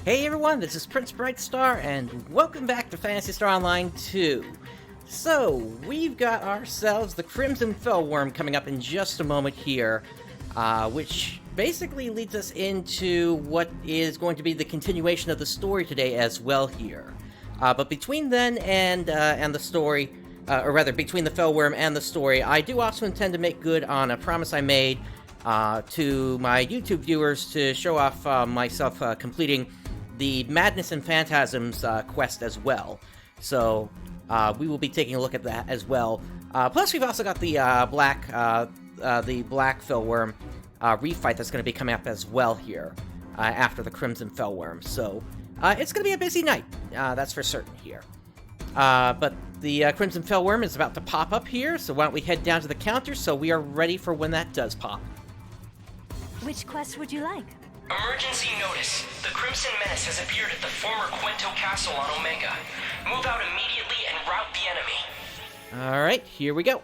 Hey everyone, this is PrinceBrightstar, and welcome back to Phantasy Star Online 2. So, we've got ourselves the Crimson Fellwyrm coming up in just a moment here, which basically leads us into what is going to be the continuation of the story today as well here. But between then and the story, or rather, between the Fellwyrm and the story, I do also intend to make good on a promise I made to my YouTube viewers to show off myself completing the Madness and Phantasms quest as well. So we will be taking a look at that as well. Plus, we've also got the Black Fellwyrm refight that's going to be coming up as well here after the Crimson Fellwyrm. So it's going to be a busy night, that's for certain here. But the Crimson Fellwyrm is about to pop up here, so why don't we head down to the counter so we are ready for when that does pop. Which quest would you like? Emergency notice. The Crimson Menace has appeared at the former Quento Castle on Omega. Move out immediately and rout the enemy. Alright, here we go.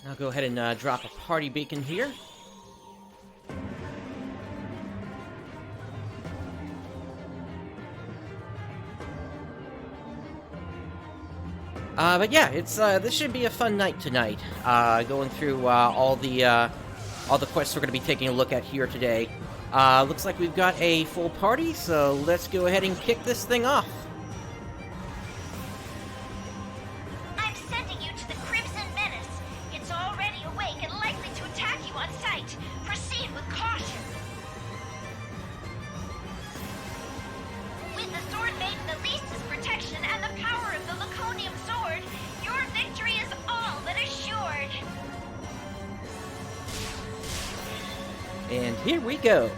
I'll go ahead and drop a party beacon here. But yeah, it's this should be a fun night tonight. Going through all the quests we're going to be taking a look at here today. Looks like we've got a full party, so let's go ahead and kick this thing off. I'm sending you to the Crimson Menace. It's already awake and likely to attack you on sight. Proceed with caution. With the Sword Maiden Elise's protection and the power of the Laconium Sword, your victory is all but assured. And here we go.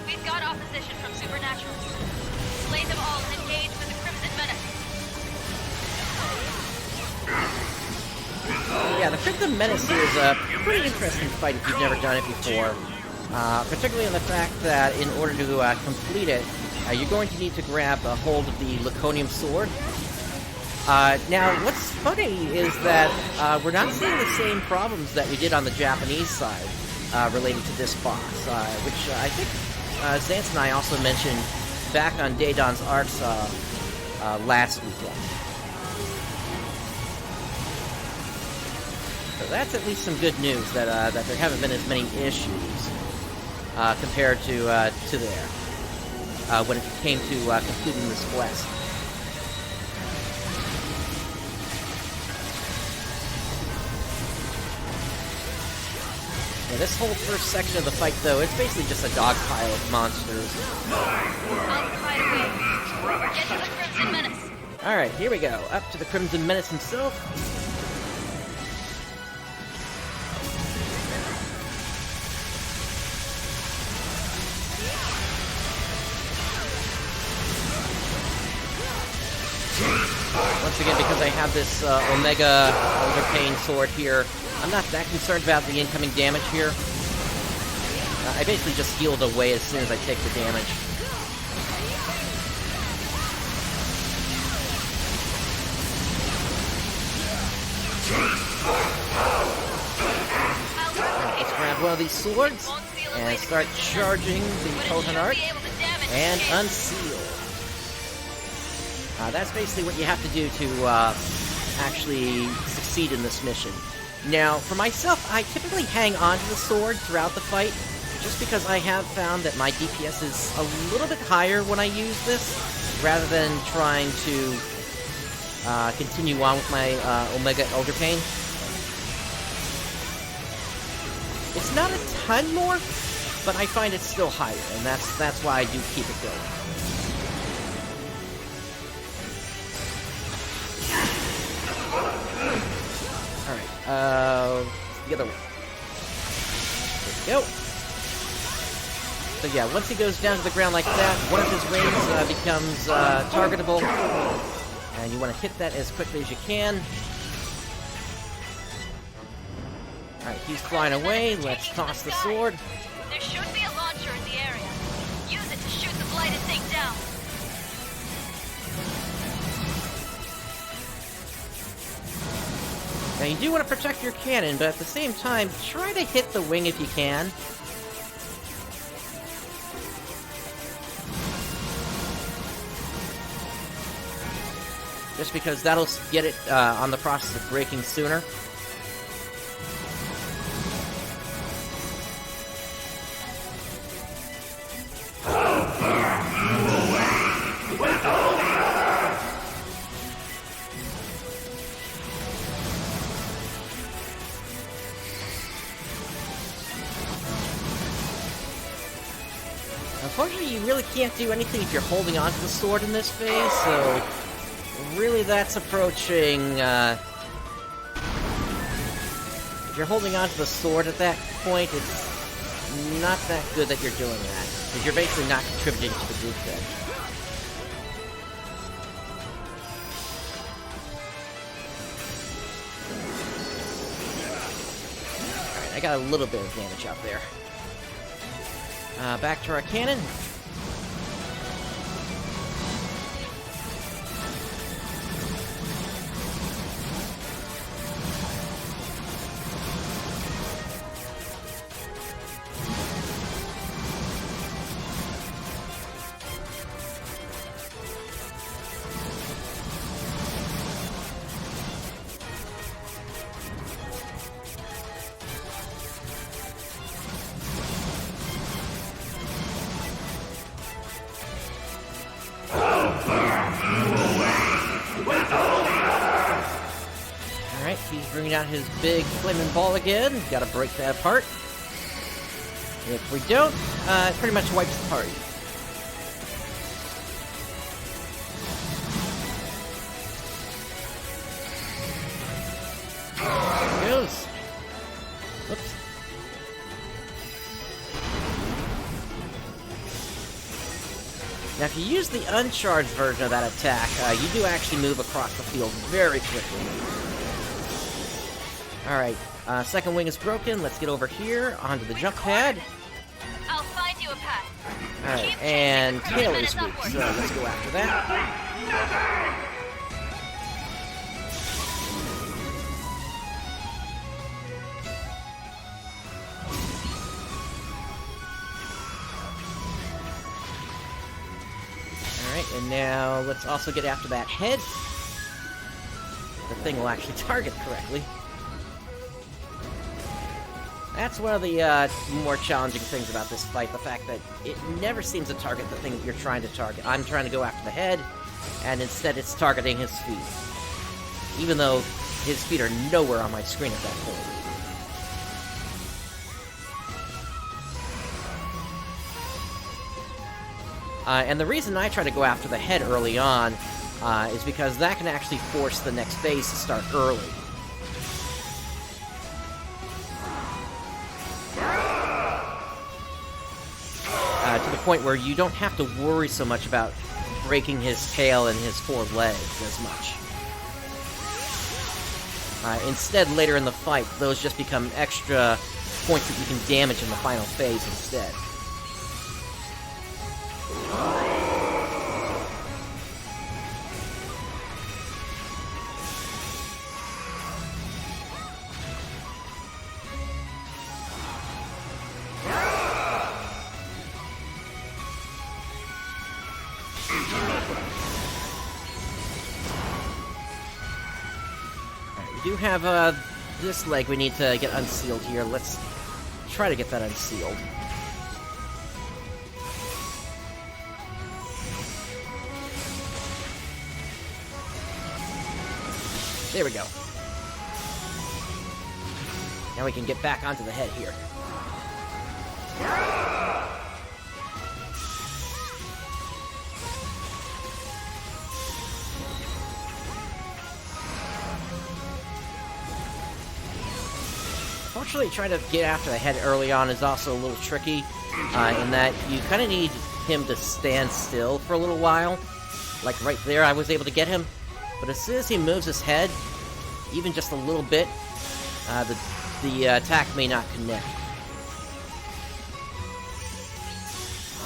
We've got opposition from supernaturals. Slay them all and engage with the Crimson Menace. Yeah, the Crimson Menace is a pretty interesting fight if you've never done it before. Particularly in the fact that in order to complete it, you're going to need to grab a hold of the Laconium Sword. Now, what's funny is that we're not seeing the same problems that we did on the Japanese side related to this boss, which I think Zance and I also mentioned back on Daedon's Arts last weekend. So that's at least some good news that there haven't been as many issues compared to there when it came to completing this quest. Yeah, this whole first section of the fight, though, it's basically just a dog pile of monsters. I'll provide a way. Get to the Crimson Menace. Alright, here we go. Up to the Crimson Menace himself. Once again, because I have this Omega Elder sword here, I'm not that concerned about the incoming damage here. I basically just healed away as soon as I take the damage. Let's grab one of these swords and start charging the Kohanart and unseal. That's basically what you have to do to actually succeed in this mission. Now, for myself, I typically hang on to the sword throughout the fight, just because I have found that my DPS is a little bit higher when I use this, rather than trying to continue on with my Omega Elderpain. It's not a ton more, but I find it's still higher, and that's why I do keep it going. The other way. There we go. So yeah, once he goes down to the ground like that, one of his rings becomes targetable, and you want to hit that as quickly as you can. Alright, he's flying away. Let's toss the sword. There should be a launcher in the area. Use it to shoot the blighted thing down. Now, you do want to protect your cannon, but at the same time, try to hit the wing if you can. Just because that'll get it on the process of breaking sooner. Unfortunately, you really can't do anything if you're holding onto the sword in this phase, so really that's approaching, if you're holding onto the sword at that point, it's not that good that you're doing that, because you're basically not contributing to the group then. Alright, I got a little bit of damage out there. Back to our cannon. Alright, he's bringing out his big flaming ball again. Gotta break that apart. If we don't, it pretty much wipes the party. There he goes. Whoops. Now, if you use the uncharged version of that attack, you do actually move across the field very quickly. Alright, second wing is broken. Let's get over here onto the jump pad. I'll find you a path. Alright, and tail is weak, so let's go after that. Alright, and now let's also get after that head. The thing will actually target correctly. That's one of the more challenging things about this fight, the fact that it never seems to target the thing that you're trying to target. I'm trying to go after the head, and instead it's targeting his feet. Even though his feet are nowhere on my screen at that point. And the reason I try to go after the head early on is because that can actually force the next phase to start early. To the point where you don't have to worry so much about breaking his tail and his four legs as much. Instead, later in the fight, those just become extra points that you can damage in the final phase instead. We do have this leg we need to get unsealed here. Let's try to get that unsealed. There we go. Now we can get back onto the head here. Unfortunately, trying to get after the head early on is also a little tricky, in that you kind of need him to stand still for a little while. Like right there, I was able to get him, but as soon as he moves his head, even just a little bit, the the attack may not connect.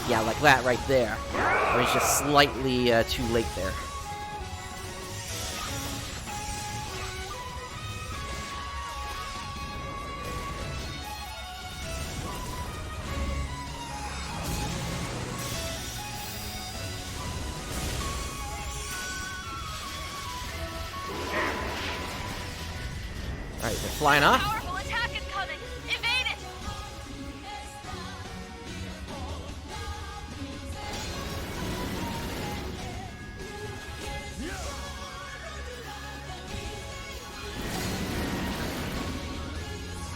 Yeah, like that right there. I was just slightly too late there. Alright, they're flying off. Powerful attack is coming. Evade it.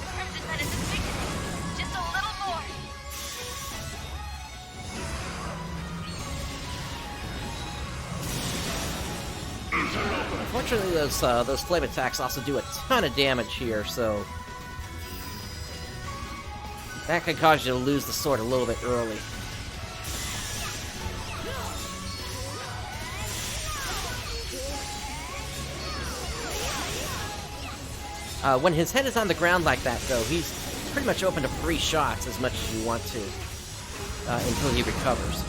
The Crimson Menace is weakening. Just a little more. Unfortunately, those flame attacks also do a ton of damage here, so that could cause you to lose the sword a little bit early. When his head is on the ground like that, though, he's pretty much open to free shots as much as you want to, until he recovers.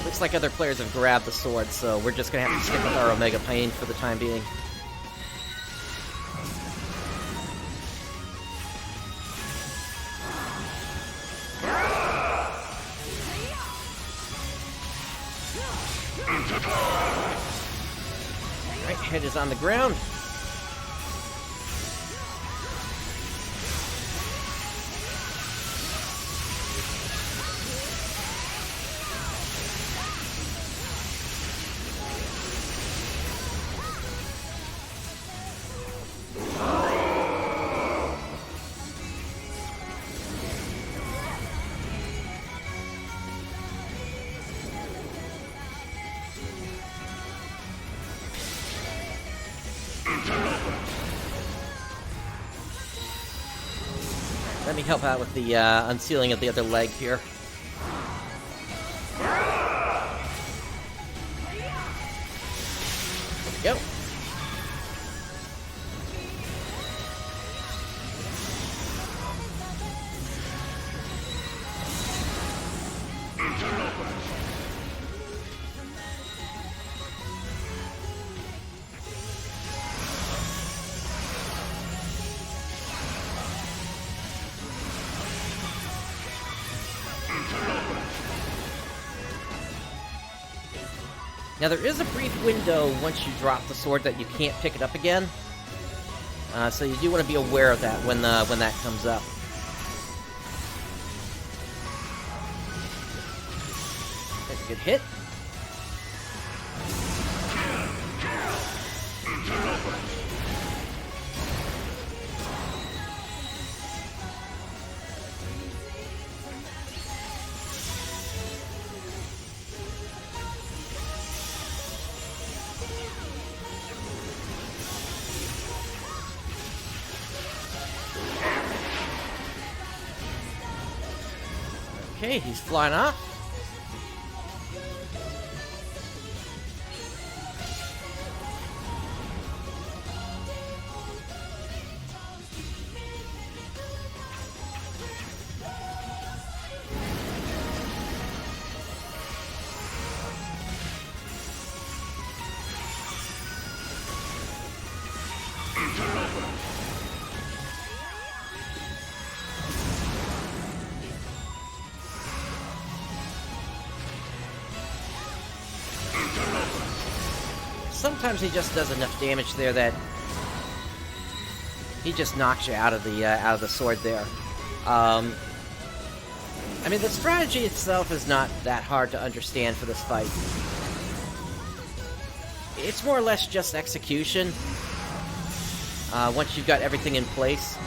Looks like other players have grabbed the sword, so we're just gonna have to stick with our Omega Pain for the time being. Alright, head is on the ground. Let me help out with the unsealing of the other leg here. There we go. Now there is a brief window once you drop the sword that you can't pick it up again, so you do want to be aware of that when that comes up. That's a good hit. Okay, he's flying off. Sometimes he just does enough damage there that he just knocks you out of the sword there. I mean, the strategy itself is not that hard to understand for this fight. It's more or less just execution. Once you've got everything in place.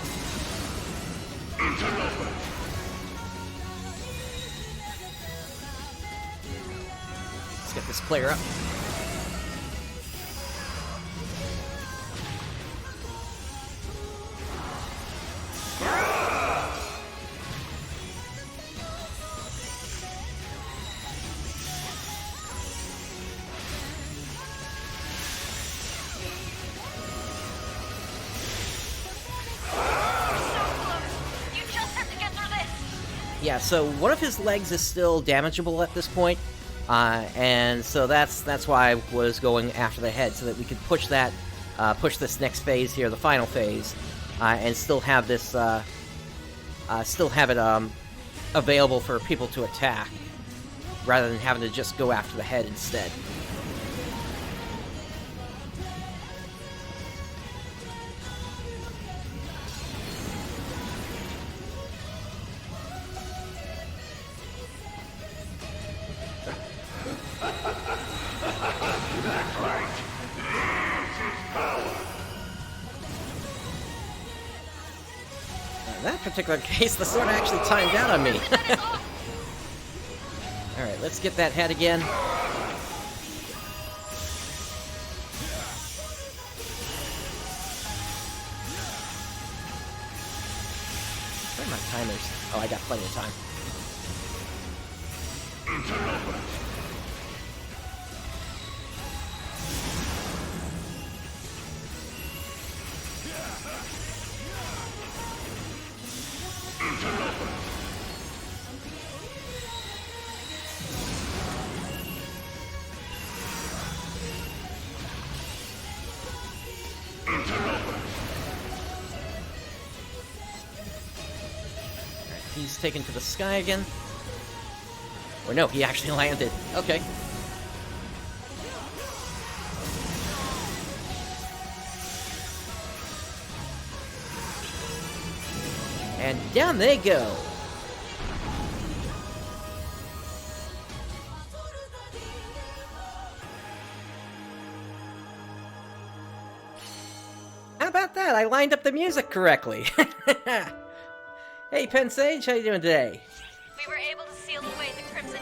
Let's get this player up. Yeah, so one of his legs is still damageable at this point, and so that's why I was going after the head, so that we could push that, push this next phase here, the final phase, and still have this, still have it available for people to attack, rather than having to just go after the head instead. In that particular case, the sword actually timed out on me. Alright, let's get that head again. Where are my timers? Oh, I got plenty of time. He's taken to the sky again. Or no, he actually landed. Okay. And down they go. How about that? I lined up the music correctly. Hey, Pensage, how you doing today? We were able to seal away the Crimson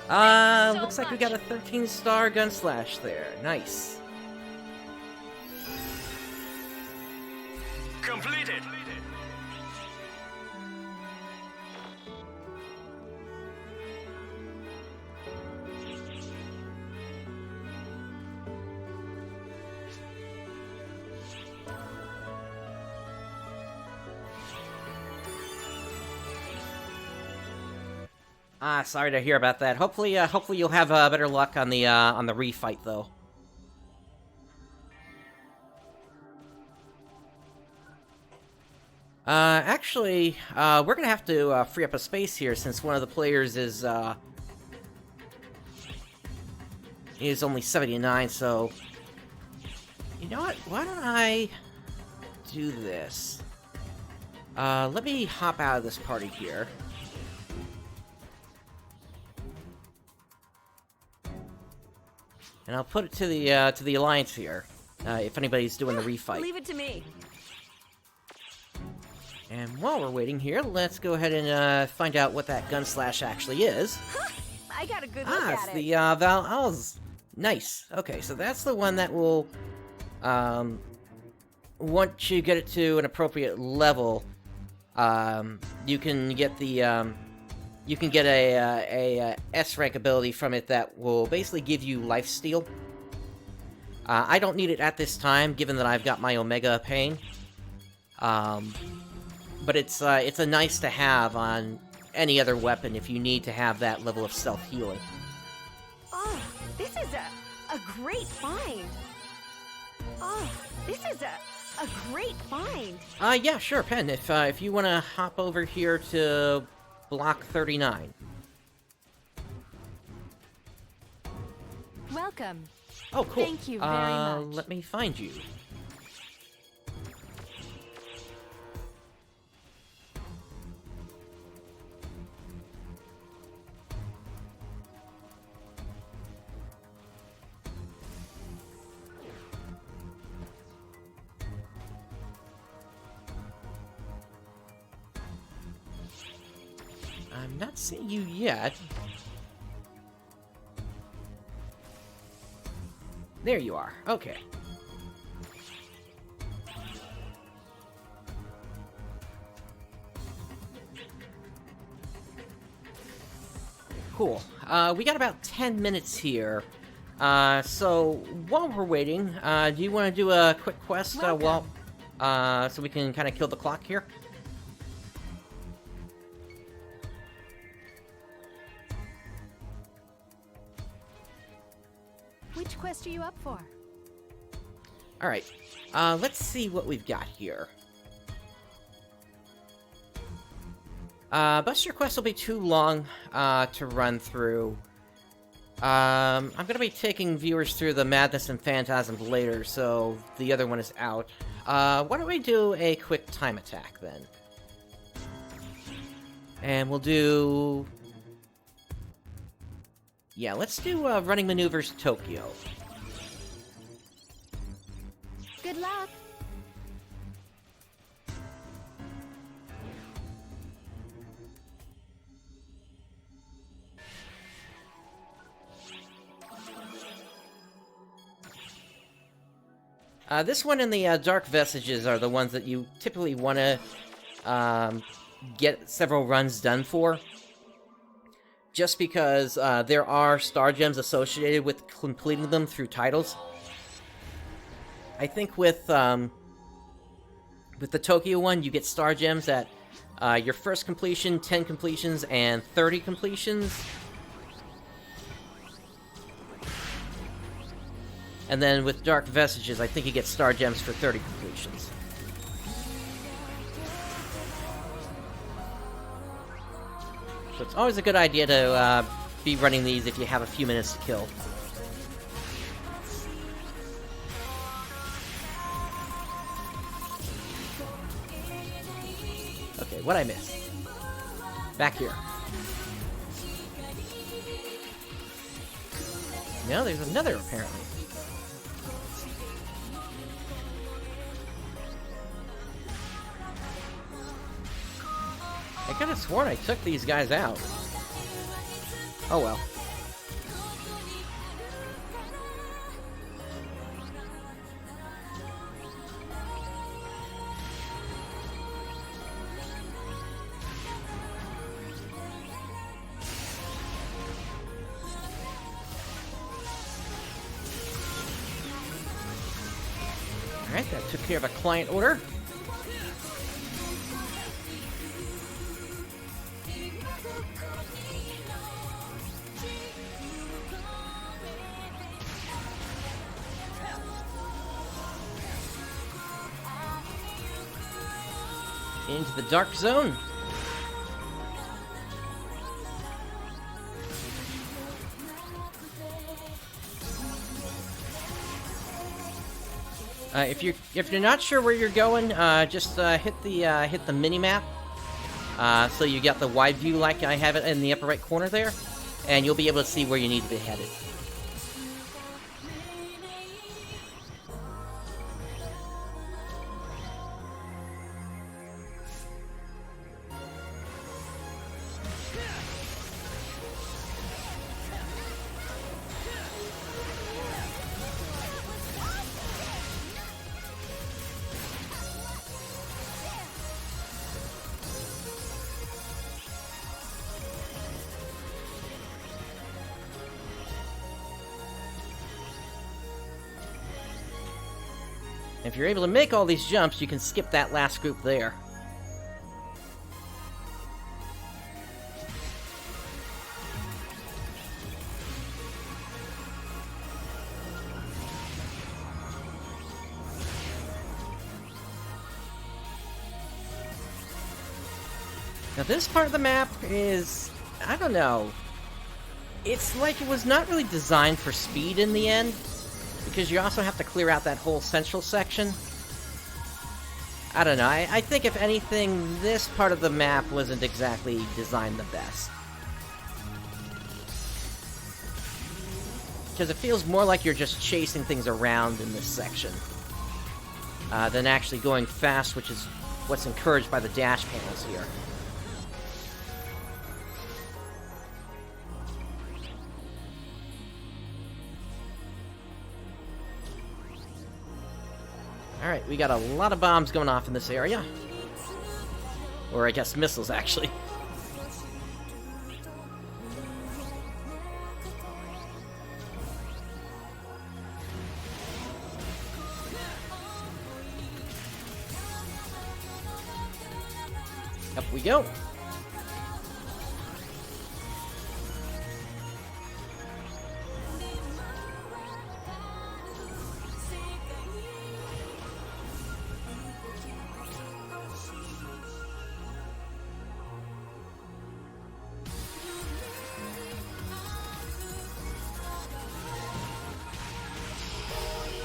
Menace. Looks like we got a 13-star gun slash there. Nice. Completed. Sorry to hear about that. Hopefully you'll have better luck on the refight, though. Actually, we're gonna have to free up a space here since one of the players is only 79. So, you know what? Why don't I do this? Let me hop out of this party here. And I'll put it to the Alliance here, if anybody's doing the refight. Leave it to me. And while we're waiting here, let's go ahead and find out what that gun slash actually is. I got a good look at It's it. the Val's. Nice. Okay, so that's the one that will, once you get it to an appropriate level, you can get the you can get a S rank ability from it that will basically give you lifesteal. I don't need it at this time, given that I've got my Omega Pain. But it's a nice to have on any other weapon if you need to have that level of self healing. Oh, this is a great find. Oh, this is a great find. Yeah, sure, Pen. If you want to hop over here to Block 39. Welcome. Oh, cool. Thank you very much. Let me find you. I'm not seeing you yet. There you are. Okay. Cool. We got about 10 minutes here. So while we're waiting, do you want to do a quick quest so we can kind of kill the clock here? Which quest are you up for? Alright, let's see what we've got here. Buster Quest will be too long to run through. I'm gonna be taking viewers through the Madness and Phantasms later, so the other one is out. Why don't we do a quick time attack, then? And we'll do... Yeah, let's do Running Maneuvers Tokyo. Good luck. This one and the Dark Vestiges are the ones that you typically want to get several runs done for. Just because there are star gems associated with completing them through titles. I think with the Tokyo one, you get star gems at your first completion, 10 completions, and 30 completions. And then with Dark Vestiges, I think you get star gems for 30 completions. So it's always a good idea to be running these if you have a few minutes to kill. Okay, what'd I miss? Back here. No, there's another, apparently. I could have sworn I took these guys out. Oh well. Alright, that took care of a client order. Into the dark zone. If you're not sure where you're going, just hit the mini map. So you got the wide view like I have it in the upper right corner there, and you'll be able to see where you need to be headed. If you're able to make all these jumps, you can skip that last group there. Now this part of the map is... I don't know. It's like it was not really designed for speed in the end. Because you also have to clear out that whole central section. I don't know, I think if anything, this part of the map wasn't exactly designed the best. Because it feels more like you're just chasing things around in this section. Than actually going fast, which is what's encouraged by the dash panels here. Alright, we got a lot of bombs going off in this area. Or I guess missiles, actually. Up we go.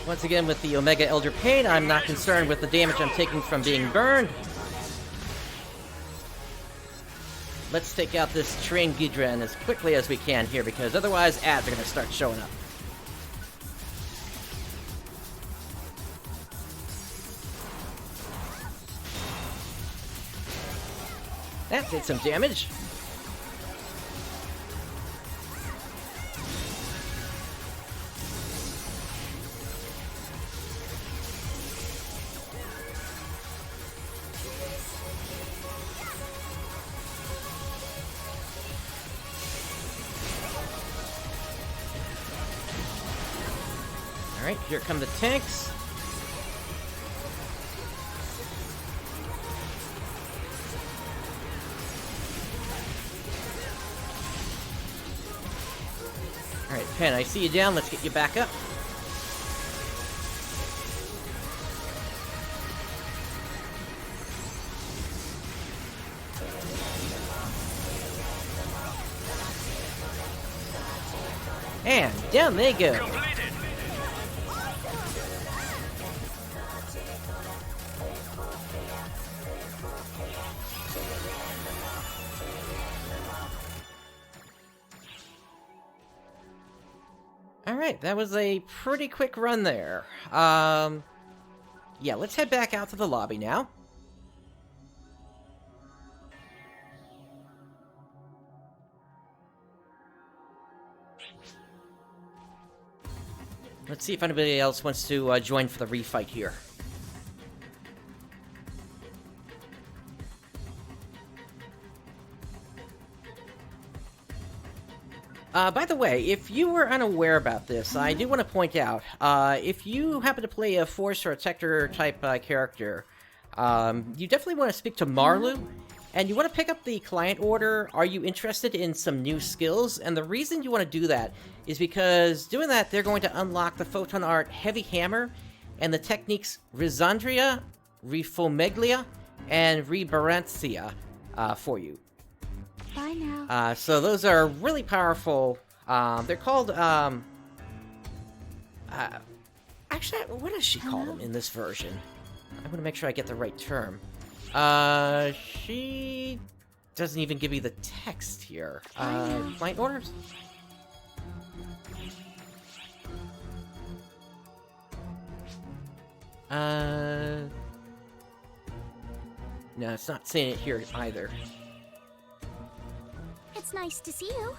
Once again, with the Omega Elder Pain, I'm not concerned with the damage I'm taking from being burned. Let's take out this Train Gidran as quickly as we can here, because otherwise ads are going to start showing up. That did some damage. Alright, here come the tanks. Alright, Pen, I see you down. Let's get you back up. And down they go. Alright, that was a pretty quick run there. Yeah, let's head back out to the lobby now. Let's see if anybody else wants to join for the refight here. By the way, if you were unaware about this, I do want to point out, if you happen to play a Force or a Tector type character, you definitely want to speak to Marlu, and you want to pick up the client order. Are you interested in some new skills? And the reason you want to do that is because doing that, they're going to unlock the Photon Art Heavy Hammer and the techniques Rhizandria, Refomeglia, and Rebarantia for you. Bye now. So those are really powerful. They're called, actually, what does she call them in this version? I want to make sure I get the right term. She doesn't even give me the text here. Client orders? No, it's not saying it here either. It's nice to see you.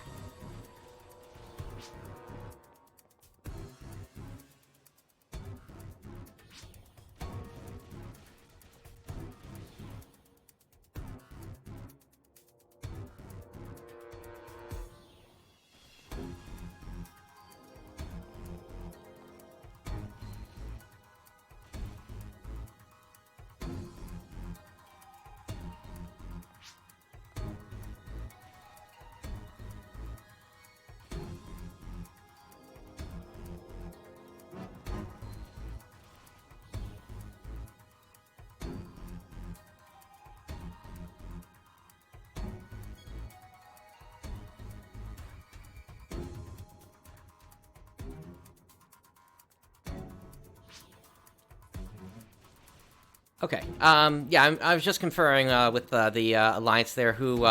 Okay, yeah, I was just conferring with the Alliance there, who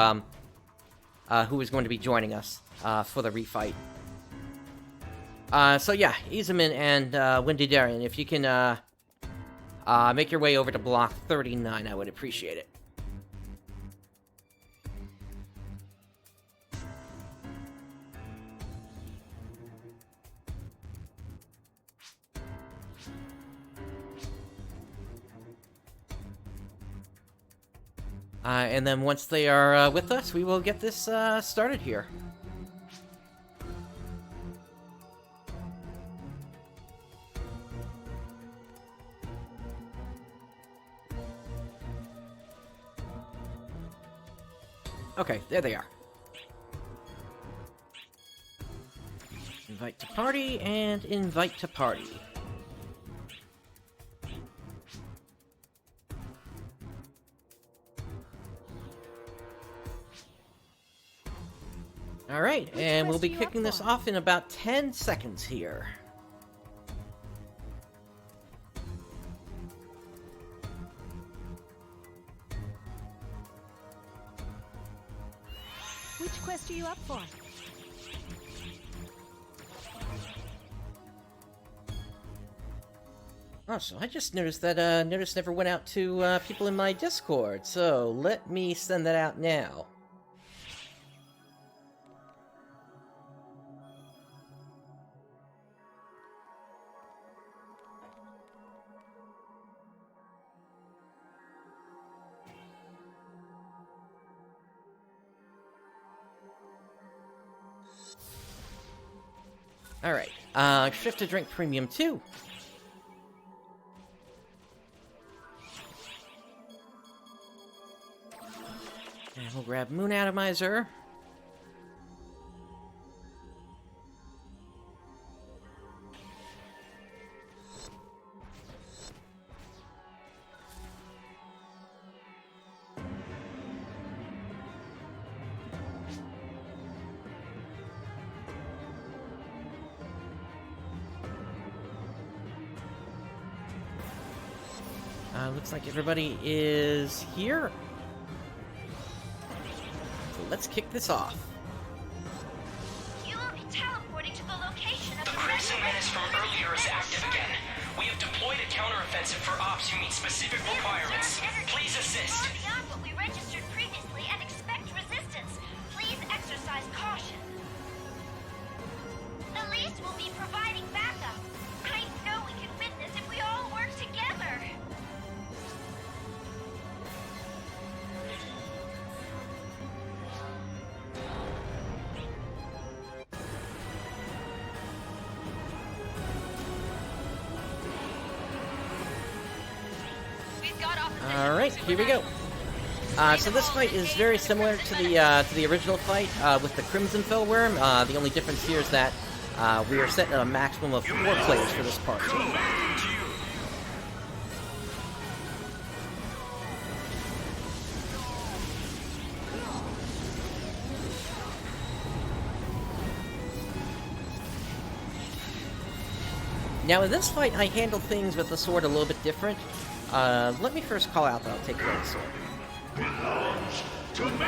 is going to be joining us for the refight. So yeah, Izumin and Windy Darien, if you can make your way over to Block 39, I would appreciate it. And then once they are with us, we will get this started here. Okay, there they are. Invite to party and invite to party. Alright, and we'll be kicking this off in about 10 seconds here. Which quest are you up for? Oh, so I just noticed that notice never went out to people in my Discord, so let me send that out now. Alright, shift to drink premium 2. And we'll grab Moon Atomizer. Looks like everybody is here. So let's kick this off. You will be teleporting to the location of The Crimson Menace from earlier is active again. We have deployed a counteroffensive for ops who meet specific requirements. Please assist. Far beyond what we registered previously and expect resistance. Please exercise caution. The least will be providing backup. I know we can win this if we all work together. Alright, here we go. So this fight is very similar to the original fight with the Crimson Fellwyrm. The only difference here is that we are set at a maximum of 4 players for this part. Now in this fight, I handle things with the sword a little bit different. Let me first call out that I'll take care of the sword. Belongs to me!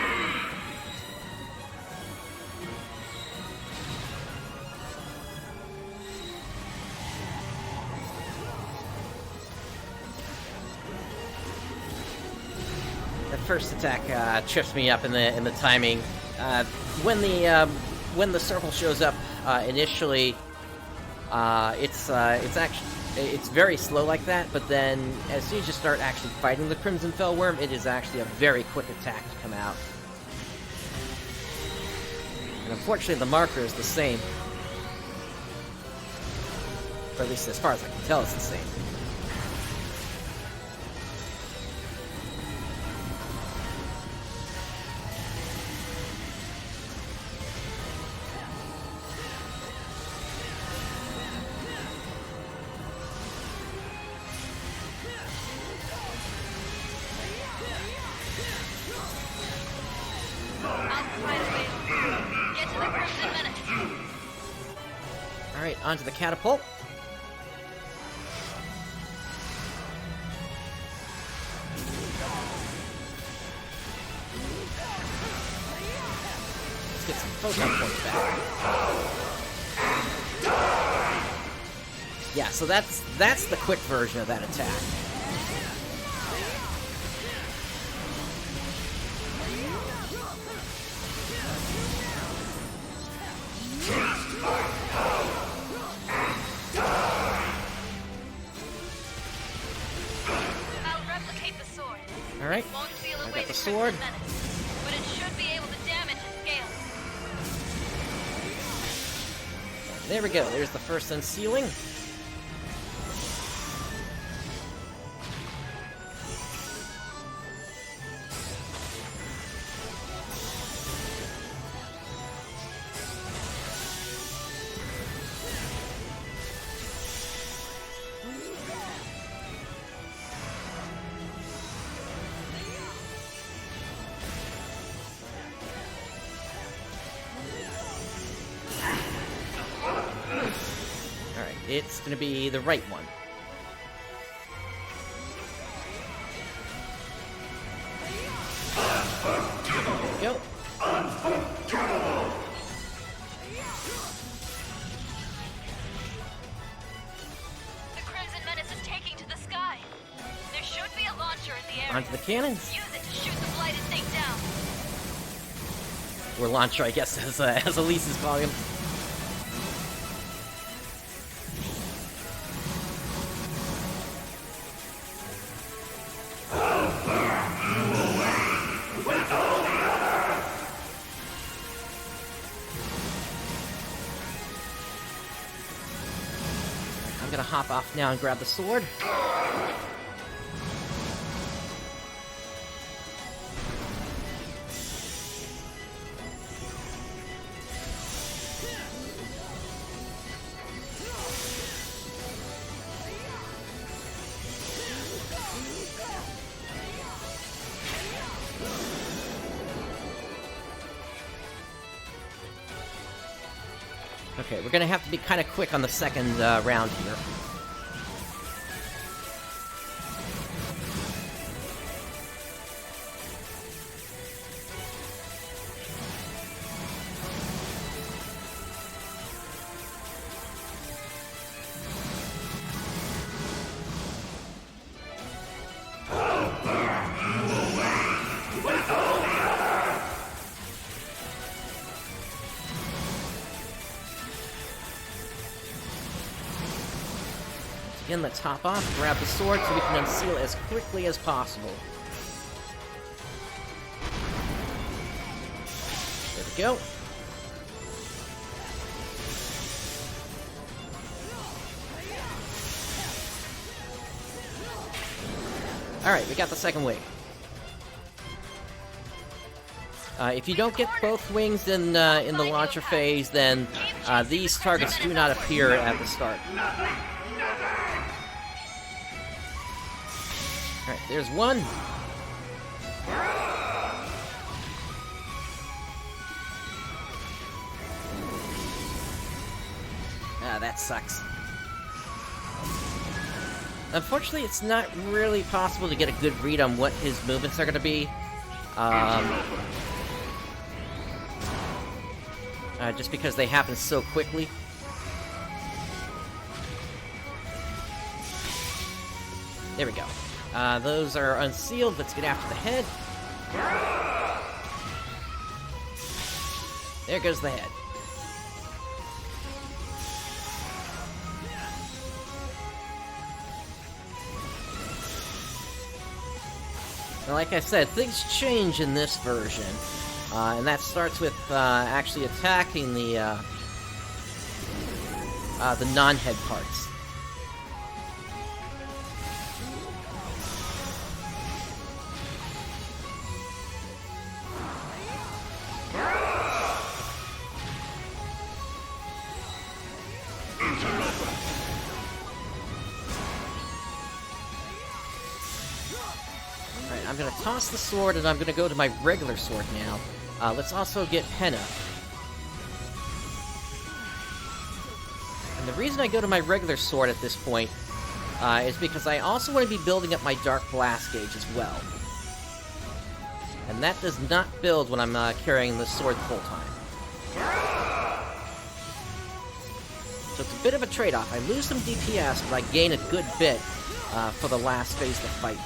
That first attack trips me up in the timing. When the circle shows up initially, it's very slow like that, but then as soon as you start actually fighting the Crimson Fellwyrm, it is actually a very quick attack to come out. And unfortunately, the marker is the same. Or at least as far as I can tell, it's the same. Alright, onto the catapult. Let's get some photon points back. Yeah, so that's the quick version of that attack. sword. Crimson Menace, but it should be able to damage its scale. There we go. There's the first unsealing. It's gonna be the right one. There we go. The Crimson Menace is taking to the sky. There should be a launcher in the air. Onto the cannons. Use it to shoot the blighted thing down. Or launcher, I guess, as Elise is calling him. I'm gonna hop off now and grab the sword. Okay, we're gonna have to be kind of quick on the second round here. Again, let's hop off, grab the sword so we can unseal as quickly as possible. There we go. Alright, we got the second wing. If you don't get both wings in the launcher phase, then these targets do not appear at the start. Alright, there's one. Ah, that sucks. Unfortunately, it's not really possible to get a good read on what his movements are going to be. Just because they happen so quickly. There we go. Those are unsealed. Let's get after the head. There goes the head. Now, like I said, things change in this version. And that starts with actually attacking the non-head parts. Alright, I'm gonna toss the sword and I'm gonna go to my regular sword now. Let's also get Henna. And the reason I go to my regular sword at this point is because I also want to be building up my Dark Blast gauge as well. And that does not build when I'm carrying the sword the whole time. So it's a bit of a trade-off. I lose some DPS, but I gain a good bit for the last phase of the fight.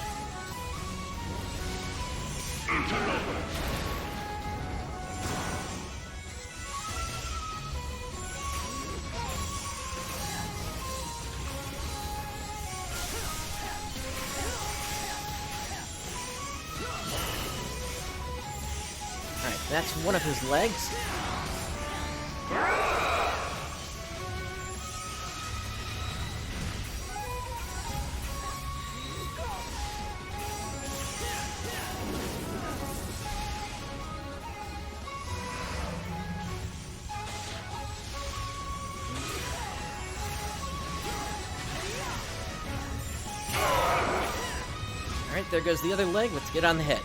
Alright, that's one of his legs. Alright, there goes the other leg. Let's get on the head.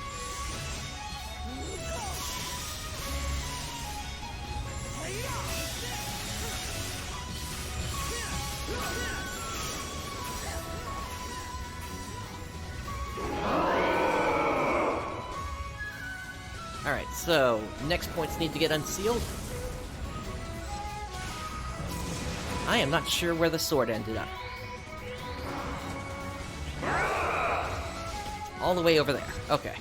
Alright, so next points need to get unsealed. I am not sure where the sword ended up. All the way over there. Okay.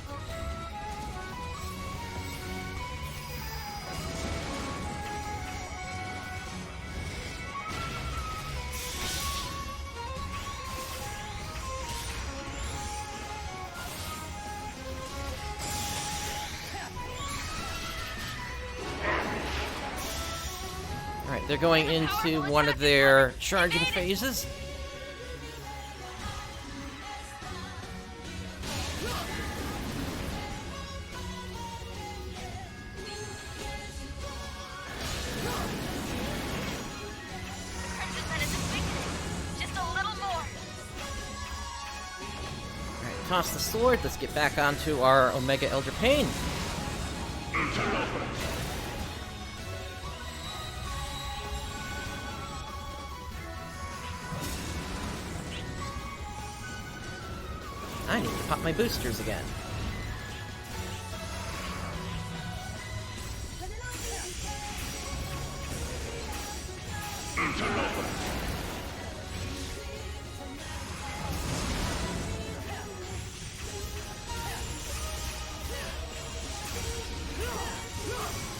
Alright, they're going into one of their charging phases. Toss the sword. Let's get back onto our Omega Elder Pain. I need to pop my boosters again.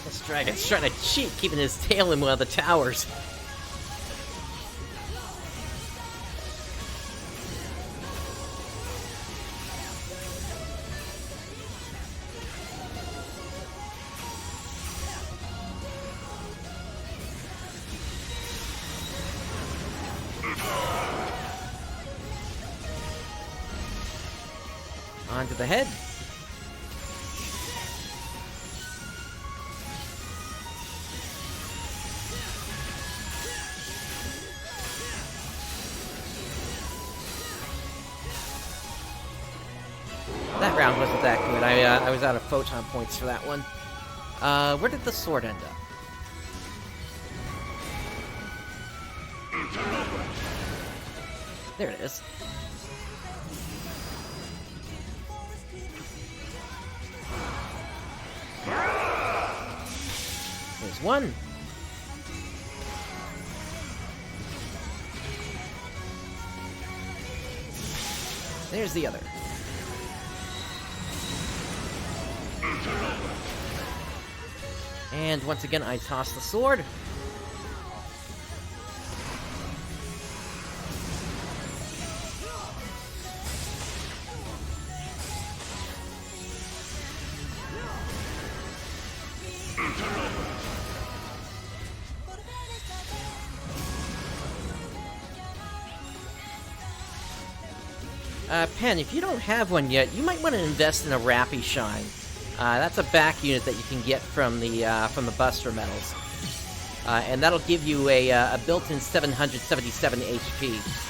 This dragon's trying to cheat, keeping his tail in one of the towers. Onto the head. That round wasn't that good. I was out of photon points for that one. Where did the sword end up? There it is. There's one. There's the other. And once again, I toss the sword. Pen, if you don't have one yet, you might want to invest in a Rappy Shine. That's a back unit that you can get from the Buster medals, and that'll give you a built-in 777 HP.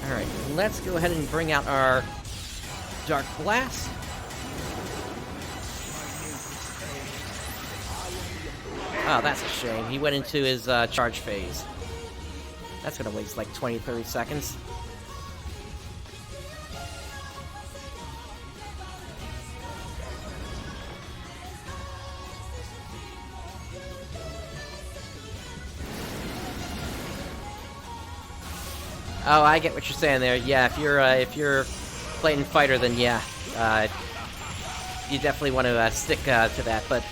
Alright, let's go ahead and bring out our Dark Blast. Oh, that's a shame. He went into his charge phase. That's gonna waste like 20-30 seconds. Oh, I get what you're saying there. Yeah, if you're playing fighter, then yeah, you definitely want to stick to that. But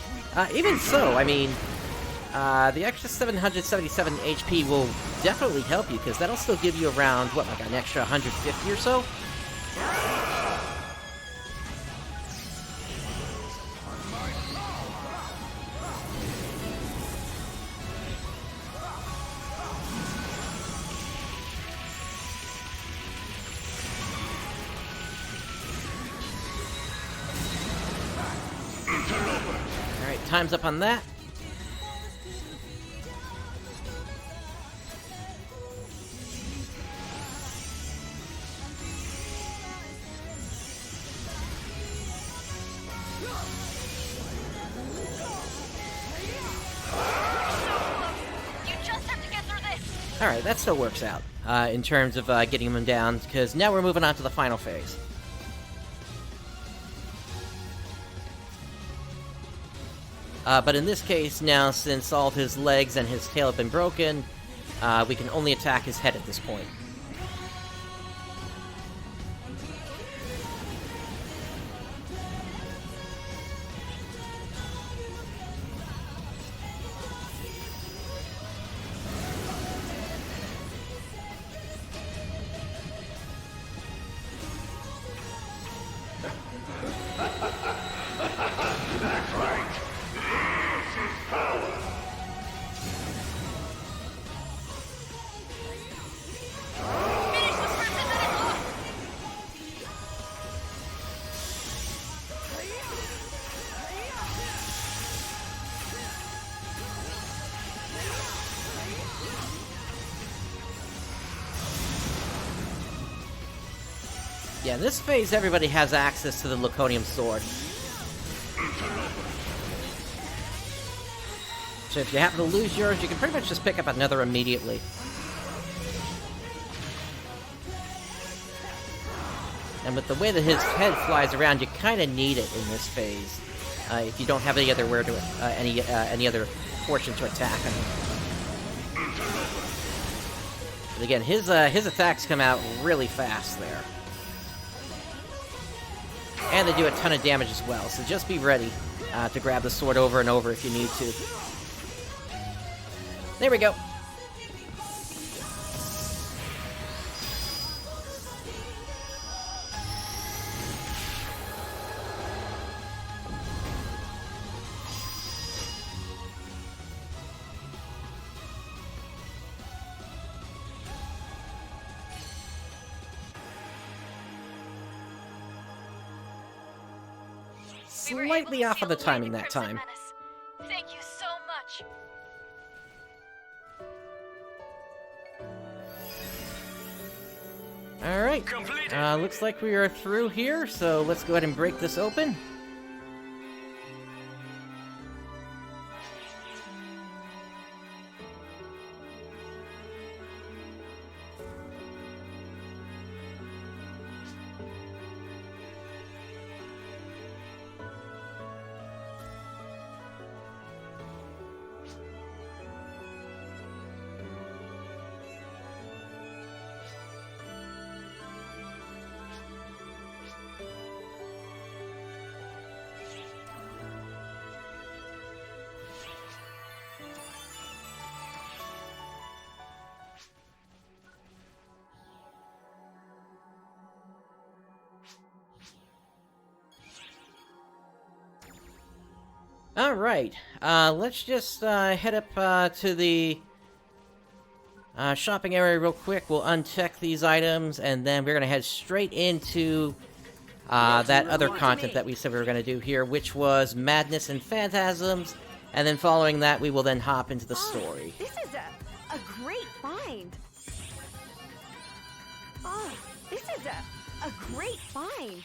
even so, I mean, the extra 777 HP will definitely help you, because that'll still give you around, what, like an extra 150 or so? Alright, time's up on that. Alright, that still works out, in terms of getting them down, because now we're moving on to the final phase. But in this case, now, since all of his legs and his tail have been broken, we can only attack his head at this point. Yeah, in this phase, everybody has access to the Laconium Sword. So if you happen to lose yours, you can pretty much just pick up another immediately. And with the way that his head flies around, you kind of need it in this phase. If you don't have any other any other portion to attack on him. But again, his attacks come out really fast there. And they do a ton of damage as well, so just be ready to grab the sword over and over if you need to. There we go. Slightly off of the timing that time. Thank you so much. Alright, looks like we are through here, so let's go ahead and break this open. Alright, let's just head up to the shopping area real quick. We'll uncheck these items, and then we're going to head straight into that other content that we said we were going to do here, which was Madness and Phantasms, and then following that, we will then hop into the story. This is a great find. Oh, this is a great find.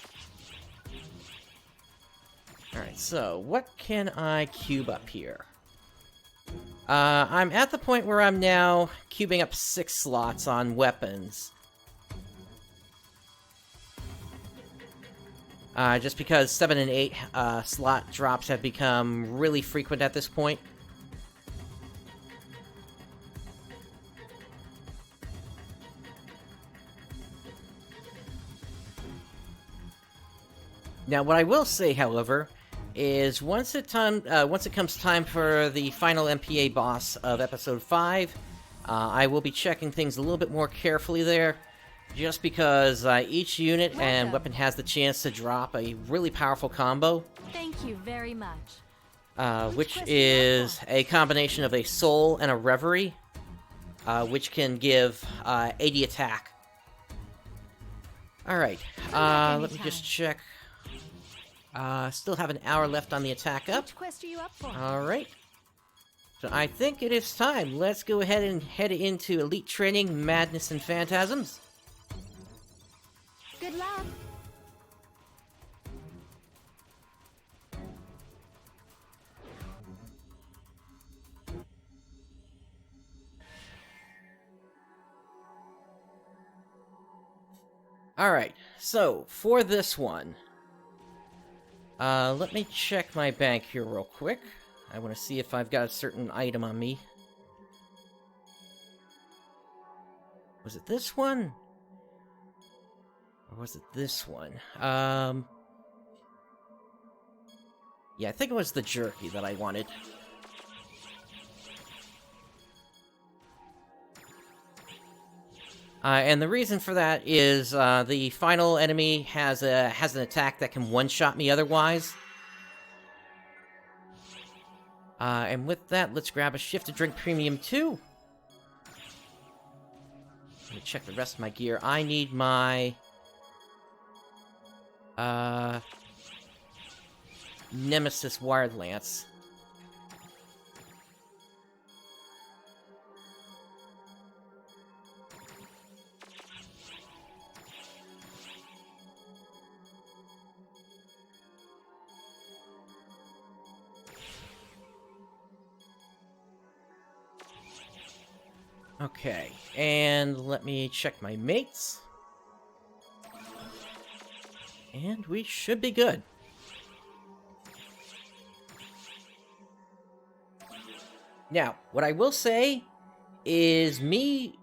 Alright, so what can I cube up here? I'm at the point where I'm now cubing up 6 slots on weapons. Just because 7 and 8 slot drops have become really frequent at this point. Now, what I will say, however, is once it comes time for the final MPA boss of Episode 5, I will be checking things a little bit more carefully there, just because each unit and weapon has the chance to drop a really powerful combo. Thank you very much. Which is a combination of a Soul and a Reverie, which can give 80 attack. Alright, let me just check. Still have an hour left on the attack up. Which quest are you up for? Alright. So I think it is time. Let's go ahead and head into Elite Training, Madness and Phantasms. Good luck. Alright, so for this one, let me check my bank here real quick. I want to see if I've got a certain item on me. Was it this one? Or was it this one? Yeah, I think it was the jerky that I wanted. And the reason for that is the final enemy has an attack that can one-shot me otherwise. And with that, let's grab a Shifted Drink Premium 2. Let me check the rest of my gear. I need my Nemesis Wired Lance. Okay, and let me check my mates. And we should be good. Now, what I will say is me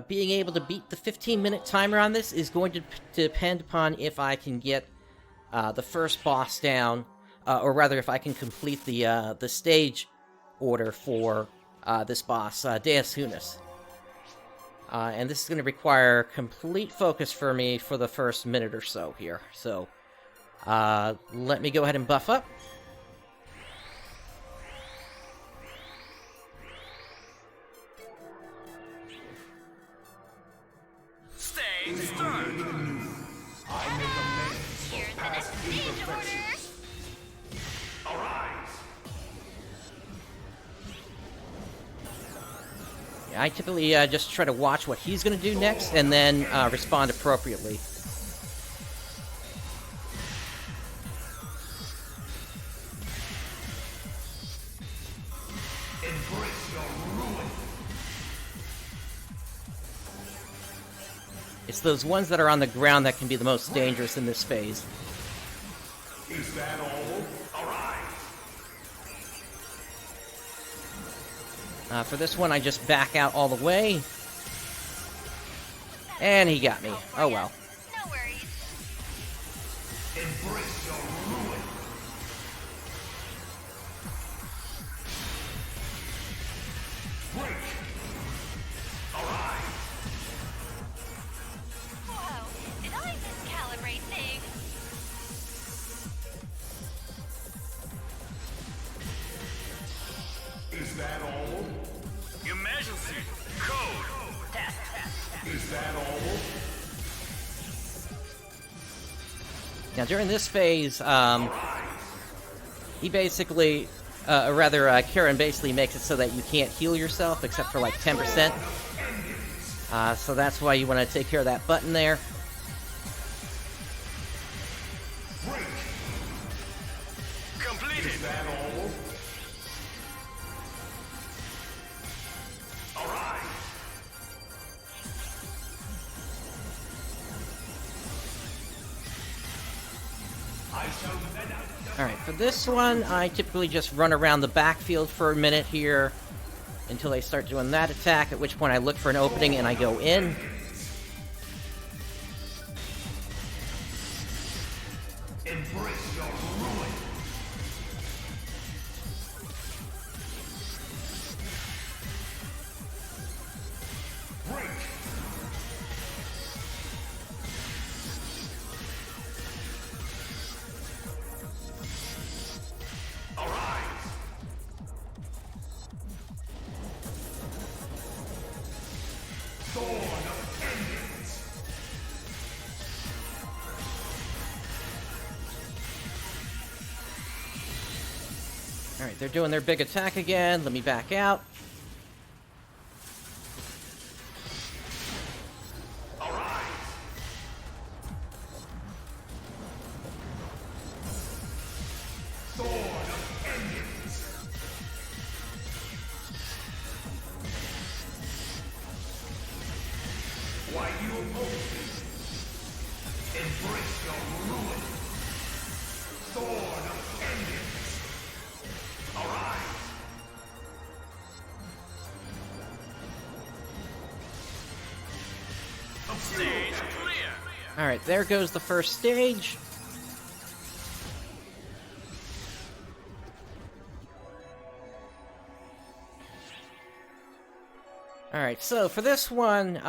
being able to beat the 15-minute timer on this is going to depend upon if I can get the first boss down, or rather if I can complete the stage order for this boss, Deus Hunis. And this is going to require complete focus for me for the first minute or so here. So, let me go ahead and buff up. Stay stern. Here's the next stage order. Arise. I typically just try to watch what he's going to do next, and then respond appropriately. Embrace your ruin. It's those ones that are on the ground that can be the most dangerous in this phase. Is that all? Arise. For this one, I just back out all the way. And he got me. Oh well. No worries. Embrace your ruin. Break. Arise. Whoa, did I miscalibrate things? Is that all? Emergency code. Is that all? Now, during this phase, he basically, or rather, Karen basically makes it so that you can't heal yourself except for like 10%. So that's why you want to take care of that button there. Break. Completed. Is that all? Arise. I shall then Alright, for this one, I typically just run around the backfield for a minute here until they start doing that attack, at which point I look for an opening and I go in. Embrace your ruin. Break. Arise. Sword of Vengeance. Alright, they're doing their big attack again. Let me back out. Arise. Sword of Vengeance. Why you oppose me? Embrace your ruin. Sword of Vengeance. Arise. Stage clear. Alright, there goes the first stage. Alright, so for this one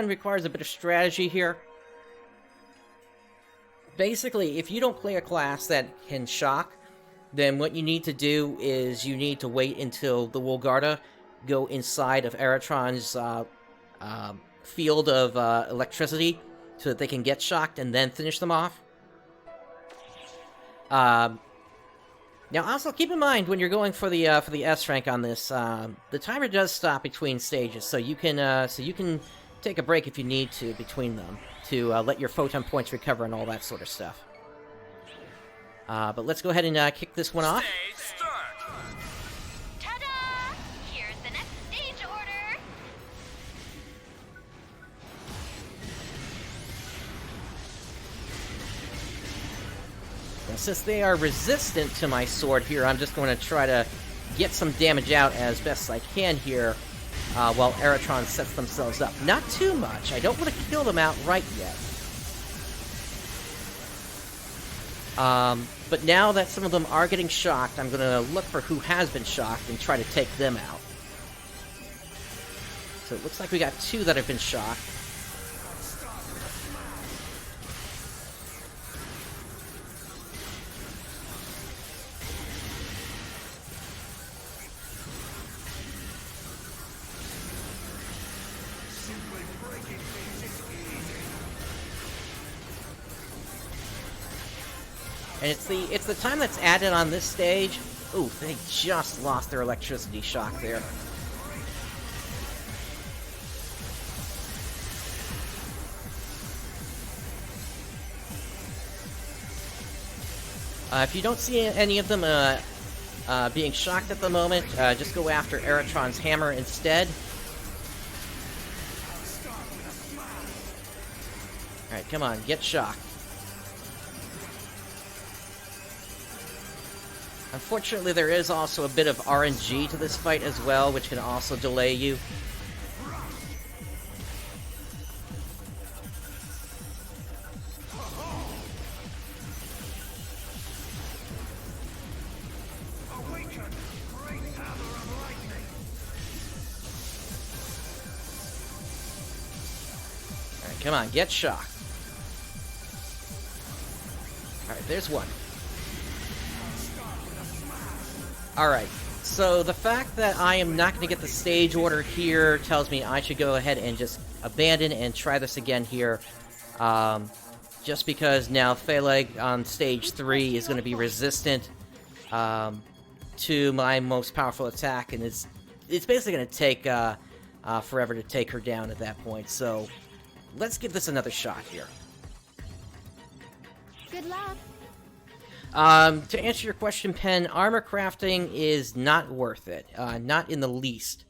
requires a bit of strategy here. Basically, if you don't play a class that can shock, then what you need to do is you need to wait until the Wolgarda go inside of Eratron's field of electricity so that they can get shocked and then finish them off. Now, also keep in mind when you're going for the S rank on this, the timer does stop between stages, so you can take a break if you need to between them to let your photon points recover and all that sort of stuff. But let's go ahead and kick this one off. Stage start. Ta-da! Here's the next stage order. And since they are resistant to my sword here, I'm just going to try to get some damage out as best I can here while Eratron sets themselves up. Not too much. I don't want to kill them outright yet. But now that some of them are getting shocked, I'm going to look for who has been shocked and try to take them out. So it looks like we got 2 that have been shocked. And it's the time that's added on this stage. Ooh, they just lost their electricity shock there. If you don't see any of them being shocked at the moment, just go after Eratron's hammer instead. Alright, come on, get shocked. Unfortunately, there is also a bit of RNG to this fight as well, which can also delay you. Alright, come on, get shocked. Alright, there's one. Alright, so the fact that I am not going to get the stage order here tells me I should go ahead and just abandon and try this again here. Just because now Phaleg on stage 3 is going to be resistant to my most powerful attack, and it's basically going to take forever to take her down at that point. So let's give this another shot here. Good luck. To answer your question, Pen, armor crafting is not worth it. Not in the least.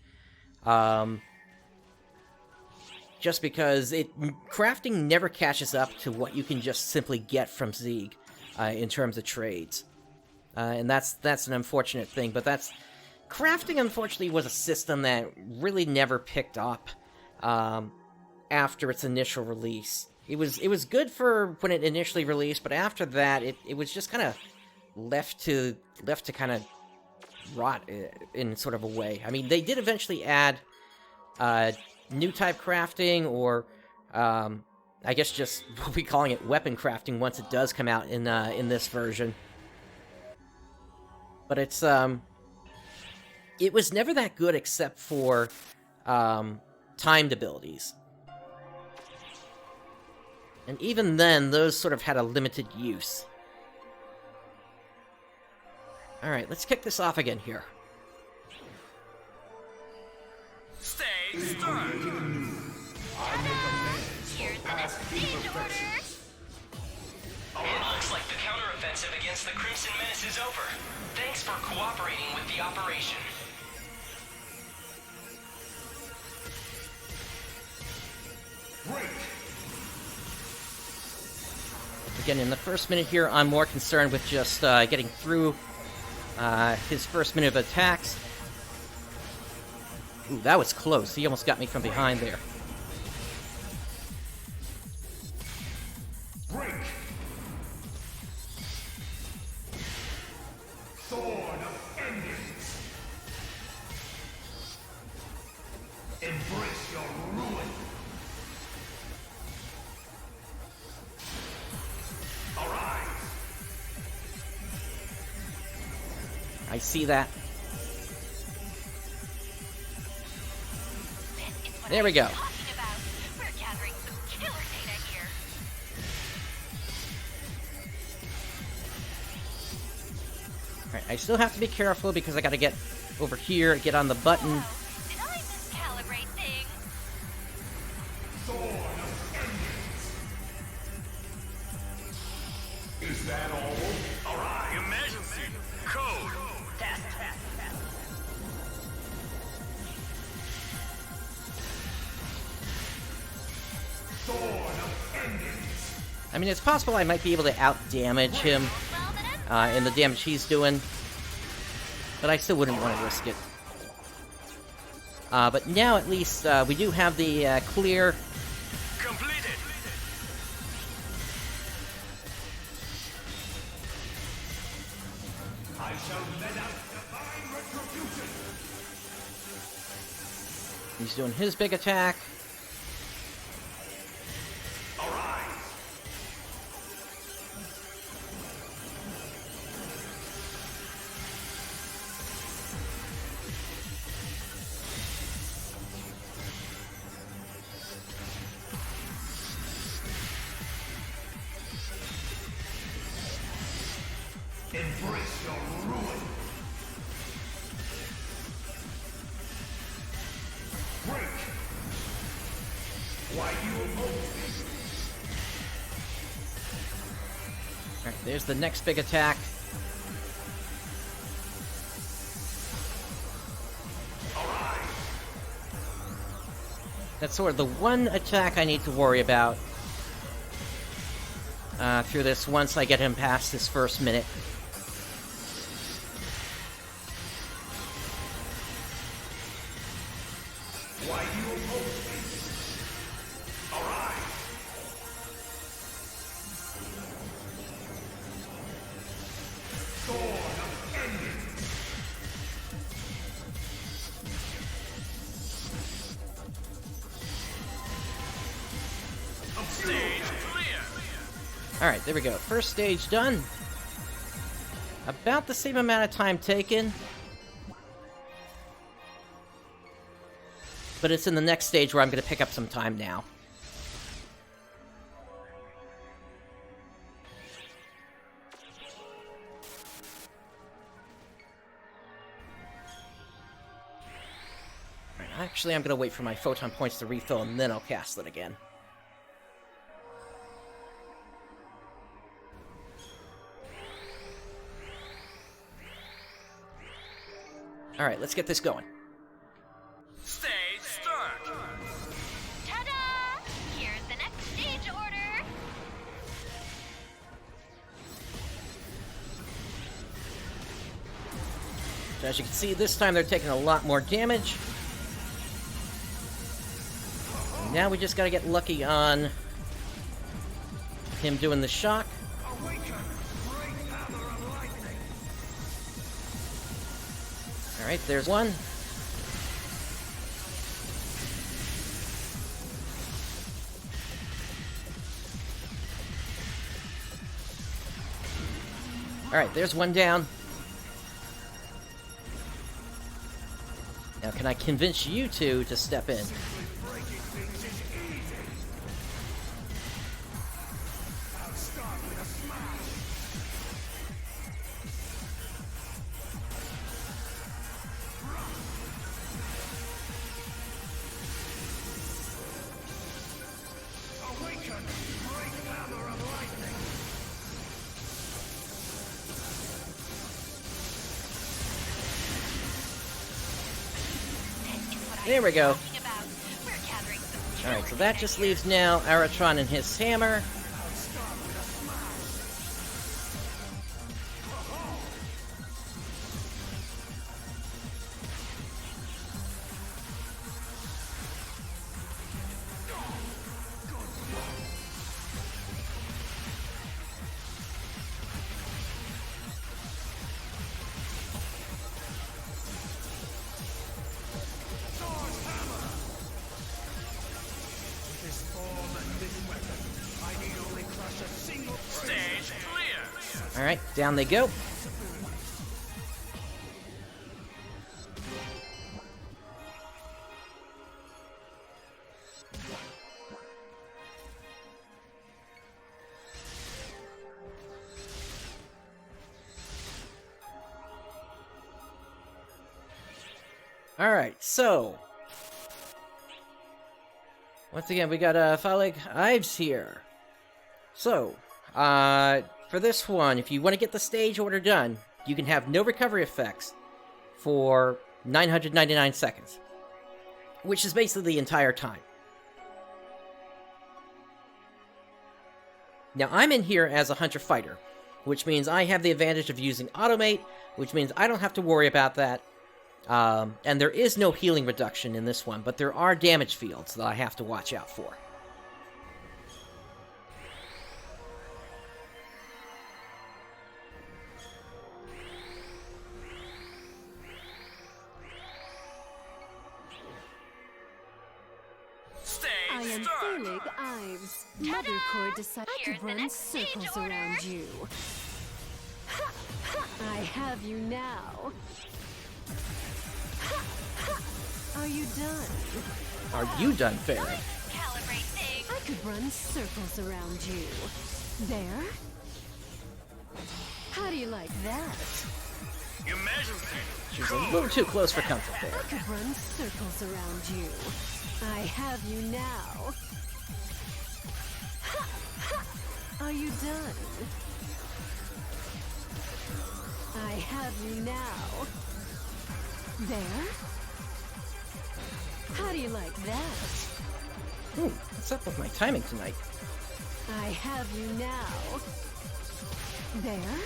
Just because crafting never catches up to what you can just simply get from Zeeg in terms of trades. And that's an unfortunate thing, but crafting, unfortunately, was a system that really never picked up after its initial release. It was good for when it initially released, but after that, it was just kind of left to kind of rot in sort of a way. I mean, they did eventually add new type crafting, or I guess just we'll be calling it weapon crafting once it does come out in this version. But it was never that good except for timed abilities. And even then, those sort of had a limited use. Alright, let's kick this off again here. Stage start. Here's the next stage order. It looks like the counteroffensive against the Crimson Menace is over. Thanks for cooperating with the operation. Again, in the first minute here, I'm more concerned with just getting through his first minute of attacks. Ooh, that was close. He almost got me from behind there. Break. Sword of Endings. Embrace your ruin. Arise. I see that. This is what There we I'm go. talking about. We're gathering some killer data here. Alright, I still have to be careful because I gotta get over here, get on the button. Whoa, did I miscalibrate things? Sword of Endings. Is that all? Arise. Emergency. Code. Sword of Endings. I mean, it's possible I might be able to out-damage him Well, then in the damage he's doing, but I still wouldn't want to risk it. But now, at least, we do have the clear. Completed. I shall let out divine retribution. He's doing his big attack. Arise. Embrace your ruin. Break. Why you oppose me? Alright, there's the next big attack. Arise. That's sort of the one attack I need to worry about through this once I get him past this first minute. Why you oppose me? Arise. Sword of Endings. Stage clear. Alright, there we go. First stage done. About the same amount of time taken. But it's in the next stage where I'm going to pick up some time now. Alright, actually, I'm going to wait for my photon points to refill, and then I'll cast it again. Alright, let's get this going. Stage start. ta-da! Here's the next stage order. So as you can see, this time they're taking a lot more damage. Now we just gotta get lucky on him doing the shock. Alright, there's one. Alright, there's one down. Now, can I convince you two to step in? There we go. Alright, so that just leaves now Aratron and his hammer. Stage clear. Alright, down they go. Alright, so once again, we got Phaleg Ives here. So, for this one, if you want to get the stage order done, you can have no recovery effects for 999 seconds, which is basically the entire time. Now, I'm in here as a hunter-fighter, which means I have the advantage of using automate, which means I don't have to worry about that. And there is no healing reduction in this one, but there are damage fields that I have to watch out for. I am Phaleg Ives. Mother Core decided to Here's the run next stage circles order. around you. I have you now. Are you done? Are you done, Fairy? Calibrate things. I could run circles around you. There? How do you like that? You measure things. She's a little too close for comfort I there. could run circles around you. I have you now. Are you done? I have you now. There? How do you like that? Ooh, what's up with my timing tonight? I have you now. There?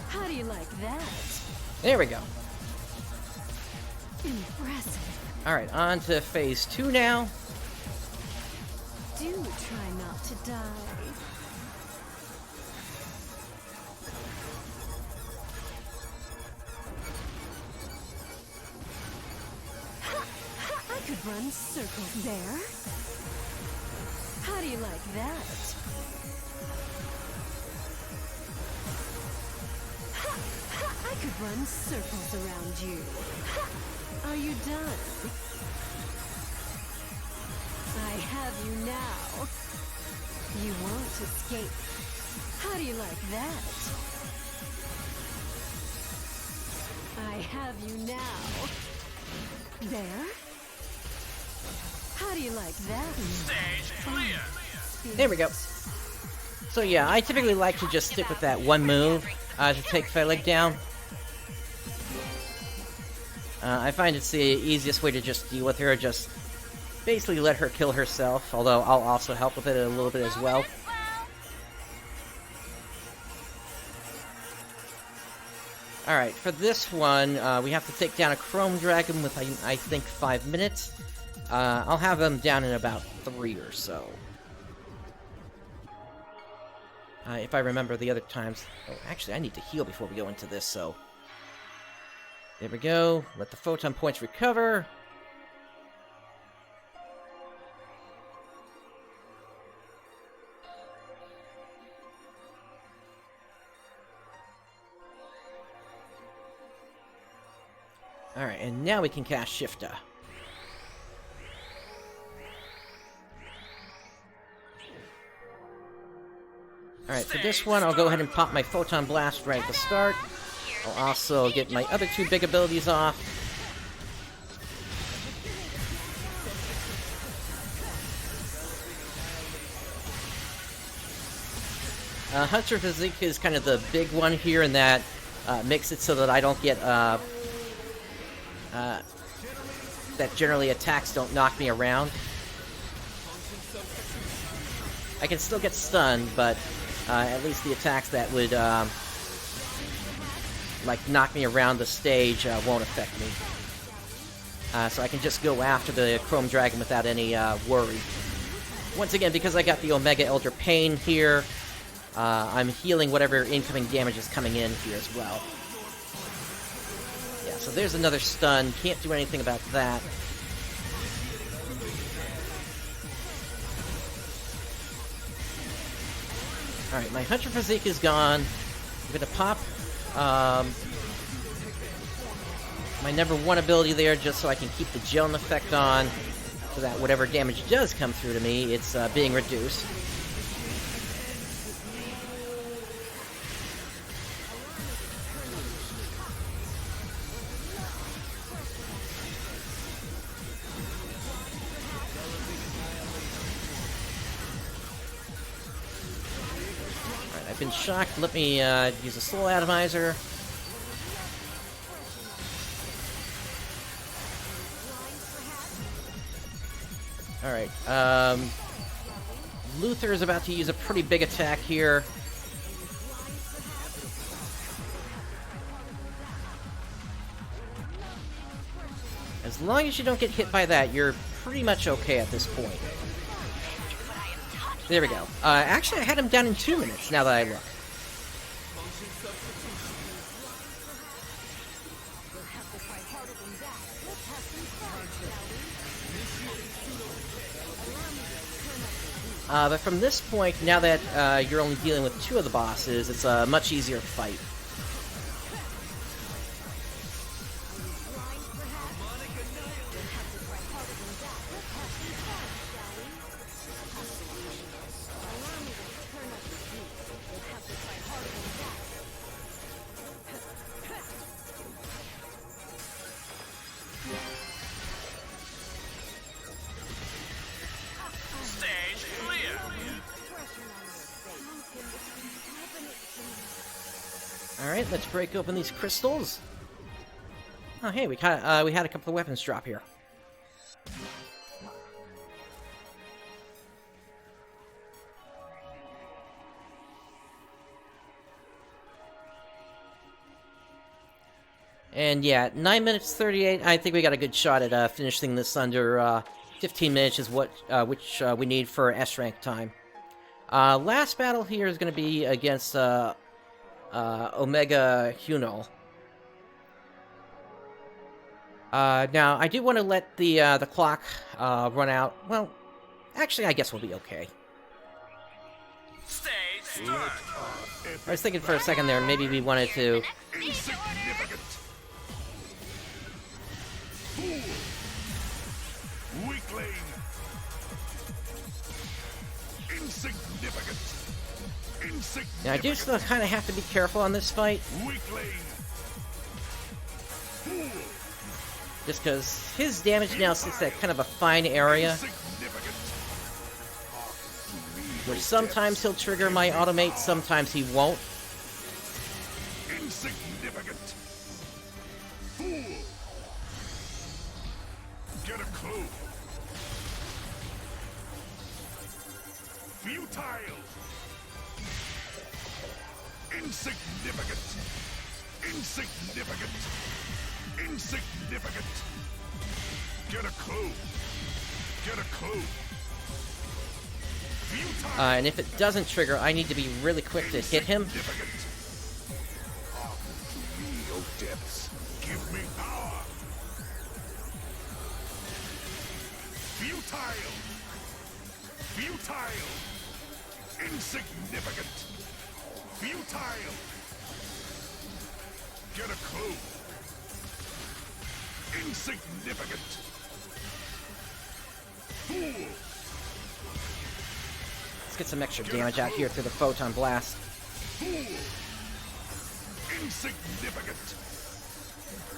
How do you like that? There we go. Impressive. Alright, on to phase 2 now. Do try not to die. I could run circles there. How do you like that? I could run circles around you. Are you done? I have you now. You won't escape. How do you like that? I have you now. There? How do you like that? Stage clear. There we go. So yeah, I typically like to just stick with that one move to take Phaleg down. I find it's the easiest way to just deal with her, just basically let her kill herself, although I'll also help with it a little bit as well. Alright, for this one, we have to take down a Chrome Dragon with, I think, 5 minutes. I'll have them down in about 3 or so. If I remember the other times... Oh, actually, I need to heal before we go into this, so... There we go. Let the photon points recover. Alright, and now we can cast Shifta. Alright, for this one, I'll go ahead and pop my Photon Blast right at the start. I'll also get my other two big abilities off. Hunter Physique is kind of the big one here, in that makes it so that I don't get... that generally attacks don't knock me around. I can still get stunned, but at least the attacks that would, like, knock me around the stage won't affect me. So I can just go after the Chrome Dragon without any worry. Once again, because I got the Omega Elder Pain here, I'm healing whatever incoming damage is coming in here as well. Yeah, so there's another stun. Can't do anything about that. Alright, my Hunter Physique is gone. I'm gonna pop my number one ability there just so I can keep the Joan effect on, so that whatever damage does come through to me, it's being reduced. I've been shocked. Let me use a Soul Atomizer. Alright, Luther is about to use a pretty big attack here. As long as you don't get hit by that, you're pretty much okay at this point. There we go. Actually, I had him down in 2 minutes, now that I look. But from this point, now that you're only dealing with 2 of the bosses, it's a much easier fight. Alright, let's break open these crystals. Oh, hey, we had a couple of weapons drop here. And yeah, 9 minutes 38. I think we got a good shot at finishing this under 15 minutes is what which we need for S rank time. Last battle here is going to be against Omega Hunal. Now, I do want to let the clock run out. Well, actually, I guess we'll be okay. I was thinking for a second there, maybe we wanted to... Weakling. Insignificant. Now, I do still kind of have to be careful on this fight. Just because his damage now sits at kind of a fine area, which sometimes he'll trigger my automate, sometimes he won't. Insignificant. Fool. Get a clue. Futile. Insignificant. Insignificant. Insignificant. Get a clue. Get a clue. Futile. And if it doesn't trigger, I need to be really quick to hit him. Insignificant. Hearken to me, O depths. Give me power. Futile. Futile. Insignificant. Futile. Get a clue. Insignificant. Fool. Let's get some extra damage out here through the photon blast. Fool. Insignificant.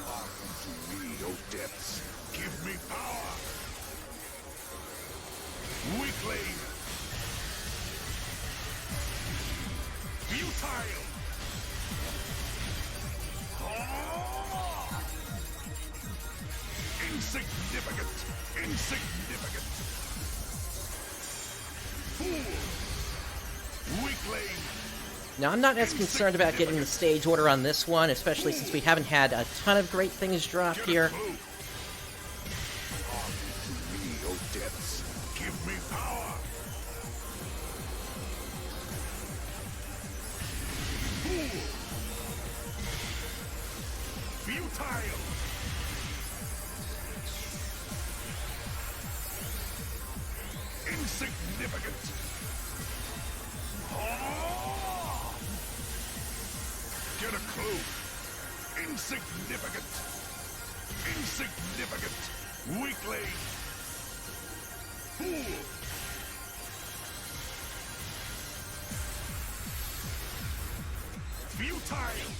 Hearken to me, O depths. Give me power. Weakling. Futile. Insignificant. Insignificant. Fool. Weakling. Now, I'm not as concerned about getting the stage order on this one, especially since we haven't had a ton of great things drop here. Hearken to me, O depths. Give me power. Fool. Futile. Insignificant. Get a clue. Insignificant. Insignificant. Weakling. Fool. Futile.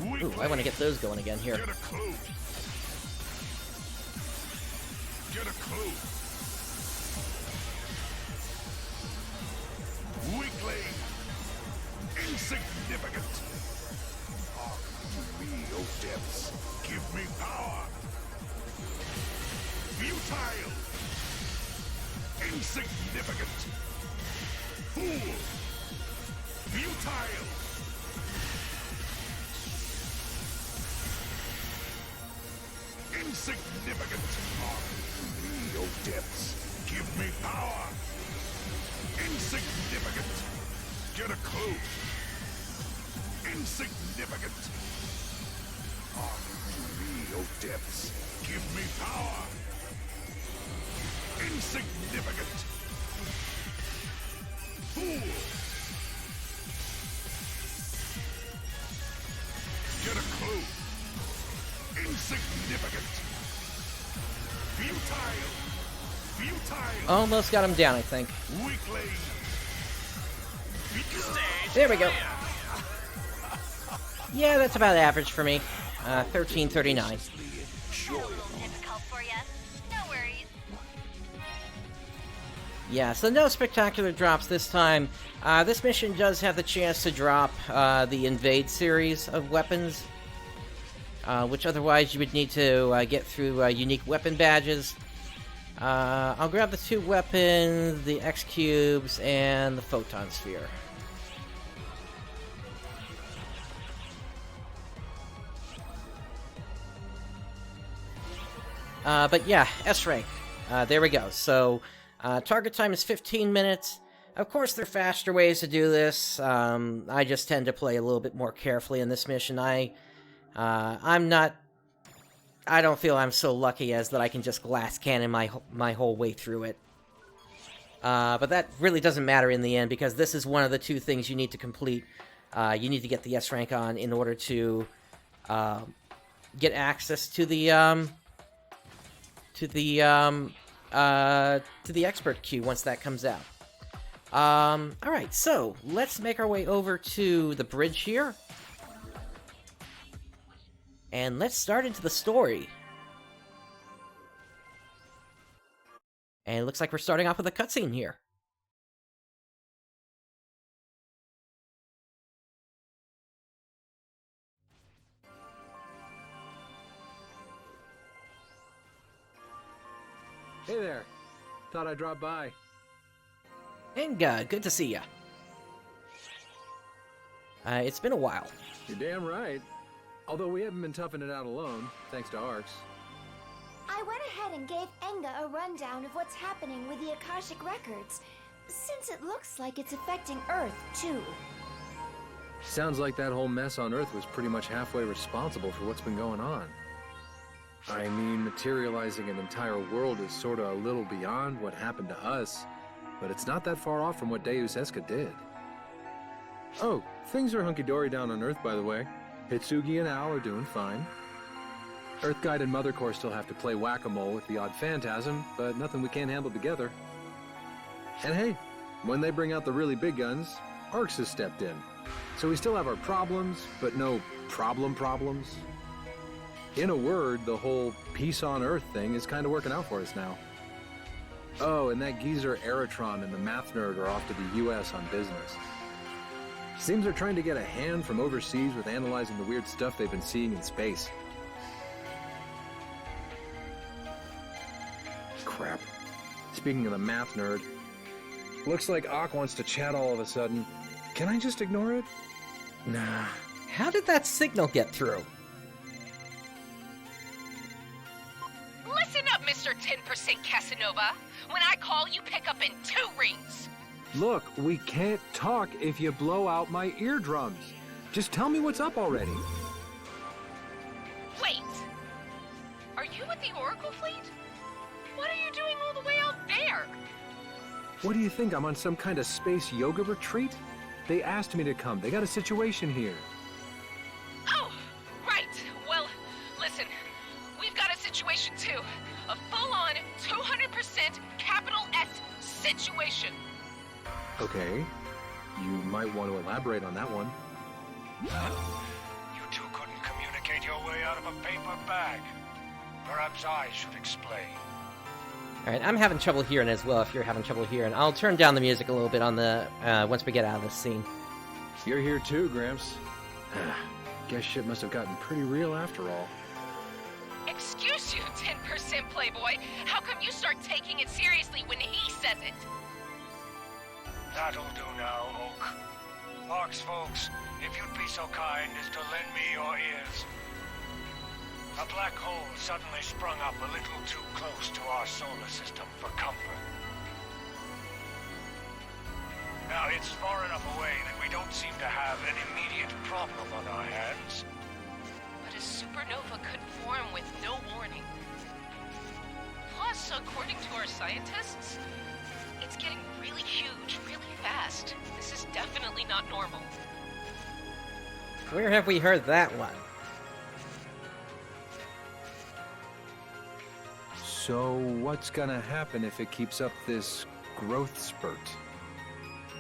Ooh, I want to get those going again here. Get a clue. Get a clue. Weakling. Insignificant. Hearken to me, O depths. Give me power. Futile. Insignificant. Fool. Futile. Insignificant. Hearken to me, O depths. Give me power. Insignificant. Get a clue. Insignificant. Hearken to me, O depths. Give me power. Insignificant. Fool. Get a clue. Insignificant. Futile. Futile. Almost got him down, I think. Weakling. There we go. Yeah, that's about average for me. 1339. Difficult for you. No worries. Yeah, so no spectacular drops this time. This mission does have the chance to drop the Invade series of weapons, which otherwise you would need to get through unique weapon badges. I'll grab the 2 weapons, the X cubes, and the photon sphere. But yeah, S rank. There we go. So, target time is 15 minutes. Of course, there are faster ways to do this. I just tend to play a little bit more carefully in this mission. I don't feel I'm so lucky as that I can just glass cannon my whole way through it. But that really doesn't matter in the end, because this is one of the 2 things you need to complete. You need to get the S rank on in order to get access to the expert queue once that comes out. Alright, so let's make our way over to the bridge here. And let's start into the story. And it looks like we're starting off with a cutscene here. Hey there. Thought I'd drop by. And good to see ya. It's been a while. You're damn right. Although we haven't been toughing it out alone, thanks to Arks. I went ahead and gave Enga a rundown of what's happening with the Akashic Records. Since it looks like it's affecting Earth, too. Sounds like that whole mess on Earth was pretty much halfway responsible for what's been going on. I mean, materializing an entire world is sorta a little beyond what happened to us, but it's not that far off from what Deus Eska did. Oh, things are hunky-dory down on Earth, by the way. Hitsugi and Al are doing fine. Earthguide and Mother Core still have to play whack-a-mole with the odd phantasm, but nothing we can't handle together. And hey, when they bring out the really big guns, Arx has stepped in. So we still have our problems, but no problems. In a word, the whole peace on Earth thing is kind of working out for us now. Oh, and that geezer Eritron and the math nerd are off to the US on business. Seems they're trying to get a hand from overseas with analyzing the weird stuff they've been seeing in space. Crap. Speaking of the math nerd, looks like Ak wants to chat all of a sudden. Can I just ignore it? Nah. How did that signal get through? Listen up, Mr. 10% Casanova. When I call, you pick up in 2 rings. Look, we can't talk if you blow out my eardrums. Just tell me what's up already. Wait. Are you with the Oracle Fleet? What are you doing all the way out there? What do you think? I'm on some kind of space yoga retreat? They asked me to come. They got a situation here. Oh, right. Well, listen. We've got a situation too. A full-on 200% capital S situation. Okay. You might want to elaborate on that one. You two couldn't communicate your way out of a paper bag. Perhaps I should explain. Alright, I'm having trouble hearing as well if you're having trouble hearing. I'll turn down the music a little bit on the once we get out of this scene. You're here too, Gramps. Guess shit must have gotten pretty real after all. Excuse you, 10% Playboy. How come you start taking it seriously when he says it? That'll do now, Oak. Arx folks, if you'd be so kind as to lend me your ears. A black hole suddenly sprung up a little too close to our solar system for comfort. Now, it's far enough away that we don't seem to have an immediate problem on our hands. But a supernova could form with no warning. Plus, according to our scientists, it's getting really huge, really fast. This is definitely not normal. Where have we heard that one? So, what's gonna happen if it keeps up this growth spurt?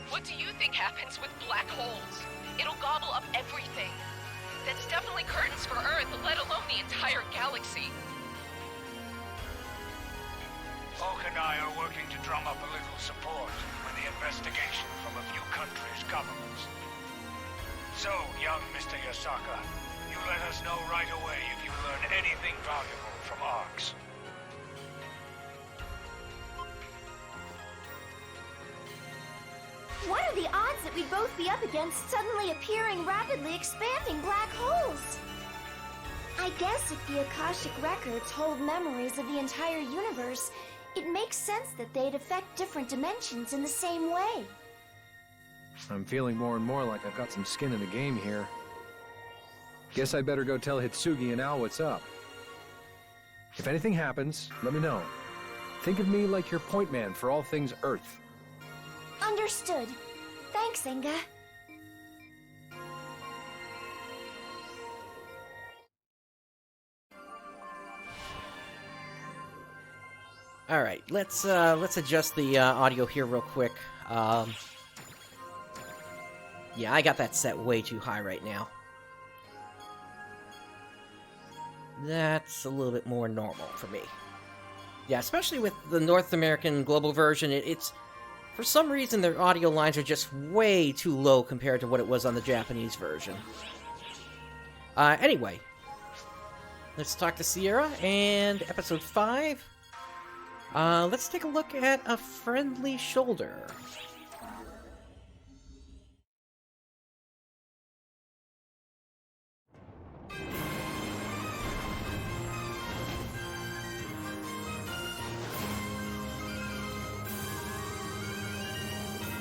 What do you think happens with black holes? It'll gobble up everything. That's definitely curtains for Earth, let alone the entire galaxy. Oak and I are working to drum up a little support with the investigation from a few countries' governments. So, young Mr. Yasaka, you let us know right away if you learn anything valuable from Arx. What are the odds that we'd both be up against suddenly appearing, rapidly expanding black holes? I guess if the Akashic records hold memories of the entire universe, it makes sense that they'd affect different dimensions in the same way. I'm feeling more and more like I've got some skin in the game here. Guess I better go tell Hitsugi and Al what's up. If anything happens, let me know. Think of me like your point man for all things Earth. Understood. Thanks, Inga. All right, let's adjust the audio here real quick. Yeah, I got that set way too high right now. That's a little bit more normal for me. Yeah, especially with the North American global version, it's for some reason their audio lines are just way too low compared to what it was on the Japanese version. Anyway, let's talk to Sierra and episode 5. Let's take a look at A Friendly Shoulder.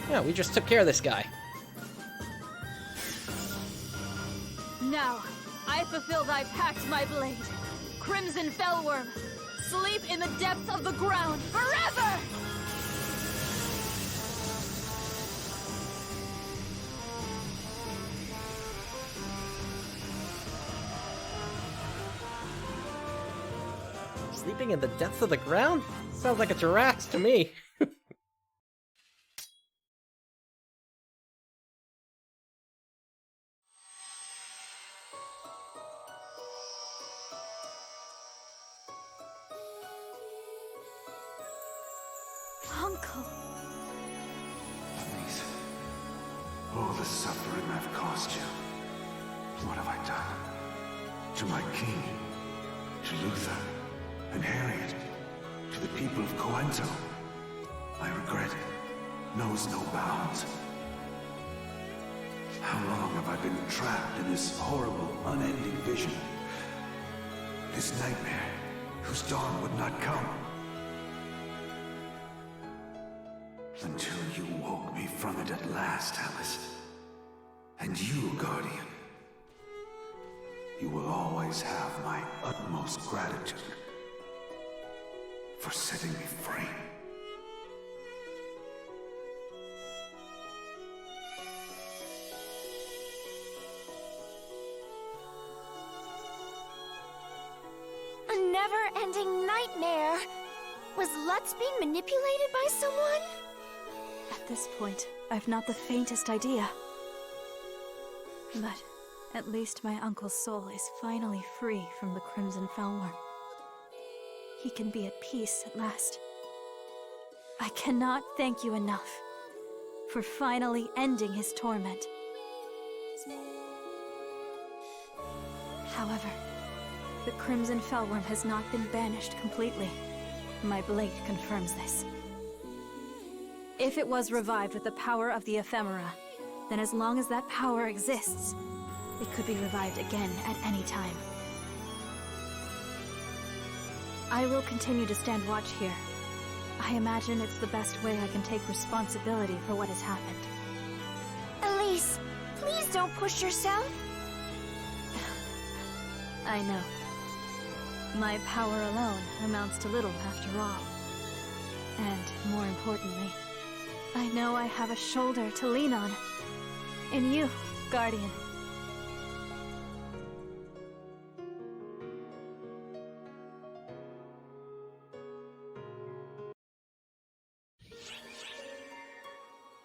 Yeah, we just took care of this guy. Now, I fulfill thy pact, my blade. Crimson Fellwyrm, sleep in the depths of the ground forever! Sleeping in the depths of the ground? Sounds like a giraffe's to me. Uncle. Please. All the suffering I've caused you. What have I done? To my king, to Luther, and Harriet, to the people of Coento. My regret knows no bounds. How long have I been trapped in this horrible, unending vision? This nightmare, whose dawn would not come. Until you woke me from it at last, Alice. And you, Guardian. You will always have my utmost gratitude for setting me free. A never-ending nightmare. Was Lutz being manipulated by someone? At this point, I've not the faintest idea. But at least my uncle's soul is finally free from the Crimson Fellwyrm. He can be at peace at last. I cannot thank you enough for finally ending his torment. However, the Crimson Fellwyrm has not been banished completely. My blade confirms this. If it was revived with the power of the ephemera, then as long as that power exists, it could be revived again at any time. I will continue to stand watch here. I imagine it's the best way I can take responsibility for what has happened. Elise, please don't push yourself. I know. My power alone amounts to little after all. And more importantly, I know I have a shoulder to lean on. In you, Guardian.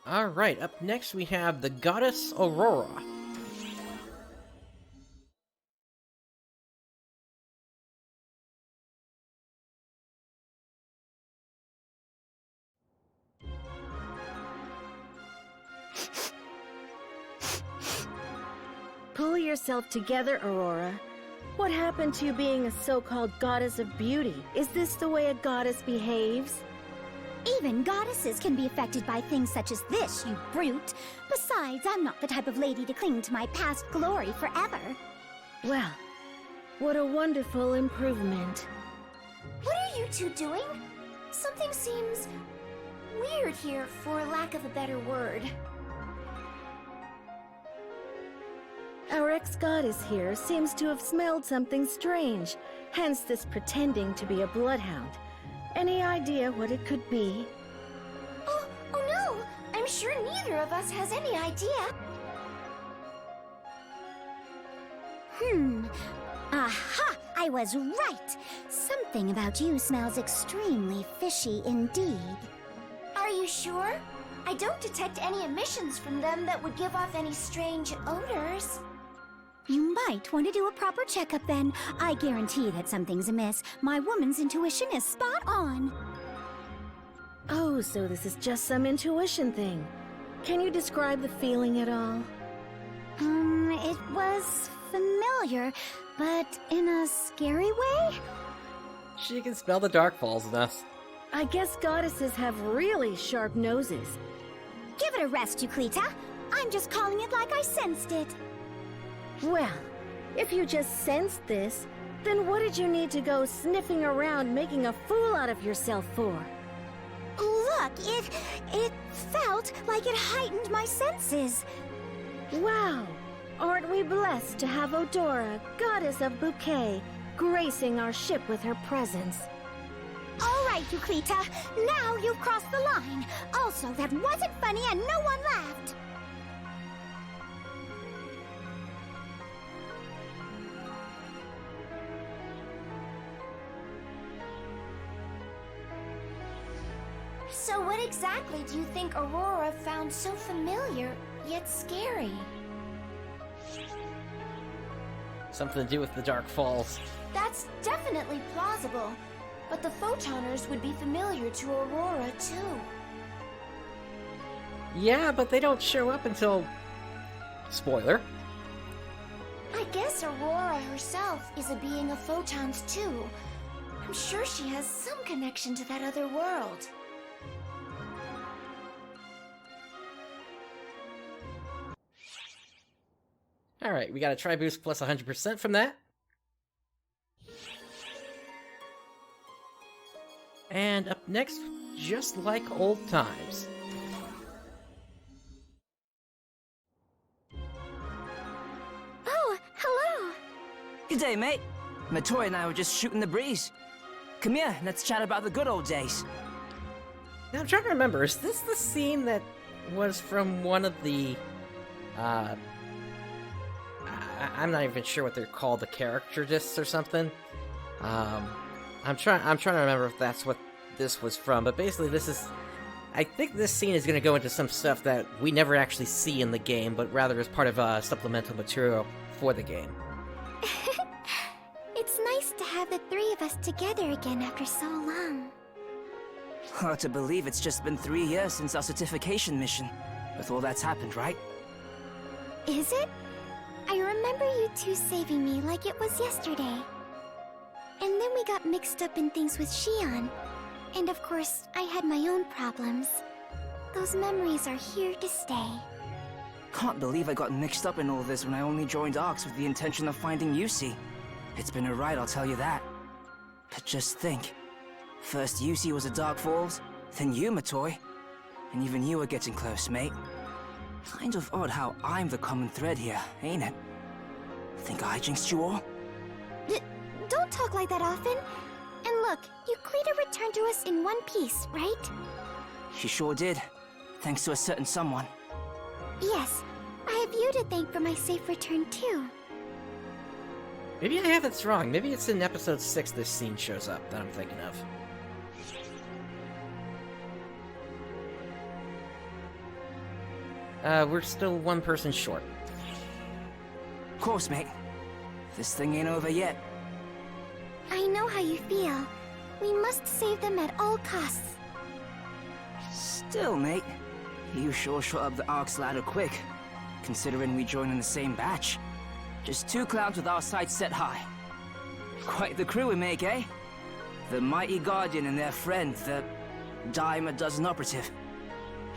Alright, up next we have the Goddess Aurora. Pull yourself together, Aurora. What happened to you being a so-called goddess of beauty? Is this the way a goddess behaves? Even goddesses can be affected by things such as this, you brute. Besides, I'm not the type of lady to cling to my past glory forever. Well, what a wonderful improvement. What are you two doing? Something seems weird here, for lack of a better word. Our ex-goddess here seems to have smelled something strange, hence this pretending to be a bloodhound. Any idea what it could be? Oh no! I'm sure neither of us has any idea. Aha! I was right! Something about you smells extremely fishy indeed. Are you sure? I don't detect any emissions from them that would give off any strange odors. You might want to do a proper checkup then. I guarantee that something's amiss. My woman's intuition is spot on. Oh, so this is just some intuition thing. Can you describe the feeling at all? It was familiar, but in a scary way? She can smell the dark falls in us. I guess goddesses have really sharp noses. Give it a rest, Euclita. I'm just calling it like I sensed it. Well, if you just sensed this, then what did you need to go sniffing around making a fool out of yourself for? Look, it felt felt like it heightened my senses. Wow! Aren't we blessed to have Odora, goddess of bouquet, gracing our ship with her presence? All right, Euclita, now you've crossed the line. Also, that wasn't funny and no one laughed. So what exactly do you think Aurora found so familiar, yet scary? Something to do with the Dark Falls. That's definitely plausible. But the Photoners would be familiar to Aurora, too. Yeah, but they don't show up until... Spoiler. I guess Aurora herself is a being of photons, too. I'm sure she has some connection to that other world. Alright, we got a Tri-Boost plus 100% from that. And up next, just like old times. Oh, hello! Good day, mate. Matoy and I were just shooting the breeze. Come here, let's chat about the good old days. Now, I'm trying to remember, is this the scene that was from one of the, I'm not even sure what they're called, the character discs or something? I'm trying to remember if that's what this was from, but basically this is... I think this scene is going to go into some stuff that we never actually see in the game, but rather as part of supplemental material for the game. It's nice to have the three of us together again after so long. Hard to believe it's just been 3 years since our certification mission. With all that's happened, right? Is it? I remember you two saving me like it was yesterday. And then we got mixed up in things with Xion. And of course, I had my own problems. Those memories are here to stay. Can't believe I got mixed up in all this when I only joined Arx with the intention of finding Yusi. It's been a ride, I'll tell you that. But just think. First Yusi was at Dark Falls, then you, Matoy. And even you were getting close, mate. Kind of odd how I'm the common thread here, ain't it? Think I jinxed you all? Don't talk like that often. And look, Euclita returned to us in one piece, right? She sure did. Thanks to a certain someone. Yes, I have you to thank for my safe return too. Maybe I have this wrong. Maybe it's in episode 6 this scene shows up that I'm thinking of. We're still one person short. Of course, mate. This thing ain't over yet. I know how you feel. We must save them at all costs. Still, mate, you sure shot up the Arx ladder quick, considering we joined in the same batch. Just 2 clowns with our sights set high. Quite the crew we make, eh? The mighty Guardian and their friend, the dime a dozen operative.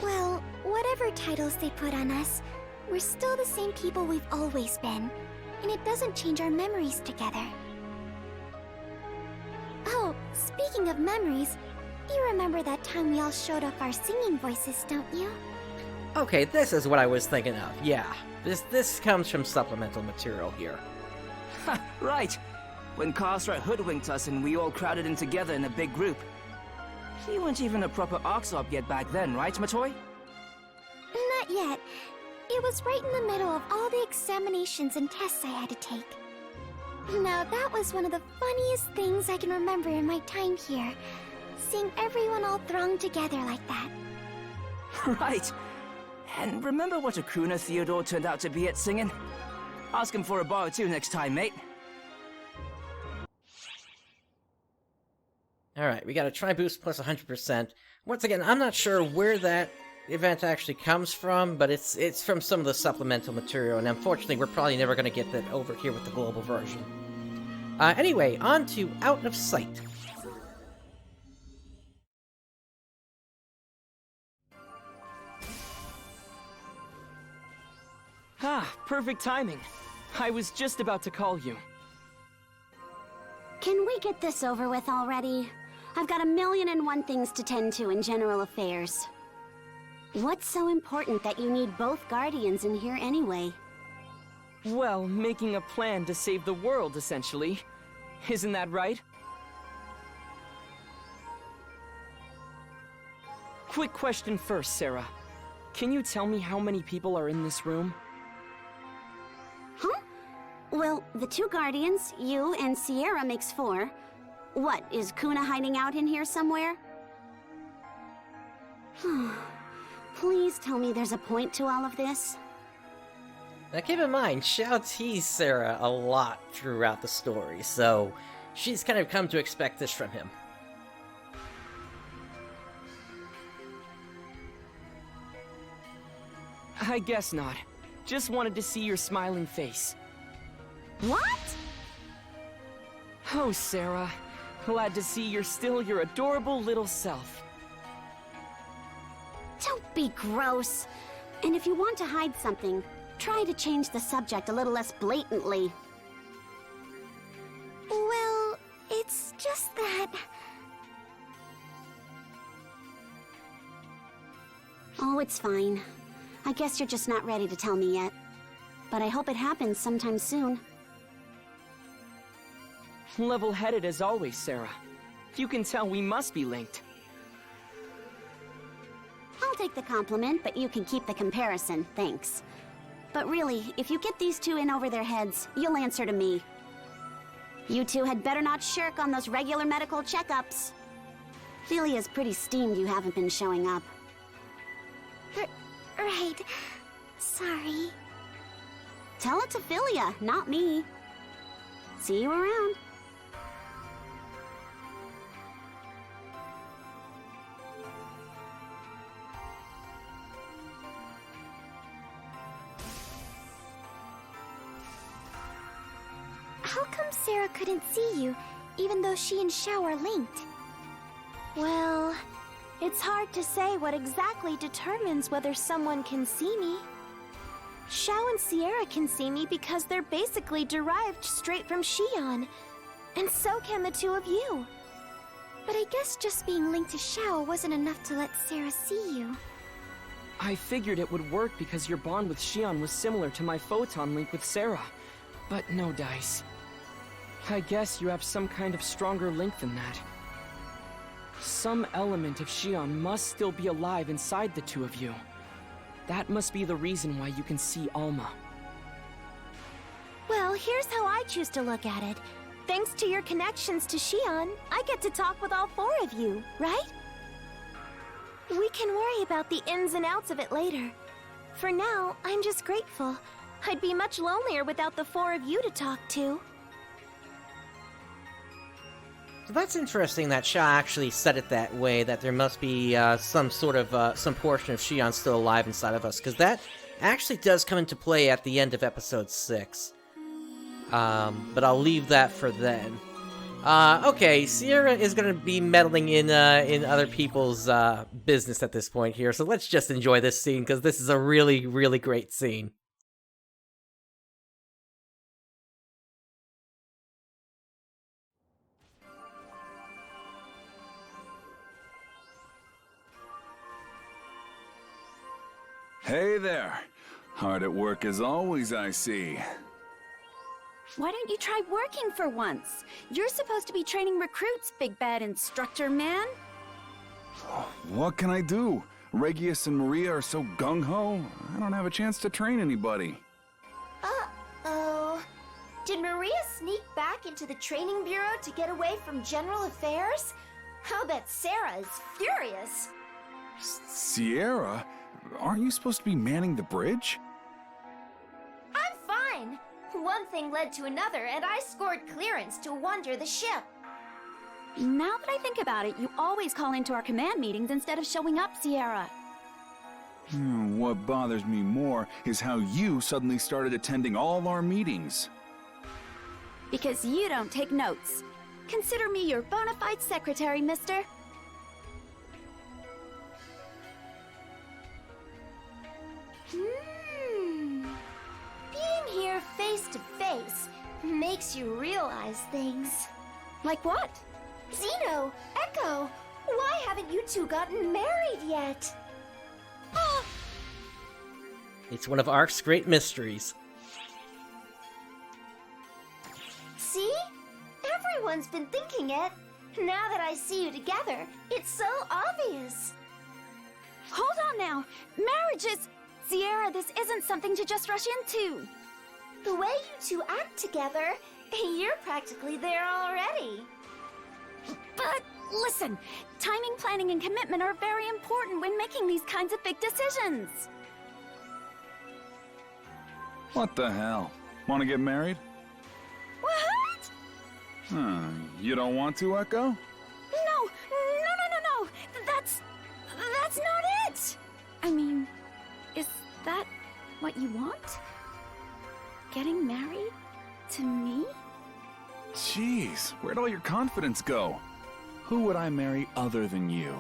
Well, whatever titles they put on us, we're still the same people we've always been, and it doesn't change our memories together. Oh, speaking of memories, you remember that time we all showed off our singing voices, don't you? Okay, this is what I was thinking of, yeah. This comes from supplemental material here. Ha, right! When Carstrat hoodwinked us and we all crowded in together in a big group. You weren't even a proper Arxop yet back then, right, Matoy? Not yet. It was right in the middle of all the examinations and tests I had to take. Now that was one of the funniest things I can remember in my time here. Seeing everyone all thronged together like that. Right. And remember what a crooner Theodore turned out to be at singing? Ask him for a bar or two next time, mate. Alright, we got a Tri-Boost plus 100%. Once again, I'm not sure where that event actually comes from, but it's from some of the supplemental material, and unfortunately we're probably never going to get that over here with the global version. Anyway, on to Out of Sight. Ah, perfect timing. I was just about to call you. Can we get this over with already? I've got 1,000,001 things to tend to in general affairs. What's so important that you need both guardians in here anyway? Well, making a plan to save the world, essentially. Isn't that right? Quick question first, Sarah. Can you tell me how many people are in this room? Huh? Well, the 2 guardians, you and Sierra makes 4. What, is Kuna hiding out in here somewhere? Please tell me there's a point to all of this. Now keep in mind, Xiao teased Sarah a lot throughout the story, so she's kind of come to expect this from him. I guess not. Just wanted to see your smiling face. What? Oh, Sarah. Glad to see you're still your adorable little self. Don't be gross. And if you want to hide something, try to change the subject a little less blatantly. Well, it's just that... Oh, it's fine. I guess you're just not ready to tell me yet. But I hope it happens sometime soon. Level-headed as always, Sarah. You can tell we must be linked. I'll take the compliment, but you can keep the comparison, thanks. But really, if you get these 2 in over their heads, you'll answer to me. You 2 had better not shirk on those regular medical checkups. Philia's pretty steamed you haven't been showing up. Right. Sorry. Tell it to Philia, not me. See you around. How come Sarah couldn't see you, even though she and Xiao are linked? Well, it's hard to say what exactly determines whether someone can see me. Xiao and Sierra can see me because they're basically derived straight from Xion, and so can the 2 of you. But I guess just being linked to Xiao wasn't enough to let Sarah see you. I figured it would work because your bond with Xion was similar to my photon link with Sarah. But no dice. I guess you have some kind of stronger link than that. Some element of Xion must still be alive inside the 2 of you. That must be the reason why you can see Alma. Well, here's how I choose to look at it. Thanks to your connections to Xion, I get to talk with all 4 of you, right? We can worry about the ins and outs of it later. For now, I'm just grateful. I'd be much lonelier without the 4 of you to talk to. So that's interesting that Xia actually said it that way, that there must be some sort of, some portion of Xion still alive inside of us, because that actually does come into play at the end of episode 6. But I'll leave that for then. Okay, Sierra is going to be meddling in other people's business at this point here, so let's just enjoy this scene, because this is a really, really great scene. Hey there. Hard at work as always, I see. Why don't you try working for once? You're supposed to be training recruits, big bad instructor man. What can I do? Regius and Maria are so gung-ho, I don't have a chance to train anybody. Uh-oh. Did Maria sneak back into the training bureau to get away from general affairs? I'll bet Sarah is furious. Sierra? Aren't you supposed to be manning the bridge? I'm fine. One thing led to another, and I scored clearance to wander the ship. Now that I think about it, you always call into our command meetings instead of showing up, Sierra. What bothers me more is how you suddenly started attending all our meetings. Because you don't take notes. Consider me your bona fide secretary, mister. Being here face to face makes you realize things. Like what? Zeno, Echo, why haven't you 2 gotten married yet? It's one of Ark's great mysteries. See? Everyone's been thinking it. Now that I see you together, it's so obvious. Hold on now! Marriage is... Sierra, this isn't something to just rush into. The way you two act together, you're practically there already. But listen, timing, planning, and commitment are very important when making these kinds of big decisions. What the hell? Want to get married? What? You don't want to, Echo? No! That's not it! I mean, is that what you want? Getting married? To me? Jeez, where'd all your confidence go? Who would I marry other than you?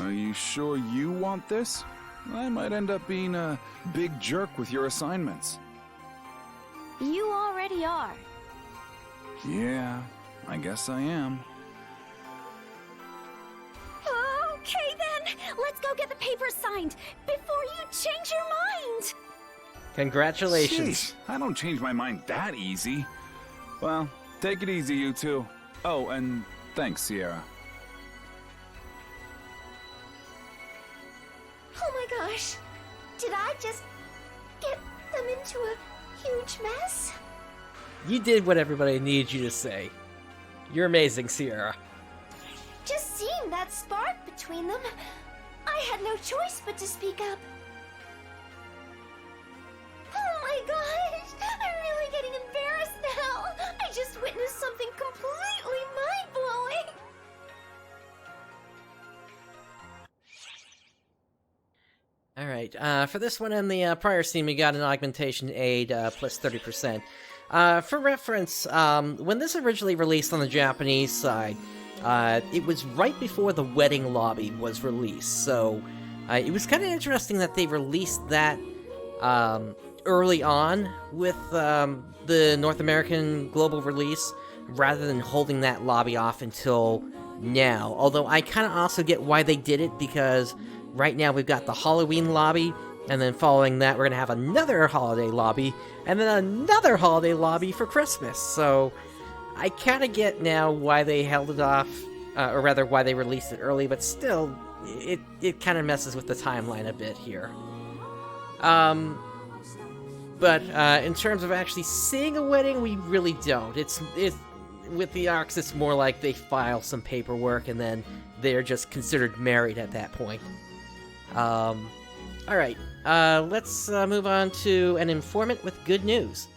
Are you sure you want this? I might end up being a big jerk with your assignments. You already are. Yeah, I guess I am. Okay then, let's go get the papers signed before you change your mind. Congratulations. Jeez, I don't change my mind that easy. Well, take it easy, you two. Oh, and thanks, Sierra. Oh my gosh. Did I just get them into a huge mess? You did what everybody needs you to say. You're amazing, Sierra. Just seeing that spark between them, I had no choice but to speak up. Oh my gosh! I'm really getting embarrassed now! I just witnessed something completely mind-blowing! Alright, for this one and the prior scene, we got an augmentation aid plus 30%. For reference, when this originally released on the Japanese side, it was right before the wedding lobby was released, so it was kind of interesting that they released that early on with the North American global release, rather than holding that lobby off until now. Although I kind of also get why they did it, because right now we've got the Halloween lobby, and then following that we're going to have another holiday lobby, and then another holiday lobby for Christmas. So I kind of get now why they held it off, or rather why they released it early, but still, it kind of messes with the timeline a bit here. But in terms of actually seeing a wedding, we really don't. It's with the Arcs, it's more like they file some paperwork and then they're just considered married at that point. Alright, let's move on to an informant with good news.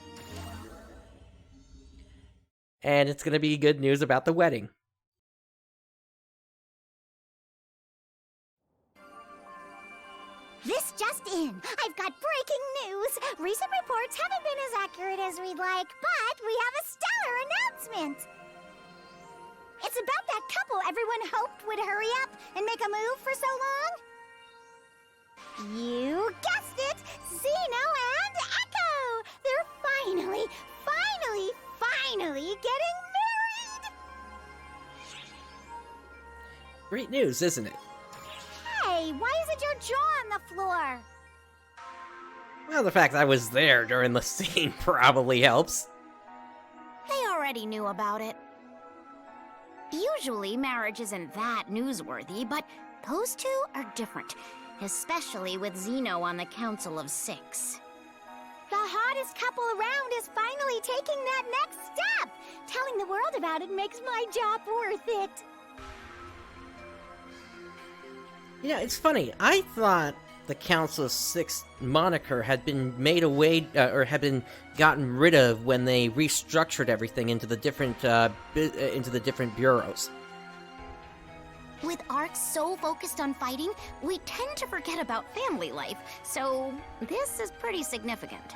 And it's gonna be good news about the wedding. This just in. I've got breaking news. Recent reports haven't been as accurate as we'd like, but we have a stellar announcement. It's about that couple everyone hoped would hurry up and make a move for so long. You guessed it, Zeno and Echo. They're finally getting married. Great news, isn't it? Hey, why isn't your jaw on the floor? Well, the fact I was there during the scene probably helps. They already knew about it. Usually, marriage isn't that newsworthy, but those two are different, especially with Zeno on the Council of Six. The hottest couple around is finally taking that next step. Telling the world about it makes my job worth it. Yeah, it's funny. I thought the Council of Six moniker had been made away, or had been gotten rid of when they restructured everything into the different bureaus. With Arcs so focused on fighting, we tend to forget about family life, so this is pretty significant.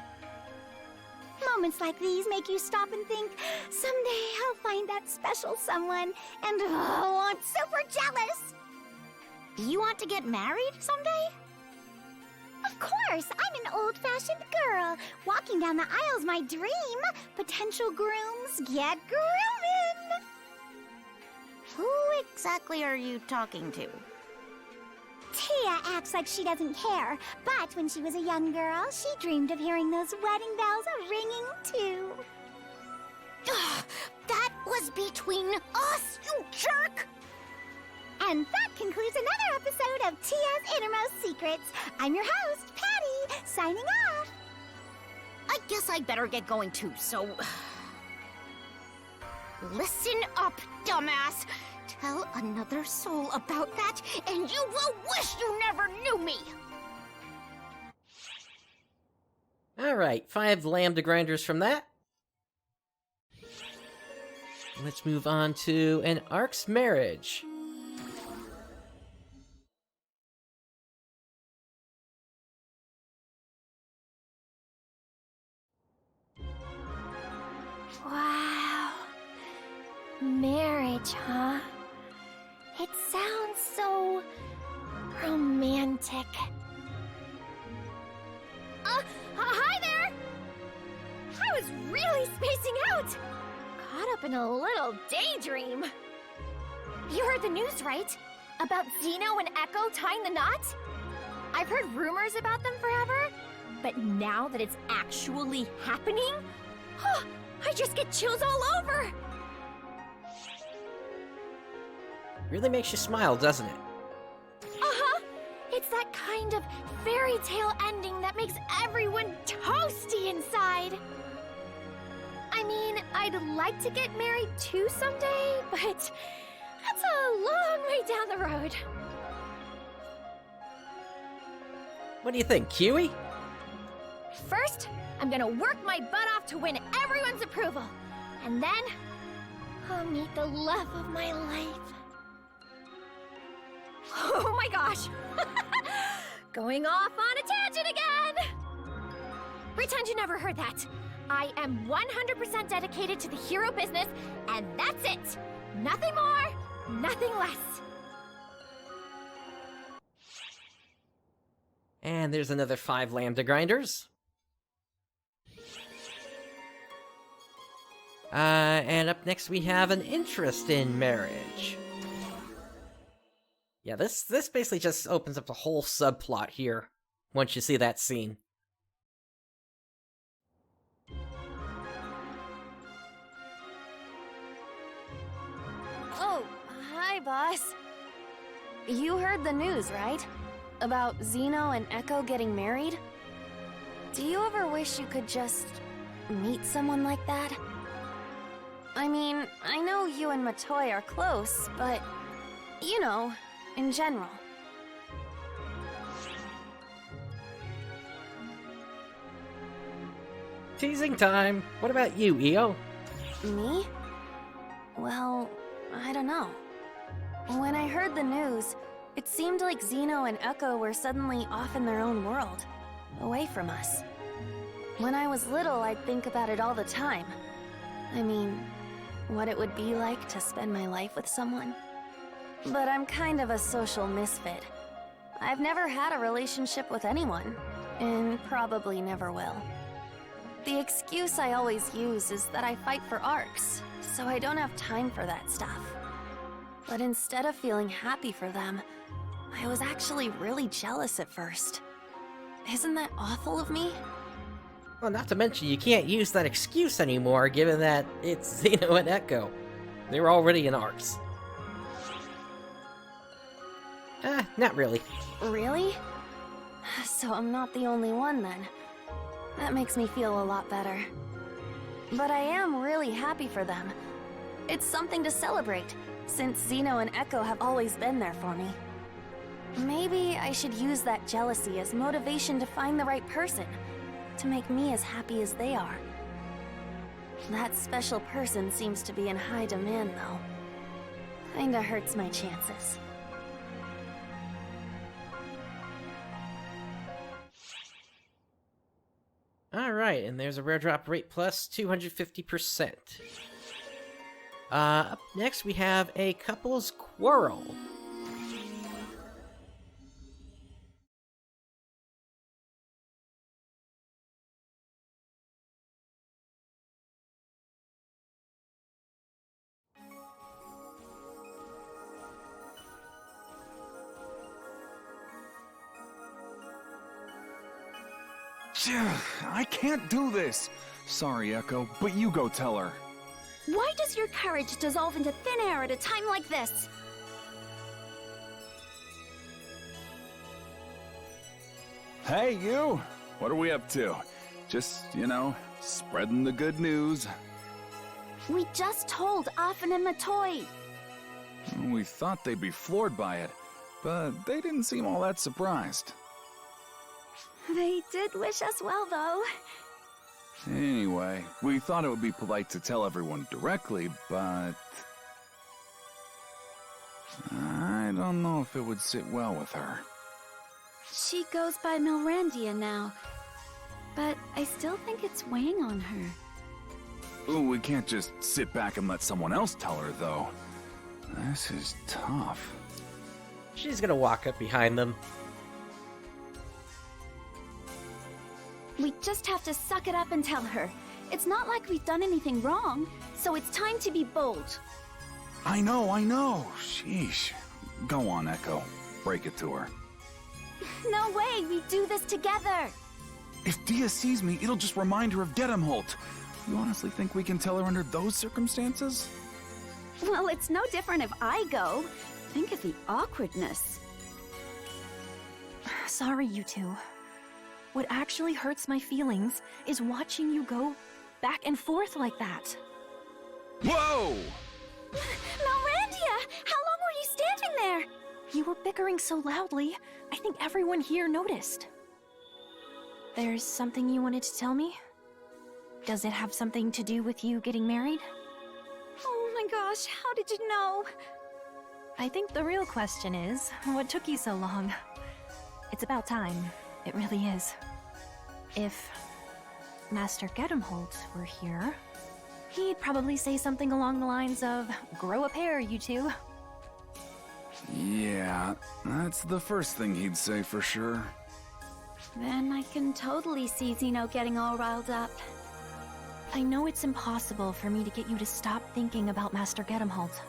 Moments like these make you stop and think, someday I'll find that special someone, and oh, I'm super jealous! You want to get married someday? Of course! I'm an old-fashioned girl. Walking down the aisle's my dream. Potential grooms, get groovin'! Who exactly are you talking to? Artia acts like she doesn't care, but when she was a young girl, she dreamed of hearing those wedding bells ringing too. That was between us, you jerk! And that concludes another episode of Tia's Innermost Secrets. I'm your host, Patty, signing off. I guess I'd better get going too, so... Listen up, dumbass! Tell another soul about that, and you will wish you never knew me! Alright, 5 lambda grinders from that. Let's move on to an Ark's marriage. Wow. Marriage, huh? It sounds so romantic. Hi there! I was really spacing out! Caught up in a little daydream. You heard the news, right? About Zeno and Echo tying the knot? I've heard rumors about them forever, but now that it's actually happening, I just get chills all over! Really makes you smile, doesn't it? Uh-huh! It's that kind of fairy tale ending that makes everyone toasty inside! I mean, I'd like to get married too someday, but that's a long way down the road. What do you think, Kiwi? First, I'm gonna work my butt off to win everyone's approval. And then, I'll meet the love of my life. Oh my gosh! Going off on a tangent again! Pretend you never heard that. I am 100% dedicated to the hero business, and that's it! Nothing more, nothing less. And there's another 5 lambda grinders. And up next we have an interest in marriage. Yeah, this basically just opens up a whole subplot here, once you see that scene. Oh, hi, boss. You heard the news, right? About Zeno and Echo getting married? Do you ever wish you could just meet someone like that? I mean, I know you and Matoy are close, but, you know, in general. Teasing time! What about you, Io? Me? Well, I don't know. When I heard the news, it seemed like Zeno and Echo were suddenly off in their own world, away from us. When I was little, I'd think about it all the time. I mean, what it would be like to spend my life with someone. But I'm kind of a social misfit. I've never had a relationship with anyone, and probably never will. The excuse I always use is that I fight for arcs, so I don't have time for that stuff. But instead of feeling happy for them, I was actually really jealous at first. Isn't that awful of me? Well, not to mention you can't use that excuse anymore, given that it's Zeno and Echo. They were already in arcs. Not really. Really? So I'm not the only one then. That makes me feel a lot better. But I am really happy for them. It's something to celebrate, since Zeno and Echo have always been there for me. Maybe I should use that jealousy as motivation to find the right person, to make me as happy as they are. That special person seems to be in high demand, though. Kinda hurts my chances. Alright, and there's a rare drop rate plus 250%. Up next we have a couple's quarrel. I can't do this. Sorry, Echo, but you go tell her. Why does your courage dissolve into thin air at a time like this? Hey, you! What are we up to? Just, spreading the good news. We just told Afen and Matoy. We thought they'd be floored by it, but they didn't seem all that surprised. They did wish us well, though. Anyway, we thought it would be polite to tell everyone directly, but I don't know if it would sit well with her. She goes by Milrandia now, but I still think it's weighing on her. Ooh, we can't just sit back and let someone else tell her, though. This is tough. She's gonna walk up behind them. We just have to suck it up and tell her. It's not like we've done anything wrong, so it's time to be bold. I know. Sheesh. Go on, Echo. Break it to her. No way, we do this together. If Dia sees me, it'll just remind her of Gedemholt. You honestly think we can tell her under those circumstances? Well, it's no different if I go. Think of the awkwardness. Sorry, you two. What actually hurts my feelings is watching you go back and forth like that. Whoa! Milrandia! How long were you standing there? You were bickering so loudly, I think everyone here noticed. There's something you wanted to tell me? Does it have something to do with you getting married? Oh my gosh, how did you know? I think the real question is, what took you so long? It's about time. It really is. If Master Gedemholt were here, he'd probably say something along the lines of, grow a pair, you two. Yeah, that's the first thing he'd say for sure. Then I can totally see Zeno getting all riled up. I know it's impossible for me to get you to stop thinking about Master Gedemholt.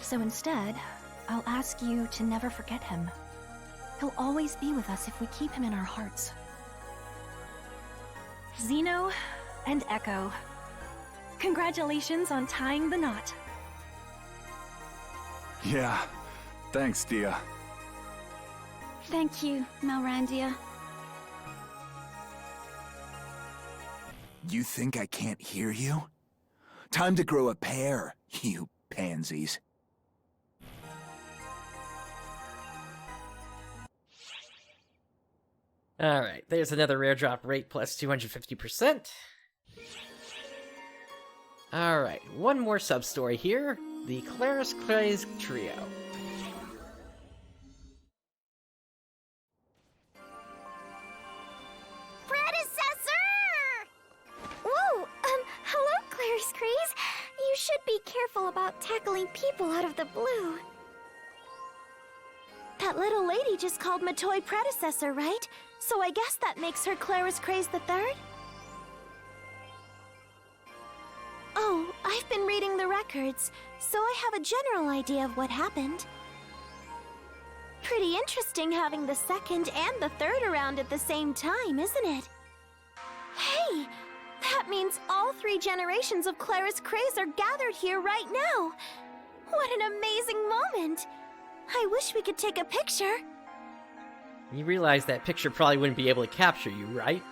So instead, I'll ask you to never forget him. He'll always be with us if we keep him in our hearts. Zeno and Echo, congratulations on tying the knot. Yeah, thanks, Dia. Thank you, Milrandia. You think I can't hear you? Time to grow a pair, you pansies. Alright, there's another rare drop rate plus 250%. Alright, one more sub-story here. The Claris Craze Trio. Predecessor! Whoa, hello, Claris Craze. You should be careful about tackling people out of the blue. That little lady just called Matoy predecessor, right? So I guess that makes her Claris Craze the Third? Oh, I've been reading the records, so I have a general idea of what happened. Pretty interesting having the second and the third around at the same time, isn't it? Hey! That means all 3 generations of Claris Craze are gathered here right now! What an amazing moment! I wish we could take a picture. You realize that picture probably wouldn't be able to capture you, right?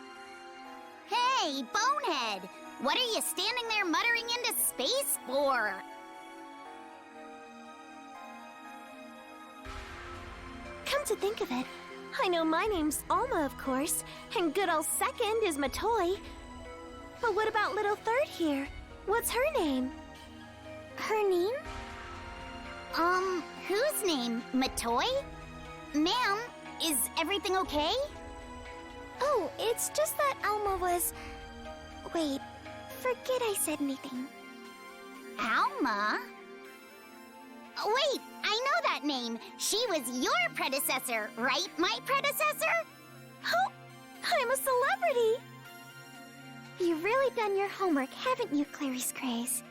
Hey, Bonehead! What are you standing there muttering into space for? Come to think of it, I know my name's Alma, of course, and good old second is Matoy. But what about little third here? What's her name? Her name? Whose name? Matoy? Ma'am, is everything okay? Oh, it's just that Alma was... Wait, forget I said anything. Alma? Oh, wait, I know that name. She was your predecessor, right, my predecessor? Oh, I'm a celebrity! You've really done your homework, haven't you, Clarice Craze?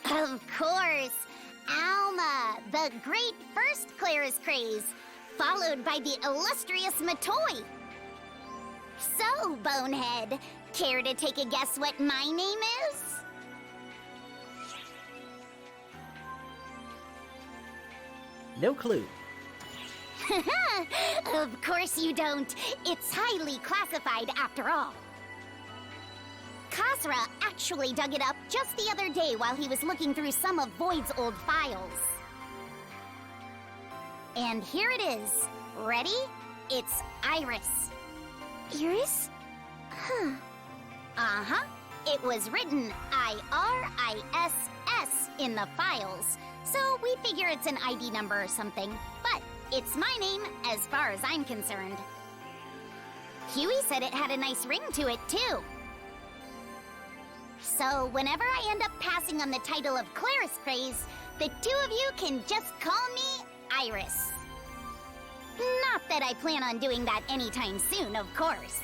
Of course! Alma, the great first Claris Craze, followed by the illustrious Matoy. So, Bonehead, care to take a guess what my name is? No clue. Of course you don't. It's highly classified after all. Khasra actually dug it up just the other day while he was looking through some of Void's old files. And here it is. Ready? It's Iris. Iris? Huh. Uh-huh. It was written I-R-I-S-S in the files, so we figure it's an ID number or something. But it's my name as far as I'm concerned. Huey said it had a nice ring to it, too. So whenever I end up passing on the title of Claris Craze, the two of you can just call me Iris. Not that I plan on doing that anytime soon, of course.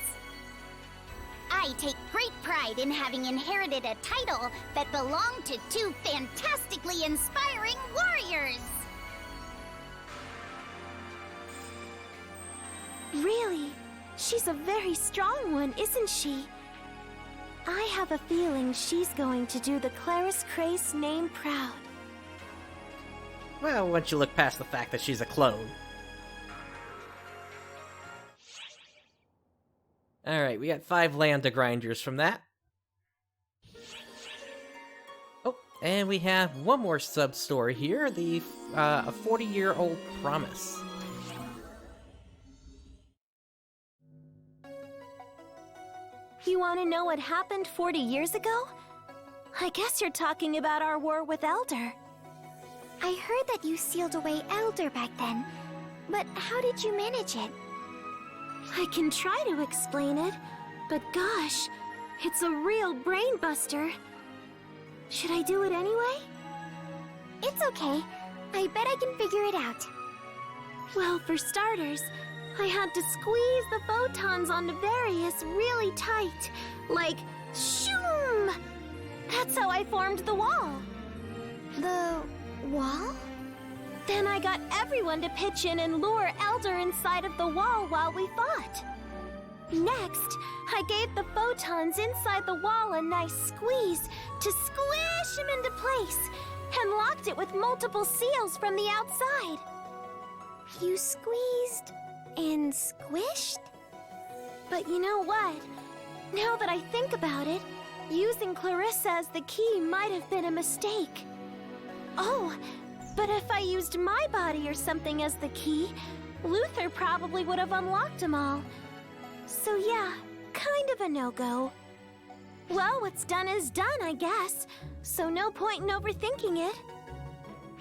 I take great pride in having inherited a title that belonged to two fantastically inspiring warriors. Really? She's a very strong one, isn't she? I have a feeling she's going to do the Claris Craze name proud. Well, once you look past the fact that she's a clone. Alright, we got 5 Lambda Grinders from that. Oh, and we have one more sub-story here, a 40-year-old promise. You want to know what happened 40 years ago? I guess you're talking about our war with Elder. I heard that you sealed away Elder back then, but how did you manage it? I can try to explain it, but gosh, it's a real brain buster. Should I do it anyway? It's okay. I bet I can figure it out. Well, for starters, I had to squeeze the photons onto Various really tight, like shoom! That's how I formed the wall. The wall? Then I got everyone to pitch in and lure Elder inside of the wall while we fought. Next, I gave the photons inside the wall a nice squeeze to squish him into place and locked it with multiple seals from the outside. You squeezed and squished? But you know what? Now that I think about it, using Clarissa as the key might have been a mistake. Oh, but if I used my body or something as the key, Luther probably would have unlocked them all. So yeah, kind of a no-go. Well, what's done is done, I guess, so no point in overthinking it.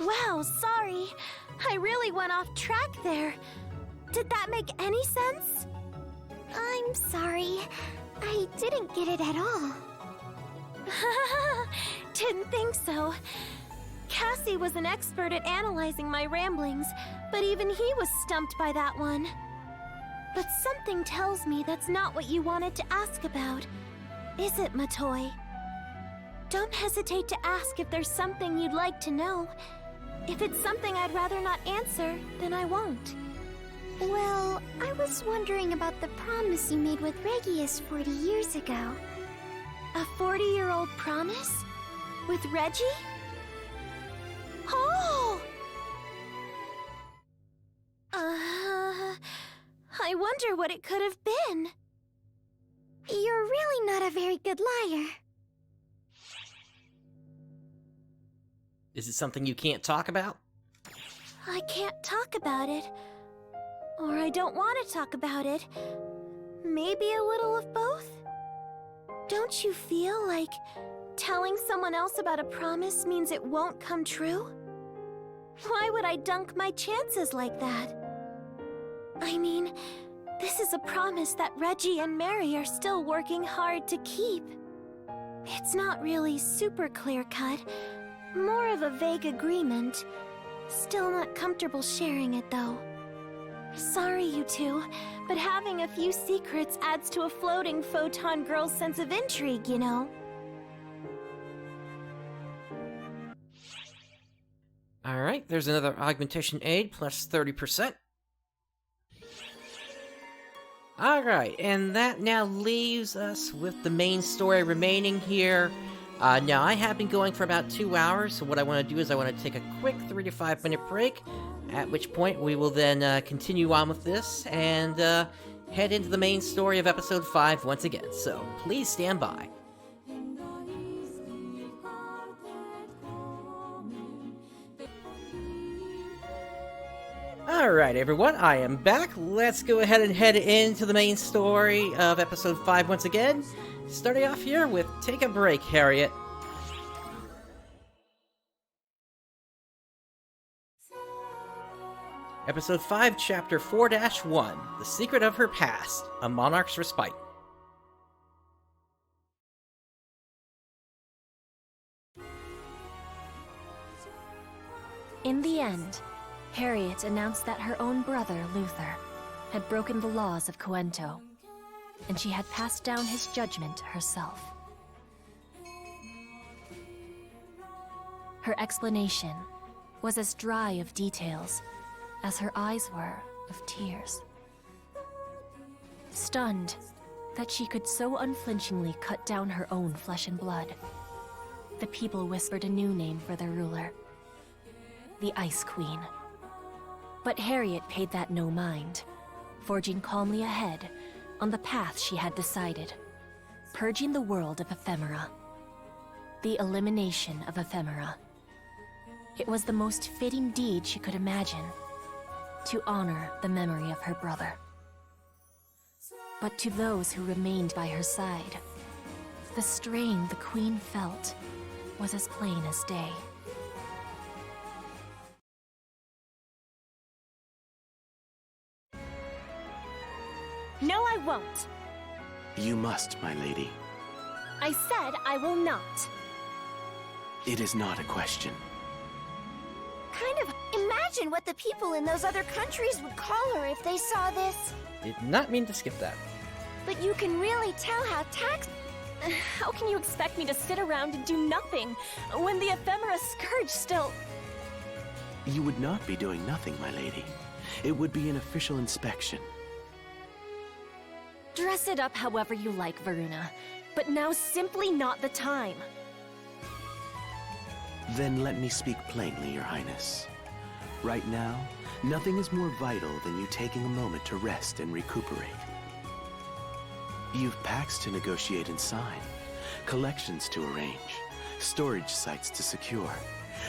Wow, sorry. I really went off track there. Did that make any sense? I'm sorry. I didn't get it at all. Didn't think so. Cassie was an expert at analyzing my ramblings, but even he was stumped by that one. But something tells me that's not what you wanted to ask about. Is it, Matoy? Don't hesitate to ask if there's something you'd like to know. If it's something I'd rather not answer, then I won't. Well, I was wondering about the promise you made with Regius 40 years ago. A 40-year-old promise? With Reggie? Oh! I wonder what it could have been. You're really not a very good liar. Is it something you can't talk about? I can't talk about it. Or I don't want to talk about it. Maybe a little of both? Don't you feel like telling someone else about a promise means it won't come true? Why would I dunk my chances like that? I mean, this is a promise that Reggie and Mary are still working hard to keep. It's not really super clear-cut, more of a vague agreement. Still not comfortable sharing it, though. Sorry, you two, but having a few secrets adds to a floating photon girl's sense of intrigue, you know? Alright, there's another augmentation aid, plus 30%. Alright, and that now leaves us with the main story remaining here. Now, I have been going for about 2 hours, so what I want to do is I want to take a quick 3 to 5 minute break, at which point we will then continue on with this and head into the main story of Episode 5 once again, so please stand by. Alright everyone, I am back. Let's go ahead and head into the main story of Episode 5 once again. Starting off here with Take a Break, Harriet. Episode 5, Chapter 4-1, The Secret of Her Past, A Monarch's Respite. In the end, Harriet announced that her own brother, Luther, had broken the laws of Coento, and she had passed down his judgment herself. Her explanation was as dry of details as her eyes were of tears. Stunned that she could so unflinchingly cut down her own flesh and blood, the people whispered a new name for their ruler, the Ice Queen. But Harriet paid that no mind, forging calmly ahead on the path she had decided, purging the world of ephemera. The elimination of ephemera. It was the most fitting deed she could imagine, to honor the memory of her brother. But to those who remained by her side, the strain the Queen felt was as plain as day. No, I won't. You must, my lady. I said I will not. It is not a question. Kind of imagine what the people in those other countries would call her if they saw this. Did not mean to skip that. But you can really tell how How can you expect me to sit around and do nothing when the ephemera scourge still... You would not be doing nothing, my lady. It would be an official inspection. Dress it up however you like, Varuna, but now's simply not the time. Then let me speak plainly, Your Highness. Right now, nothing is more vital than you taking a moment to rest and recuperate. You've pacts to negotiate and sign, collections to arrange, storage sites to secure.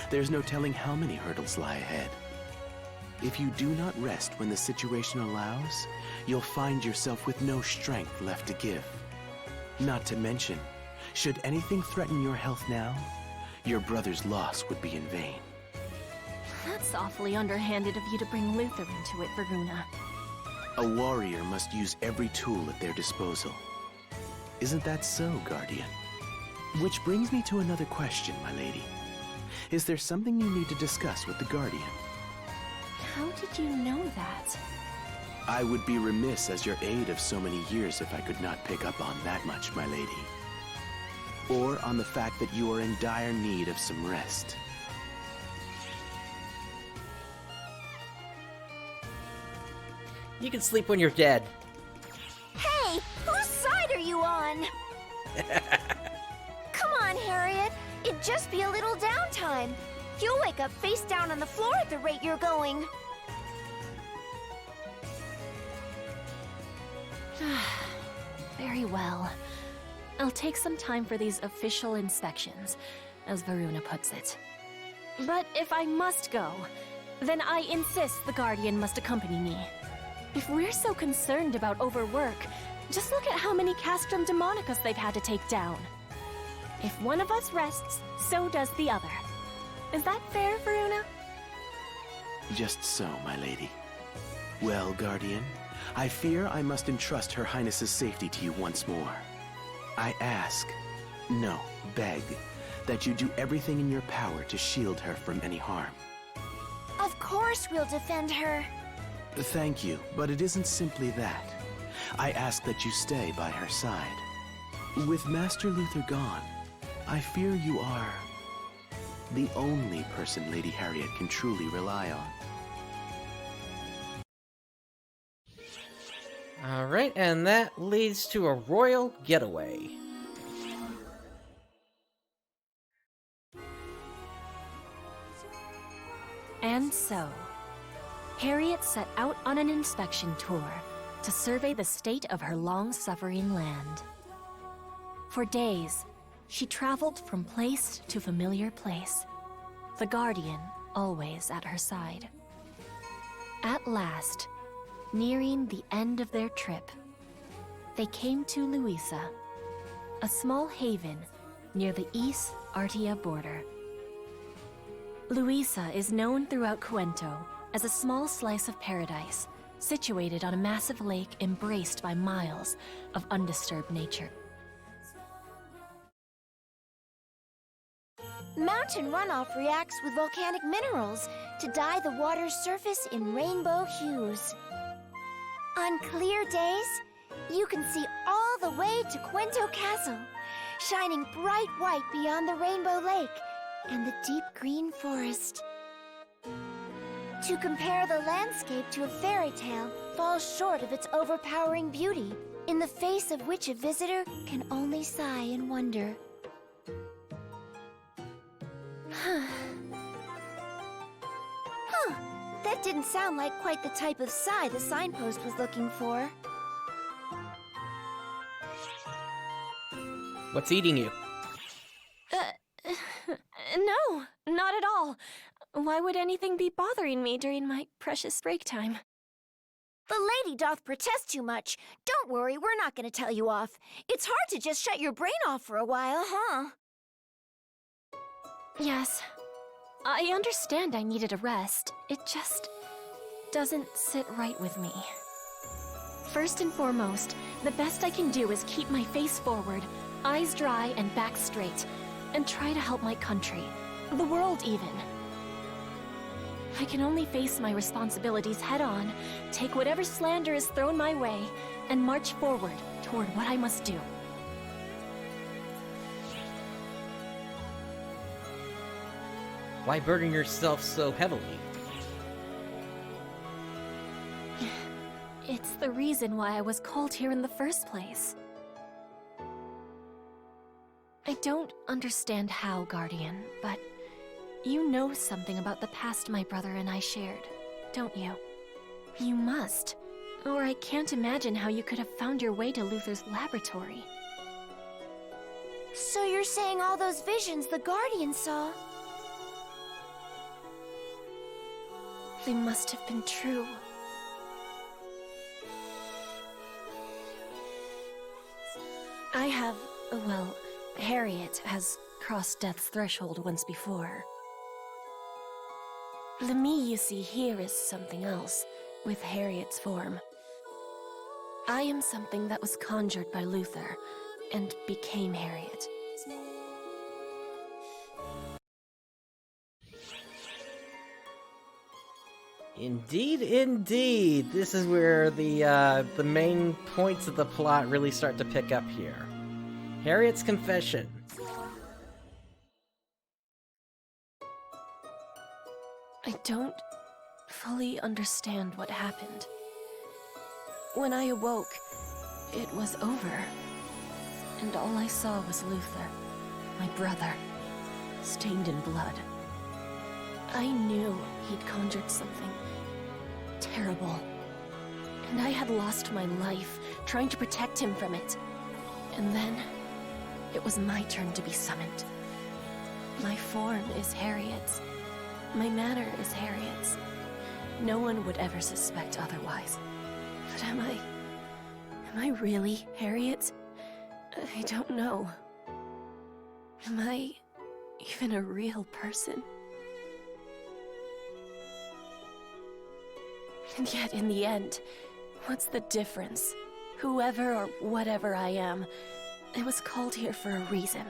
There's no telling how many hurdles lie ahead. If you do not rest when the situation allows, you'll find yourself with no strength left to give. Not to mention, should anything threaten your health now, your brother's loss would be in vain. That's awfully underhanded of you to bring Luther into it, Varuna. A warrior must use every tool at their disposal. Isn't that so, Guardian? Which brings me to another question, my lady. Is there something you need to discuss with the Guardian? How did you know that? I would be remiss as your aide of so many years if I could not pick up on that much, my lady. Or on the fact that you are in dire need of some rest. You can sleep when you're dead. Hey, whose side are you on? Come on, Harriet. It'd just be a little downtime. You'll wake up face down on the floor at the rate you're going. Very well. I'll take some time for these official inspections, as Varuna puts it. But if I must go, then I insist the Guardian must accompany me. If we're so concerned about overwork, just look at how many Castrum Demonicus they've had to take down. If one of us rests, so does the other. Is that fair, Varuna? Just so, my lady. Well, Guardian, I fear I must entrust Her Highness's safety to you once more. I ask, no, beg, that you do everything in your power to shield her from any harm. Of course we'll defend her. Thank you, but it isn't simply that. I ask that you stay by her side. With Master Luther gone, I fear you are the only person Lady Harriet can truly rely on. Alright, and that leads to a royal getaway. And so, Harriet set out on an inspection tour to survey the state of her long-suffering land. For days, she traveled from place to familiar place, the Guardian always at her side. At last, nearing the end of their trip, they came to Louisa, a small haven near the East Artia border. Louisa is known throughout Cuento as a small slice of paradise, situated on a massive lake embraced by miles of undisturbed nature. Mountain runoff reacts with volcanic minerals to dye the water's surface in rainbow hues. On clear days, you can see all the way to Cuento Castle, shining bright white beyond the Rainbow Lake and the deep green forest. To compare the landscape to a fairy tale falls short of its overpowering beauty, in the face of which a visitor can only sigh in wonder. That didn't sound like quite the type of sigh the signpost was looking for. What's eating you? No, not at all. Why would anything be bothering me during my precious break time? The lady doth protest too much. Don't worry, we're not going to tell you off. It's hard to just shut your brain off for a while, huh? Yes. I understand I needed a rest. It just doesn't sit right with me. First and foremost, the best I can do is keep my face forward, eyes dry and back straight, and try to help my country, the world even. I can only face my responsibilities head-on, take whatever slander is thrown my way, and march forward toward what I must do. Why burden yourself so heavily? It's the reason why I was called here in the first place. I don't understand how, Guardian, but you know something about the past my brother and I shared, don't you? You must, or I can't imagine how you could have found your way to Luther's laboratory. So you're saying all those visions the Guardian saw? They must have been true. I have, well, Harriet has crossed death's threshold once before. The me you see here is something else, with Harriet's form. I am something that was conjured by Luther, and became Harriet. Indeed, indeed. This is where the main points of the plot really start to pick up here. Harriet's confession. I don't fully understand what happened. When I awoke, it was over. And all I saw was Luther, my brother, stained in blood. I knew he'd conjured something terrible, and I had lost my life trying to protect him from it. And then, it was my turn to be summoned. My form is Harriet's. My manner is Harriet's. No one would ever suspect otherwise. But am I really Harriet? I don't know. Am I even a real person? And yet, in the end, what's the difference? Whoever or whatever I am, I was called here for a reason.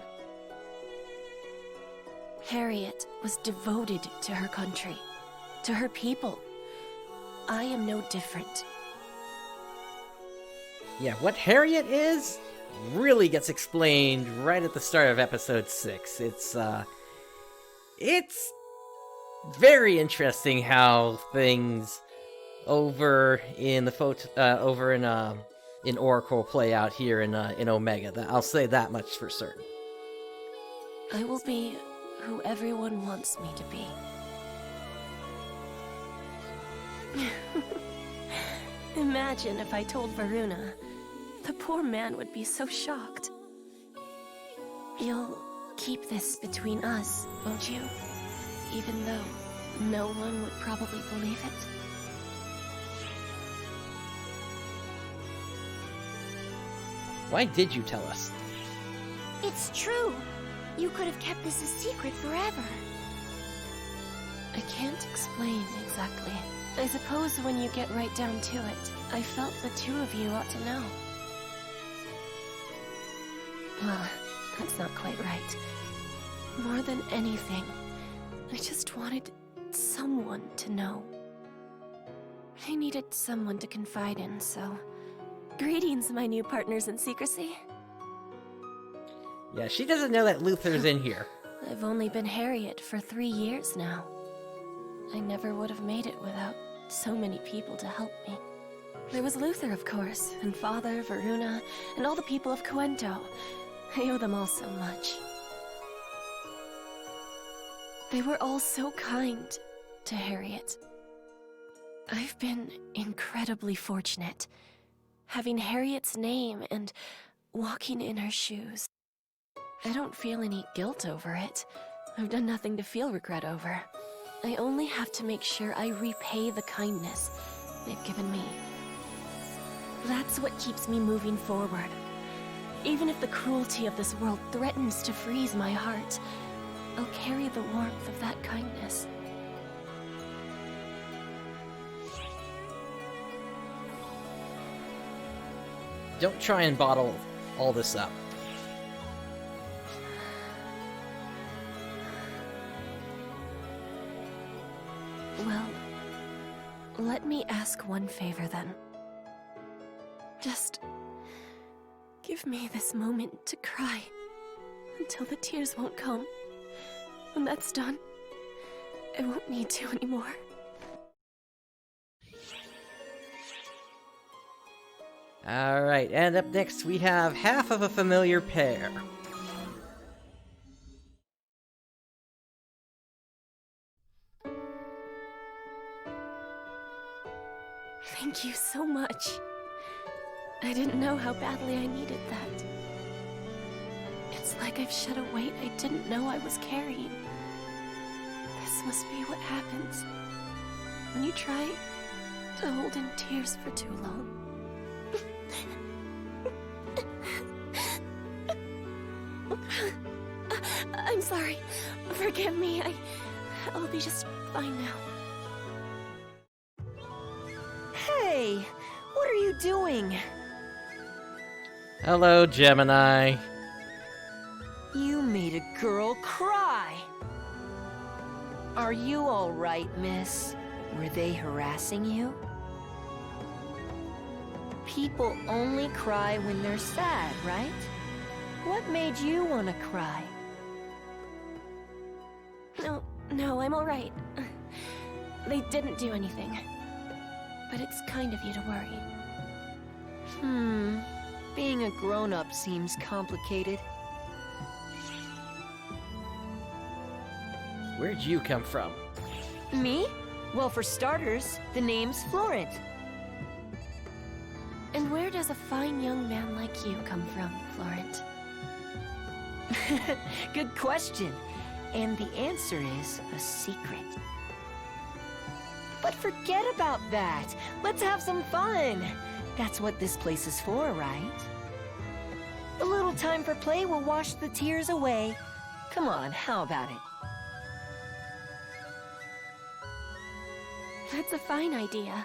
Harriet was devoted to her country, to her people. I am no different. Yeah, what Harriet is really gets explained right at the start of episode 6. It's very interesting how things over in the in Oracle play out here in Omega. I'll say that much for certain. I will be who everyone wants me to be. Imagine if I told Varuna. The poor man would be so shocked. You'll keep this between us, won't you? Even though no one would probably believe it? Why did you tell us? It's true. You could have kept this a secret forever. I can't explain exactly. I suppose when you get right down to it, I felt the two of you ought to know. Well, that's not quite right. More than anything, I just wanted someone to know. I needed someone to confide in, so... Greetings, my new partners in secrecy. Yeah, she doesn't know that Luther's in here. I've only been Harriet for 3 years now. I never would have made it without so many people to help me. There was Luther, of course, and Father, Varuna, and all the people of Coento. I owe them all so much. They were all so kind to Harriet. I've been incredibly fortunate, having Harriet's name and walking in her shoes. I don't feel any guilt over it. I've done nothing to feel regret over. I only have to make sure I repay the kindness they've given me. That's what keeps me moving forward. Even if the cruelty of this world threatens to freeze my heart, I'll carry the warmth of that kindness. Don't try and bottle all this up. Well, let me ask one favor then. Just give me this moment to cry until the tears won't come. When that's done, I won't need to anymore. Alright, and up next we have half of a familiar pair. Thank you so much. I didn't know how badly I needed that. It's like I've shed a weight I didn't know I was carrying. This must be what happens when you try to hold in tears for too long. I'm sorry. Forgive me. I'll be just fine now. Hey! What are you doing? Hello, Gemini. You made a girl cry! Are you alright, miss? Were they harassing you? People only cry when they're sad, right? What made you want to cry? No, I'm alright. They didn't do anything. But it's kind of you to worry. Being a grown-up seems complicated. Where'd you come from? Me? Well, for starters, the name's Florent. And where does a fine young man like you come from, Florent? Good question. And the answer is a secret. But forget about that. Let's have some fun. That's what this place is for, right? A little time for play will wash the tears away. Come on, how about it? That's a fine idea.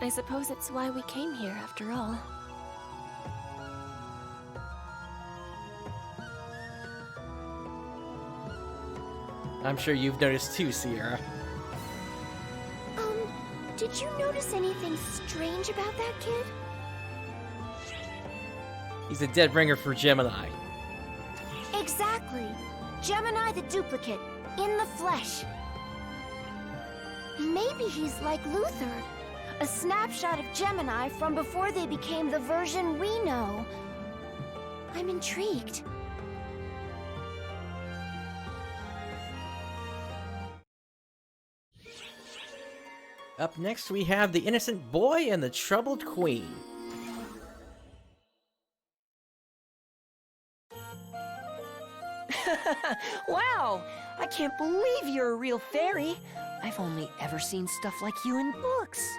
I suppose it's why we came here, after all. I'm sure you've noticed too, Sierra. Did you notice anything strange about that kid? He's a dead ringer for Gemini. Exactly. Gemini the duplicate, in the flesh. Maybe he's like Luther, A snapshot of Gemini from before they became the version we know. I'm intrigued. Up next, we have the innocent boy and the troubled queen. Wow! I can't believe you're a real fairy. I've only ever seen stuff like you in books.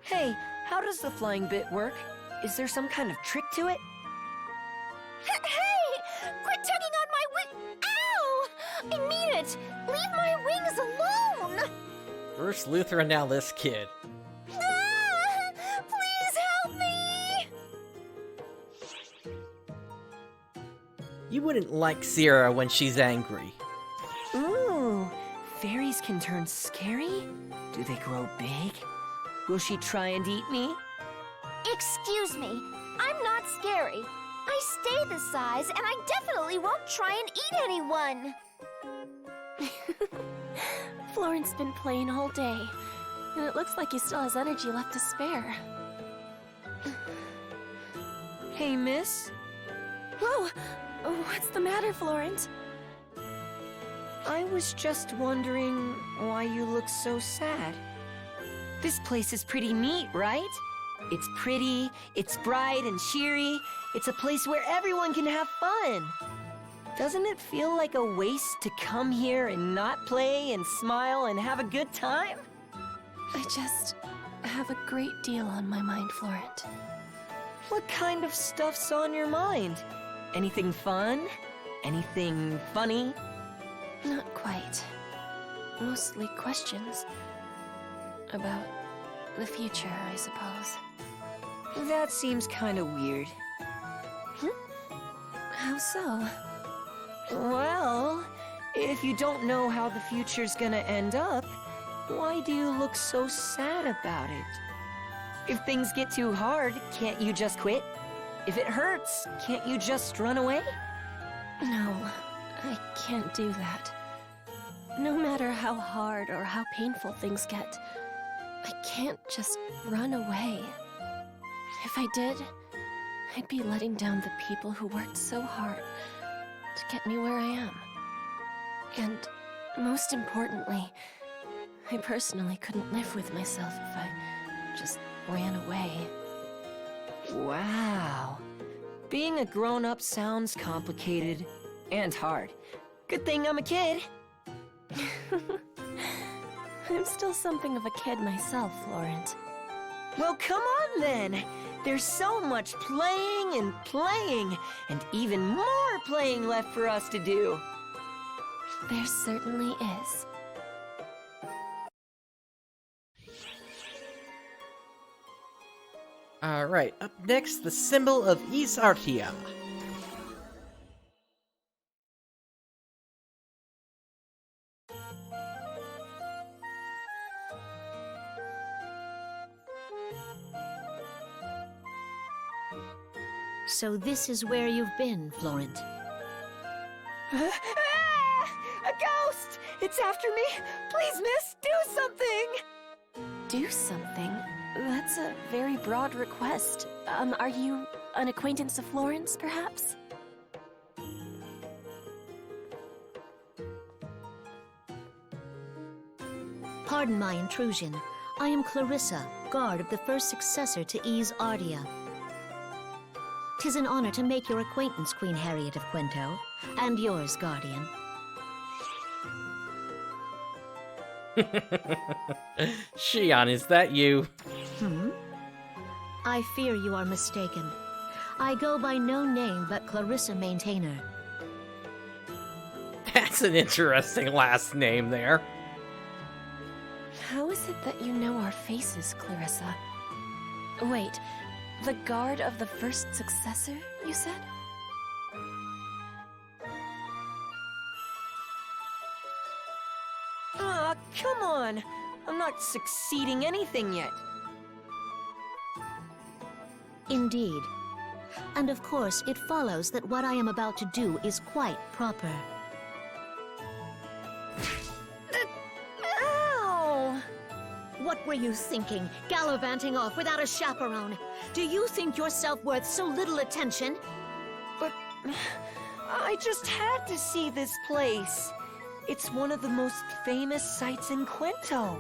Hey, how does the flying bit work? Is there some kind of trick to it? Hey! Quit tugging on my wing! Ow! I mean it! Leave my wings alone! First Luther and now this kid. Ah! Please help me! You wouldn't like Sierra when she's angry. Ooh, fairies can turn scary? Do they grow big? Will she try and eat me? Excuse me, I'm not scary. I stay this size, and I definitely won't try and eat anyone. Florent's been playing all day, and it looks like he still has energy left to spare. Hey, miss? Whoa! What's the matter, Florent? I was just wondering why you look so sad. This place is pretty neat, right? It's pretty, it's bright and cheery. It's a place where everyone can have fun. Doesn't it feel like a waste to come here and not play and smile and have a good time? I just have a great deal on my mind, Florent. What kind of stuff's on your mind? Anything fun? Anything funny? Not quite. Mostly questions. About the future, I suppose. That seems kind of weird. How so? Well, if you don't know how the future's gonna end up, why do you look so sad about it? If things get too hard, can't you just quit? If it hurts, can't you just run away? No, I can't do that. No matter how hard or how painful things get, I can't just run away. If I did, I'd be letting down the people who worked so hard to get me where I am. And most importantly, I personally couldn't live with myself if I just ran away. Wow. Being a grown-up sounds complicated and hard. Good thing I'm a kid. I'm still something of a kid myself, Florent. Well, come on then. There's so much playing, and even more playing left for us to do. There certainly is. Alright, up next, the symbol of East Artia. So this is where you've been, Florent. A ghost! It's after me! Please, miss, do something! Do something? That's a very broad request. Are you an acquaintance of Florence, perhaps? Pardon my intrusion. I am Clarissa, guard of the first successor to Ease Artia. 'Tis an honor to make your acquaintance, Queen Harriet of Quento, and yours, Guardian. Shion, is that you? I fear you are mistaken. I go by no name but Clarissa Maintainer. That's an interesting last name there. How is it that you know our faces, Clarissa? Wait, the guard of the first successor, you said? Aw, come on! I'm not succeeding anything yet. Indeed. And of course, it follows that what I am about to do is quite proper. Ow! What were you thinking, gallivanting off without a chaperone? Do you think yourself worth so little attention? But I just had to see this place. It's one of the most famous sites in Quinto.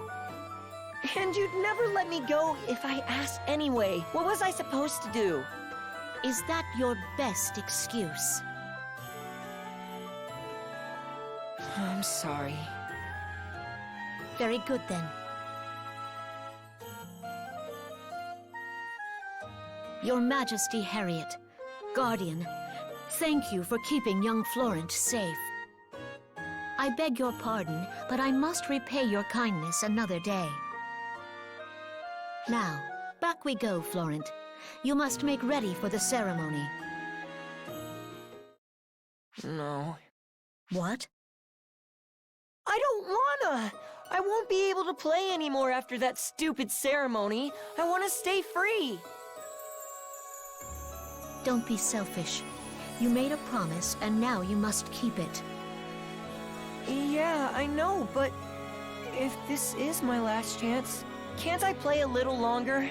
And you'd never let me go if I asked anyway. What was I supposed to do? Is that your best excuse? I'm sorry. Very good then. Your Majesty Harriet, Guardian, thank you for keeping young Florent safe. I beg your pardon, but I must repay your kindness another day. Now, back we go, Florent. You must make ready for the ceremony. No. What? I don't wanna! I won't be able to play anymore after that stupid ceremony. I wanna stay free. Don't be selfish. You made a promise, and now you must keep it. Yeah, I know, but if this is my last chance, can't I play a little longer?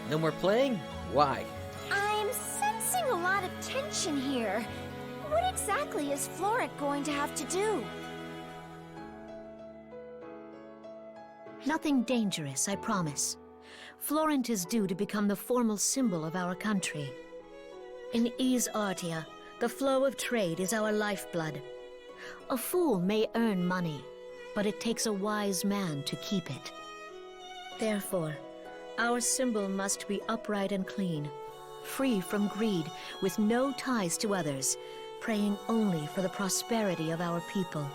No more playing? Why? I'm sensing a lot of tension here. What exactly is Florent going to have to do? Nothing dangerous, I promise. Florent is due to become the formal symbol of our country. In Ys Artia, the flow of trade is our lifeblood. A fool may earn money, but it takes a wise man to keep it. Therefore, our symbol must be upright and clean, free from greed, with no ties to others, praying only for the prosperity of our people.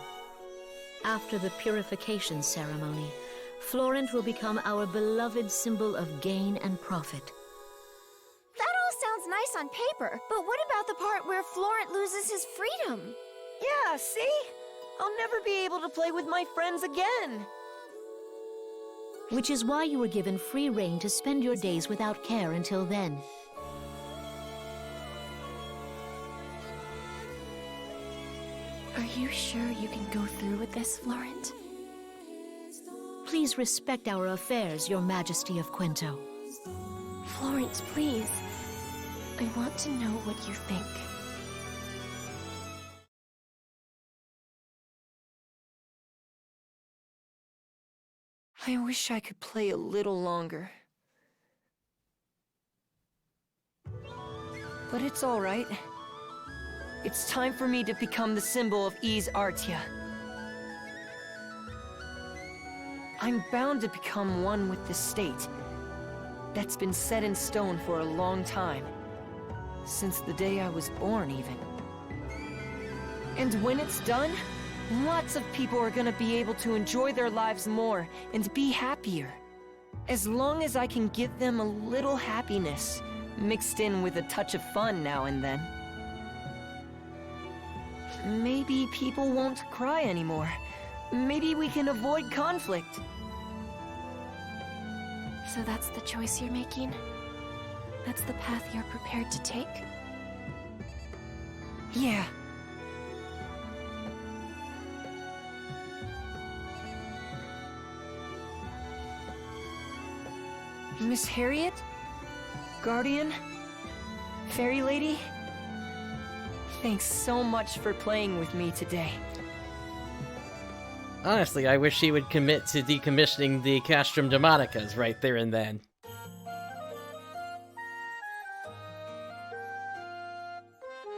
After the purification ceremony, Florent will become our beloved symbol of gain and profit. That all sounds nice on paper, but what about the part where Florent loses his freedom? Yeah, see? I'll never be able to play with my friends again. Which is why you were given free rein to spend your days without care until then. Are you sure you can go through with this, Florent? Please respect our affairs, Your Majesty of Quinto. Florent, please. I want to know what you think. I wish I could play a little longer. But it's all right. It's time for me to become the symbol of Ys Artia. I'm bound to become one with the state. That's been set in stone for a long time. Since the day I was born, even. And when it's done, lots of people are gonna be able to enjoy their lives more and be happier. As long as I can give them a little happiness, mixed in with a touch of fun now and then. Maybe people won't cry anymore. Maybe we can avoid conflict. So that's the choice you're making? That's the path you're prepared to take? Yeah. Miss Harriet? Guardian? Fairy Lady? Thanks so much for playing with me today. Honestly, I wish he would commit to decommissioning the Castrum Demonicas right there and then.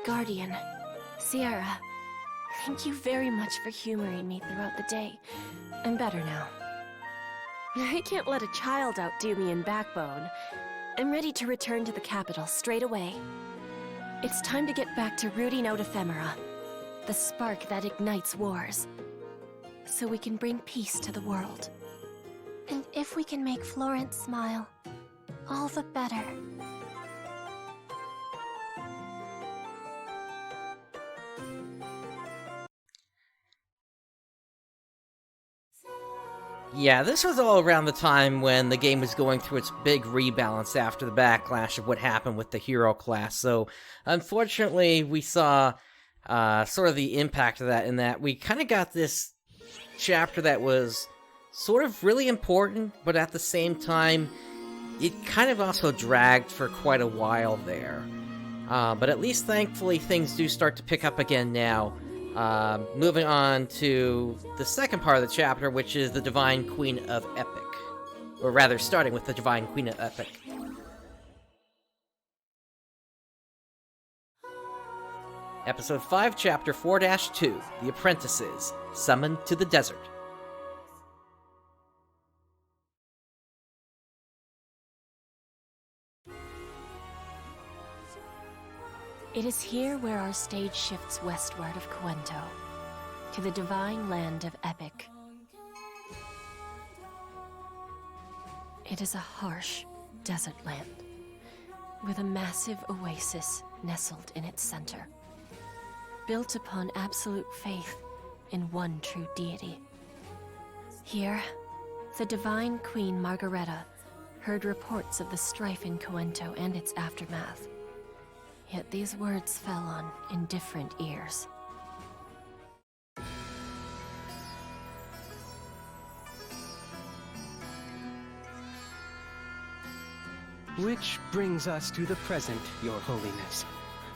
Guardian, Sierra, thank you very much for humoring me throughout the day. I'm better now. I can't let a child outdo me in backbone. I'm ready to return to the capital straight away. It's time to get back to rooting out ephemera, the spark that ignites wars, so we can bring peace to the world. And if we can make Florent smile, all the better. Yeah, this was all around the time when the game was going through its big rebalance after the backlash of what happened with the hero class. So, unfortunately, we saw sort of the impact of that in that we kind of got this chapter that was sort of really important, but at the same time, it kind of also dragged for quite a while there. But at least, thankfully, things do start to pick up again now. Moving on to the second part of the chapter, which is the Divine Queen of Epyk. Or rather, starting with the Divine Queen of Epyk. Episode 5, Chapter 4-2, The Apprentices, Summoned to the Desert. It is here where our stage shifts westward of Cuento, to the divine land of Epyk. It is a harsh desert land, with a massive oasis nestled in its center, built upon absolute faith in one true deity. Here, the divine Queen Margareta heard reports of the strife in Cuento and its aftermath. Yet these words fell on indifferent ears. Which brings us to the present, Your Holiness.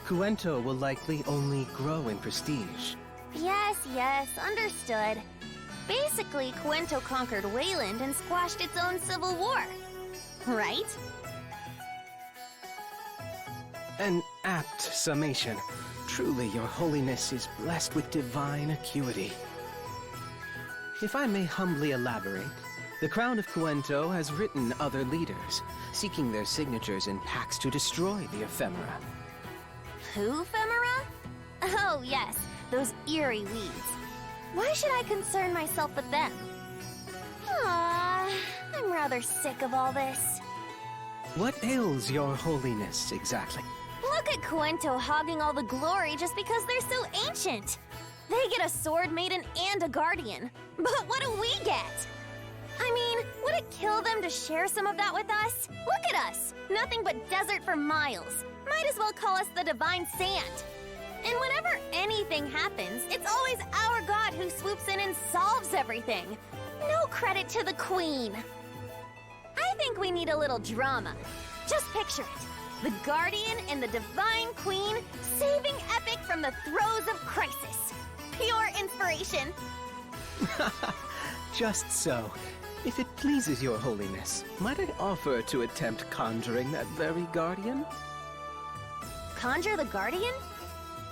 Cuento will likely only grow in prestige. Yes, understood. Basically, Cuento conquered Wayland and squashed its own civil war. Right? An apt summation. Truly, Your Holiness is blessed with divine acuity. If I may humbly elaborate, the Crown of Cuento has written other leaders, seeking their signatures in pacts to destroy the ephemera. Who, ephemera? Oh, yes, those eerie weeds. Why should I concern myself with them? I'm rather sick of all this. What ails Your Holiness, exactly? Look at Cuento hogging all the glory just because they're so ancient. They get a sword maiden and a guardian. But what do we get? I mean, would it kill them to share some of that with us? Look at us! Nothing but desert for miles. Might as well call us the Divine Sand. And whenever anything happens, it's always our god who swoops in and solves everything. No credit to the Queen. I think we need a little drama. Just picture it. The Guardian and the Divine Queen saving Epyk from the throes of crisis. Pure inspiration. Just so. If it pleases Your Holiness, might I offer to attempt conjuring that very Guardian? Conjure the Guardian?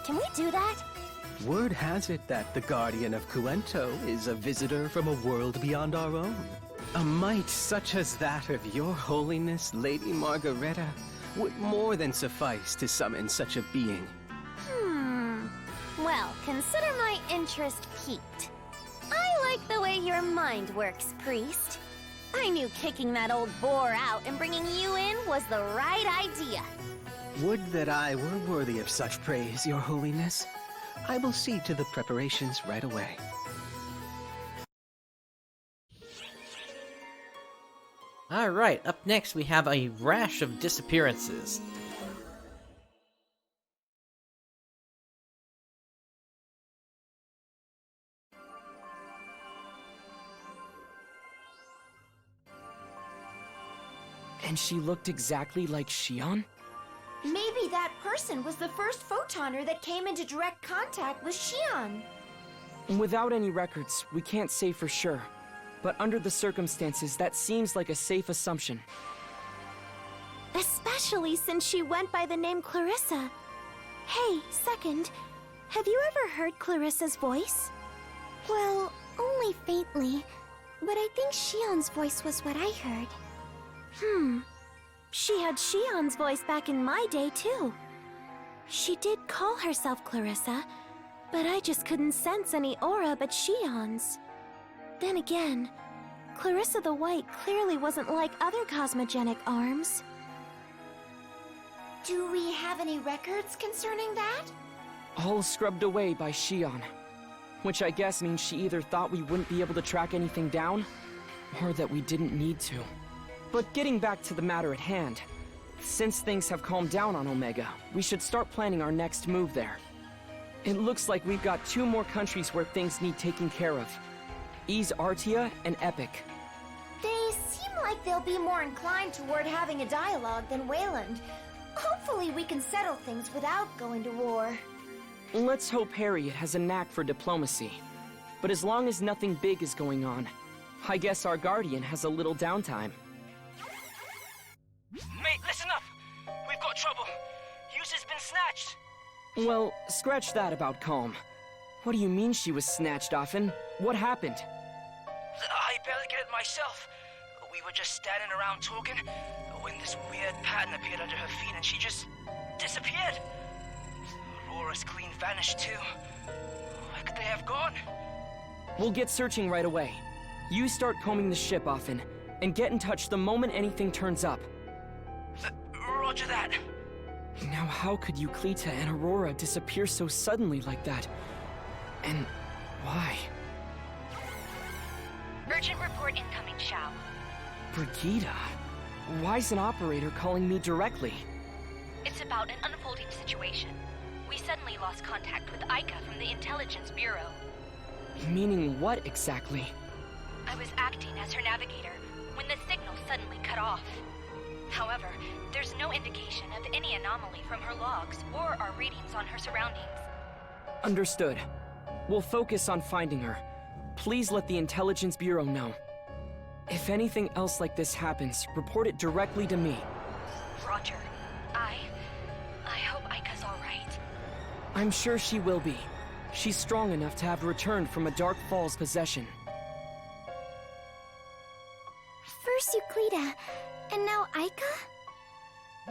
Can we do that? Word has it that the Guardian of Cuento is a visitor from a world beyond our own. A might such as that of Your Holiness, Lady Margareta, would more than suffice to summon such a being. Well, consider my interest piqued. I like the way your mind works, priest. I knew kicking that old boar out and bringing you in was the right idea. Would that I were worthy of such praise, Your Holiness. I will see to the preparations right away. Alright, up next we have a rash of disappearances. And she looked exactly like Xion? Maybe that person was the first photoner that came into direct contact with Xion. Without any records, we can't say for sure. But under the circumstances, that seems like a safe assumption. Especially since she went by the name Clarissa. Hey, second, have you ever heard Clarissa's voice? Well, only faintly, but I think Xion's voice was what I heard. She had Xion's voice back in my day, too. She did call herself Clarissa, but I just couldn't sense any aura but Xion's. Then again, Clarissa the White clearly wasn't like other cosmogenic arms. Do we have any records concerning that? All scrubbed away by Xion. Which I guess means she either thought we wouldn't be able to track anything down, Or that we didn't need to. But getting back to the matter at hand, since things have calmed down on Omega, we should start planning our next move there. It looks like we've got 2 more countries where things need taken care of. Ys Artia and Epyk. They seem like they'll be more inclined toward having a dialogue than Wayland. Hopefully we can settle things without going to war. Let's hope Harriet has a knack for diplomacy. But as long as nothing big is going on, I guess our Guardian has a little downtime. Mate, listen up! We've got trouble. Yusa's been snatched. Well, scratch that about calm. What do you mean she was snatched, Afen? What happened? I barely get it myself. We were just standing around talking when this weird pattern appeared under her feet and she just disappeared. Aurora's queen vanished too. Where could they have gone? We'll get searching right away. You start combing the ship, Afen, and get in touch the moment anything turns up. Roger that. Now how could Euclita and Aurora disappear so suddenly like that? And why? Urgent report incoming, Shao. Brigida? Why's an operator calling me directly? It's about an unfolding situation. We suddenly lost contact with Epyk from the Intelligence Bureau. Meaning what exactly? I was acting as her navigator when the signal suddenly cut off. However, there's no indication of any anomaly from her logs or our readings on her surroundings. Understood. We'll focus on finding her. Please let the Intelligence Bureau know. If anything else like this happens, report it directly to me. Roger. I hope Ika's all right. I'm sure she will be. She's strong enough to have returned from a Dark Falls possession. First Euclita, and now Ika?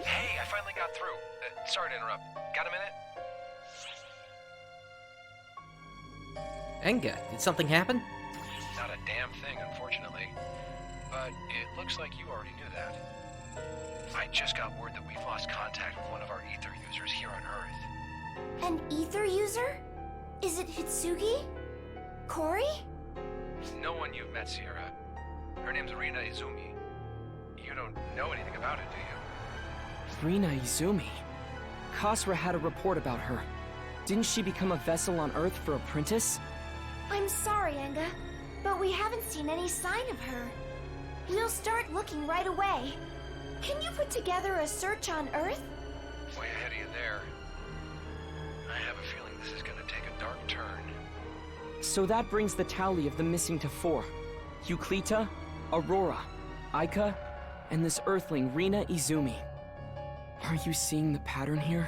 Hey, I finally got through. Sorry to interrupt. Got a minute? Enga, did something happen? Not a damn thing, unfortunately. But it looks like you already knew that. I just got word that we've lost contact with one of our ether users here on Earth. An ether user? Is it Hitsugi? Cory? No one you've met, Sierra. Her name's Rina Izumi. You don't know anything about it, do you? Rina Izumi? Kasra had a report about her. Didn't she become a vessel on Earth for Apprentice? I'm sorry, Enga, but we haven't seen any sign of her. We'll start looking right away. Can you put together a search on Earth? Way ahead of you there. I have a feeling this is gonna take a dark turn. So that brings the tally of the missing to 4. Euclita, Aurora, Ika, and this Earthling, Rina Izumi. Are you seeing the pattern here?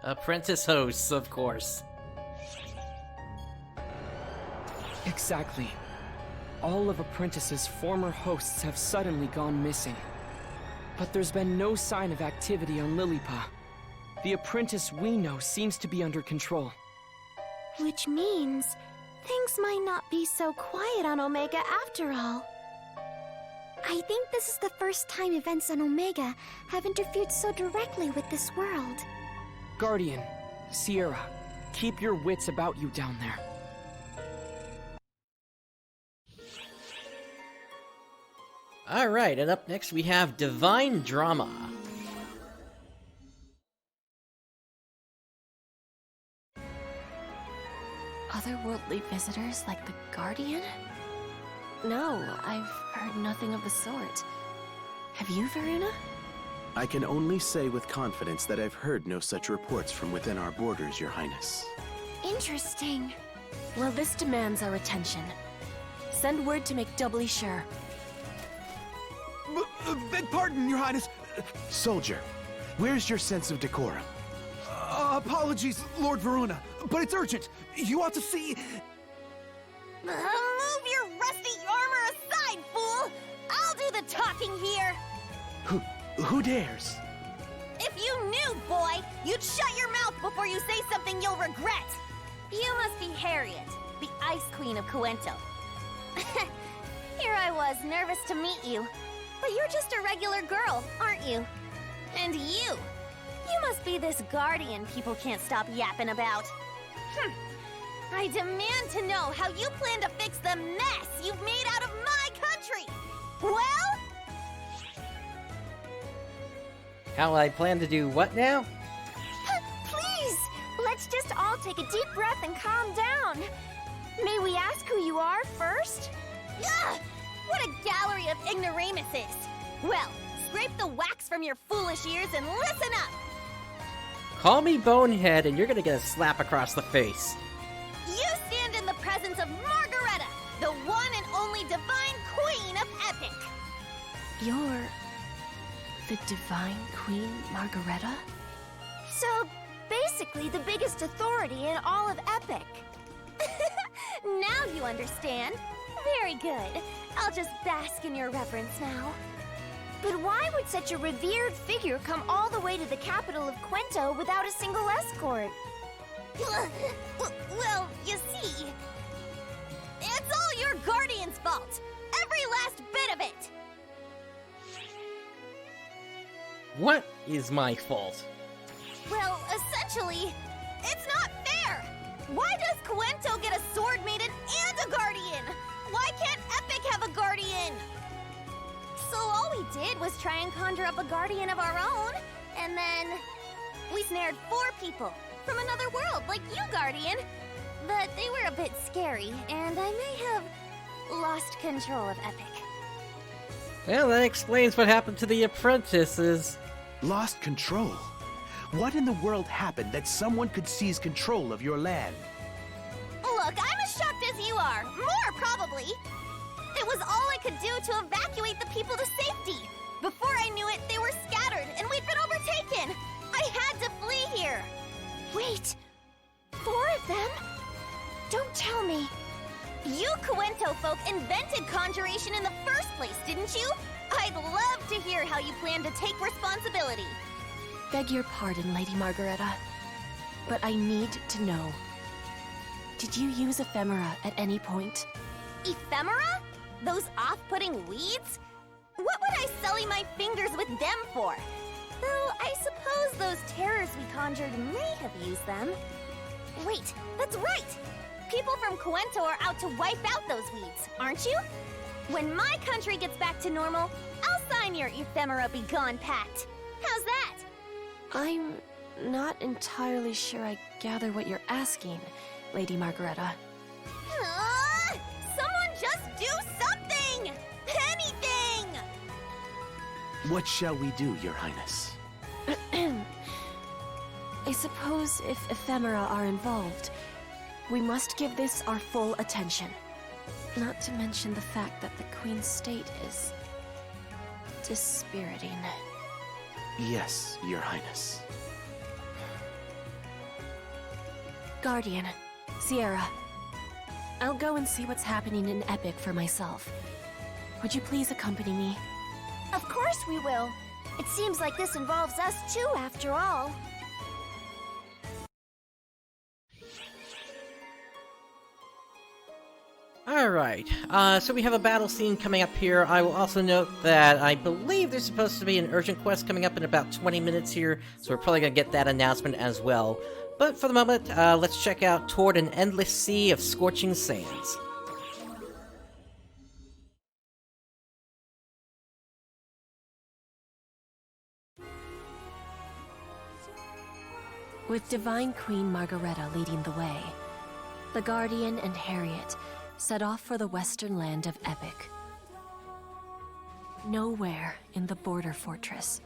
Apprentice hosts, of course. Exactly. All of Apprentice's former hosts have suddenly gone missing. But there's been no sign of activity on Lilipa. The Apprentice we know seems to be under control. Which means things might not be so quiet on Omega after all. I think this is the first time events on Omega have interfered so directly with this world. Guardian, Sierra, keep your wits about you down there. Alright, and up next we have Divine Drama. Otherworldly visitors like the Guardian? No, I've heard nothing of the sort. Have you, Varuna? I can only say with confidence that I've heard no such reports from within our borders, Your Highness. Interesting. Well, this demands our attention. Send word to make doubly sure. Beg pardon, Your Highness. Soldier, where's your sense of decorum? Apologies, Lord Varuna, but it's urgent. You ought to see... Move your rusty armor aside, fool! I'll do the talking here! Who dares? If you knew, boy, you'd shut your mouth before you say something you'll regret! You must be Harriet, the Ice Queen of Coento. Here I was, nervous to meet you. But you're just a regular girl, aren't you? And you must be this Guardian people can't stop yapping about. I demand to know how you plan to fix the mess you've made out of my country! How I plan to do what now? Please! Let's just all take a deep breath and calm down. May we ask who you are first? Ugh! What a gallery of ignoramuses! Well, scrape the wax from your foolish ears and listen up! Call me Bonehead and you're gonna get a slap across the face. You stand in the presence of Margareta, the one and only divine queen of Epyk! You're... the Divine Queen Margareta? So, basically the biggest authority in all of Epyk. Now you understand. Very good. I'll just bask in your reverence now. But why would such a revered figure come all the way to the capital of Quento without a single escort? Well, you see... it's all your guardian's fault! Every last bit of it! What is my fault? Well, essentially, it's not fair! Why does Quento get a sword maiden and a guardian? Why can't Epyk have a guardian? So all we did was try and conjure up a guardian of our own, and then we snared 4 people from another world, like you, Guardian. But they were a bit scary, and I may have lost control of Epyk. Well, that explains what happened to the apprentices. Lost control? What in the world happened that someone could seize control of your land? Look, I'm as shocked as you are. More, probably. It was all I could do to evacuate the people to safety. Before I knew it, they were scattered, and we'd been overtaken. I had to flee here. Wait, 4 of them? Don't tell me. You Quento folk invented conjuration in the first place, didn't you? I'd love to hear how you plan to take responsibility. Beg your pardon, Lady Margareta, but I need to know. Did you use ephemera at any point? Ephemera? Those off-putting weeds? What would I sully my fingers with them for? Though I suppose those terrors we conjured may have used them. Wait, that's right! People from Quento are out to wipe out those weeds, aren't you? When my country gets back to normal, I'll sign your ephemera be gone pact. How's that? I'm not entirely sure I gather what you're asking, Lady Margareta. Someone just do something! Anything! What shall we do, Your Highness? I suppose if ephemera are involved, we must give this our full attention. Not to mention the fact that the Queen's state is dispiriting. Yes, Your Highness. Guardian, Sierra, I'll go and see what's happening in Epyk for myself. Would you please accompany me? Of course we will. It seems like this involves us too, after all. Alright, so we have a battle scene coming up here. I will also note that I believe there's supposed to be an urgent quest coming up in about 20 minutes here, so we're probably going to get that announcement as well. But for the moment, let's check out Toward an Endless Sea of Scorching Sands. With Divine Queen Margareta leading the way, the Guardian and Harriet set off for the western land of Epyk. Nowhere in the border fortress,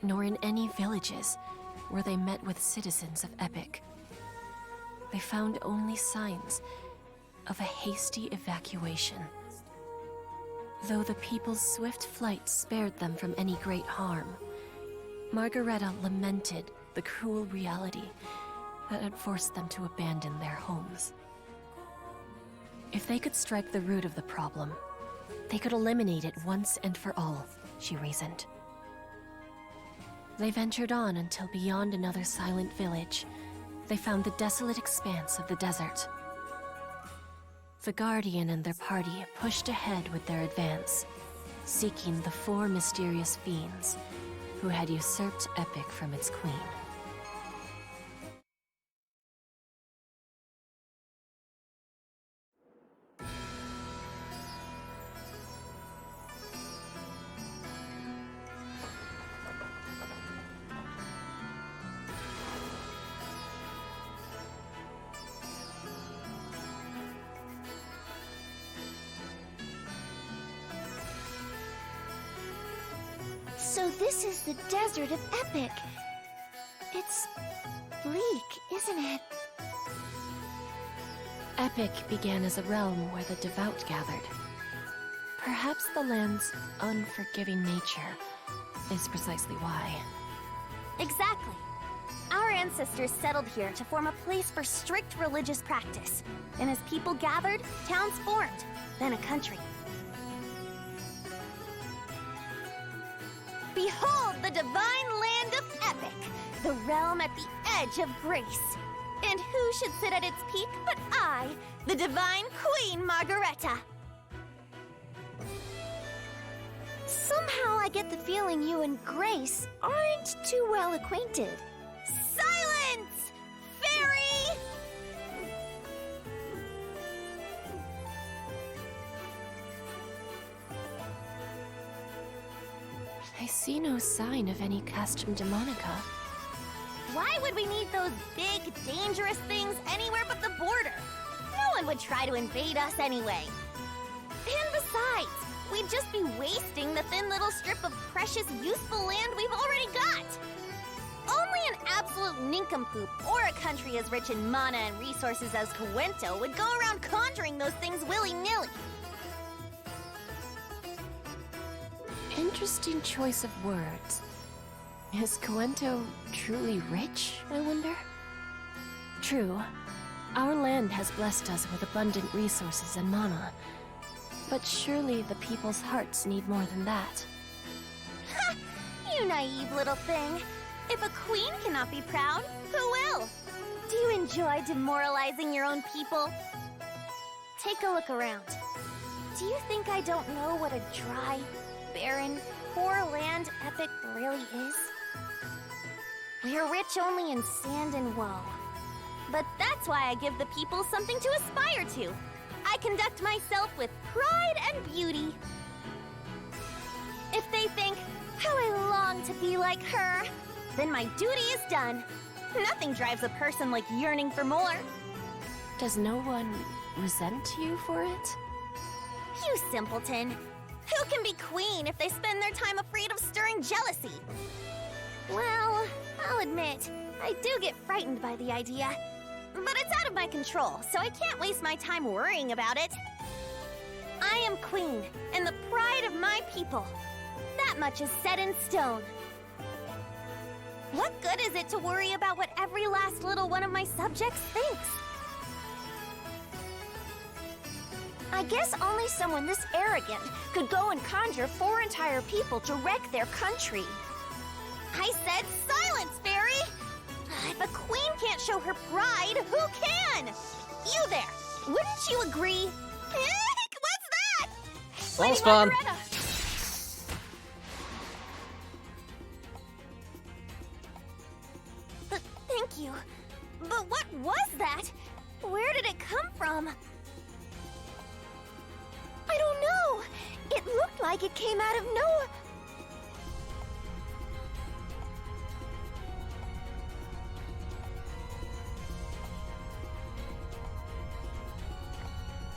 nor in any villages, were they met with citizens of Epyk. They found only signs of a hasty evacuation. Though the people's swift flight spared them from any great harm, Margareta lamented the cruel reality that had forced them to abandon their homes. If they could strike the root of the problem, they could eliminate it once and for all, she reasoned. They ventured on until beyond another silent village, they found the desolate expanse of the desert. The Guardian and their party pushed ahead with their advance, seeking the 4 mysterious fiends who had usurped Epyk from its queen. this is the desert of Epyk. It's bleak, isn't it? Epyk began as a realm where the devout gathered. Perhaps the land's unforgiving nature is precisely why. Exactly. Our ancestors settled here to form a place for strict religious practice. And as people gathered, towns formed, then a country. Behold the divine land of Epyk, the realm at the edge of grace. And who should sit at its peak but I, the divine Queen Margareta? Somehow I get the feeling you and Grace aren't too well acquainted. Silence! Fairy! I see no sign of any Castrum Demonica. Why would we need those big, dangerous things anywhere but the border? No one would try to invade us anyway. And besides, we'd just be wasting the thin little strip of precious, useful land we've already got. Only an absolute nincompoop or a country as rich in mana and resources as Coento would go around conjuring those things willy-nilly. Interesting choice of words. Is Coento truly rich, I wonder? True, our land has blessed us with abundant resources and mana. But surely the people's hearts need more than that. Ha! You naive little thing. If a queen cannot be proud, who will? Do you enjoy demoralizing your own people? Take a look around. Do you think I don't know what a dry, barren, poor land Epyk really is? We are rich only in sand and woe. But that's why I give the people something to aspire to. I conduct myself with pride and beauty. If they think, how I long to be like her, then my duty is done. Nothing drives a person like yearning for more. Does no one resent you for it? You simpleton. Who can be queen if they spend their time afraid of stirring jealousy? Well, I'll admit, I do get frightened by the idea. But it's out of my control, so I can't waste my time worrying about it. I am queen, and the pride of my people. That much is set in stone. What good is it to worry about what every last little one of my subjects thinks? I guess only someone this arrogant could go and conjure 4 entire people to wreck their country. I said silence, Fairy! If a queen can't show her pride, who can? You there, wouldn't you agree? What's that? All spawn. Thank you. But what was that? Where did it come from? I don't know. It looked like it came out of nowhere.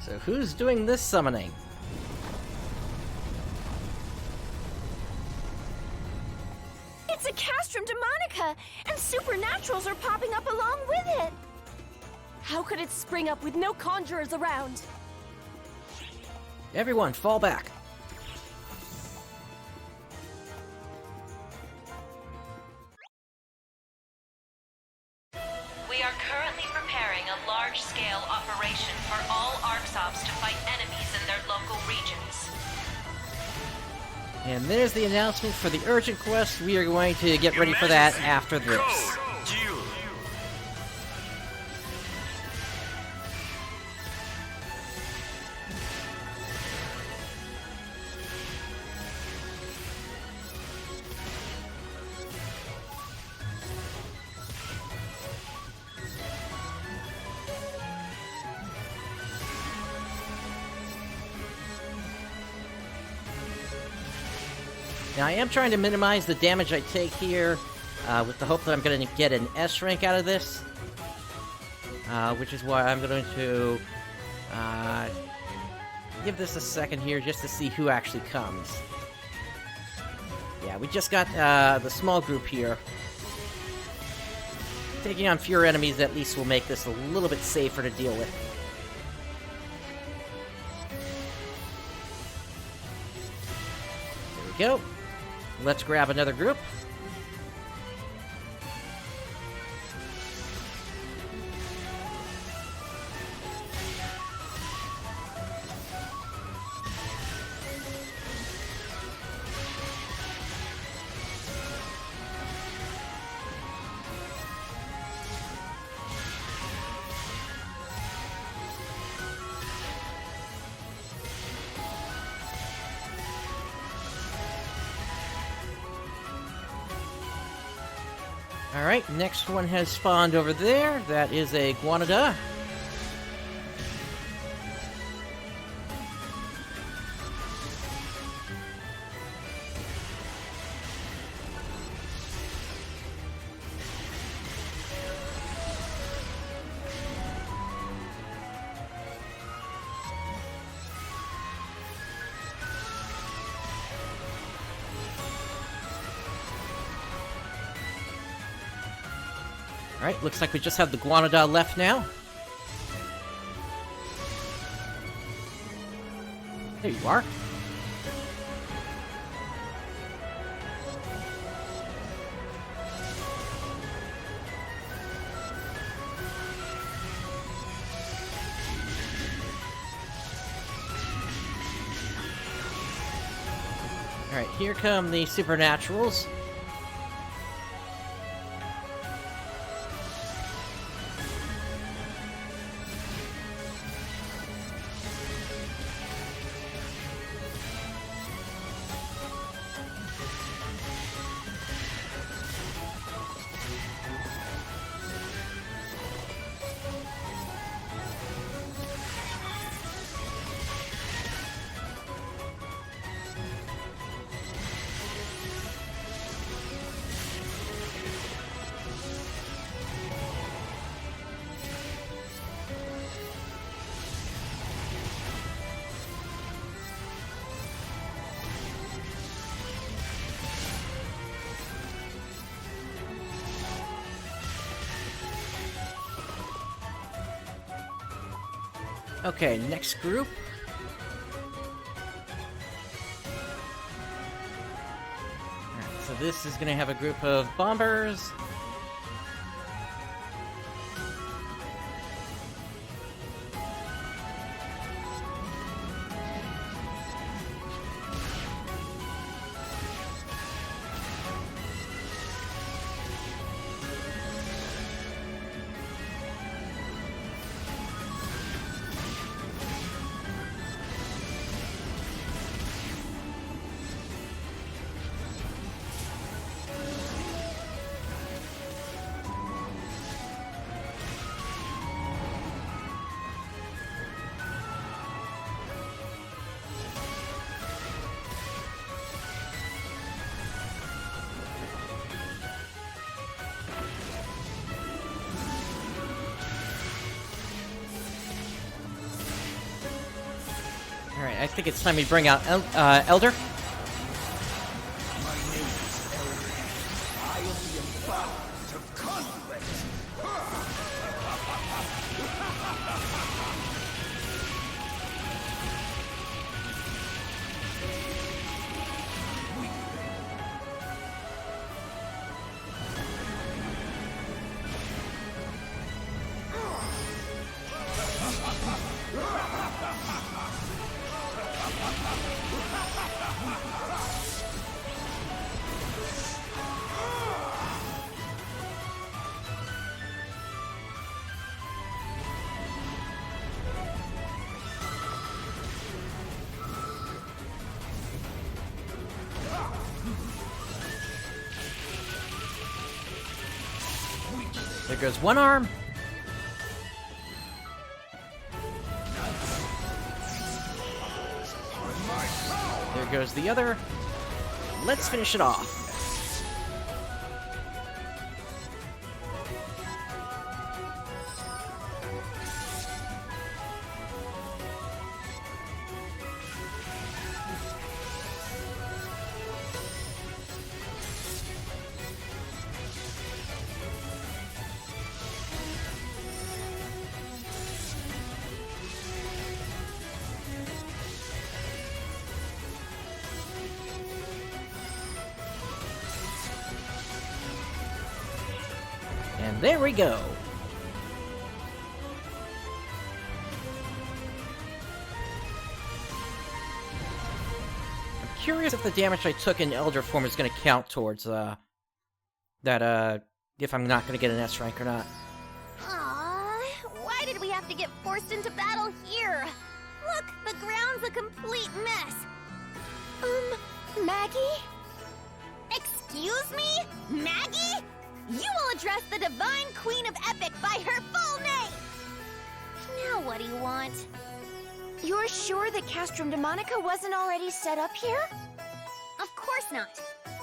So who's doing this summoning? It's a Castrum Demonica, and supernaturals are popping up along with it. How could it spring up with no conjurers around? Everyone, fall back. We are currently preparing a large-scale operation for all Arxops to fight enemies in their local regions. And there's the announcement for the urgent quest. We are going to get ready for that after this. Now, I am trying to minimize the damage I take here, with the hope that I'm going to get an S rank out of this. Which is why I'm going to give this a second here just to see who actually comes. Yeah, Yeah, we just got the small group here. Taking on fewer enemies at least will make this a little bit safer to deal with. There we go. Let's grab another group. Alright, next one has spawned over there. That is a Guanada. Alright, looks like we just have the Guanada left now. There you are. Alright, here come the Supernaturals. Okay, next group. Alright, so this is going to have a group of bombers. Alright, I think it's time we bring out Elder. There goes one arm. There goes the other. Let's finish it off. There we go. I'm curious if the damage I took in Elder form is going to count towards, if I'm not going to get an S rank or not. Aww, why did we have to get forced into battle here? Look, the ground's a complete mess. Maggie? Excuse me? Maggie? You will address the Divine Queen of Epyk by her full name! Now what do you want? You're sure that Castrum Demonica wasn't already set up here? Of course not.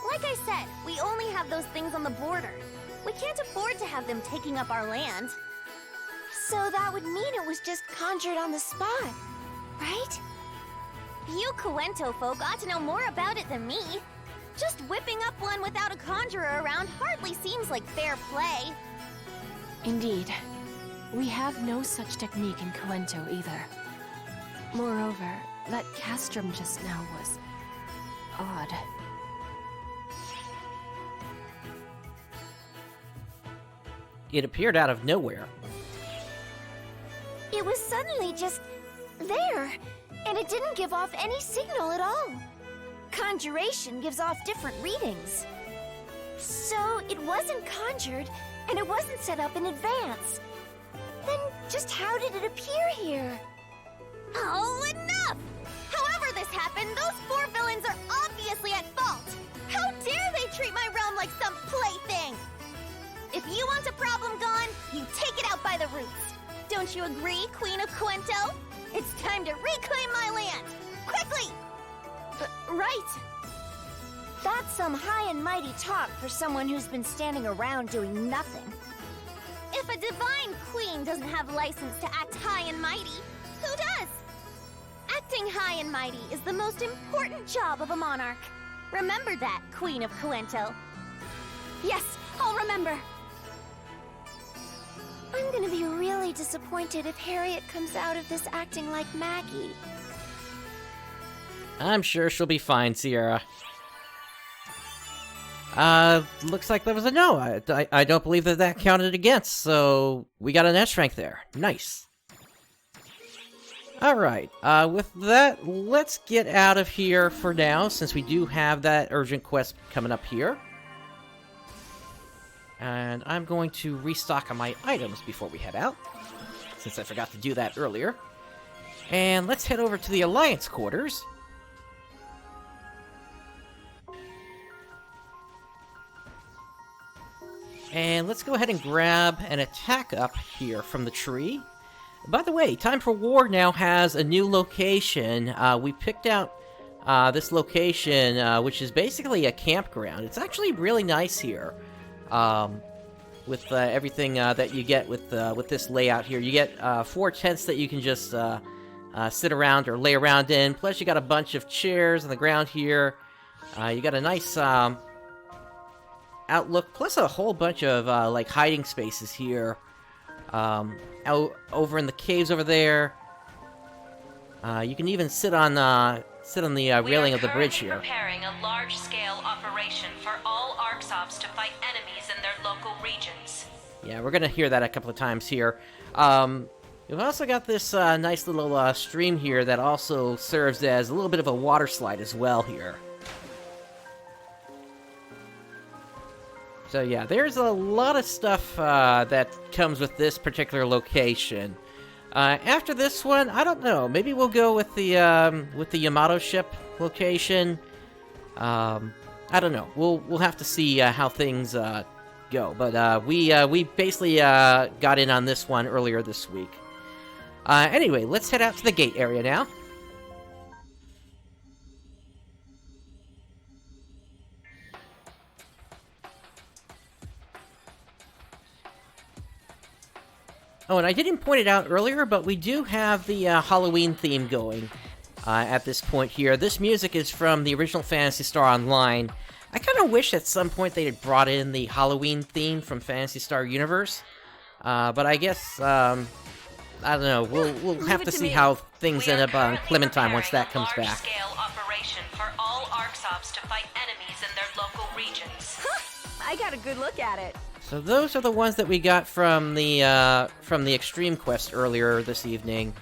Like I said, we only have those things on the border. We can't afford to have them taking up our land. So that would mean it was just conjured on the spot, right? You Cuento folk ought to know more about it than me. Just whipping up one without a conjurer around hardly seems like fair play. Indeed. We have no such technique in Cuento either. Moreover, that castrum just now was odd. It appeared out of nowhere. It was suddenly just there, and it didn't give off any signal at all. Conjuration gives off different readings. So it wasn't conjured, and it wasn't set up in advance. Then just how did it appear here? Oh, enough! However this happened, those four villains are obviously at fault. How dare they treat my realm like some plaything? If you want a problem gone, you take it out by the roots. Don't you agree, Queen of Cuento? It's time to reclaim my land! Quickly! Right. That's some high and mighty talk for someone who's been standing around doing nothing. If a divine queen doesn't have license to act high and mighty, who does? Acting high and mighty is the most important job of a monarch. Remember that, Queen of Cuento. Yes, I'll remember. I'm gonna be really disappointed if Harriet comes out of this acting like Maggie. I'm sure she'll be fine, Sierra. Looks like there was a no. I don't believe that counted against, so we got an S rank there. Nice. Alright, with that, let's get out of here for now, since we do have that urgent quest coming up here. And I'm going to restock on my items before we head out, since I forgot to do that earlier. And let's head over to the Alliance quarters. And let's go ahead and grab an attack up here from the tree. By the way, Time for War now has a new location. We picked out this location, which is basically a campground. It's actually really nice here. With everything that you get with this layout here. You get 4 tents that you can just sit around or lay around in. Plus you got a bunch of chairs on the ground here. You got a nice outlook, plus a whole bunch of like hiding spaces here. Out over in the caves over there. You can even sit on the railing of the bridge here. Preparing a large-scale operation for all Arxops to fight enemies in their local regions. Yeah, we're gonna hear that a couple of times here. We've also got this nice little stream here that also serves as a little bit of a water slide as well here. So yeah, there's a lot of stuff that comes with this particular location. After this one, I don't know. Maybe we'll go with the Yamato ship location. I don't know. We'll have to see how things go. But we basically got in on this one earlier this week. Anyway, let's head out to the gate area now. Oh, and I didn't point it out earlier, but we do have the Halloween theme going at this point here. This music is from the original Phantasy Star Online. I kind of wish at some point they had brought in the Halloween theme from Phantasy Star Universe. But I guess, I don't know, we'll have to see how things end up on Clementine once that comes back. Large-scale operation for all Arxops to fight enemies in their local regions. I got a good look at it. So those are the ones that we got from the Extreme Quest earlier this evening.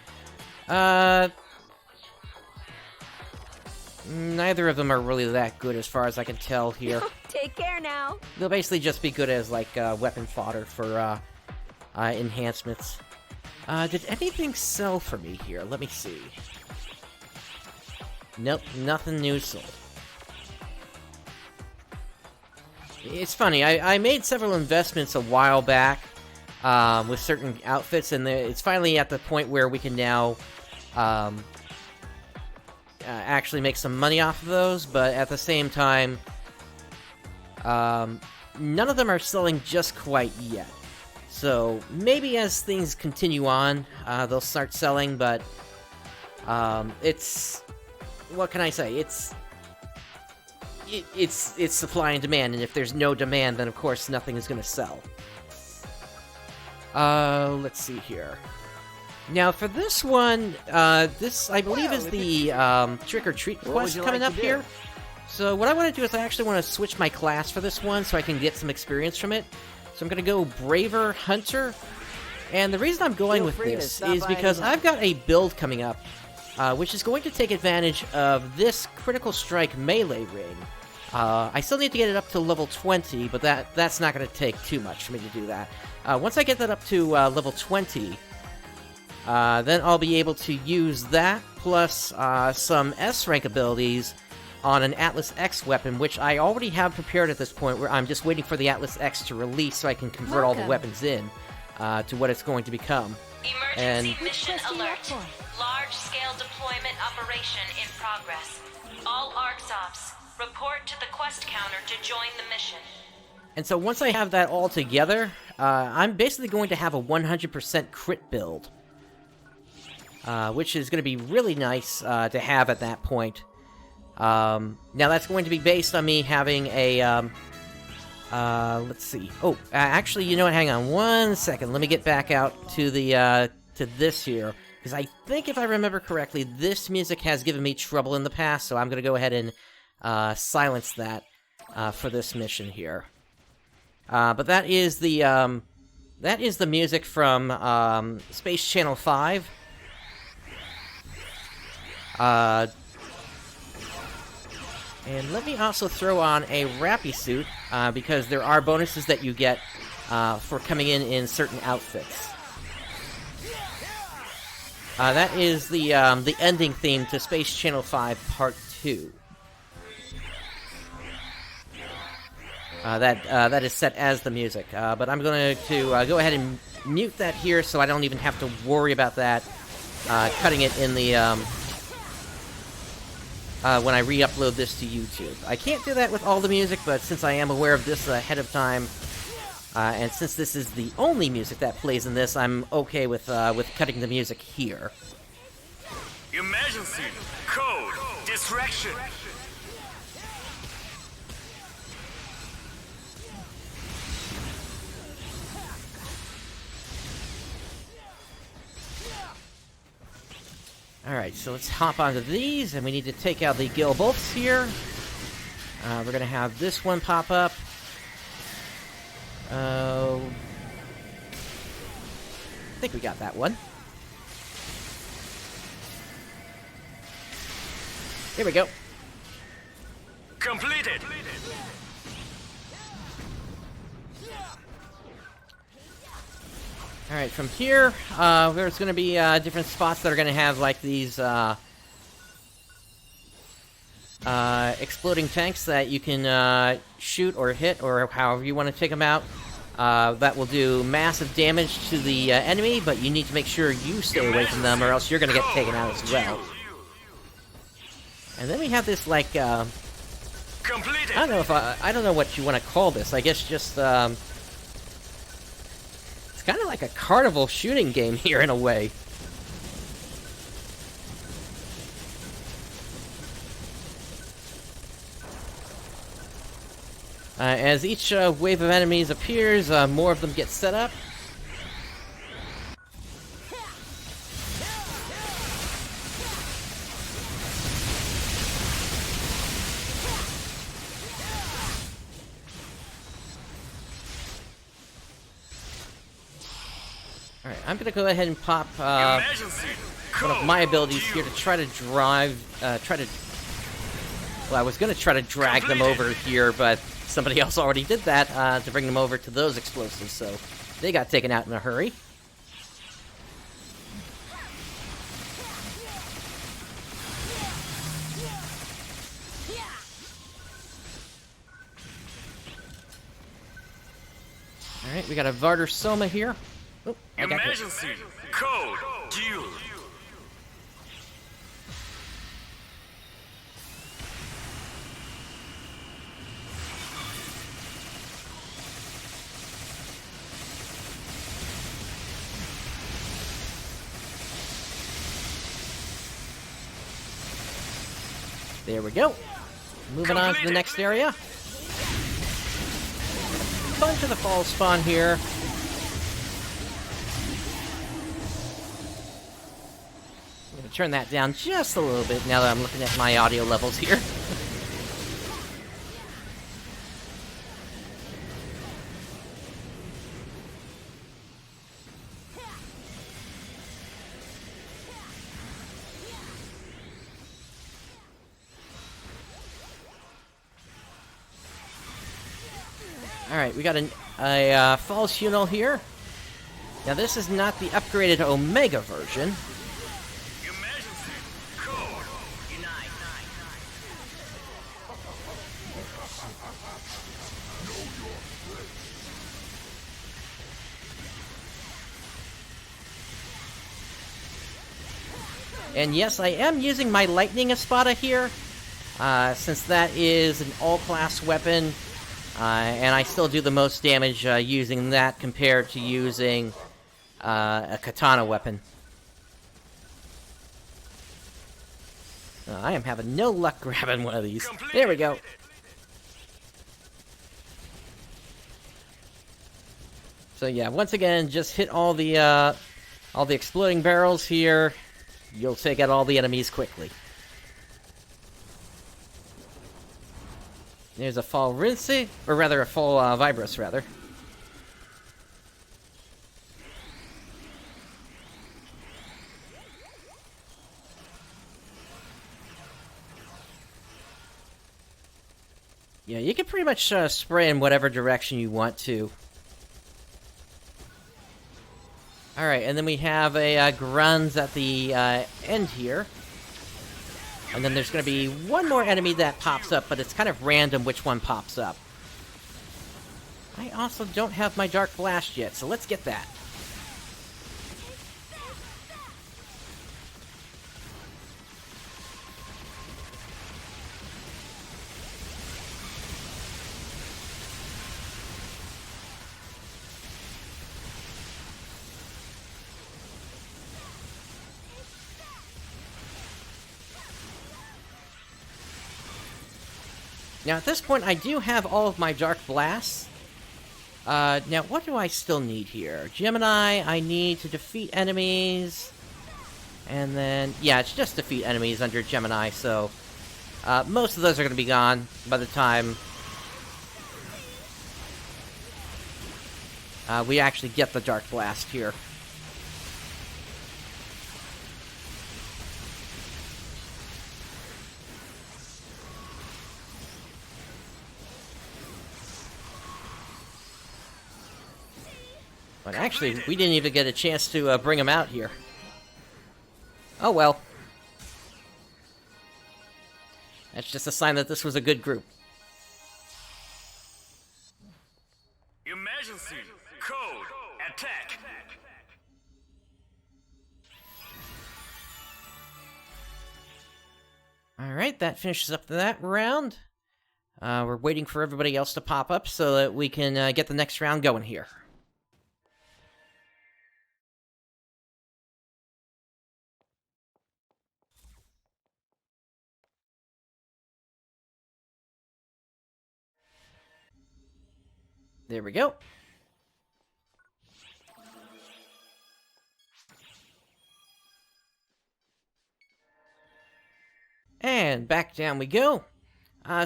Neither of them are really that good as far as I can tell here. Take care now. They'll basically just be good as, like, weapon fodder for, enhancements. Did anything sell for me here? Let me see. Nope, nothing new sold. It's funny, I made several investments a while back, with certain outfits, and it's finally at the point where we can now, actually make some money off of those, but at the same time, none of them are selling just quite yet. So, maybe as things continue on, they'll start selling, but, it's... What can I say? It's supply and demand, and if there's no demand, then of course nothing is gonna sell. Let's see here. Now, for this one, this, I believe, is the, Trick or Treat quest coming up here. So, what I want to do is I actually want to switch my class for this one so I can get some experience from it. So, I'm going to go Braver Hunter. And the reason I'm going with this is because I've got a build coming up, which is going to take advantage of this Critical Strike melee ring. I still need to get it up to level 20, but that's not going to take too much for me to do that. Once I get that up to level 20... then I'll be able to use that, plus some S-rank abilities on an Atlas X weapon, which I already have prepared at this point, where I'm just waiting for the Atlas X to release so I can convert all the weapons in to what it's going to become. Emergency mission alert. Large-scale deployment operation in progress. All ARCSOPs, report to the quest counter to join the mission. And so once I have that all together, I'm basically going to have a 100% crit build. Which is going to be really nice to have at that point. Now that's going to be based on me having a, let's see. Oh, actually, you know what? Hang on one second. Let me get back out to the, to this here. Because I think, if I remember correctly, this music has given me trouble in the past, so I'm going to go ahead and silence that for this mission here. But that is the music from Space Channel 5. And let me also throw on a Rappy suit, because there are bonuses that you get for coming in certain outfits. That is the ending theme to Space Channel 5 Part 2. That is set as the music, but I'm going to go ahead and mute that here so I don't even have to worry about that cutting it in the when I re-upload this to YouTube. I can't do that with all the music, but since I am aware of this ahead of time, and since this is the only music that plays in this, I'm okay with cutting the music here. Emergency! Code! Distraction! Alright, so let's hop onto these, and we need to take out the Gilbolths here. We're gonna have this one pop up. I think we got that one. Here we go. Completed! Alright, from here, there's going to be different spots that are going to have, like, these exploding tanks that you can shoot or hit, or however you want to take them out. That will do massive damage to the enemy, but you need to make sure you stay away from them, or else you're going to get taken out as well. And then we have this, like, I don't know if I don't know what you want to call this. I guess just, it's kind of like a carnival shooting game here, in a way. As each wave of enemies appears, more of them get set up. Alright, I'm gonna go ahead and pop one of my abilities here to try to drive, well, I was gonna try to drag them over here, but somebody else already did that, to bring them over to those explosives, so they got taken out in a hurry. Alright, we got a Varder Soma here. Oh, Emergency! Code! Duel! There we go. Moving on to the next area. Bunch of the fall spawn here. I'm gonna turn that down just a little bit now that I'm looking at my audio levels here. Alright, we got a Falls Funeral here. Now this is not the upgraded Omega version. And yes, I am using my Lightning Espada here, since that is an all-class weapon. And I still do the most damage using that compared to using a katana weapon. I am having no luck grabbing one of these. There we go. So yeah, once again, just hit all the exploding barrels here. You'll take out all the enemies quickly. There's a Fall Rinse, or rather a Fall Vibrus, rather. Yeah, you can pretty much spray in whatever direction you want to. Alright, and then we have a Grunz at the end here. And then there's going to be one more enemy that pops up, but it's kind of random which one pops up. I also don't have my Dark Blast yet, so let's get that. Now, at this point, I do have all of my Dark Blasts. Now, what do I still need here? Gemini, I need to defeat enemies. And then, yeah, it's just defeat enemies under Gemini, so... most of those are going to be gone by the time... we actually get the Dark Blast here. But actually, we didn't even get a chance to bring him out here. Oh well. That's just a sign that this was a good group. Emergency! Code! Attack! Alright, that finishes up that round. We're waiting for everybody else to pop up so that we can get the next round going here. There we go. And back down we go.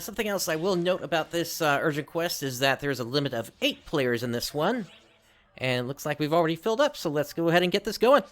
Something else I will note about this urgent quest is that there's a limit of 8 players in this one. And it looks like we've already filled up, so let's go ahead and get this going.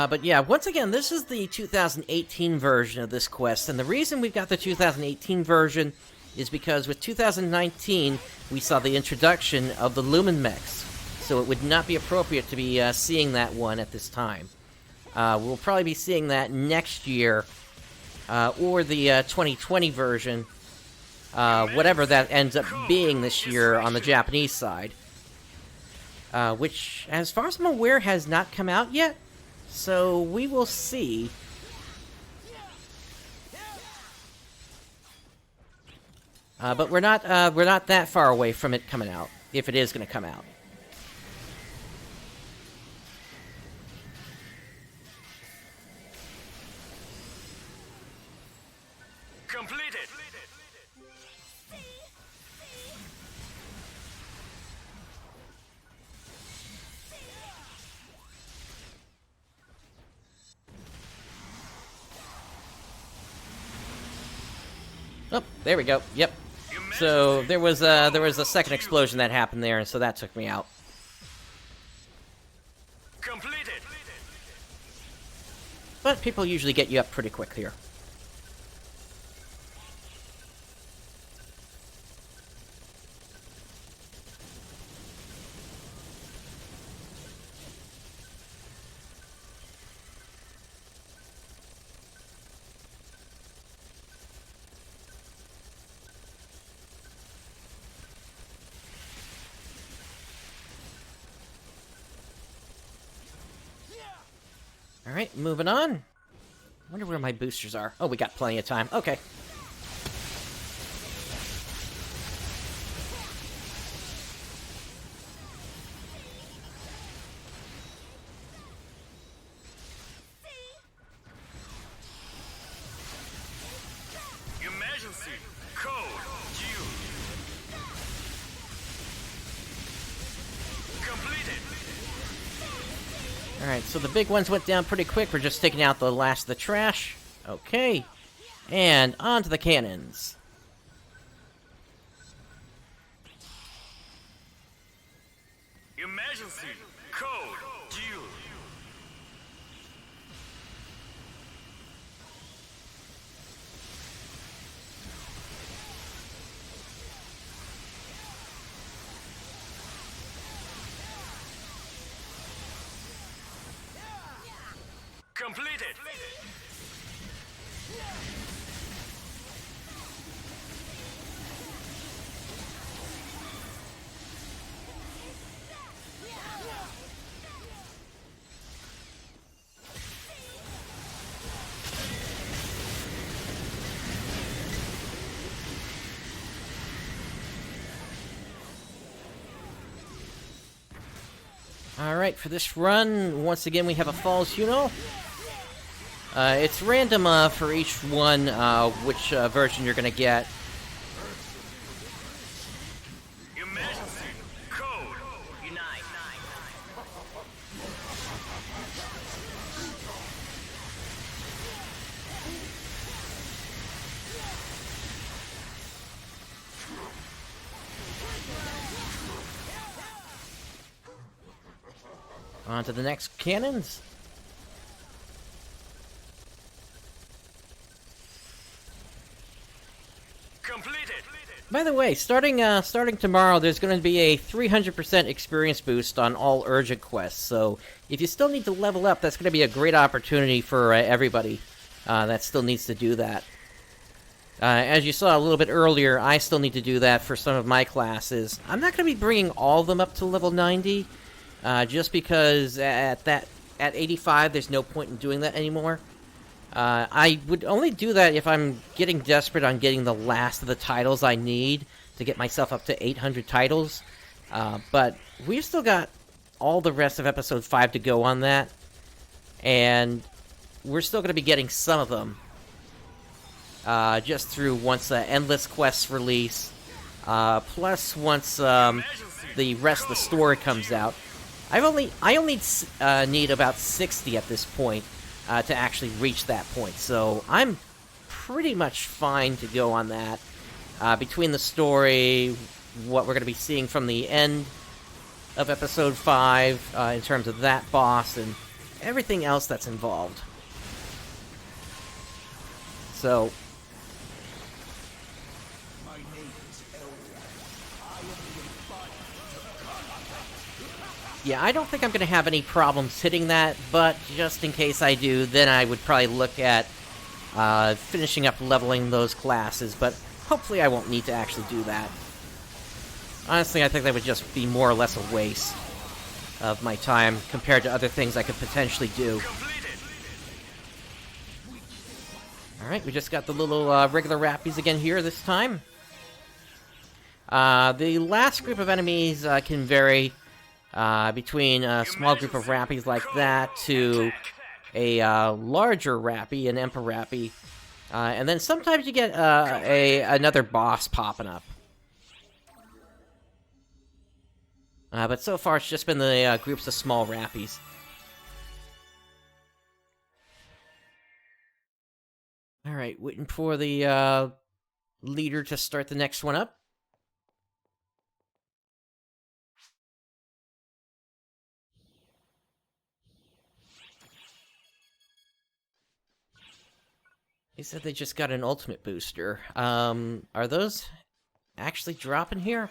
But yeah, once again, this is the 2018 version of this quest, and the reason we've got the 2018 version is because with 2019, we saw the introduction of the Lumen mechs, so it would not be appropriate to be seeing that one at this time. We'll probably be seeing that next year, or the 2020 version, whatever that ends up being this year on the Japanese side, which, as far as I'm aware, has not come out yet. So we will see. But we're not that far away from it coming out, if it is going to come out. Completed. Oh, there we go. Yep. So there was a second explosion that happened there, and so that took me out. Completed. But people usually get you up pretty quick here. Alright, moving on. Wonder where my boosters are. Oh, we got plenty of time. Okay. Emergency. Code. Due. Completed. Alright, so the big ones went down pretty quick. We're just taking out the last of the trash. Okay. And on to the cannons. Emergency. Code. Due. Completed. Alright, for this run, once again we have a Falls Uno. It's random for each one, which version you're gonna get. Emergency. Code. Unite. On to the next cannons. Completed. By the way, starting tomorrow, there's going to be a 300% experience boost on all urgent quests. So if you still need to level up, that's going to be a great opportunity for everybody that still needs to do that. As you saw a little bit earlier, I still need to do that for some of my classes. I'm not going to be bringing all of them up to level 90, just because at 85, there's no point in doing that anymore. I would only do that if I'm getting desperate on getting the last of the titles I need to get myself up to 800 titles. But we've still got all the rest of Episode 5 to go on that. And we're still going to be getting some of them. Just through once Endless Quests release. Plus once the rest of the story comes out. I only need about 60 at this point to actually reach that point. So I'm pretty much fine to go on that. Between the story, what we're going to be seeing from the end of Episode 5 in terms of that boss, and everything else that's involved. So... yeah, I don't think I'm going to have any problems hitting that, but just in case I do, then I would probably look at finishing up leveling those classes, but hopefully I won't need to actually do that. Honestly, I think that would just be more or less a waste of my time compared to other things I could potentially do. Alright, we just got the little regular Rappies again here this time. The last group of enemies can vary between a small group of Rappies like that to a larger Rappy, an Emperor Rappy. And then sometimes you get another boss popping up. But so far it's just been the groups of small Rappies. Alright, waiting for the leader to start the next one up. He said they just got an ultimate booster. Are those actually dropping here?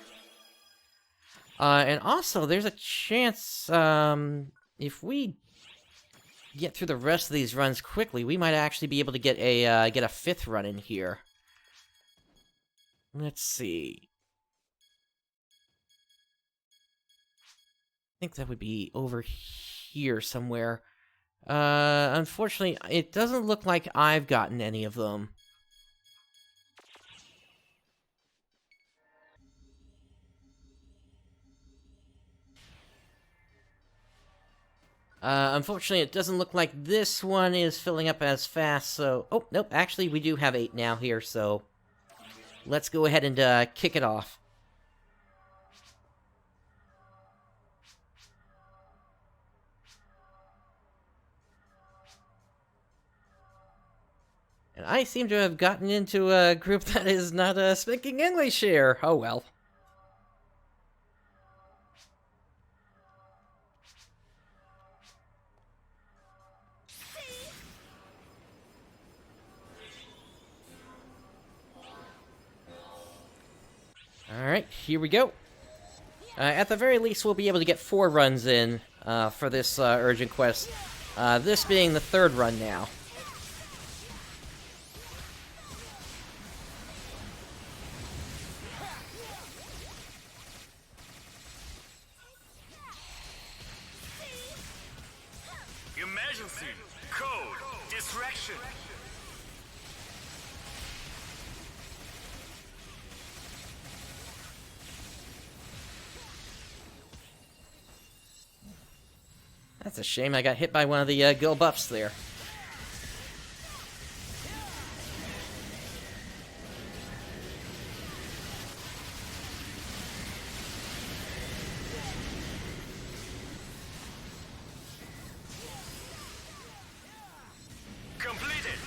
And also, there's a chance, if we get through the rest of these runs quickly, we might actually be able to get a fifth run in here. Let's see. I think that would be over here somewhere. Unfortunately, it doesn't look like I've gotten any of them. Unfortunately, it doesn't look like this one is filling up as fast, so... oh, nope, actually, we do have 8 now here, so... let's go ahead and, kick it off. And I seem to have gotten into a group that is not speaking English here. Oh well. Alright, here we go. At the very least, we'll be able to get 4 runs in for this urgent quest. This being the 3rd run now. Emergency! Code! Distraction! That's a shame I got hit by one of the Gil buffs there. Completed!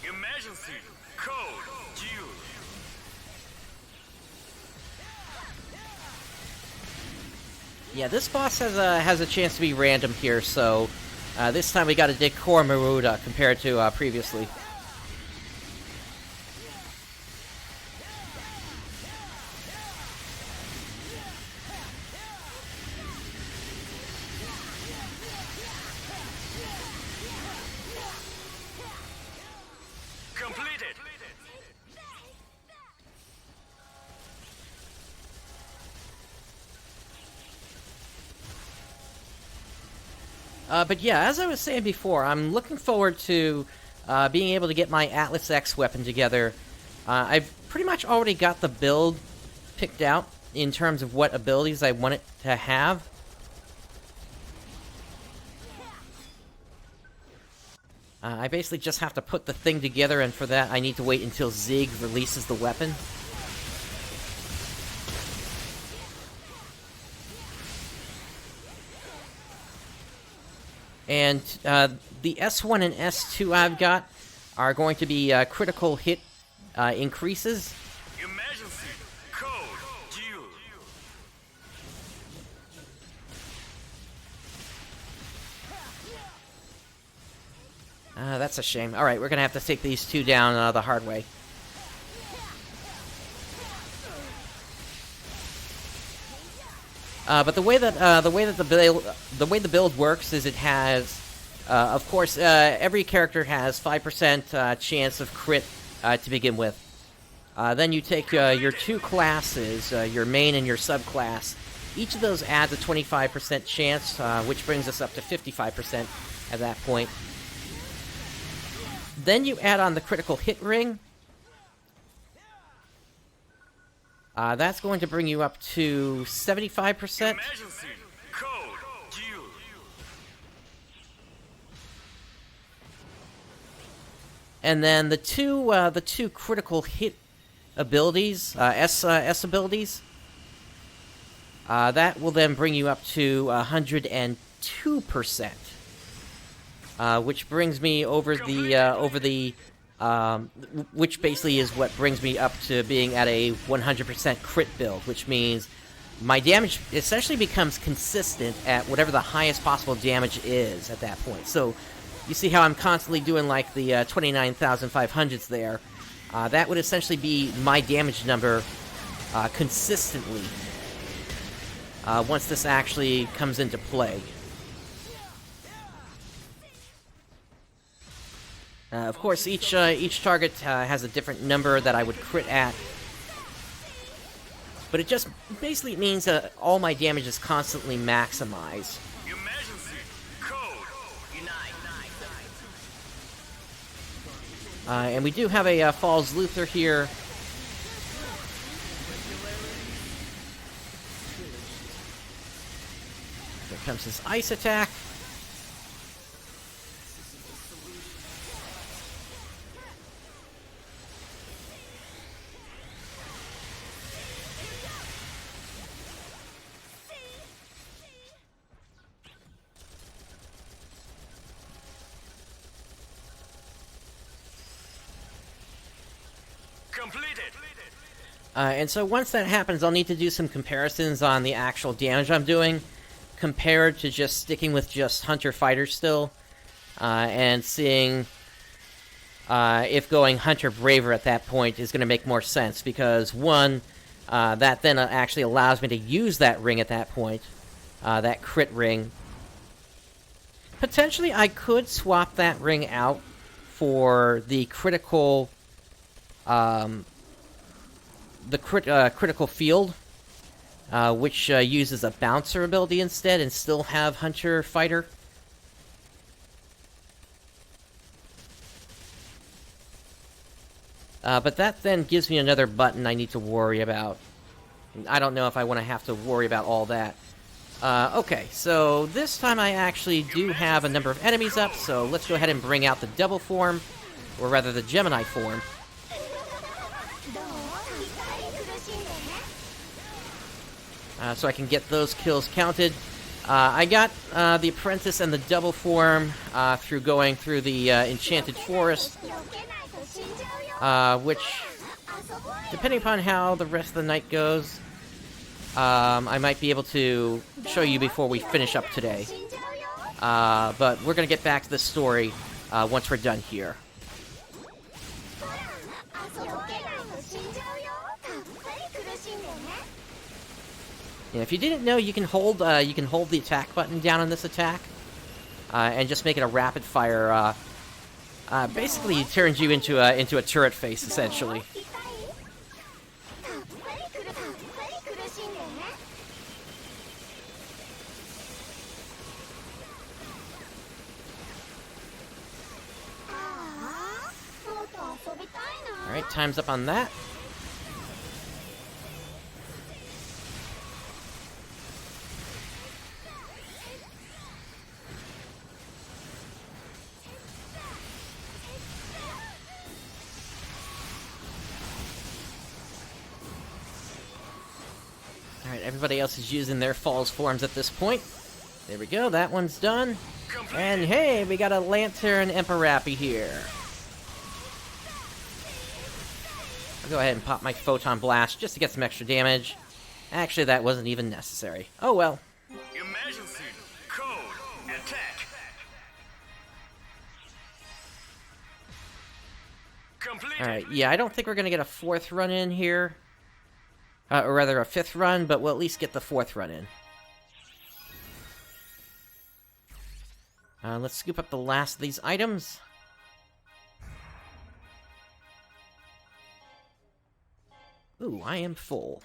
Emergency! Code! Duel! Yeah, this boss has a chance to be random here, so this time we got to dig Maruda compared to previously. But yeah, as I was saying before, I'm looking forward to being able to get my Atlas X weapon together. I've pretty much already got the build picked out in terms of what abilities I want it to have. I basically just have to put the thing together, and for that I need to wait until Zig releases the weapon. And the S1 and S2 I've got are going to be critical hit increases. Emergency code due. That's a shame. Alright, we're gonna have to take these two down the hard way. But the way that the build works is it has, of course, every character has 5% chance of crit to begin with. Then you take your two classes, your main and your subclass. Each of those adds a 25% chance, which brings us up to 55% at that point. Then you add on the critical hit ring. That's going to bring you up to 75%. Emergency code due. And then the two critical hit abilities, S abilities, that will then bring you up to 102%, which brings me over the which basically is what brings me up to being at a 100% crit build, which means my damage essentially becomes consistent at whatever the highest possible damage is at that point. So you see how I'm constantly doing like the 29,500s there. That would essentially be my damage number consistently once this actually comes into play. Of course, each target has a different number that I would crit at, but it just basically means that all my damage is constantly maximized. Emergency code unite. And we do have a Falls Luther here. Here comes his ice attack. Completed. And so once that happens, I'll need to do some comparisons on the actual damage I'm doing, compared to just sticking with just Hunter Fighter still, and seeing if going Hunter Braver at that point is going to make more sense, because one, that then actually allows me to use that ring at that point, that crit ring. Potentially I could swap that ring out for the critical critical field, which uses a bouncer ability instead, and still have Hunter Fighter. But that then gives me another button I need to worry about. I don't know if I want to have to worry about all that. Okay, so this time I actually do have a number of enemies up, so let's go ahead and bring out the double form, or rather the Gemini form. So I can get those kills counted. I got the Apprentice and the double form through going through the Enchanted Forest, which, depending upon how the rest of the night goes, I might be able to show you before we finish up today. But we're going to get back to the story once we're done here. And if you didn't know, you can hold the attack button down on this attack, and just make it a rapid fire. Basically, it turns you into a turret face, essentially. Alright, time's up on that. Alright, everybody else is using their false forms at this point. There we go, that one's done. And hey, we got a Lantern Emperapi here. I'll go ahead and pop my Photon Blast just to get some extra damage. Actually, that wasn't even necessary. Oh well. Emergency code attack. Alright, yeah, I don't think we're gonna get a 4th run in here. Or rather, a 5th run, but we'll at least get the 4th run in. Let's scoop up the last of these items. Ooh, I am full.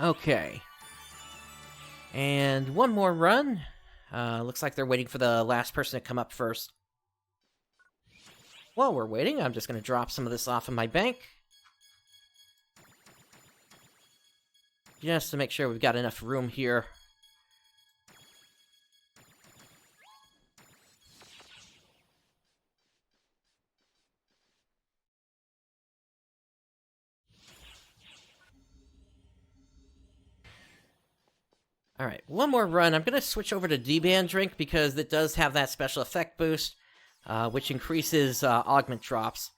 Okay. And one more run. Looks like they're waiting for the last person to come up first. While we're waiting, I'm just going to drop some of this off in my bank. Just to make sure we've got enough room here. Alright, one more run. I'm going to switch over to D-Band Drink because it does have that special effect boost, which increases augment drops.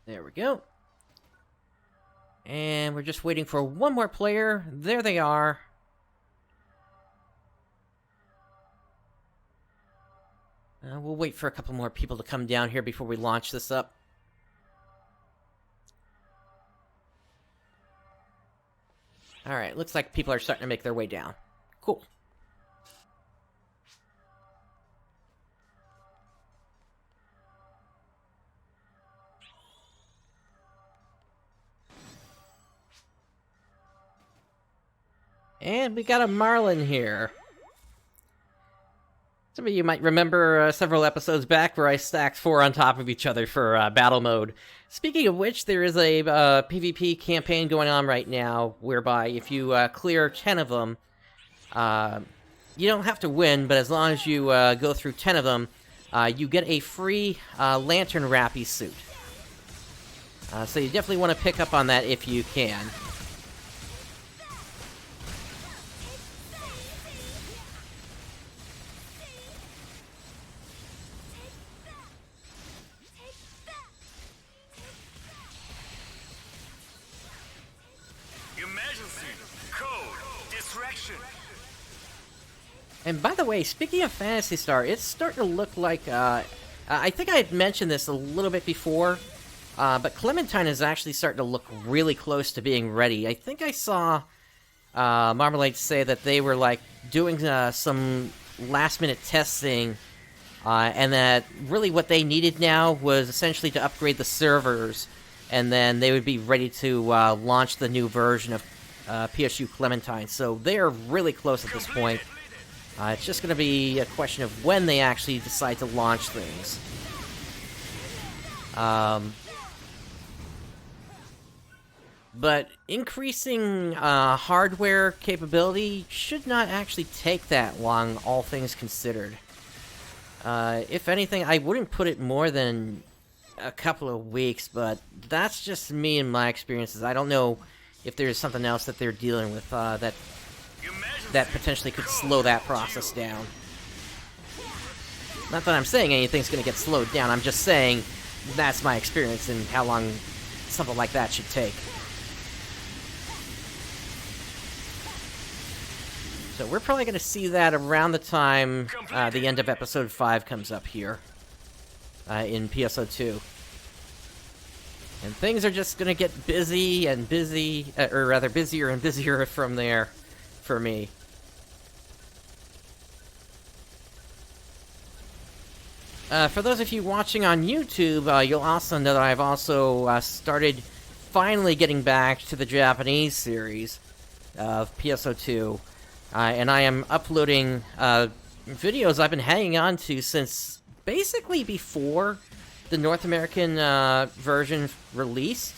There we go. And we're just waiting for one more player. There they are. We'll wait for a couple more people to come down here before we launch this up. Alright, looks like people are starting to make their way down. Cool. And we got a Marlin here. Some of you might remember several episodes back where I stacked 4 on top of each other for battle mode. Speaking of which, there is a PvP campaign going on right now, whereby if you clear 10 of them, you don't have to win, but as long as you go through 10 of them, you get a free Lantern Rappy suit. So you definitely want to pick up on that if you can. And by the way, speaking of Phantasy Star, it's starting to look like, I think I had mentioned this a little bit before, but Clementine is actually starting to look really close to being ready. I think I saw Marmalade say that they were, like, doing some last-minute testing, and that really what they needed now was essentially to upgrade the servers, and then they would be ready to launch the new version of PSU Clementine. So they are really close at this point. It's just going to be a question of when they actually decide to launch things. But increasing hardware capability should not actually take that long, all things considered. If anything, I wouldn't put it more than a couple of weeks, but that's just me and my experiences. I don't know if there's something else that they're dealing with that potentially could slow that process down. Not that I'm saying anything's going to get slowed down, I'm just saying that's my experience and how long something like that should take. So we're probably going to see that around the time the end of Episode 5 comes up here in PSO 2. And things are just going to get busy and busy, or rather busier and busier from there for me. For those of you watching on YouTube, you'll also know that I've also started finally getting back to the Japanese series of PSO2, and I am uploading videos I've been hanging on to since basically before the North American version released,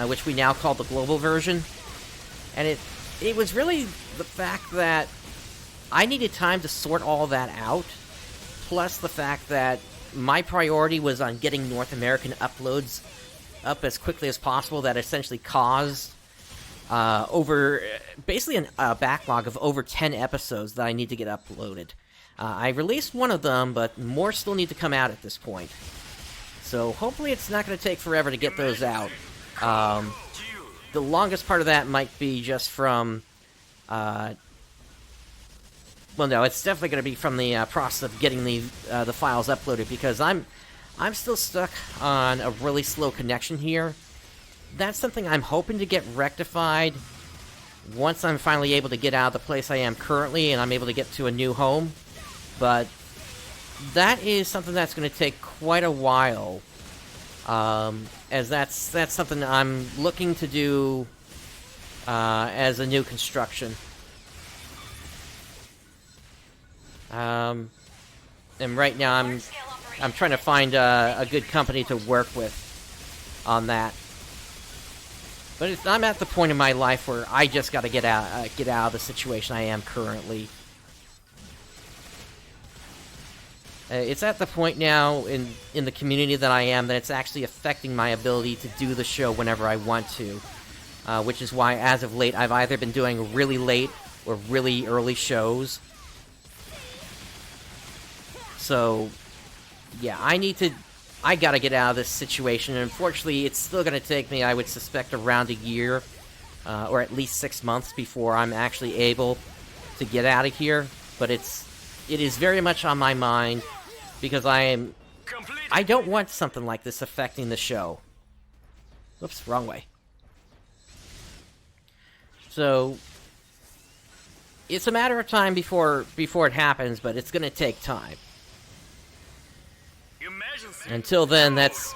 which we now call the global version. And it was really the fact that I needed time to sort all that out, plus the fact that my priority was on getting North American uploads up as quickly as possible. That essentially caused basically a backlog of over 10 episodes that I need to get uploaded. I released one of them, but more still need to come out at this point. So hopefully it's not going to take forever to get those out. The longest part of that might be just from... well, no, it's definitely going to be from the process of getting the files uploaded, because I'm still stuck on a really slow connection here. That's something I'm hoping to get rectified once I'm finally able to get out of the place I am currently and I'm able to get to a new home. But that is something that's going to take quite a while, as that's something I'm looking to do as a new construction. And right now I'm trying to find a good company to work with on that. But I'm at the point in my life where I just got to get out of the situation I am currently. It's at the point now in the community that I am that it's actually affecting my ability to do the show whenever I want to, which is why as of late I've either been doing really late or really early shows. So, yeah, I gotta get out of this situation, and unfortunately it's still gonna take me, I would suspect, around a year, or at least 6 months before I'm actually able to get out of here, but it is very much on my mind, because I don't want something like this affecting the show. Oops, wrong way. So, it's a matter of time before it happens, but it's gonna take time. Until then, that's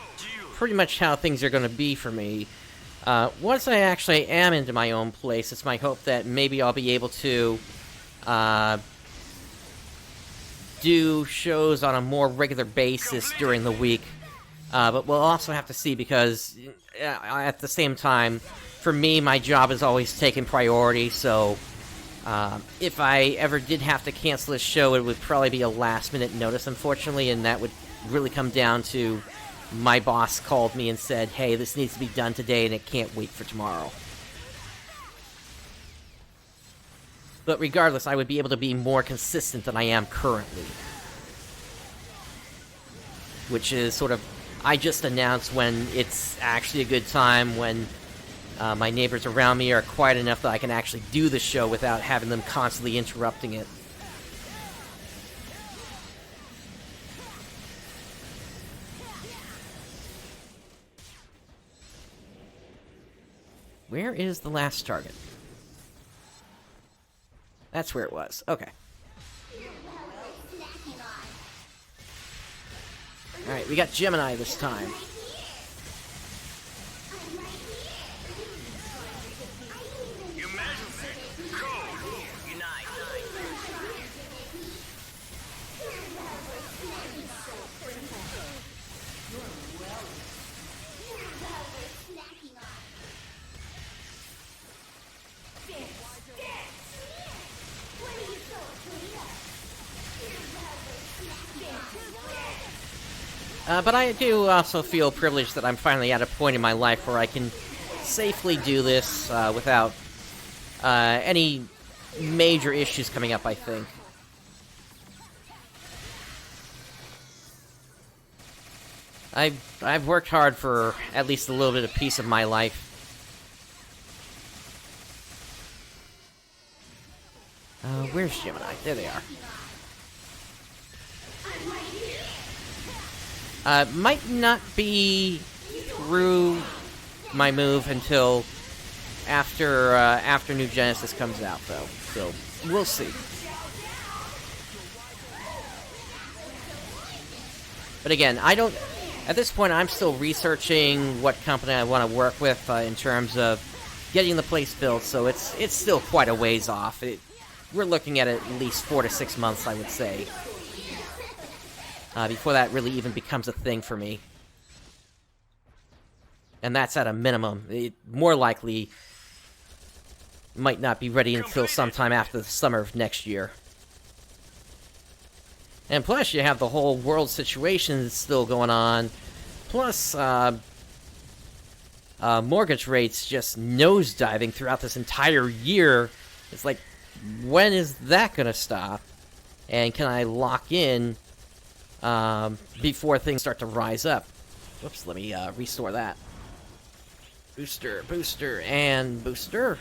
pretty much how things are going to be for me. Once I actually am into my own place, it's my hope that maybe I'll be able to do shows on a more regular basis during the week. But we'll also have to see, because at the same time, for me, my job is always taking priority, so if I ever did have to cancel this show, it would probably be a last-minute notice, unfortunately, and that would really come down to my boss called me and said, hey, this needs to be done today and it can't wait for tomorrow. But regardless, I would be able to be more consistent than I am currently. Which is sort of, I just announce when it's actually a good time, when my neighbors around me are quiet enough that I can actually do the show without having them constantly interrupting it. Where is the last target? That's where it was. Okay. Alright, we got Gemini this time. But I do also feel privileged that I'm finally at a point in my life where I can safely do this without any major issues coming up, I think. I've worked hard for at least a little bit of peace of my life. Where's Gemini? There they are. Might not be through my move until after New Genesis comes out, though. So we'll see. But again, I don't... At this point, I'm still researching what company I want to work with in terms of getting the place built, so it's still quite a ways off. We're looking at least 4 to 6 months, I would say, before that really even becomes a thing for me. And that's at a minimum. It more likely might not be ready until sometime after the summer of next year. And plus, you have the whole world situation that's still going on. Plus, mortgage rates just nosediving throughout this entire year. It's like, when is that going to stop? And can I lock in before things start to rise up? Whoops, let me restore that. Booster, booster, and booster.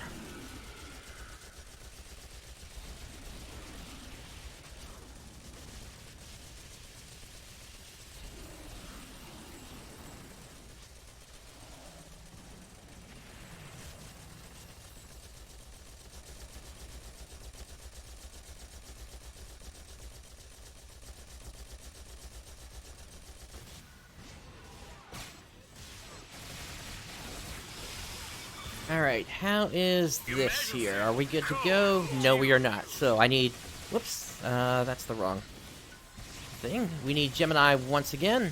Alright, how is this here? Are we good to go? No, we are not. So I need... Whoops, that's the wrong thing. We need Gemini once again.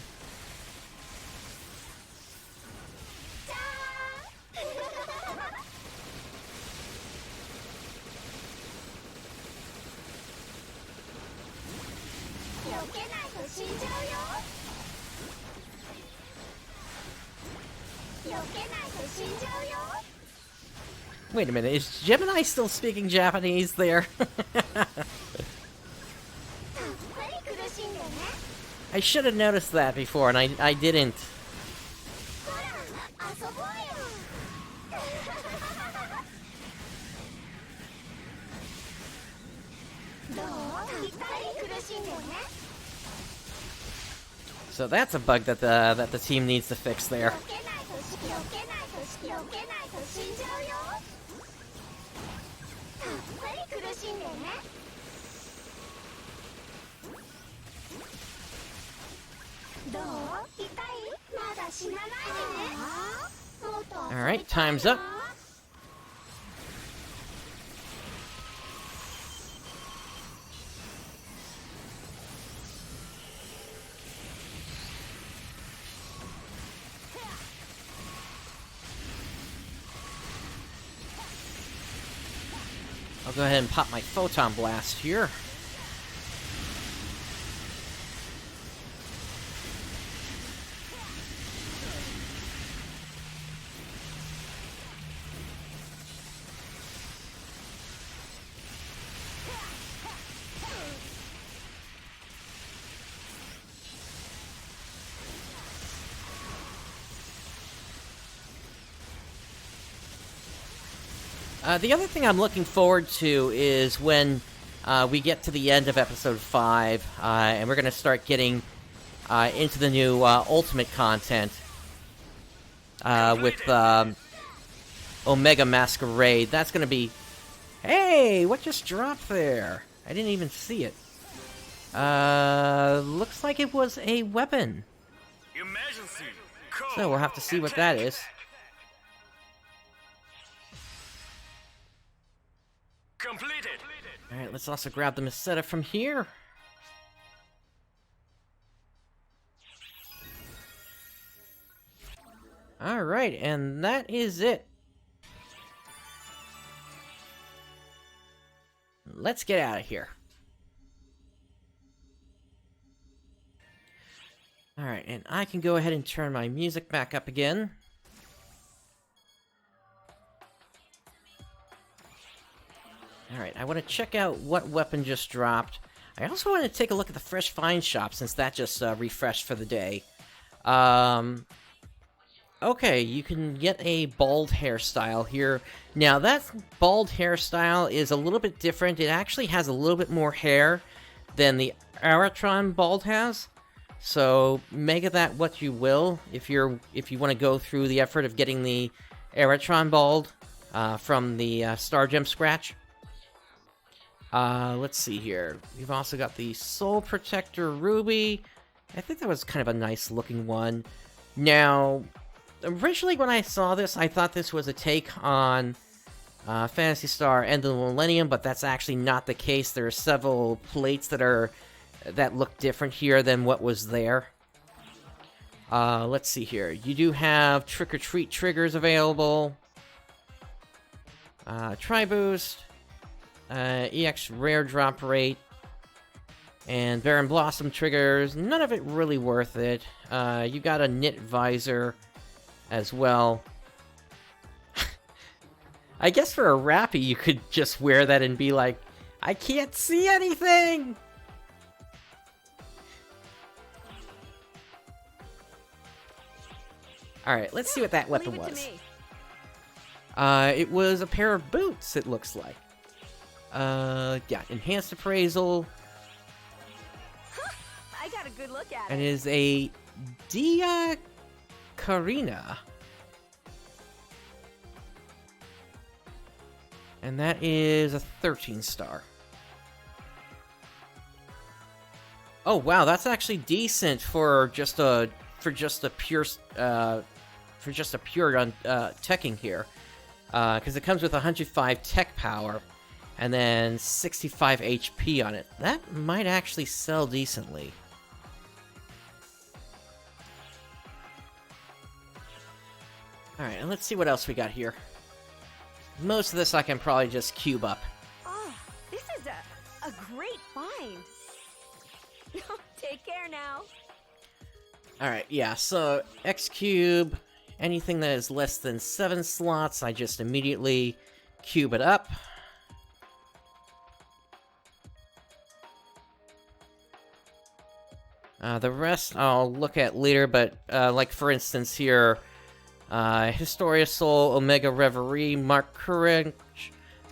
Wait a minute, is Gemini still speaking Japanese there? I should have noticed that before, and I didn't. So that's a bug that the team needs to fix there. Alright, time's up. I'll go ahead and pop my Photon Blast here. The other thing I'm looking forward to is when we get to the end of Episode 5, and we're going to start getting into the new Ultimate content with Omega Masquerade. That's going to be... Hey, what just dropped there? I didn't even see it. Looks like it was a weapon. So we'll have to see what that is. Completed. Alright, let's also grab the Meseta from here. Alright, and that is it. Let's get out of here. Alright, and I can go ahead and turn my music back up again. Alright, I want to check out what weapon just dropped. I also want to take a look at the Fresh Find shop, since that just refreshed for the day. Okay, you can get a bald hairstyle here. Now, that bald hairstyle is a little bit different. It actually has a little bit more hair than the Aratron bald has. So, make of that what you will, if you want to go through the effort of getting the Aratron bald from the Star Gem Scratch. Let's see here. We've also got the Soul Protector Ruby. I think that was kind of a nice looking one. Now, originally when I saw this, I thought this was a take on Phantasy Star End of the Millennium, but that's actually not the case. There are several plates that look different here than what was there. Let's see here. You do have Trick or Treat triggers available. Tri-Boost. EX Rare Drop Rate. And Baron Blossom triggers. None of it really worth it. You got a Knit Visor as well. I guess for a Rappy, you could just wear that and be like, I can't see anything! Alright, let's see what that weapon was. It was a pair of boots, it looks like. Yeah, Enhanced Appraisal. I got a good look at And it. it is a Dia Karina. And that is a 13-star. Oh wow, that's actually decent for just a pure teching here, because it comes with 105 tech power, and then 65 HP on it. That might actually sell decently. All right, and let's see what else we got here. Most of this I can probably just cube up. Oh, this is a great find. Take care now. Alright, yeah, so X cube, anything that is less than 7 slots, I just immediately cube it up. The rest I'll look at later, but like for instance here, Historia Soul, Omega Reverie, Mark Courage.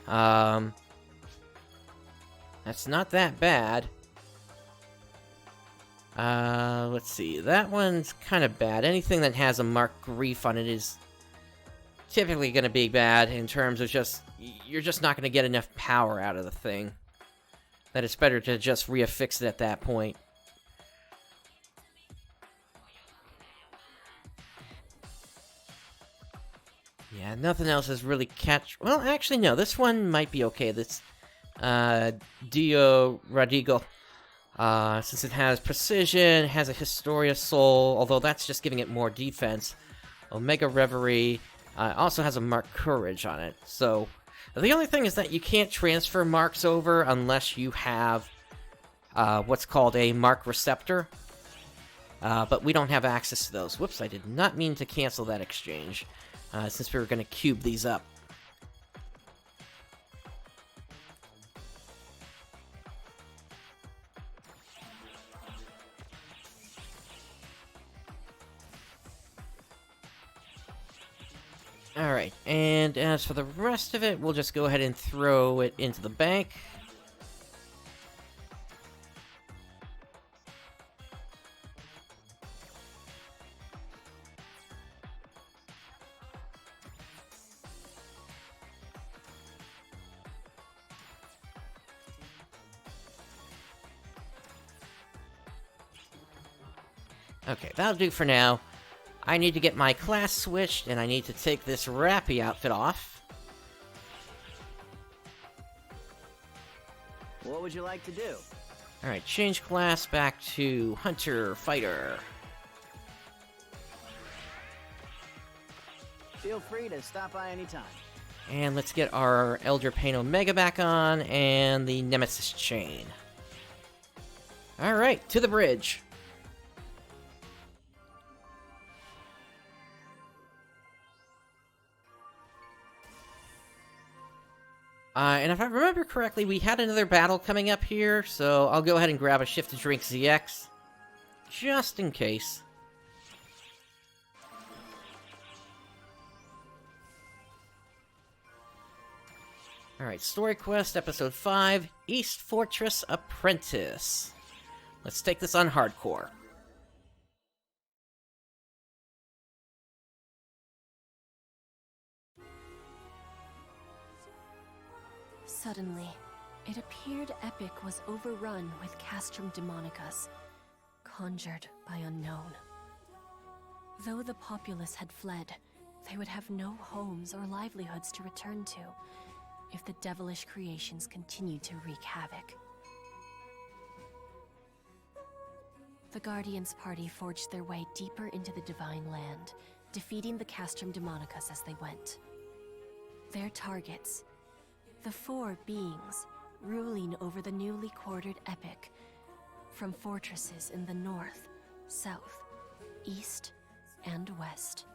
That's not that bad. Let's see. That one's kind of bad. Anything that has a Mark Grief on it is typically going to be bad in terms of you're just not going to get enough power out of the thing. That it's better to just reaffix it at that point. Yeah, nothing else is really well, actually, no. This one might be okay. This, Dio Radigo. Since it has Precision, has a Historia Soul, although that's just giving it more defense. Omega Reverie, also has a Mark Courage on it. So, the only thing is that you can't transfer marks over unless you have, what's called a Mark Receptor. But we don't have access to those. Whoops, I did not mean to cancel that exchange. Since we were going to cube these up. Alright, and as for the rest of it, we'll just go ahead and throw it into the bank. Okay, that'll do for now. I need to get my class switched, and I need to take this Rappy outfit off. What would you like to do? Alright, change class back to Hunter Fighter. Feel free to stop by anytime. And let's get our Elder Pain Omega back on, and the Nemesis Chain. Alright, to the bridge. And if I remember correctly, we had another battle coming up here, so I'll go ahead and grab a Shift to Drink ZX, just in case. Alright, Story Quest, Episode 5, East Fortress Apprentice. Let's take this on hardcore. Suddenly, it appeared Epyk was overrun with Castrum Demonicus. conjured by unknown. Though the populace had fled, they would have no homes or livelihoods to return to if the devilish creations continued to wreak havoc. The Guardians party forged their way deeper into the Divine Land, defeating the Castrum Demonicus as they went. Their targets, the 4 beings ruling over the newly quartered Epyk, from fortresses in the north, south, east, and west.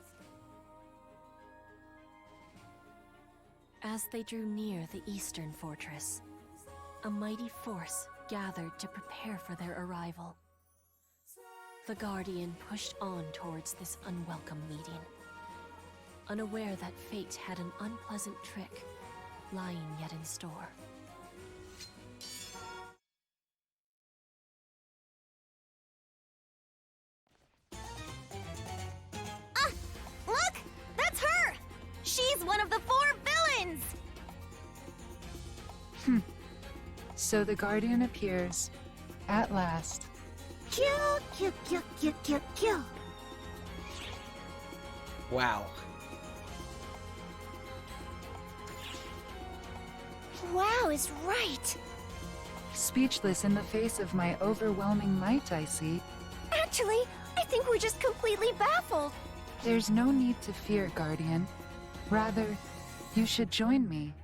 As they drew near the eastern fortress, a mighty force gathered to prepare for their arrival. The Guardian pushed on towards this unwelcome meeting, unaware that fate had an unpleasant trick lying yet in store. Look! That's her! She's one of the 4 villains! So the Guardian appears, at last. Kill, kill, kill, kill, kill, kill. Wow. Wow is right. Speechless in the face of my overwhelming might, I see. Actually, I think we're just completely baffled. There's no need to fear, Guardian. Rather, you should join me.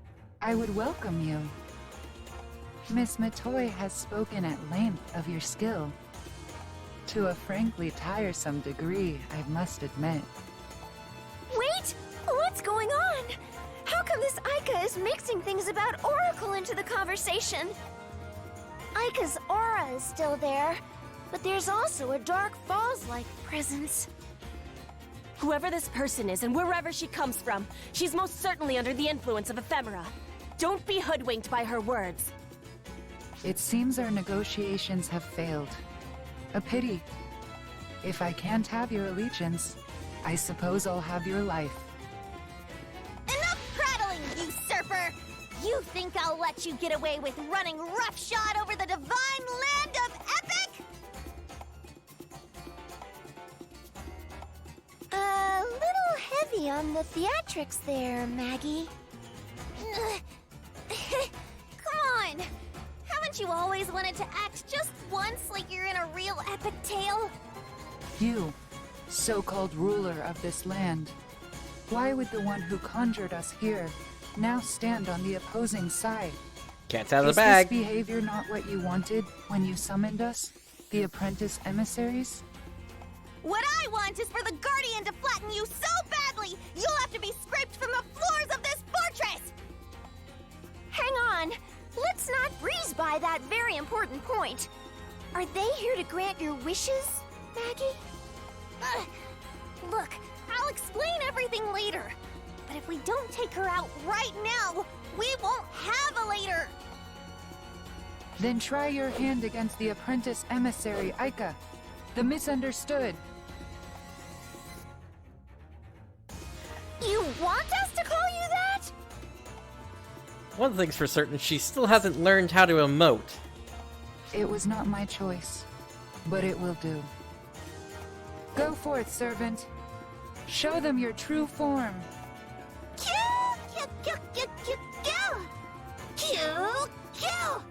I would welcome you. Miss Matoy has spoken at length of your skill. To a frankly tiresome degree, I must admit. Wait! What's going on? How come this Epyk is mixing things about Oracle into the conversation? Epyk's aura is still there, but there's also a Dark Falls-like presence. Whoever this person is and wherever she comes from, she's most certainly under the influence of ephemera. Don't be hoodwinked by her words. It seems our negotiations have failed. A pity. If I can't have your allegiance, I suppose I'll have your life. Enough prattling, usurper! You think I'll let you get away with running roughshod over the divine land of Epyk? A little heavy on the theatrics there, Maggie. Come on! Haven't you always wanted to act just once like you're in a real epic tale? You, so-called ruler of this land. Why would the one who conjured us here now stand on the opposing side? Cat's out of the bag. Is this behavior not what you wanted when you summoned us, the apprentice emissaries? What I want is for the Guardian to flatten you so badly, you'll have to be scraped from the floors of this fortress! Hang on, let's not breeze by that very important point. Are they here to grant your wishes, Maggie? Look, I'll explain everything later. But if we don't take her out right now, we won't have a later! Then try your hand against the apprentice emissary, Epyk, the misunderstood. You want us to call you that? One thing's for certain, she still hasn't learned how to emote. It was not my choice, but it will do. Go forth, servant. Show them your true form. Kill! Kill! Kill! Kill! Kill! Kill! Kill! Kill!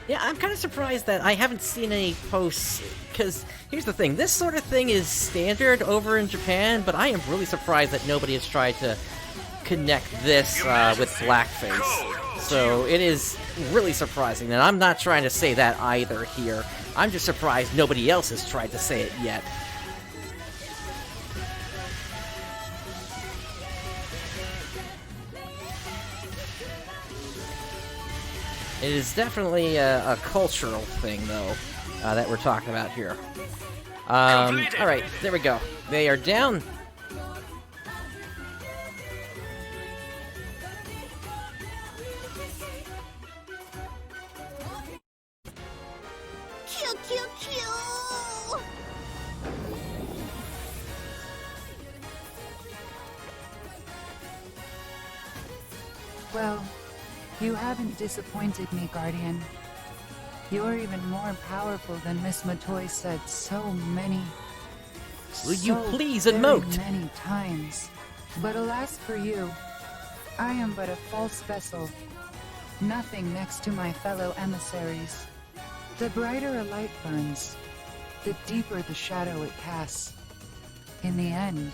Yeah, I'm kind of surprised that I haven't seen any posts, because here's the thing, this sort of thing is standard over in Japan, but I am really surprised that nobody has tried to connect this with blackface. So it is really surprising, and I'm not trying to say that either here. I'm just surprised nobody else has tried to say it yet. It is definitely a cultural thing, though, that we're talking about here. Alright, there we go. They are down. Well, you haven't disappointed me, Guardian. You're even more powerful than Miss Matoy said so many... Will you please very emote? many times. But alas for you, I am but a false vessel. Nothing next to my fellow emissaries. The brighter a light burns, the deeper the shadow it casts. In the end,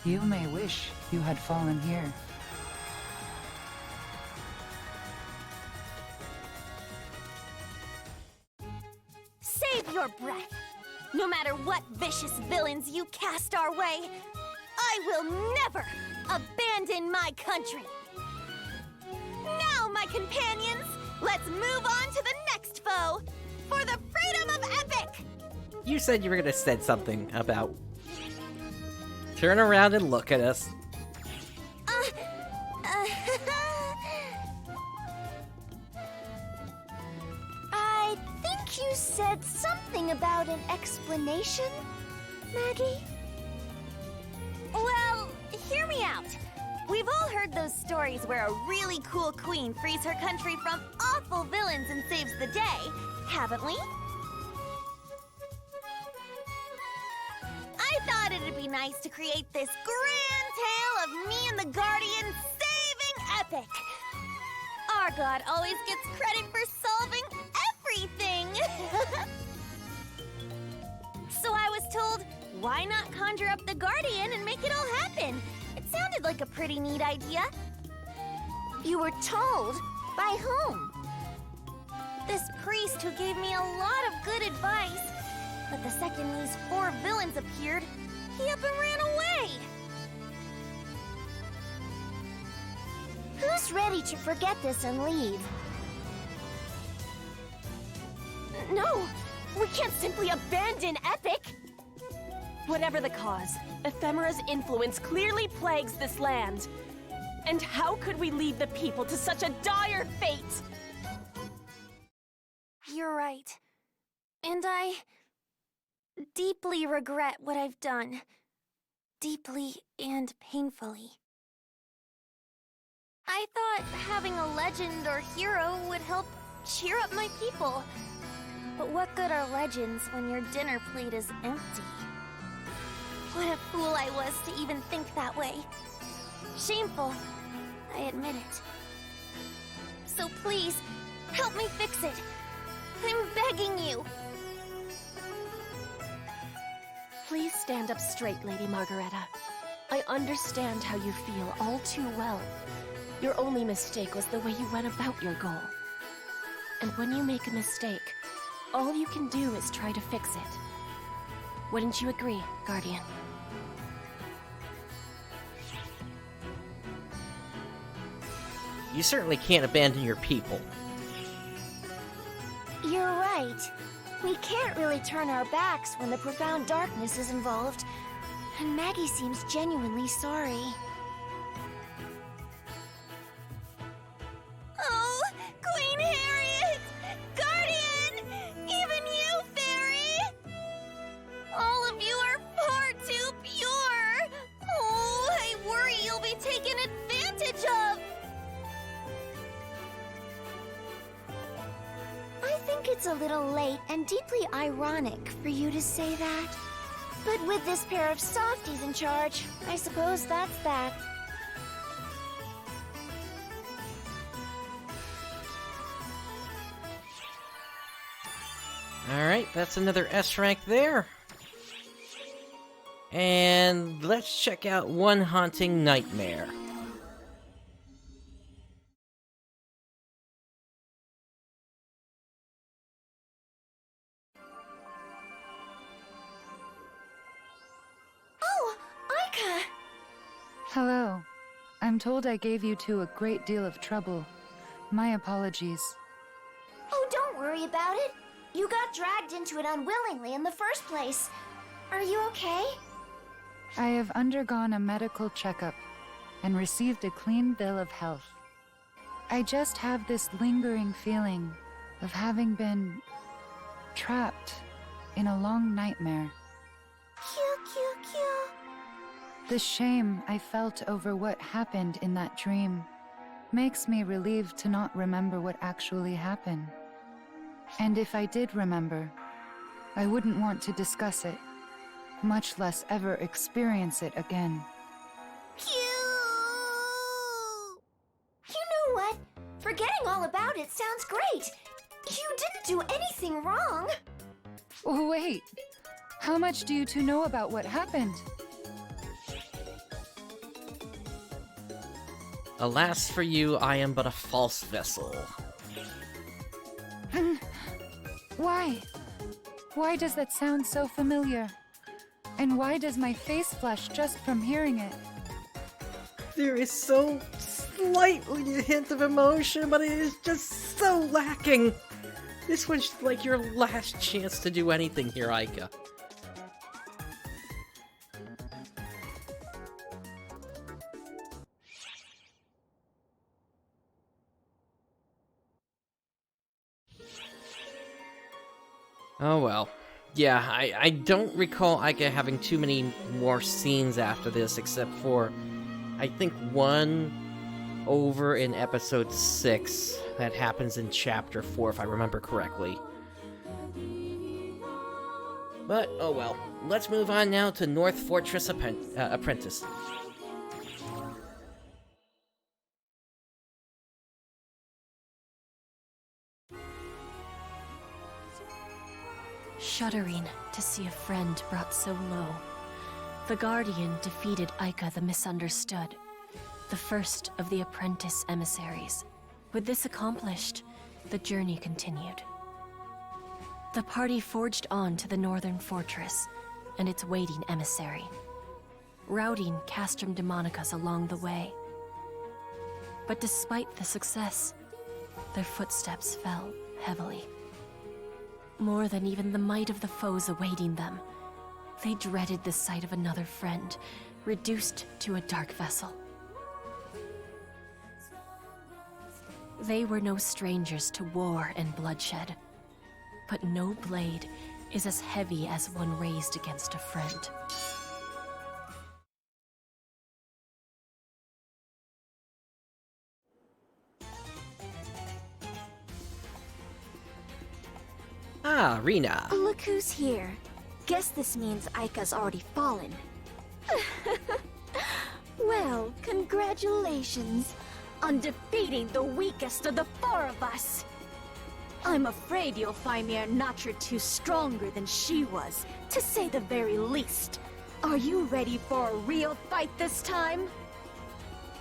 you may wish you had fallen here. Save your breath! No matter what vicious villains you cast our way, I will never abandon my country! Now, my companions, let's move on to the next foe! For the freedom of Epyk! You said you were gonna say something about... Turn around and look at us. I think you said something about an explanation, Maggie? Well, hear me out. We've all heard those stories where a really cool queen frees her country from awful villains and saves the day, haven't we? I thought it'd be nice to create this grand tale of me and the Guardian saving Epyk. Our god always gets credit for solving everything! So I was told, why not conjure up the Guardian and make it all happen? It sounded like a pretty neat idea. You were told? By whom? This priest who gave me a lot of good advice. But the second these 4 villains appeared, he up and ran away. Who's ready to forget this and leave? No! We can't simply abandon Epyk! Whatever the cause, Ephemera's influence clearly plagues this land. And how could we leave the people to such a dire fate? You're right. And I deeply regret what I've done. Deeply and painfully. I thought having a legend or hero would help cheer up my people. But what good are legends when your dinner plate is empty? What a fool I was to even think that way. Shameful, I admit it. So please, help me fix it. I'm begging you. Please stand up straight, Lady Margareta. I understand how you feel all too well. Your only mistake was the way you went about your goal. And when you make a mistake, all you can do is try to fix it. Wouldn't you agree, Guardian? You certainly can't abandon your people. You're right. We can't really turn our backs when the profound darkness is involved. And Maggie seems genuinely sorry. Oh, Queen Harriet! Guardian! Even you, Fairy! All of you are far too pure! Oh, I worry you'll be taken advantage of! I think it's a little late and deeply ironic for you to say that. But with this pair of softies in charge, I suppose that's that. Alright, that's another S rank there. And let's check out One Haunting Nightmare. Oh, Ika! Hello. I'm told I gave you two a great deal of trouble. My apologies. Oh, don't worry about it. You got dragged into it unwillingly in the first place. Are you okay? I have undergone a medical checkup and received a clean bill of health. I just have this lingering feeling of having been trapped in a long nightmare. Cute. The shame I felt over what happened in that dream makes me relieved to not remember what actually happened. And if I did remember, I wouldn't want to discuss it, much less ever experience it again. You know what? Forgetting all about it sounds great. You didn't do anything wrong. Oh, wait. How much do you two know about what happened? Alas for you, I am but a false vessel. Why? Why does that sound so familiar? And why does my face flush just from hearing it? There is so slightly a hint of emotion, but it is just so lacking. This was like your last chance to do anything here, Epyk. Oh well. Yeah, I don't recall Epyk having too many more scenes after this, except for, I think, one over in episode 6 that happens in chapter 4, if I remember correctly. But, oh well. Let's move on now to North Fortress Apprentice. Shuddering to see a friend brought so low, the Guardian defeated Epyk the Misunderstood, the first of the apprentice emissaries. With this accomplished, the journey continued. The party forged on to the northern fortress and its waiting emissary, routing Castrum Demonicus along the way. But despite the success, their footsteps fell heavily. More than even the might of the foes awaiting them, they dreaded the sight of another friend, reduced to a dark vessel. They were no strangers to war and bloodshed, but no blade is as heavy as one raised against a friend. Ah, Rena. Look who's here. Guess this means Epyk's already fallen. Well, congratulations on defeating the weakest of the 4 of us. I'm afraid you'll find me a notch or two stronger than she was, to say the very least. Are you ready for a real fight this time?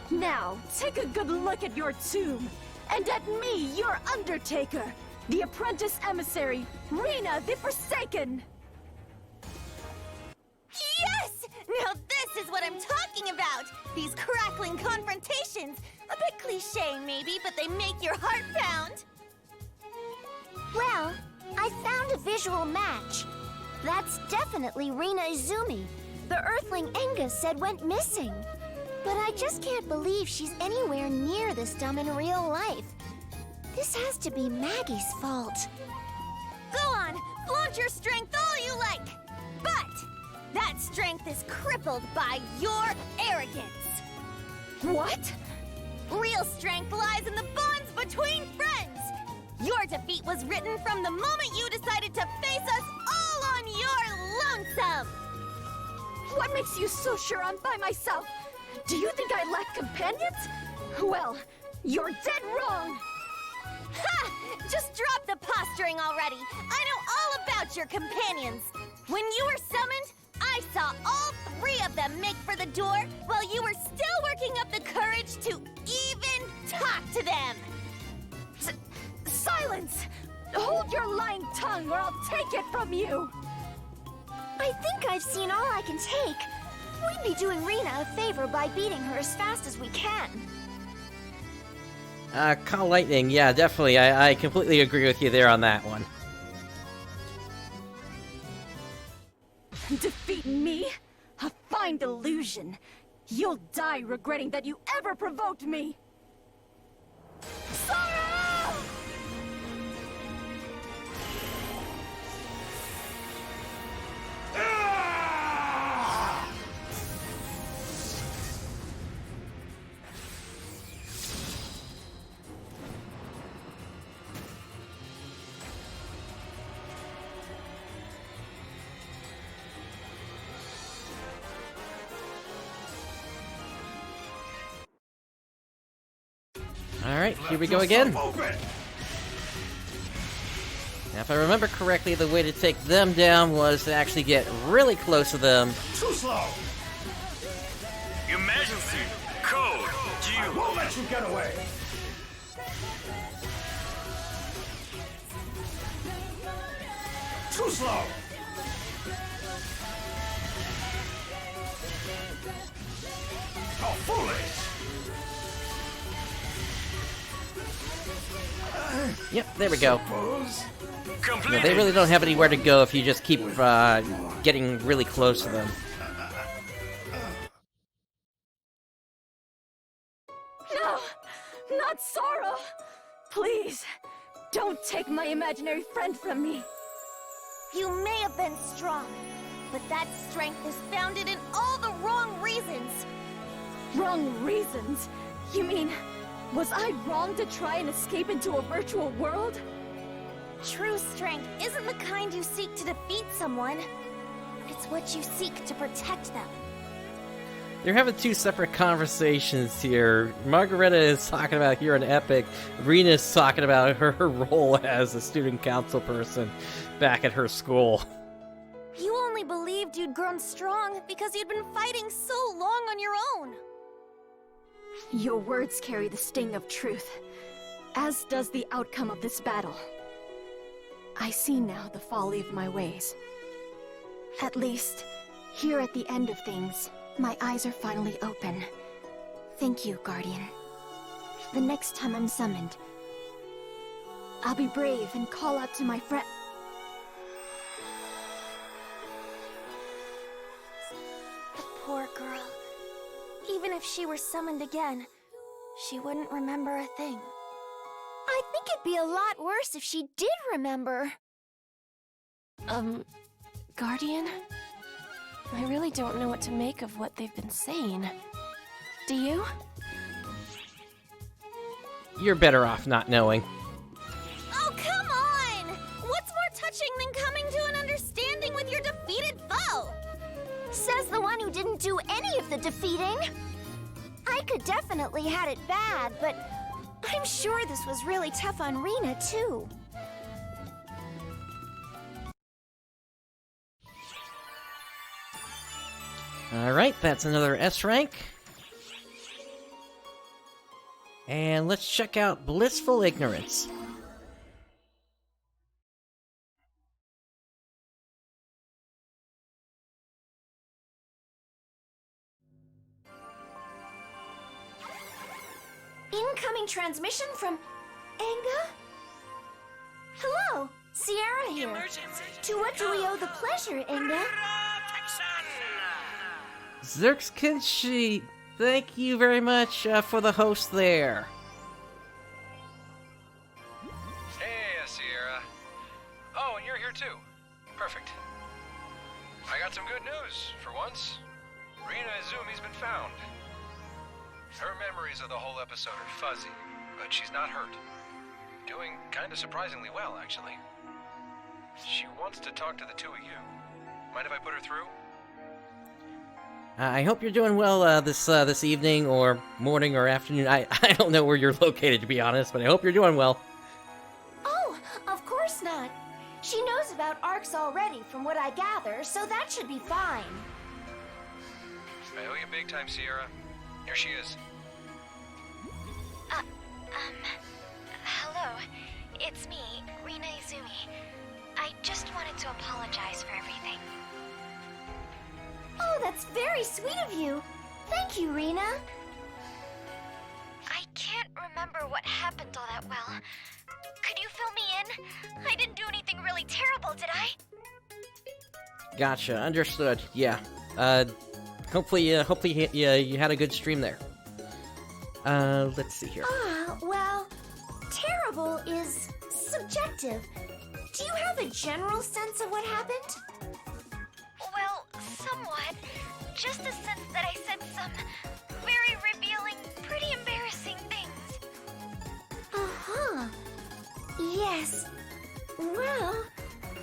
Now, take a good look at your tomb, and at me, your Undertaker, the apprentice emissary, Rena the Forsaken! Yes! Now this is what I'm talking about! These crackling confrontations! A bit cliché, maybe, but they make your heart pound! Well, I found a visual match. That's definitely Rena Izumi, the Earthling Enga said went missing. But I just can't believe she's anywhere near this dumb in real life. This has to be Maggie's fault. Go on, flaunt your strength all you like! But that strength is crippled by your arrogance! What? Real strength lies in the bonds between friends! Your defeat was written from the moment you decided to face us all on your lonesome! What makes you so sure I'm by myself? Do you think I lack companions? Well, you're dead wrong! Ha! Just drop the posturing already! I know all about your companions! When you were summoned, I saw all 3 of them make for the door while you were still working up the courage to even talk to them! Silence! Hold your lying tongue or I'll take it from you! I think I've seen all I can take. We'd be doing Rena a favor by beating her as fast as we can. Call Lightning, yeah, definitely. I completely agree with you there on that one. Defeat me? A fine delusion. You'll die regretting that you ever provoked me! Sorrow! Alright, here we go again. Now, if I remember correctly, the way to take them down was to actually get really close to them. Too slow! Your Majesty, code G. I won't let you get away! Too slow! How foolish! Yep, there we go. Completed. Yeah, they really don't have anywhere to go if you just keep getting really close to them. No! Not sorrow! Please, don't take my imaginary friend from me! You may have been strong, but that strength is founded in all the wrong reasons! Wrong reasons? You mean, was I wrong to try and escape into a virtual world? True strength isn't the kind you seek to defeat someone. It's what you seek to protect them. They're having two separate conversations here. Margareta is talking about here in Epyk. Rena's talking about her role as a student council person back at her school. You only believed you'd grown strong because you'd been fighting so long on your own. Your words carry the sting of truth, as does the outcome of this battle. I see now the folly of my ways. At least, here at the end of things, my eyes are finally open. Thank you, Guardian. The next time I'm summoned, I'll be brave and call out to my friend. The poor girl. Even if she were summoned again, she wouldn't remember a thing. I think it'd be a lot worse if she did remember. Guardian? I really don't know what to make of what they've been saying. Do you? You're better off not knowing. Oh, come on! What's more touching than coming to an understanding with your defeated foe? Says the one who didn't do any of the defeating. I could definitely had it bad, but I'm sure this was really tough on Rena, too. Alright, that's another S rank. And let's check out Blissful Ignorance. Incoming transmission from Anga? Hello, Sierra here. To what do we owe the pleasure, Anga? Zerxkinshi, thank you very much for the host there. Hey, Sierra. Oh, and you're here too. Perfect. I got some good news, for once. Rena Izumi's been found. Her memories of the whole episode are fuzzy, but she's not hurt. Doing kinda surprisingly well, actually. She wants to talk to the two of you. Mind if I put her through? I hope you're doing well this evening, or morning, or afternoon. I don't know where you're located, to be honest, but I hope you're doing well. Oh, of course not. She knows about ARCs already, from what I gather, so that should be fine. I owe you big time, Sierra. Here she is. Hello. It's me, Rena Izumi. I just wanted to apologize for everything. Oh, that's very sweet of you. Thank you, Rena. I can't remember what happened all that well. Could you fill me in? I didn't do anything really terrible, did I? Gotcha, understood. Yeah. Hopefully you had a good stream there. Let's see here. Well, terrible is subjective. Do you have a general sense of what happened? Well, somewhat. Just a sense that I said some very revealing, pretty embarrassing things. Uh-huh. Yes. Well,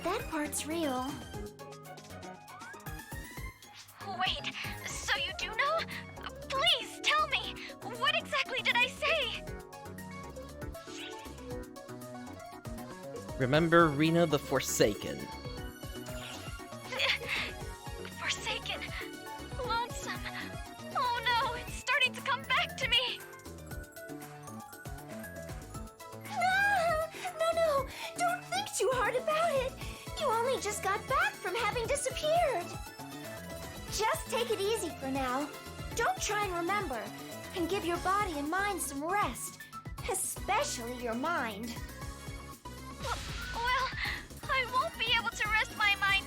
that part's real. Wait, so you do know? Please tell me, what exactly did I say? Remember Rena the Forsaken. Forsaken. Lonesome. Oh no, it's starting to come back to me. No, don't think too hard about it. You only just got back from having disappeared. Just take it easy for now. Don't try and remember, and give your body and mind some rest, especially your mind. Well, I won't be able to rest my mind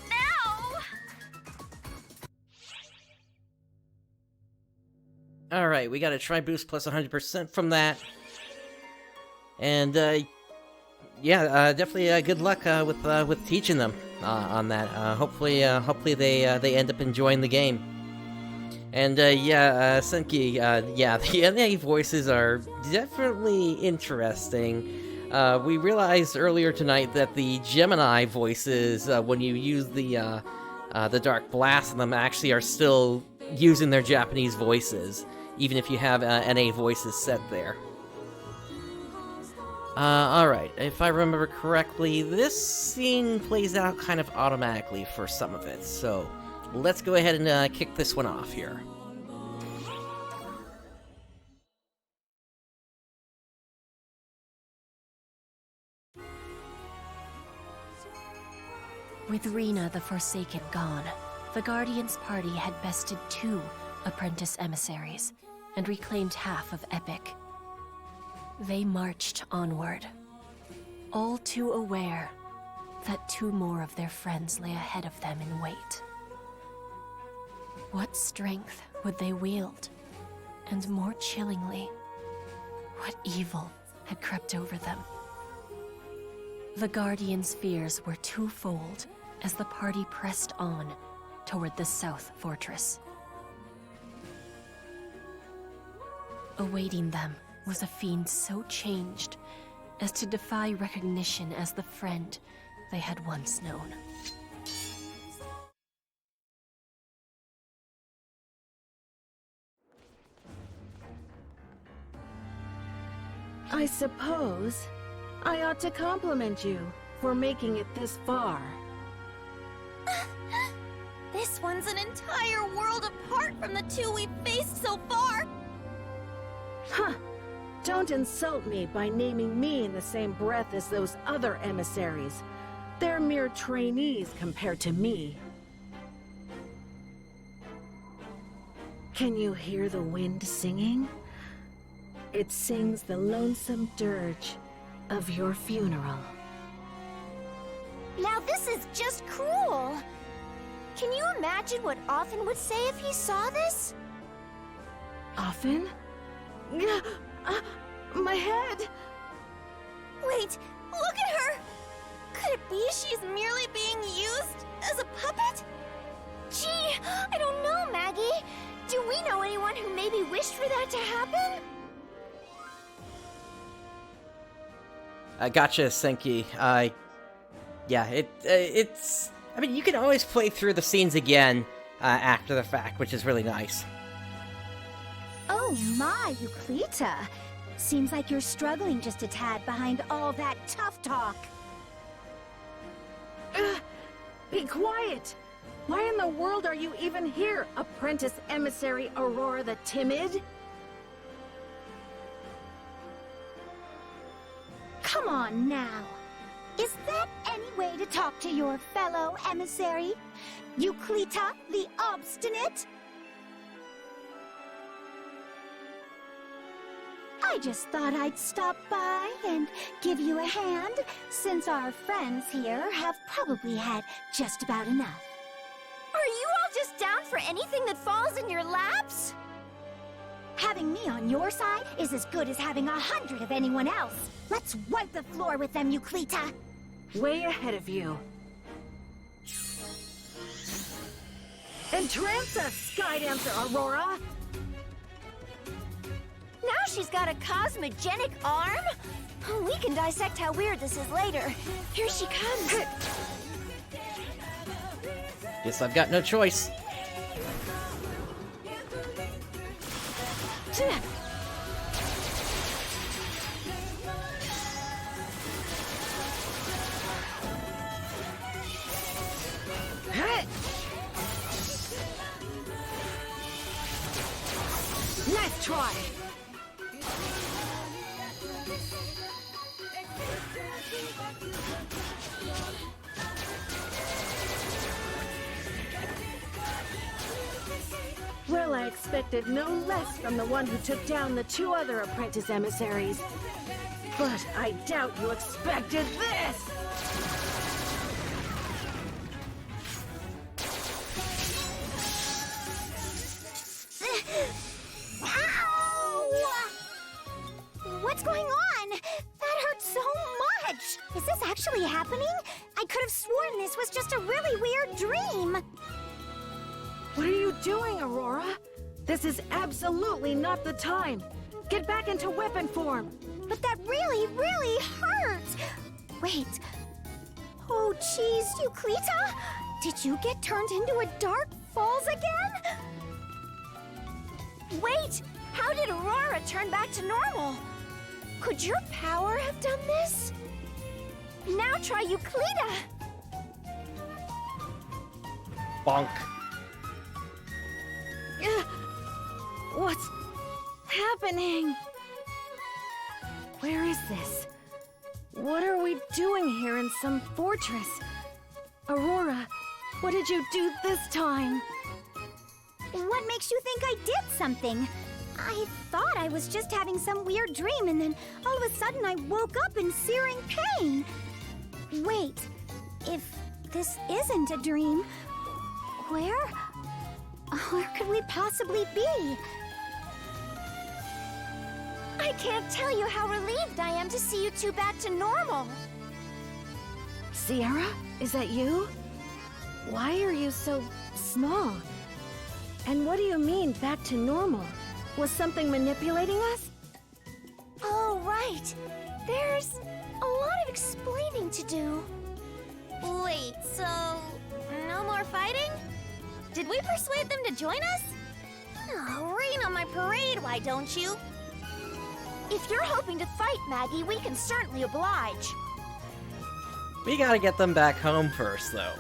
now. Alright, we got a Tri-Boost plus 100% from that. And, yeah, definitely good luck with teaching them on that. Hopefully they end up enjoying the game. And yeah, Senki, yeah, the NA voices are definitely interesting. We realized earlier tonight that the Gemini voices, when you use the Dark Blast on them, actually are still using their Japanese voices, even if you have NA voices set there. Alright, if I remember correctly, this scene plays out kind of automatically for some of it, so let's go ahead and kick this one off here. With Rena the Forsaken gone, the Guardians' party had bested 2 apprentice emissaries and reclaimed half of Epyk. They marched onward, all too aware that 2 more of their friends lay ahead of them in wait. What strength would they wield? And more chillingly, what evil had crept over them? The Guardians' fears were twofold as the party pressed on toward the South Fortress. Awaiting them was a fiend so changed as to defy recognition as the friend they had once known. I suppose I ought to compliment you for making it this far. This one's an entire world apart from the 2 we've faced so far. Huh. Don't insult me by naming me in the same breath as those other emissaries. They're mere trainees compared to me. Can you hear the wind singing? It sings the lonesome dirge of your funeral. Now this is just cruel. Can you imagine what Othin would say if he saw this? Othin? My head! Wait, look at her! Could it be she's merely being used as a puppet? Gee, I don't know, Maggie. Do we know anyone who maybe wished for that to happen? Gotcha, Senki. Yeah, it's... I mean, you can always play through the scenes again after the fact, which is really nice. Oh my, Euclita. Seems like you're struggling just a tad behind all that tough talk. Be quiet! Why in the world are you even here, Apprentice Emissary Aurora the Timid? Come on now. Is that any way to talk to your fellow emissary? Euclita the Obstinate? I just thought I'd stop by and give you a hand, since our friends here have probably had just about enough. Are you all just down for anything that falls in your laps? Having me on your side is as good as having 100 of anyone else. Let's wipe the floor with them, Euclita. Way ahead of you. Entrance us, Sky Dancer Aurora! Now she's got a cosmogenic arm? We can dissect how weird this is later. Here she comes. Guess I've got no choice. Let's try. Well, I expected no less from the one who took down the 2 other apprentice emissaries. But I doubt you expected this! Ow! What's going on? That hurt so much! Is this actually happening? I could have sworn this was just a really weird dream! What are you doing, Aurora? This is absolutely not the time. Get back into weapon form. But that really, really hurts! Wait. Oh, jeez, Euclita? Did you get turned into a Dark Falls again? Wait! How did Aurora turn back to normal? Could your power have done this? Now try Euclita! Bonk. What's happening? Where is this? What are we doing here in some fortress? Aurora, what did you do this time? What makes you think I did something? I thought I was just having some weird dream, and then all of a sudden I woke up in searing pain. Wait, if this isn't a dream, where could we possibly be? I can't tell you how relieved I am to see you 2 back to normal. Sierra, is that you? Why are you so small? And what do you mean, back to normal? Was something manipulating us? Oh, right. There's a lot of explaining to do. Wait, so no more fighting? Did we persuade them to join us? Oh, rain on my parade, why don't you? If you're hoping to fight, Maggie, we can certainly oblige. We gotta get them back home first, though.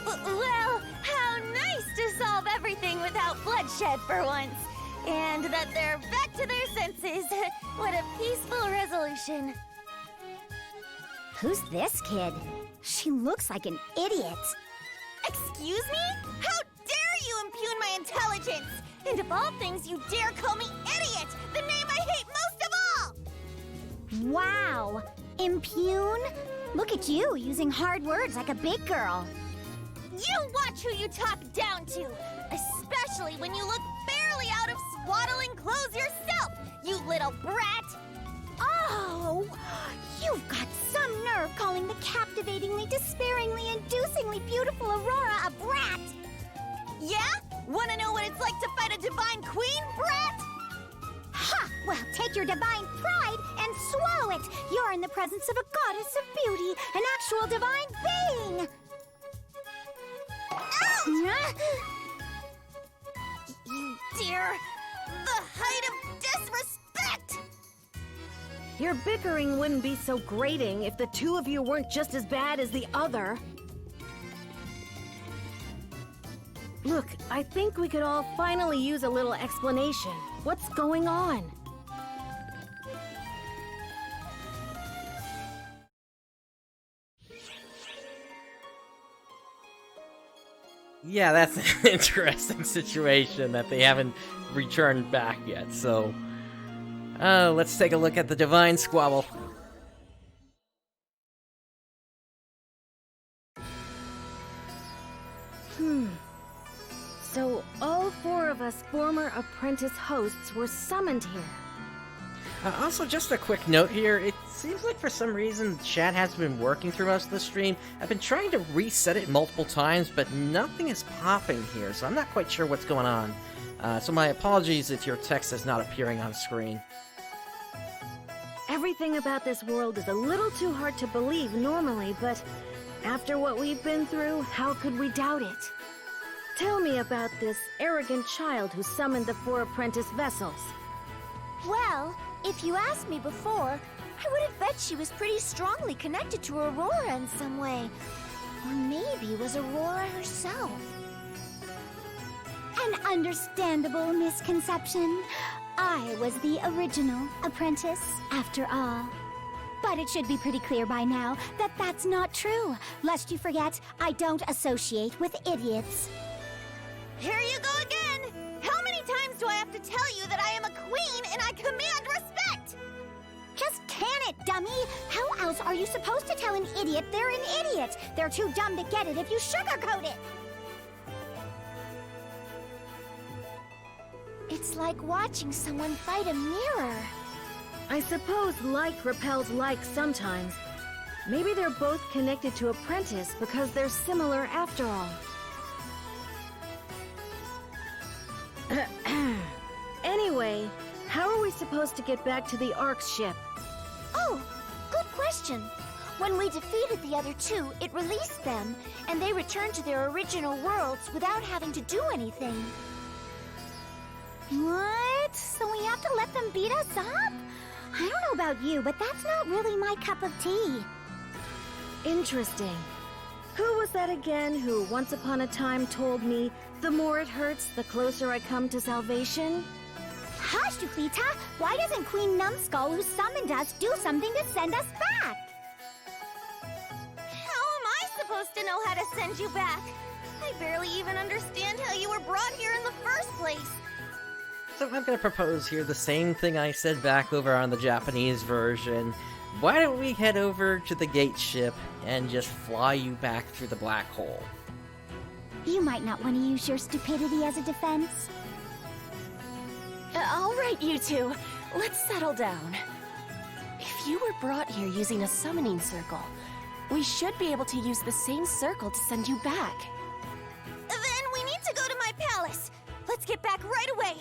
Well, how nice to solve everything without bloodshed for once. And that they're back to their senses. What a peaceful resolution. Who's this kid? She looks like an idiot. Excuse me? How dare you impugn my intelligence? And of all things, you dare call me idiot, the name I hate most of all! Wow! Impugn? Look at you, using hard words like a big girl. You watch who you talk down to, especially when you look barely out of swaddling clothes yourself, you little brat! Oh! You've got some nerve calling the captivatingly, despairingly, inducingly beautiful Aurora a brat! Yeah? Wanna know what it's like to fight a divine queen, brat? Ha! Well, take your divine pride and swallow it! You're in the presence of a goddess of beauty, an actual divine being! Ouch! You dare! The height of disrespect! Your bickering wouldn't be so grating if the 2 of you weren't just as bad as the other. Look, I think we could all finally use a little explanation. What's going on? Yeah, that's an interesting situation that they haven't returned back yet, so... let's take a look at the Divine Squabble. So all 4 of us former apprentice hosts were summoned here. Also, just a quick note here, it seems like for some reason chat hasn't been working through most of the stream. I've been trying to reset it multiple times, but nothing is popping here, so I'm not quite sure what's going on. So my apologies if your text is not appearing on screen. Everything about this world is a little too hard to believe normally, but after what we've been through, how could we doubt it? Tell me about this arrogant child who summoned the 4 apprentice vessels. Well, if you asked me before, I would have bet she was pretty strongly connected to Aurora in some way. Or maybe it was Aurora herself. An understandable misconception. I was the original apprentice, after all. But it should be pretty clear by now that that's not true. Lest you forget, I don't associate with idiots. Here you go again! How many times do I have to tell you that I am a queen and I command respect? Just can it, dummy! How else are you supposed to tell an idiot they're an idiot? They're too dumb to get it if you sugarcoat it! It's like watching someone fight a mirror. I suppose like repels like sometimes. Maybe they're both connected to Apprentice because they're similar after all. Anyway, how are we supposed to get back to the Ark's ship? Oh, good question. When we defeated the other two, it released them, and they returned to their original worlds without having to do anything. What? So we have to let them beat us up? I don't know about you, but that's not really my cup of tea. Interesting. Who was that again who once upon a time told me, the more it hurts, the closer I come to salvation? Hush, Yukita! Why doesn't Queen Numbskull, who summoned us, do something to send us back? How am I supposed to know how to send you back? I barely even understand how you were brought here in the first place. So I'm gonna propose here the same thing I said back over on the Japanese version. Why don't we head over to the gate ship and just fly you back through the black hole? You might not want to use your stupidity as a defense. All right, you two. Let's settle down. If you were brought here using a summoning circle, we should be able to use the same circle to send you back. Then we need to go to my palace. Let's get back right away.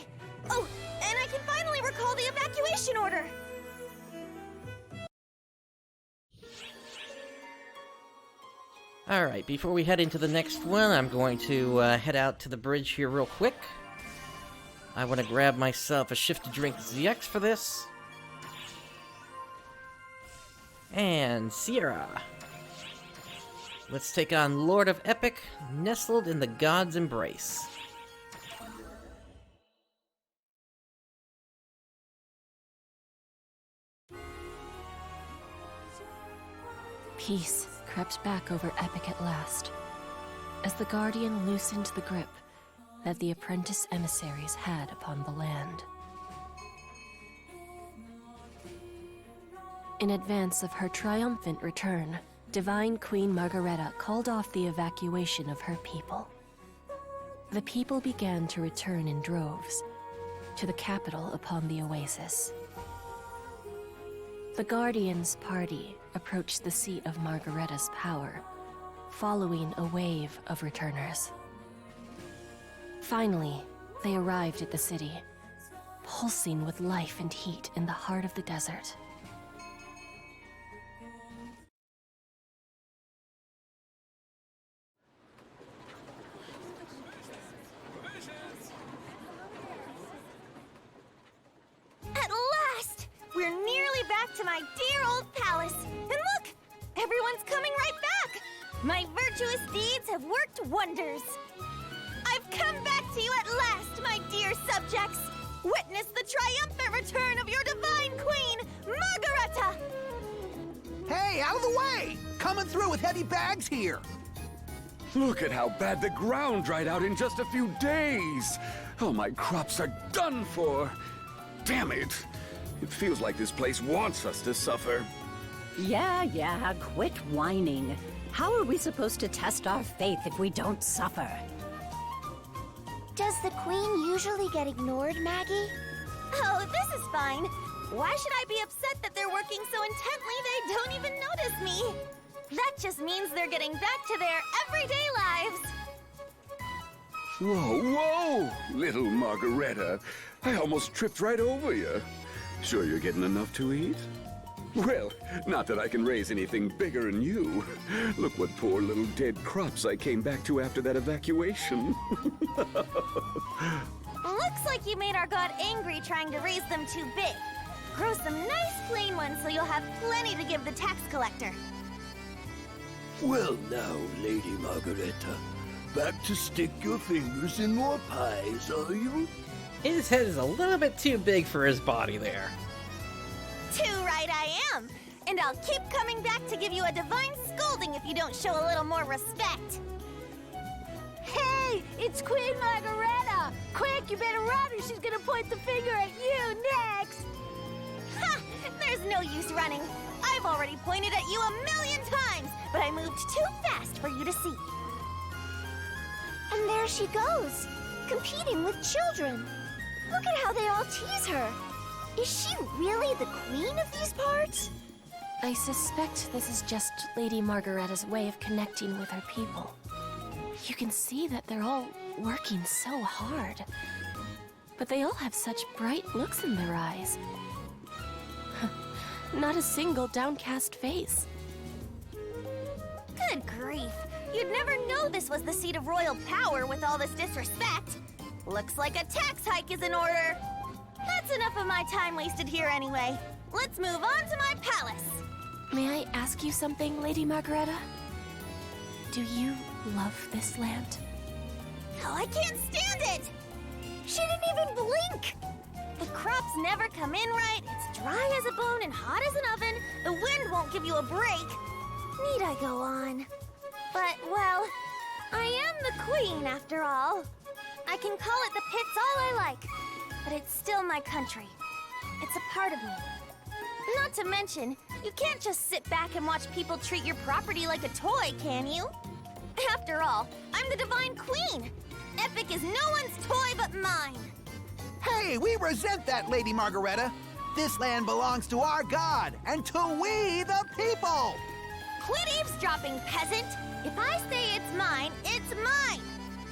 Oh, and I can finally recall the evacuation order. Alright, before we head into the next one, I'm going to head out to the bridge here real quick. I want to grab myself a Shift to Drink ZX for this. And Sierra. Let's take on Lord of Epyk, nestled in the God's embrace. Peace crept back over Epyk at last, as the Guardian loosened the grip that the apprentice emissaries had upon the land. In advance of her triumphant return, Divine Queen Margareta called off the evacuation of her people. The people began to return in droves to the capital upon the oasis. The Guardian's party approached the seat of Margareta's power, following a wave of returners. Finally, they arrived at the city, pulsing with life and heat in the heart of the desert. At last! We're nearly back to my dear old palace. And look! Everyone's coming right back! My virtuous deeds have worked wonders. I've come back to you at last, my dear subjects! Witness the triumphant return of your divine queen, Margareta! Hey, out of the way! Coming through with heavy bags here! Look at how bad the ground dried out in just a few days! All my crops are done for! Damn it! It feels like this place wants us to suffer. Yeah, quit whining. How are we supposed to test our faith if we don't suffer? Does the queen usually get ignored, Maggie? Oh, this is fine. Why should I be upset that they're working so intently they don't even notice me? That just means they're getting back to their everyday lives. Whoa! Little Margareta. I almost tripped right over you. Sure you're getting enough to eat? Well, not that I can raise anything bigger than you. Look what poor little dead crops I came back to after that evacuation. Looks like you made our god angry trying to raise them too big. Grow some nice plain ones so you'll have plenty to give the tax collector. Well now, Lady Margareta, back to stick your fingers in more pies, are you? His head is a little bit too big for his body there. Too right I am! And I'll keep coming back to give you a divine scolding if you don't show a little more respect. Hey, it's Queen Margareta! Quick, you better run or she's gonna point the finger at you next! Ha! There's no use running. I've already pointed at you 1,000,000 times, but I moved too fast for you to see. And there she goes, competing with children. Look at how they all tease her. Is she really the queen of these parts? I suspect this is just Lady Margareta's way of connecting with her people. You can see that they're all working so hard. But they all have such bright looks in their eyes. Not a single downcast face. Good grief. You'd never know this was the seat of royal power with all this disrespect. Looks like a tax hike is in order. That's enough of my time wasted here anyway. Let's move on to my palace. May I ask you something, Lady Margareta? Do you love this land? Oh, I can't stand it! She didn't even blink! The crops never come in right, it's dry as a bone and hot as an oven, the wind won't give you a break. Need I go on? But, well, I am the queen after all. I can call it the pits all I like, but it's still my country. It's a part of me. Not to mention, you can't just sit back and watch people treat your property like a toy, can you? After all, I'm the Divine Queen. Epyk is no one's toy but mine. Hey, we resent that, Lady Margareta. This land belongs to our god, and to we the people! Quit eavesdropping, peasant! If I say it's mine, it's mine!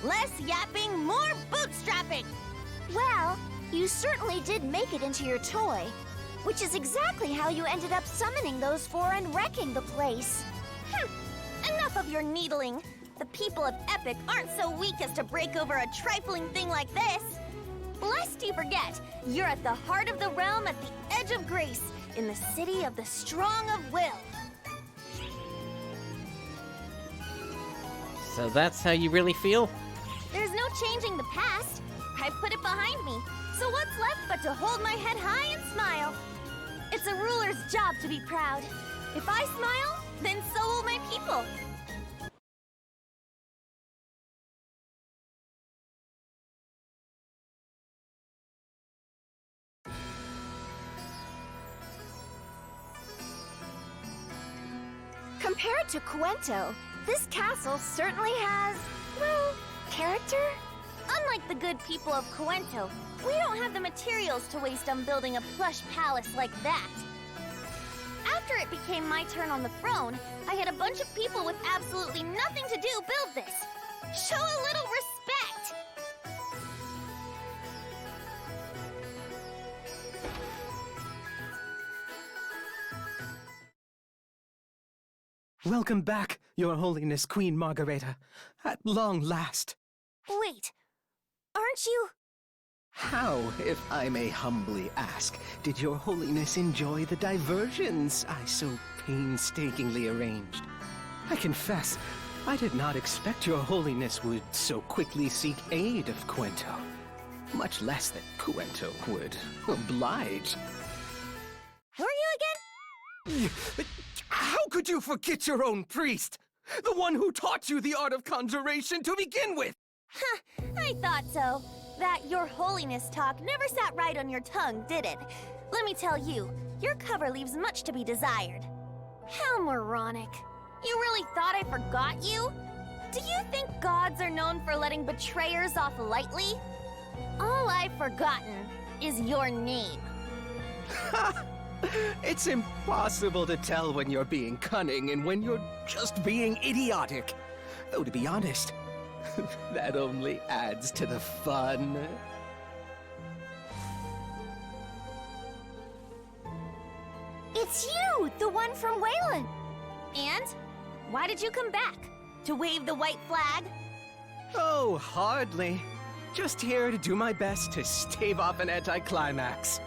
Less yapping, more bootstrapping! Well, you certainly did make it into your toy, which is exactly how you ended up summoning those four and wrecking the place. Enough of your needling! The people of Epyk aren't so weak as to break over a trifling thing like this! Lest you forget, you're at the heart of the realm at the edge of grace, in the city of the strong of will. So that's how you really feel? There's no changing the past. I've put it behind me. So what's left but to hold my head high and smile? It's a ruler's job to be proud. If I smile, then so will my people. Compared to Cuento, this castle certainly has, well, character? Unlike the good people of Cuento, we don't have the materials to waste on building a plush palace like that. After it became my turn on the throne, I had a bunch of people with absolutely nothing to do build this. Show a little respect! Welcome back, Your Holiness Queen Margareta, at long last. Wait, aren't you? How, if I may humbly ask, did Your Holiness enjoy the diversions I so painstakingly arranged? I confess, I did not expect Your Holiness would so quickly seek aid of Cuento, much less that Cuento would oblige. Who are you again? How could you forget your own priest? The one who taught you the art of conjuration to begin with! I thought so. That Your Holiness talk never sat right on your tongue, did it? Let me tell you, your cover leaves much to be desired. How moronic. You really thought I forgot you? Do you think gods are known for letting betrayers off lightly? All I've forgotten is your name. It's impossible to tell when you're being cunning and when you're just being idiotic. Though, to be honest, that only adds to the fun. It's you, the one from Wayland. And why did you come back? To wave the white flag? Oh, hardly. Just here to do my best to stave off an anticlimax.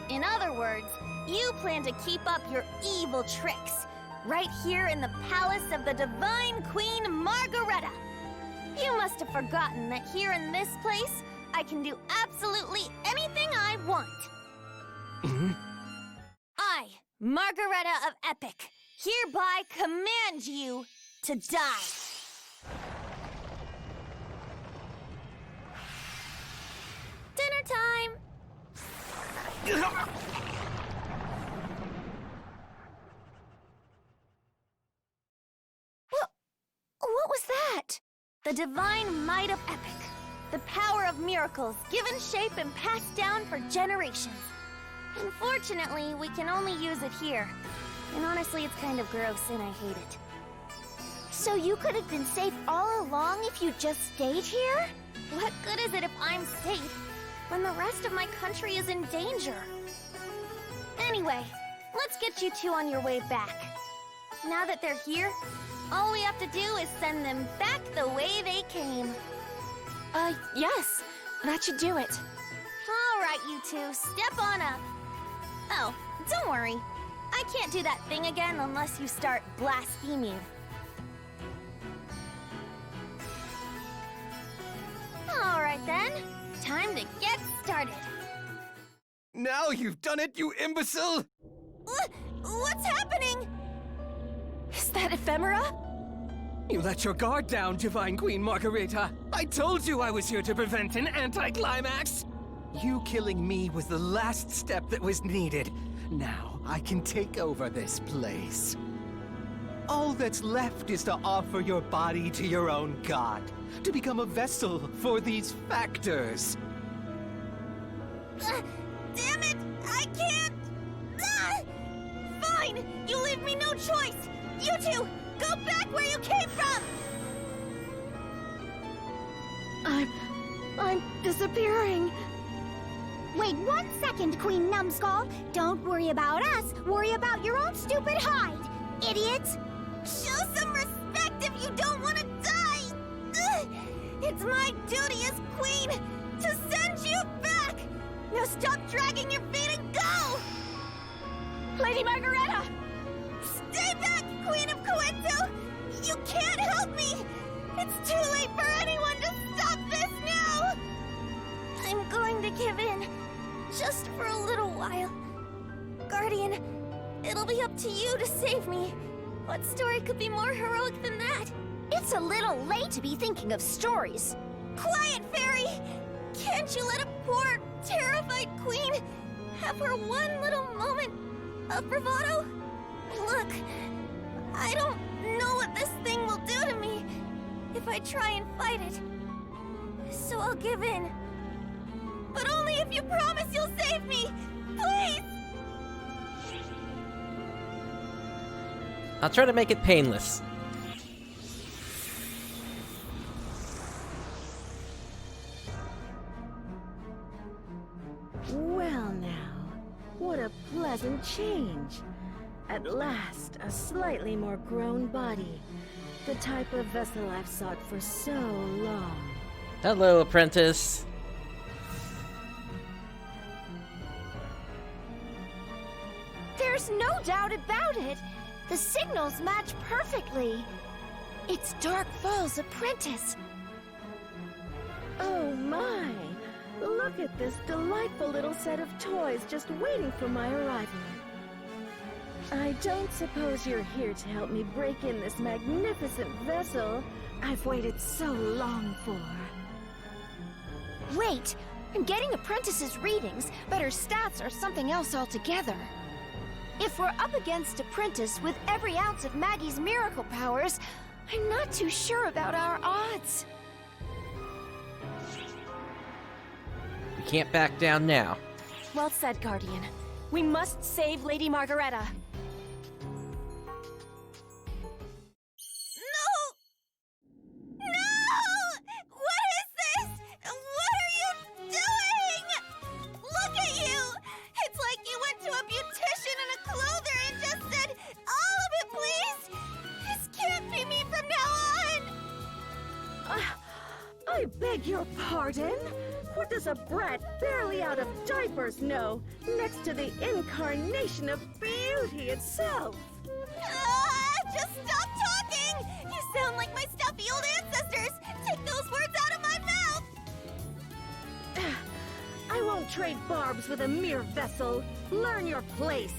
In other words, you plan to keep up your evil tricks. right here in the palace of the Divine Queen Margareta. You must have forgotten that here in this place, I can do absolutely anything I want. I, Margareta of Epyk, hereby command you to die. Dinner time! What was that? The divine might of Epyk. The power of miracles, given shape and passed down for generations. Unfortunately, we can only use it here. And honestly, it's kind of gross and I hate it. So you could have been safe all along if you just stayed here? What good is it if I'm safe when the rest of my country is in danger? Anyway, let's get you two on your way back. Now that they're here, all we have to do is send them back the way they came. Yes. That should do it. All right, you two, step on up. Oh, don't worry. I can't do that thing again unless you start blaspheming. All right then, time to get started. Now you've done it, you imbecile! What's happening? Is that ephemera? You let your guard down, Divine Queen Margareta. I told you I was here to prevent an anticlimax. You killing me was the last step that was needed. Now I can take over this place. All that's left is to offer your body to your own god, to become a vessel for these factors. Damn it! I can't! Fine! You leave me no choice! You two, go back where you came from! I'm disappearing. Wait 1 second, Queen Numbskull. Don't worry about us. Worry about your own stupid hide, idiot! Show some respect if you don't want to die! It's my duty as queen to send you back! Now stop dragging your feet and go! Lady Margareta! Stay back, Queen of Coento! You can't help me! It's too late for anyone to stop this now! I'm going to give in, just for a little while. Guardian, it'll be up to you to save me. What story could be more heroic than that? It's a little late to be thinking of stories. Quiet, Fairy! Can't you let a poor, terrified queen have her one little moment of bravado? Look, I don't know what this thing will do to me if I try and fight it. So I'll give in. But only if you promise you'll save me! Please! I'll try to make it painless. Well now, what a pleasant change. At last, a slightly more grown body. The type of vessel I've sought for so long. Hello, apprentice. There's no doubt about it. The signals match perfectly. It's Dark Fall's apprentice. Oh my! Look at this delightful little set of toys just waiting for my arrival. I don't suppose you're here to help me break in this magnificent vessel I've waited so long for. Wait, I'm getting apprentice's readings, but her stats are something else altogether. If we're up against apprentice with every ounce of Maggie's miracle powers, I'm not too sure about our odds. We can't back down now. Well said, Guardian. We must save Lady Margareta. I beg your pardon? What does a brat barely out of diapers know next to the incarnation of beauty itself? Ah! Just stop talking! You sound like my stuffy old ancestors! Take those words out of my mouth! I won't trade barbs with a mere vessel. Learn your place.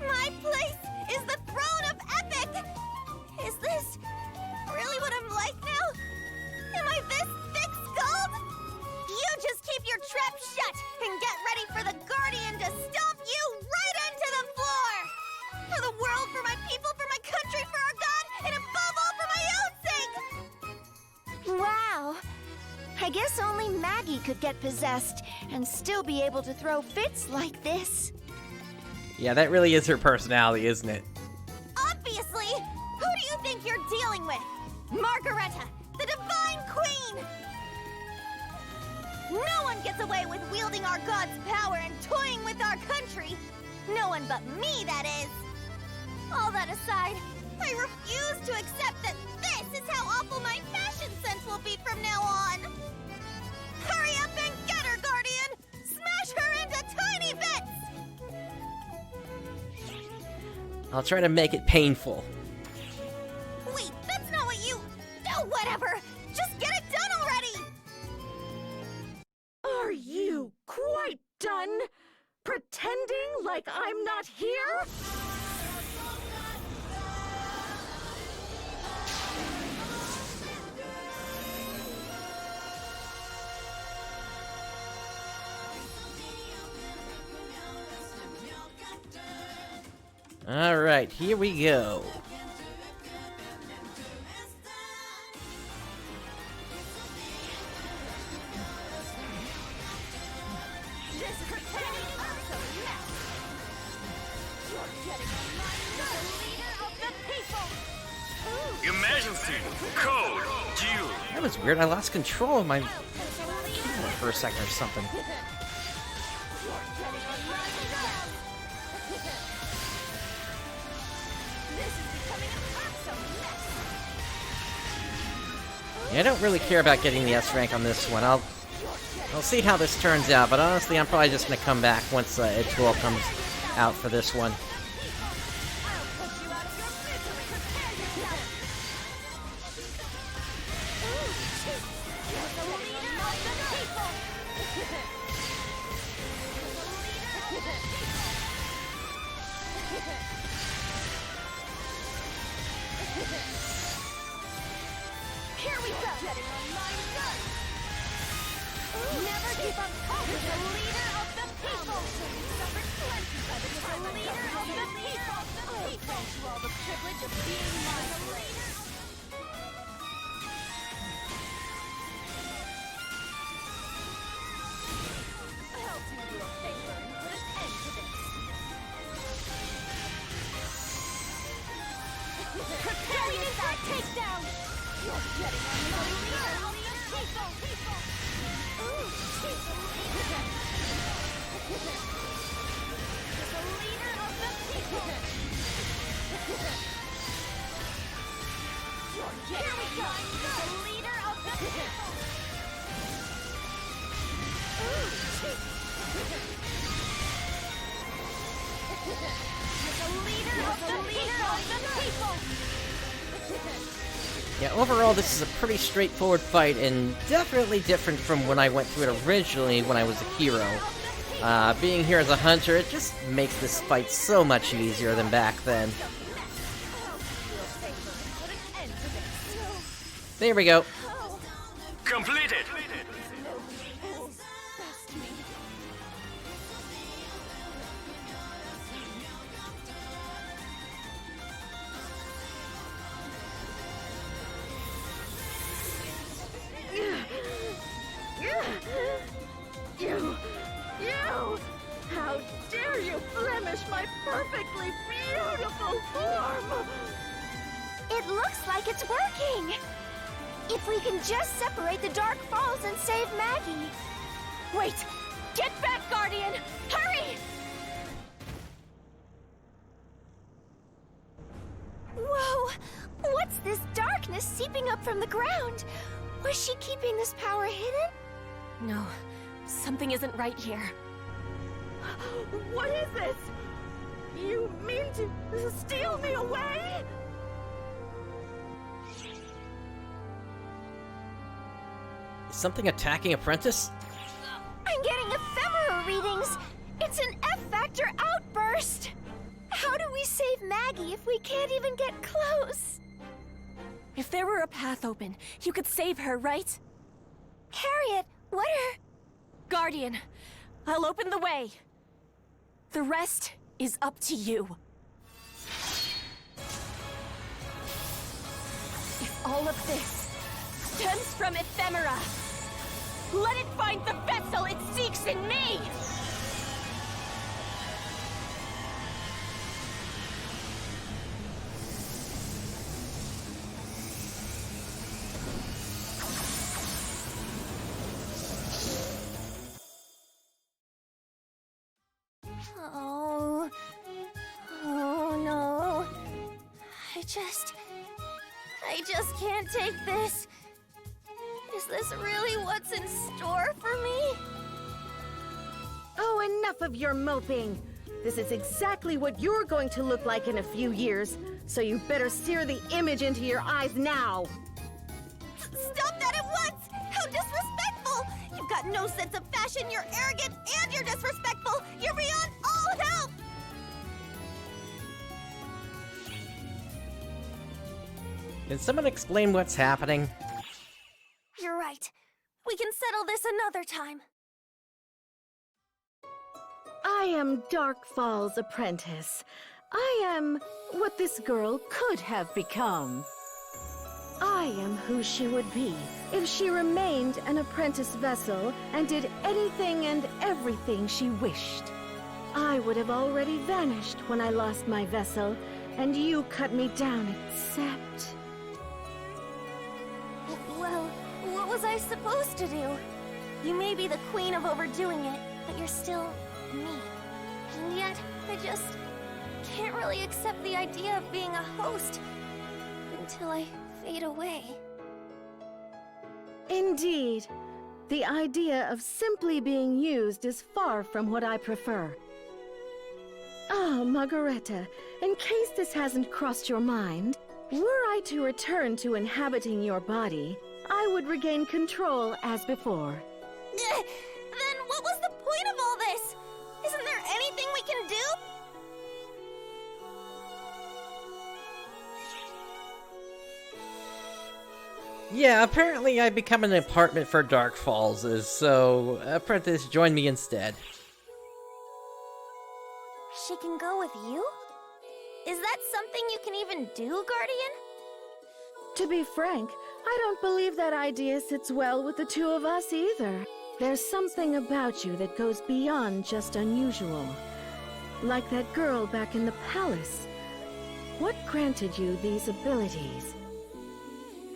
My place is the throne of Epyk! Is this really what I'm like now? Am I this thick-skulled? You just keep your trap shut and get ready for the Guardian to stomp you right into the floor! For the world, for my people, for my country, for our God, and above all, for my own sake! Wow. I guess only Maggie could get possessed and still be able to throw fits like this. Yeah, that really is her personality, isn't it? Obviously! Who do you think you're dealing with? Margareta, the Divine Queen! No one gets away with wielding our God's power and toying with our country! No one but me, that is! All that aside, I refuse to accept that this is how awful my fashion sense will be from now on! Hurry up and get her, Guardian! Smash her into tiny bits! I'll try to make it painful. Wait, that's not what you... Oh, whatever! Just get it done already! Are you quite done? Pretending like I'm not here? Alright, here we go. Your Majesty, code, duel. That was weird. I lost control of my keyboard for a second or something. Yeah, I don't really care about getting the S rank on this one. I'll see how this turns out, but honestly, I'm probably just gonna come back once Epyk comes out for this one. Here we go! Getting online good! Never give up hope! You're the leader of the people! You suffered plenty by the time leader of the people! Oh, thank you all the privilege of being my leader! I'll do you a favor and put an end to this! Preparing for a takedown! You're getting on the leader of the people! Ooh, she's the leader! The leader of the people! Here we go! The leader of the people! Ooh, she's the leader of the people! Yeah, overall, this is a pretty straightforward fight, and definitely different from when I went through it originally when I was a hero. Being here as a hunter, it just makes this fight so much easier than back then. There we go. Completed! You! How dare you blemish my perfectly beautiful form! It looks like it's working! If we can just separate the Dark Falls and save Maggie. Wait! Get back, Guardian! Hurry! Whoa! What's this darkness seeping up from the ground? Was she keeping this power hidden? No, something isn't right here. What is this? You mean to steal me away? Is something attacking Apprentice? I'm getting ephemera readings! It's an F-factor outburst! How do we save Maggie if we can't even get close? If there were a path open, you could save her, right? Harriet, what are... Guardian, I'll open the way. The rest is up to you. If all of this stems from ephemera, let it find the vessel it seeks in me! Oh no. I just can't take this. Is this really what's in store for me? Oh, enough of your moping. This is exactly what you're going to look like in a few years, so you better sear the image into your eyes now. Stop that at once! How disrespectful! You've got no sense of fashion, you're arrogant, and you're disrespectful! You're beyond all help! Can someone explain what's happening? You're right. We can settle this another time. I am Darkfall's apprentice. I am what this girl could have become. I am who she would be if she remained an apprentice vessel and did anything and everything she wished. I would have already vanished when I lost my vessel, and you cut me down except... Well, what was I supposed to do? You may be the queen of overdoing it, but you're still me. And yet, I just can't really accept the idea of being a host until I fade away. Indeed. The idea of simply being used is far from what I prefer. Ah, Margareta, in case this hasn't crossed your mind, were I to return to inhabiting your body, I would regain control as before. Then what was the point of all this? Isn't there anything we can do? Yeah, apparently I become an apartment for Dark Falls, so Apprentice, join me instead. She can go with you? Is that something you can even do, Guardian? To be frank, I don't believe that idea sits well with the two of us either. There's something about you that goes beyond just unusual. Like that girl back in the palace. What granted you these abilities?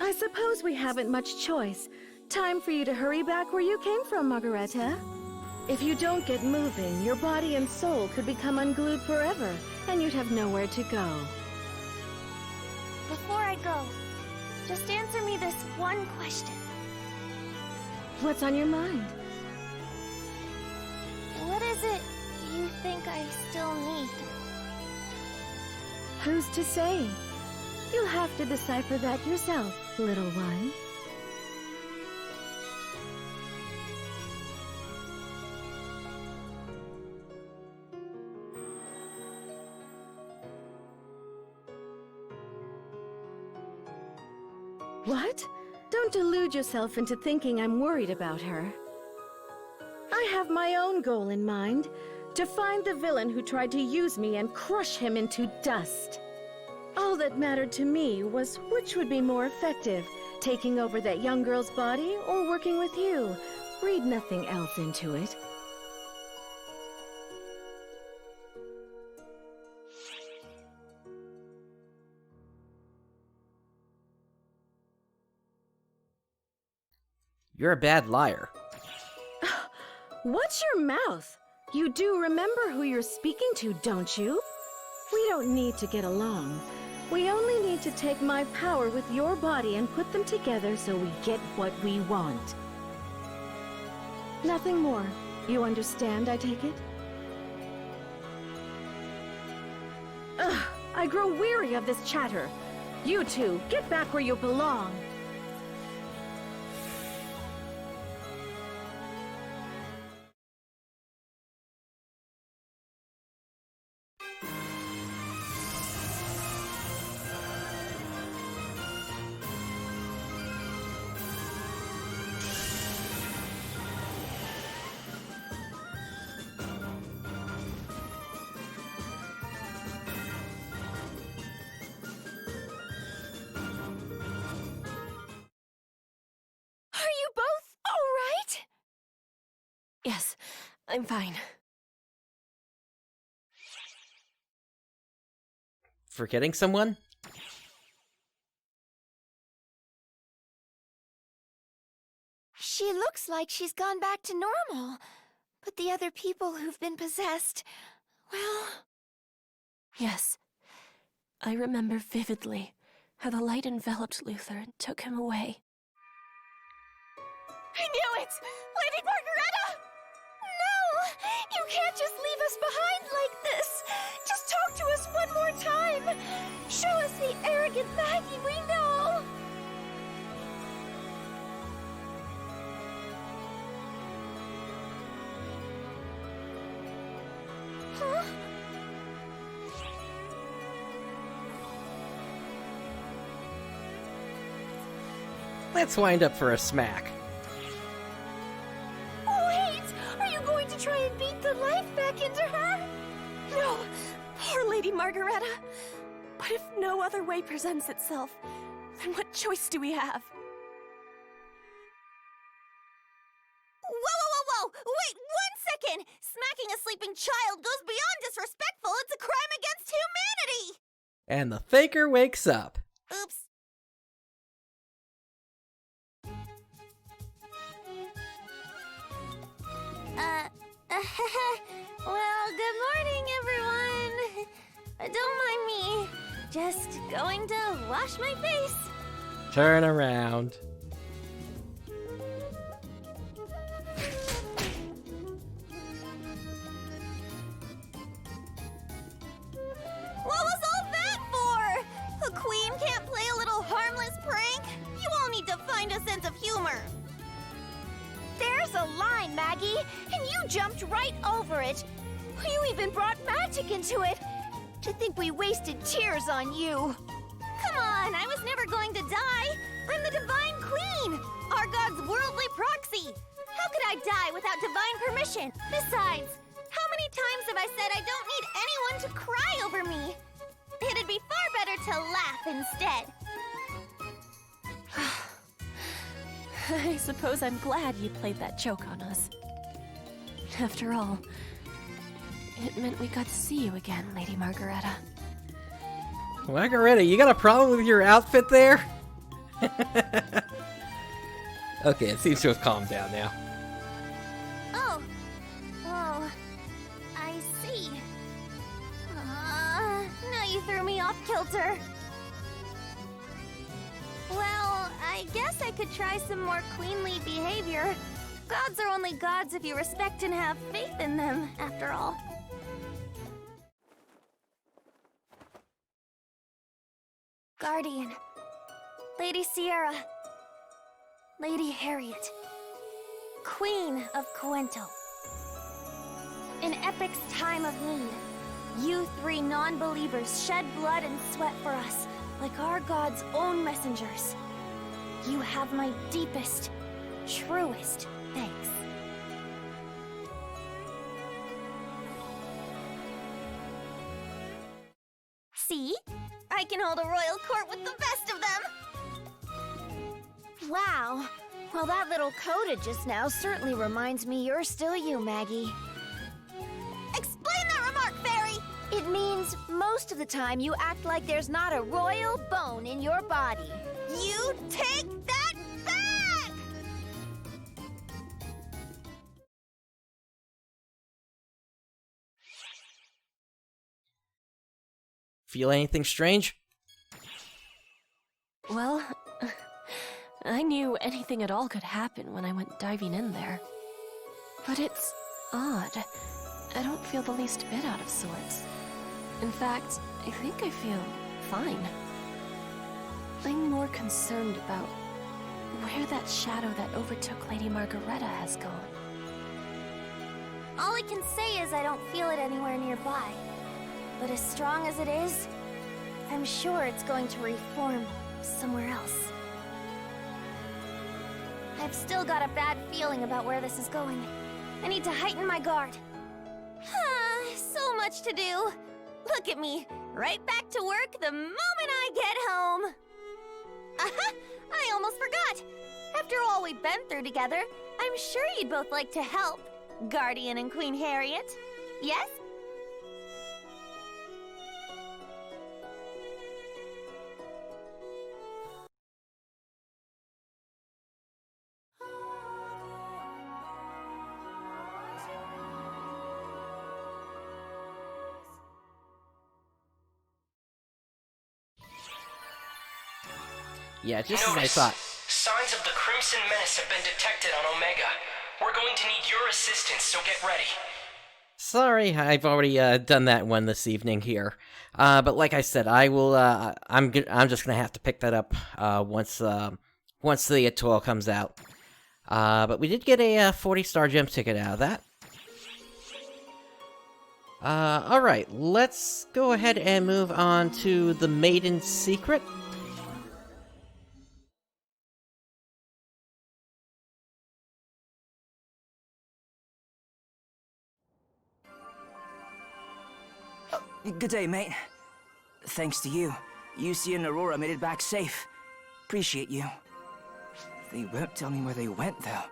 I suppose we haven't much choice. Time for you to hurry back where you came from, Margareta. If you don't get moving, your body and soul could become unglued forever, and you'd have nowhere to go. Before I go, just answer me this one question. What's on your mind? What is it you think I still need? Who's to say? You'll have to decipher that yourself, little one. What? Don't delude yourself into thinking I'm worried about her. I have my own goal in mind, to find the villain who tried to use me and crush him into dust. All that mattered to me was which would be more effective, taking over that young girl's body or working with you. Read nothing else into it. You're a bad liar. Watch your mouth! You do remember who you're speaking to, don't you? We don't need to get along. We only need to take my power with your body and put them together so we get what we want. Nothing more. You understand, I take it? Ugh, I grow weary of this chatter. You two, get back where you belong. Are you both all right? Yes, I'm fine. Forgetting someone? She looks like she's gone back to normal. But the other people who've been possessed, well... Yes. I remember vividly how the light enveloped Luther and took him away. I knew it! Lady Margareta! No! You can't just leave us behind like this! Just talk to us one more time! Show us the arrogant Maggie we know! Huh? Let's wind up for a smack. Wait! Are you going to try and beat the life back into her? No! Poor Lady Margareta! But if no other way presents itself, then what choice do we have? Whoa! Wait 1 second! Smacking a sleeping child goes beyond disrespectful. It's a crime against humanity! And the Faker wakes up. Oops. Well, good morning, everyone. Don't mind me. Just going to wash my face. Turn around. What was all that for? A queen can't play a little harmless prank? You all need to find a sense of humor. There's a line, Maggie, and you jumped right over it. You even brought magic into it. To think we wasted tears on you. Come on, I was never going to die. I'm the Divine Queen, our god's worldly proxy. How could I die without divine permission? Besides, how many times have I said I don't need anyone to cry over me? It'd be far better to laugh instead. I suppose I'm glad you played that joke on us. After all, it meant we got to see you again, Lady Margareta. Margareta, you got a problem with your outfit there? Okay, it seems to have calmed down now. Oh, I see. Now you threw me off kilter. Well, I guess I could try some more queenly behavior. Gods are only gods if you respect and have faith in them, after all. Guardian, Lady Sierra, Lady Harriet, Queen of Coento. In Epyk's time of need, you three non-believers shed blood and sweat for us, like our god's own messengers. You have my deepest, truest thanks. See? I can hold a royal court with the best of them! Wow. Well, that little coda just now certainly reminds me you're still you, Maggie. Explain that remark, Fairy! It means most of the time you act like there's not a royal bone in your body. You take that back! Feel anything strange? Well, I knew anything at all could happen when I went diving in there. But it's odd. I don't feel the least bit out of sorts. In fact, I think I feel fine. I'm more concerned about where that shadow that overtook Lady Margareta has gone. All I can say is I don't feel it anywhere nearby. But as strong as it is, I'm sure it's going to reform somewhere else. I've still got a bad feeling about where this is going. I need to heighten my guard. So much to do. Look at me, right back to work the moment I get home. Aha! I almost forgot. After all we've been through together, I'm sure you'd both like to help, Guardian and Queen Harriet. Yes? Yeah, just as I thought. Signs of the Crimson Menace have been detected on Omega. We're going to need your assistance, so get ready. Sorry, I've already done that one this evening here. But like I said, I will. I'm just gonna have to pick that up once the atoll comes out. But we did get a 40-star gem ticket out of that. All right, let's go ahead and move on to the Maiden's Secret. Good day, mate. Thanks to you, Yusi and Aurora made it back safe. Appreciate you. They won't tell me where they went, though.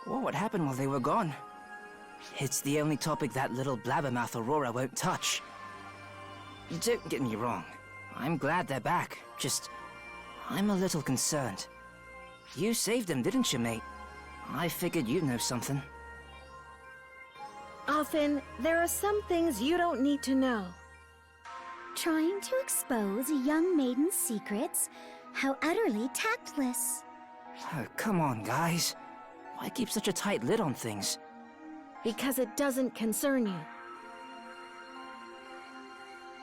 Or what happened while they were gone. It's the only topic that little blabbermouth Aurora won't touch. Don't get me wrong. I'm glad they're back. Just, I'm a little concerned. You saved them, didn't you, mate? I figured you'd know something. Often, there are some things you don't need to know. Trying to expose a young maiden's secrets? How utterly tactless. Oh, come on, guys. Why keep such a tight lid on things? Because it doesn't concern you.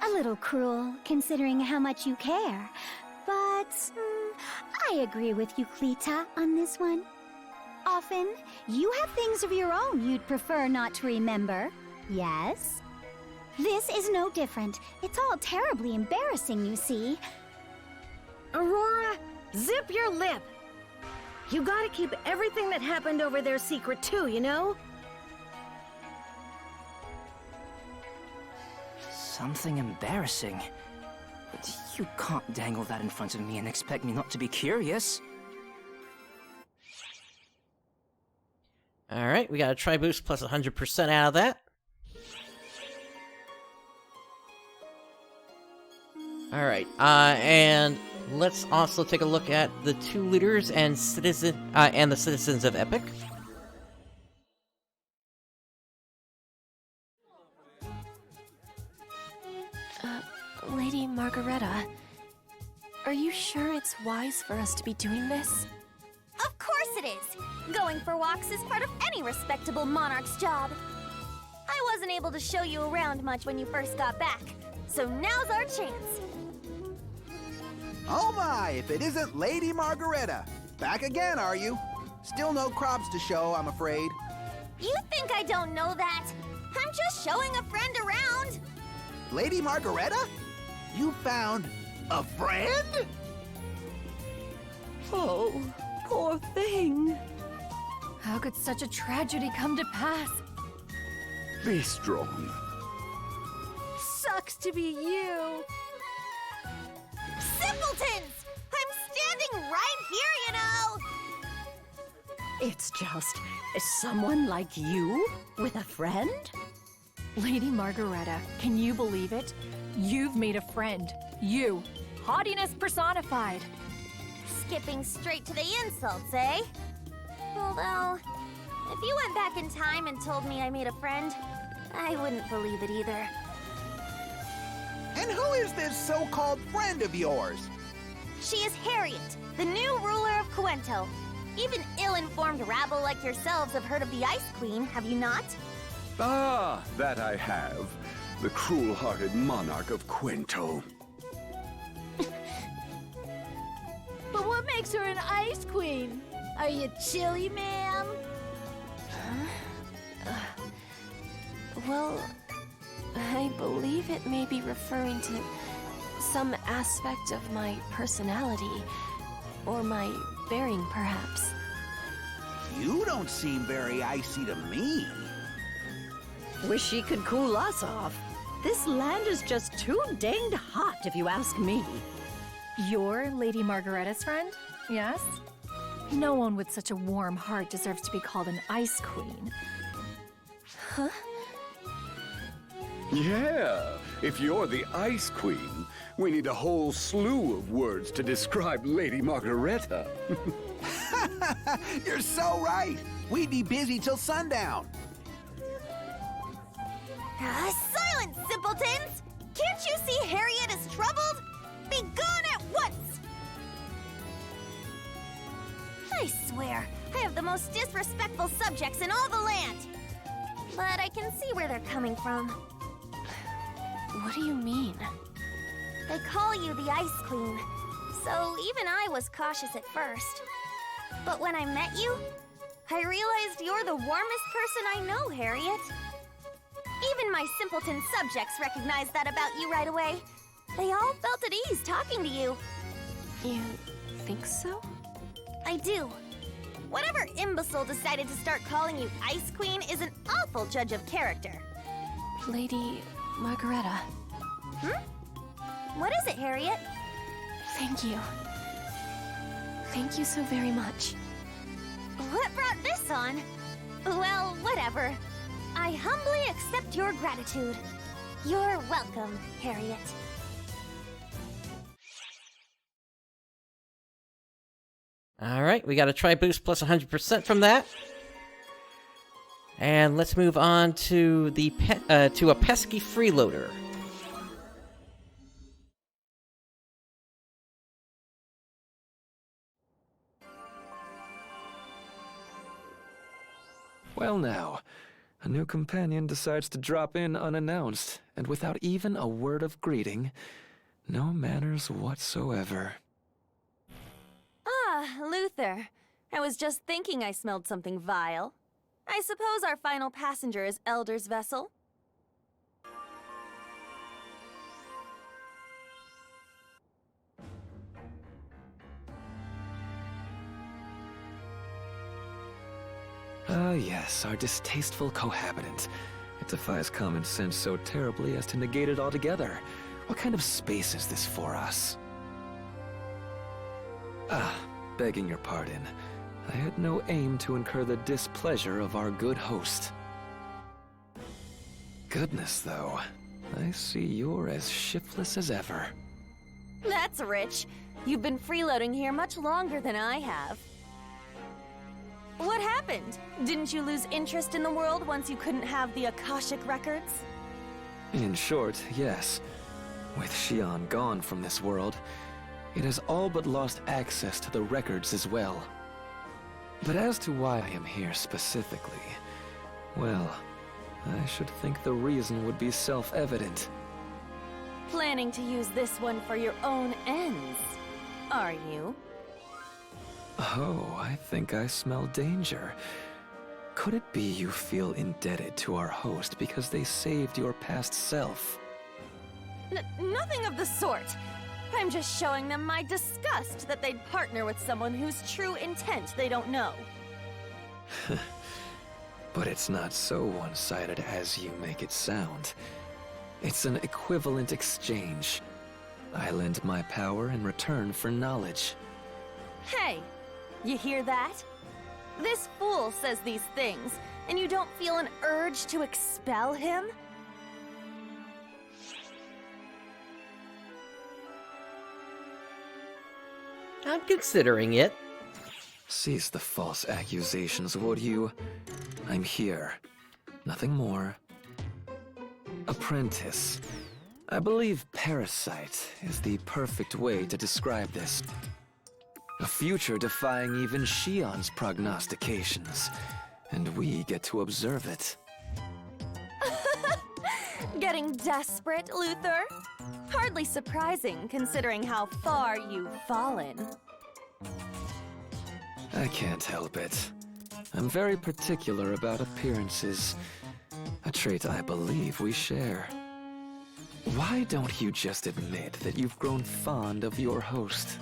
A little cruel, considering how much you care. But I agree with you, Klita, on this one. Often, you have things of your own you'd prefer not to remember, yes? This is no different. It's all terribly embarrassing, you see. Aurora, zip your lip! You gotta keep everything that happened over there secret too, you know? Something embarrassing? But you can't dangle that in front of me and expect me not to be curious. Alright, we got a Tri-Boost plus 100% out of that. Alright, and let's also take a look at the two leaders and the citizens of Epyk. Lady Margareta, are you sure it's wise for us to be doing this? Of course it is! Going for walks is part of any respectable monarch's job. I wasn't able to show you around much when you first got back, so now's our chance. Oh my, if it isn't Lady Margareta. Back again, are you? Still no crops to show, I'm afraid. You think I don't know that? I'm just showing a friend around. Lady Margareta? You found a friend? Oh, poor thing. How could such a tragedy come to pass? Be strong. Sucks to be you. Simpletons! I'm standing right here, you know! It's just someone like you with a friend? Lady Margareta, can you believe it? You've made a friend. You. Haughtiness personified. Skipping straight to the insults, eh? Although, if you went back in time and told me I made a friend, I wouldn't believe it either. And who is this so-called friend of yours? She is Harriet, the new ruler of Quento. Even ill-informed rabble like yourselves have heard of the Ice Queen, have you not? Ah, that I have. The cruel-hearted monarch of Quento. But what makes her an Ice Queen? Are you chilly, ma'am? Well, I believe it may be referring to some aspect of my personality, or my bearing, perhaps. You don't seem very icy to me. Wish she could cool us off. This land is just too danged hot, if you ask me. You're Lady Margaretta's friend, yes? No one with such a warm heart deserves to be called an Ice Queen. Huh? Yeah, if you're the Ice Queen, we need a whole slew of words to describe Lady Margareta. You're so right. We'd be busy till sundown. Silence, simpletons! Can't you see Harriet is troubled? Be gone at once! I swear, I have the most disrespectful subjects in all the land. But I can see where they're coming from. What do you mean? They call you the Ice Queen, so even I was cautious at first. But when I met you, I realized you're the warmest person I know, Harriet. Even my simpleton subjects recognized that about you right away. They all felt at ease talking to you. You think so? I do. Whatever imbecile decided to start calling you Ice Queen is an awful judge of character. Lady Margareta. What is it, Harriet? Thank you. Thank you so very much. What brought this on? Well, whatever. I humbly accept your gratitude. You're welcome, Harriet. Alright, we got a Tri-Boost plus 100% from that. And let's move on to the to a pesky freeloader. Well now, a new companion decides to drop in unannounced, and without even a word of greeting. No manners whatsoever. Ah, Luther. I was just thinking I smelled something vile. I suppose our final passenger is Elder's vessel? Ah, yes, our distasteful cohabitant. It defies common sense so terribly as to negate it altogether. What kind of space is this for us? Ah, begging your pardon. I had no aim to incur the displeasure of our good host. Goodness, though. I see you're as shiftless as ever. That's rich. You've been freeloading here much longer than I have. What happened? Didn't you lose interest in the world once you couldn't have the Akashic records? In short, yes. With Xion gone from this world, it has all but lost access to the records as well. But as to why I am here specifically, well, I should think the reason would be self-evident. Planning to use this one for your own ends, are you? Oh, I think I smell danger. Could it be you feel indebted to our host because they saved your past self? Nothing of the sort. I'm just showing them my disgust that they'd partner with someone whose true intent they don't know. But it's not so one-sided as you make it sound. It's an equivalent exchange. I lend my power in return for knowledge. Hey, you hear that? This fool says these things, and you don't feel an urge to expel him? I'm considering it. Cease the false accusations, would you? I'm here. Nothing more. Apprentice. I believe parasite is the perfect way to describe this. A future defying even Xion's prognostications, and we get to observe it. Getting desperate, Luther? Hardly surprising, considering how far you've fallen. I can't help it. I'm very particular about appearances, a trait I believe we share. Why don't you just admit that you've grown fond of your host?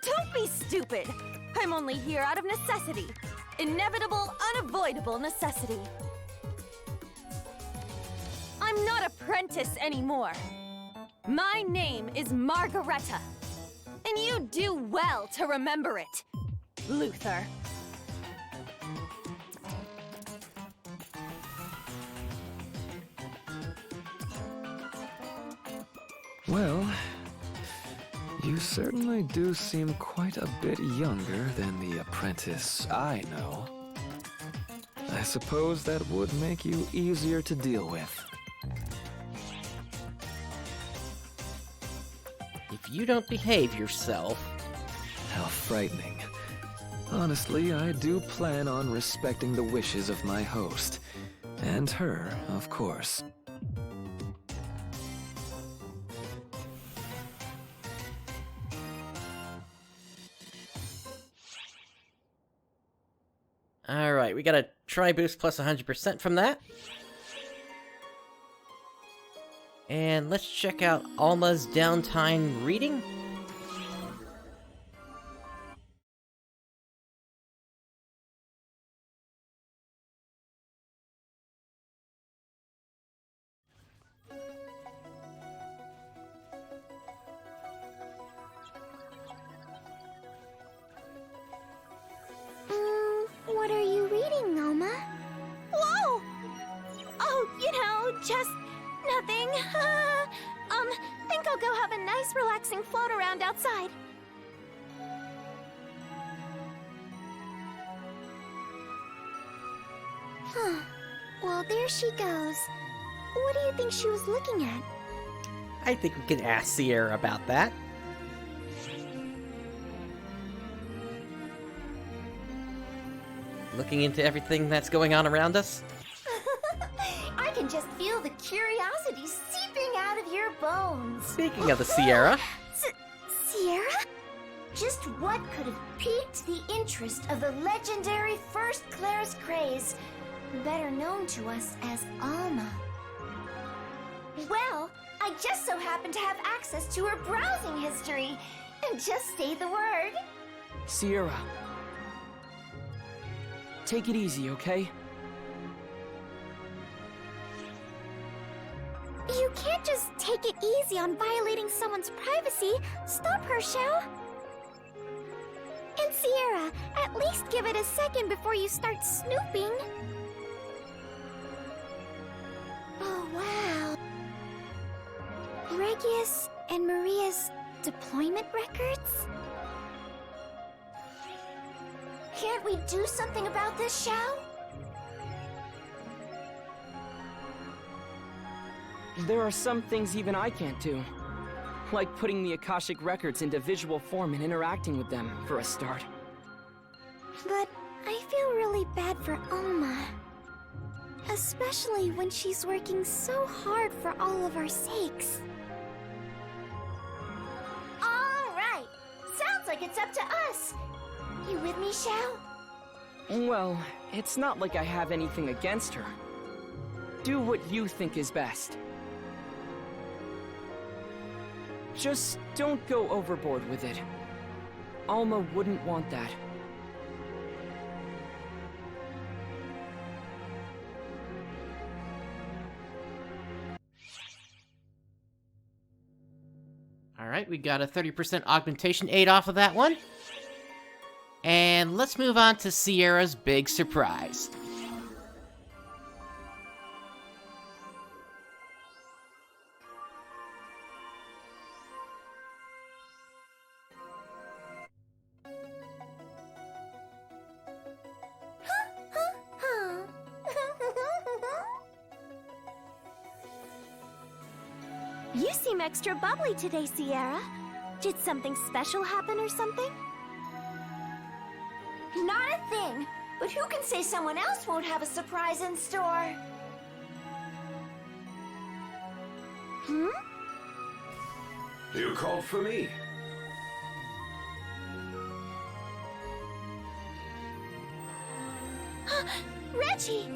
Don't be stupid! I'm only here out of necessity. Inevitable, unavoidable necessity. I'm not apprentice anymore. My name is Margareta. And you do well to remember it, Luther. Well, you certainly do seem quite a bit younger than the apprentice I know. I suppose that would make you easier to deal with. If you don't behave yourself... How frightening. Honestly, I do plan on respecting the wishes of my host. And her, of course. Alright, we got a Tri-Boost plus 100% from that. And let's check out Alma's downtime reading. What are you reading, Alma? Whoa! Oh, you know, just nothing. Think I'll go have a nice relaxing float around outside. Huh. Well, there she goes. What do you think she was looking at? I think we can ask Sierra about that. Looking into everything that's going on around us? I can just feel the curiosity seeping out of your bones. Speaking of the Sierra... Sierra? Just what could have piqued the interest of the legendary First Claris Craze, better known to us as Alma? Well, I just so happen to have access to her browsing history. And just say the word. Sierra. Take it easy, okay? You can't just take it easy on violating someone's privacy. Stop her, Shao. And Sierra, at least give it a second before you start snooping. Oh, wow. Regius and Maria's deployment records? Can't we do something about this, Shao? There are some things even I can't do. Like putting the Akashic records into visual form and interacting with them, for a start. But I feel really bad for Alma. Especially when she's working so hard for all of our sakes. All right. Sounds like it's up to us. You with me, Shao? Well, it's not like I have anything against her. Do what you think is best. Just don't go overboard with it. Alma wouldn't want that. Alright, we got a 30% augmentation aid off of that one. And let's move on to Sierra's big surprise. You seem extra bubbly today, Sierra. Did something special happen or something? Not a thing. But who can say someone else won't have a surprise in store? You called for me. Reggie!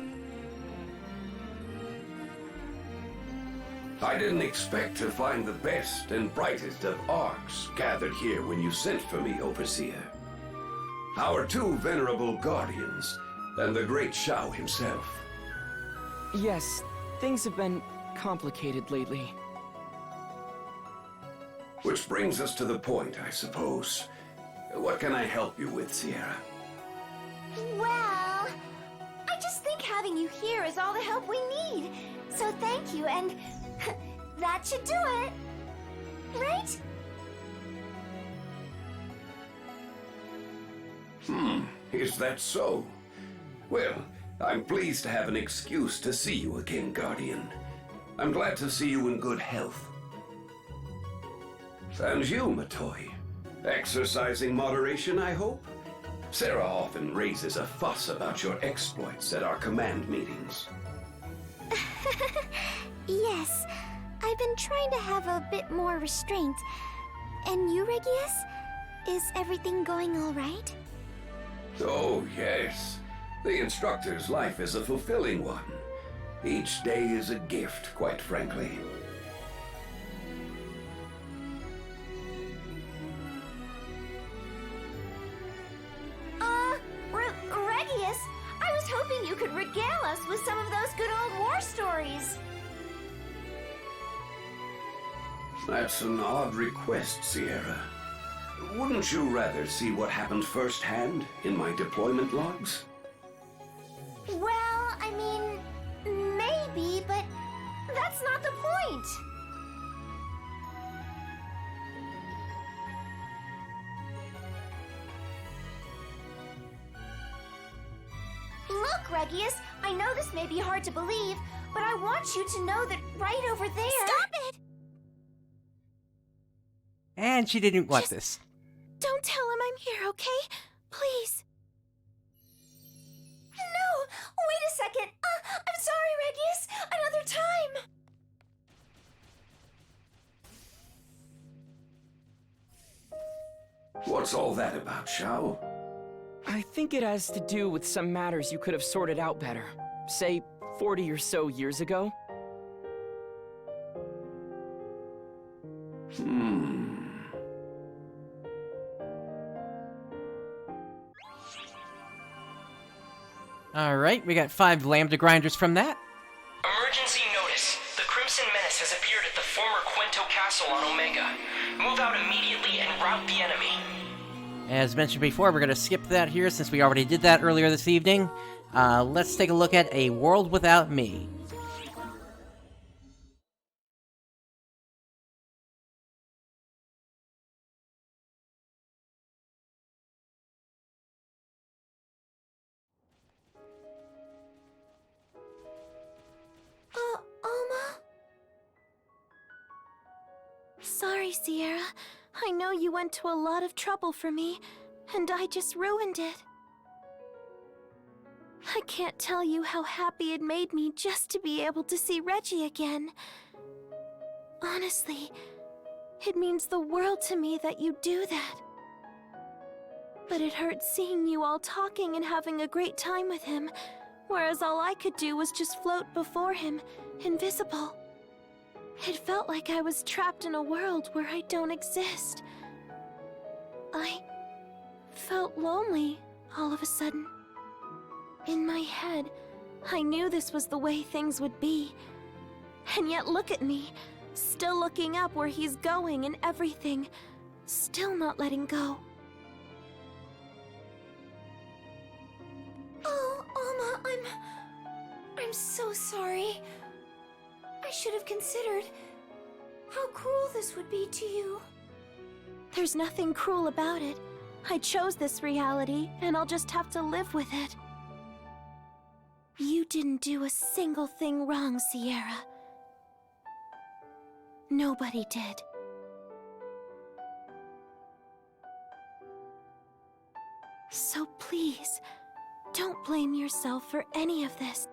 I didn't expect to find the best and brightest of Arks gathered here when you sent for me, Overseer. Our two venerable guardians, and the great Shao himself. Yes, things have been complicated lately. Which brings us to the point, I suppose. What can I help you with, Sierra? Well, I just think having you here is all the help we need. So thank you, and that should do it. Right? Is that so? Well, I'm pleased to have an excuse to see you again, Guardian. I'm glad to see you in good health. And you, Matoy. Exercising moderation, I hope? Sarah often raises a fuss about your exploits at our command meetings. Yes, I've been trying to have a bit more restraint. And you, Regius? Is everything going all right? Oh, yes. The instructor's life is a fulfilling one. Each day is a gift, quite frankly. Regius, I was hoping you could regale us with some of those good old war stories. That's an odd request, Sierra. Wouldn't you rather see what happened firsthand in my deployment logs? Well, I mean, maybe, but that's not the point. Look, Regius, I know this may be hard to believe, but I want you to know that right over there— Stop it! And she didn't want this. Don't tell him I'm here, okay? Please. No! Wait a second! I'm sorry, Regius! Another time! What's all that about, Shao? I think it has to do with some matters you could have sorted out better. Say, 40 or so years ago. Alright, we got 5 Lambda Grinders from that. Emergency notice. The Crimson Menace has appeared at the former Quento Castle on Omega. Move out immediately and rout the enemy. As mentioned before, we're going to skip that here since we already did that earlier this evening. Let's take a look at A World Without Me. Alma? Sorry, Sierra. I know you went to a lot of trouble for me, and I just ruined it. I can't tell you how happy it made me just to be able to see Reggie again. Honestly, it means the world to me that you do that. But it hurt seeing you all talking and having a great time with him, whereas all I could do was just float before him, invisible. It felt like I was trapped in a world where I don't exist. I felt lonely all of a sudden. In my head, I knew this was the way things would be. And yet look at me, still looking up where he's going and everything, still not letting go. Oh, Alma, I'm so sorry. I should have considered how cruel this would be to you. There's nothing cruel about it. I chose this reality, and I'll just have to live with it. You didn't do a single thing wrong, Sierra. Nobody did. So please, don't blame yourself for any of this.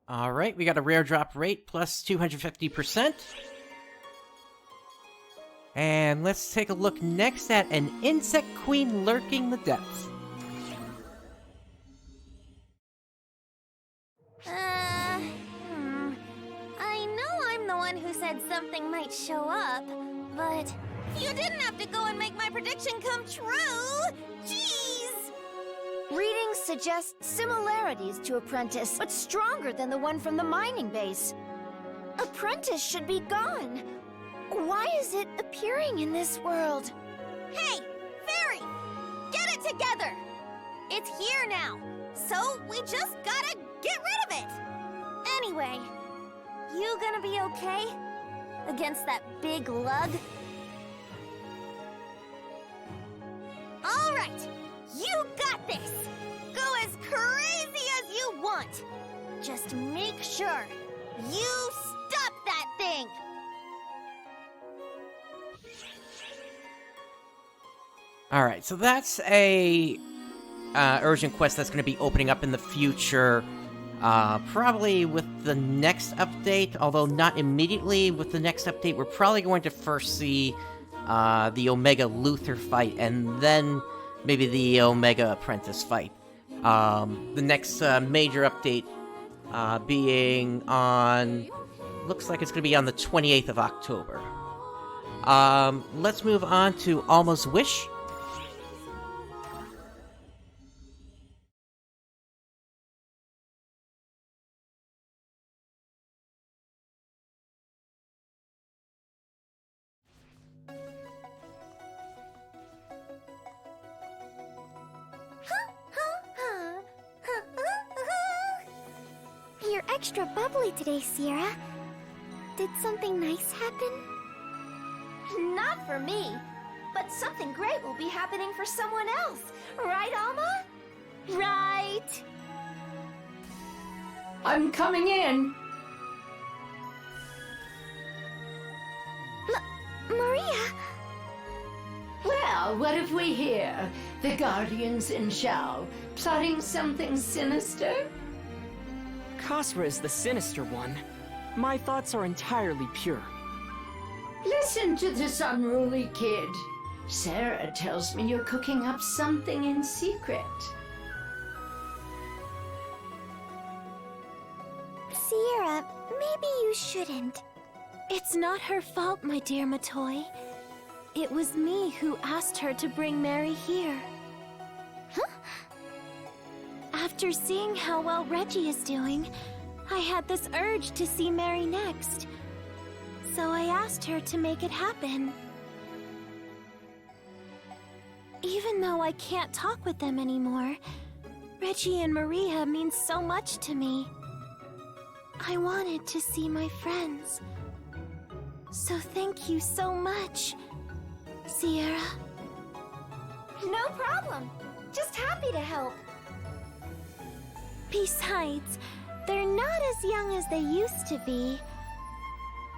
Alright, we got a rare drop rate plus 250%. And let's take a look next at an insect queen lurking the depths. I know I'm the one who said something might show up, but you didn't have to go and make my prediction come true! Jeez! Readings suggest similarities to Apprentice, but stronger than the one from the mining base. Apprentice should be gone. Why is it appearing in this world? Hey, Fairy! Get it together! It's here now, so we just gotta get rid of it! Anyway, you gonna be okay? Against that big lug? Alright, you got this! Go as crazy as you want! Just make sure you stop that thing! Alright, so that's a urgent quest that's going to be opening up in the future, probably with the next update, although not immediately with the next update. We're probably going to first see the Omega Luther fight, and then maybe the Omega Apprentice fight. The next major update being on... looks like it's going to be on the 28th of October. Let's move on to Alma's Wish. You're extra bubbly today, Sierra. Did something nice happen? Not for me, but something great will be happening for someone else. Right, Alma? Right. I'm coming in. Maria! Well, what have we here? The Guardians in Shao, plotting something sinister? Khasra is the sinister one. My thoughts are entirely pure. Listen to this unruly kid. Sarah tells me you're cooking up something in secret. Sierra, maybe you shouldn't. It's not her fault, my dear Matoy. It was me who asked her to bring Mary here. Huh? After seeing how well Reggie is doing, I had this urge to see Mary next. So I asked her to make it happen. Even though I can't talk with them anymore, Reggie and Maria mean so much to me. I wanted to see my friends. So thank you so much, Sierra. No problem. Just happy to help. Besides, they're not as young as they used to be.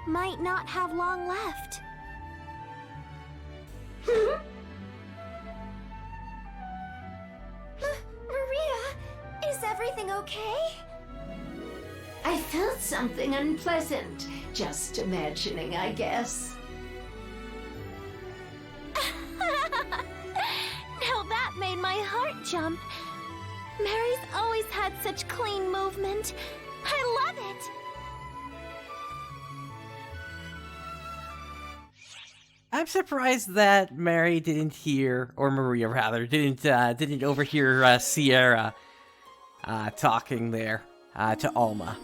Might not have long left. Maria, is everything okay? I felt something unpleasant. Just imagining, I guess. Now that made my heart jump. Mary's always had such clean movement. I love it. I'm surprised that Mary didn't hear, or Maria rather, didn't overhear Sierra talking there to Alma.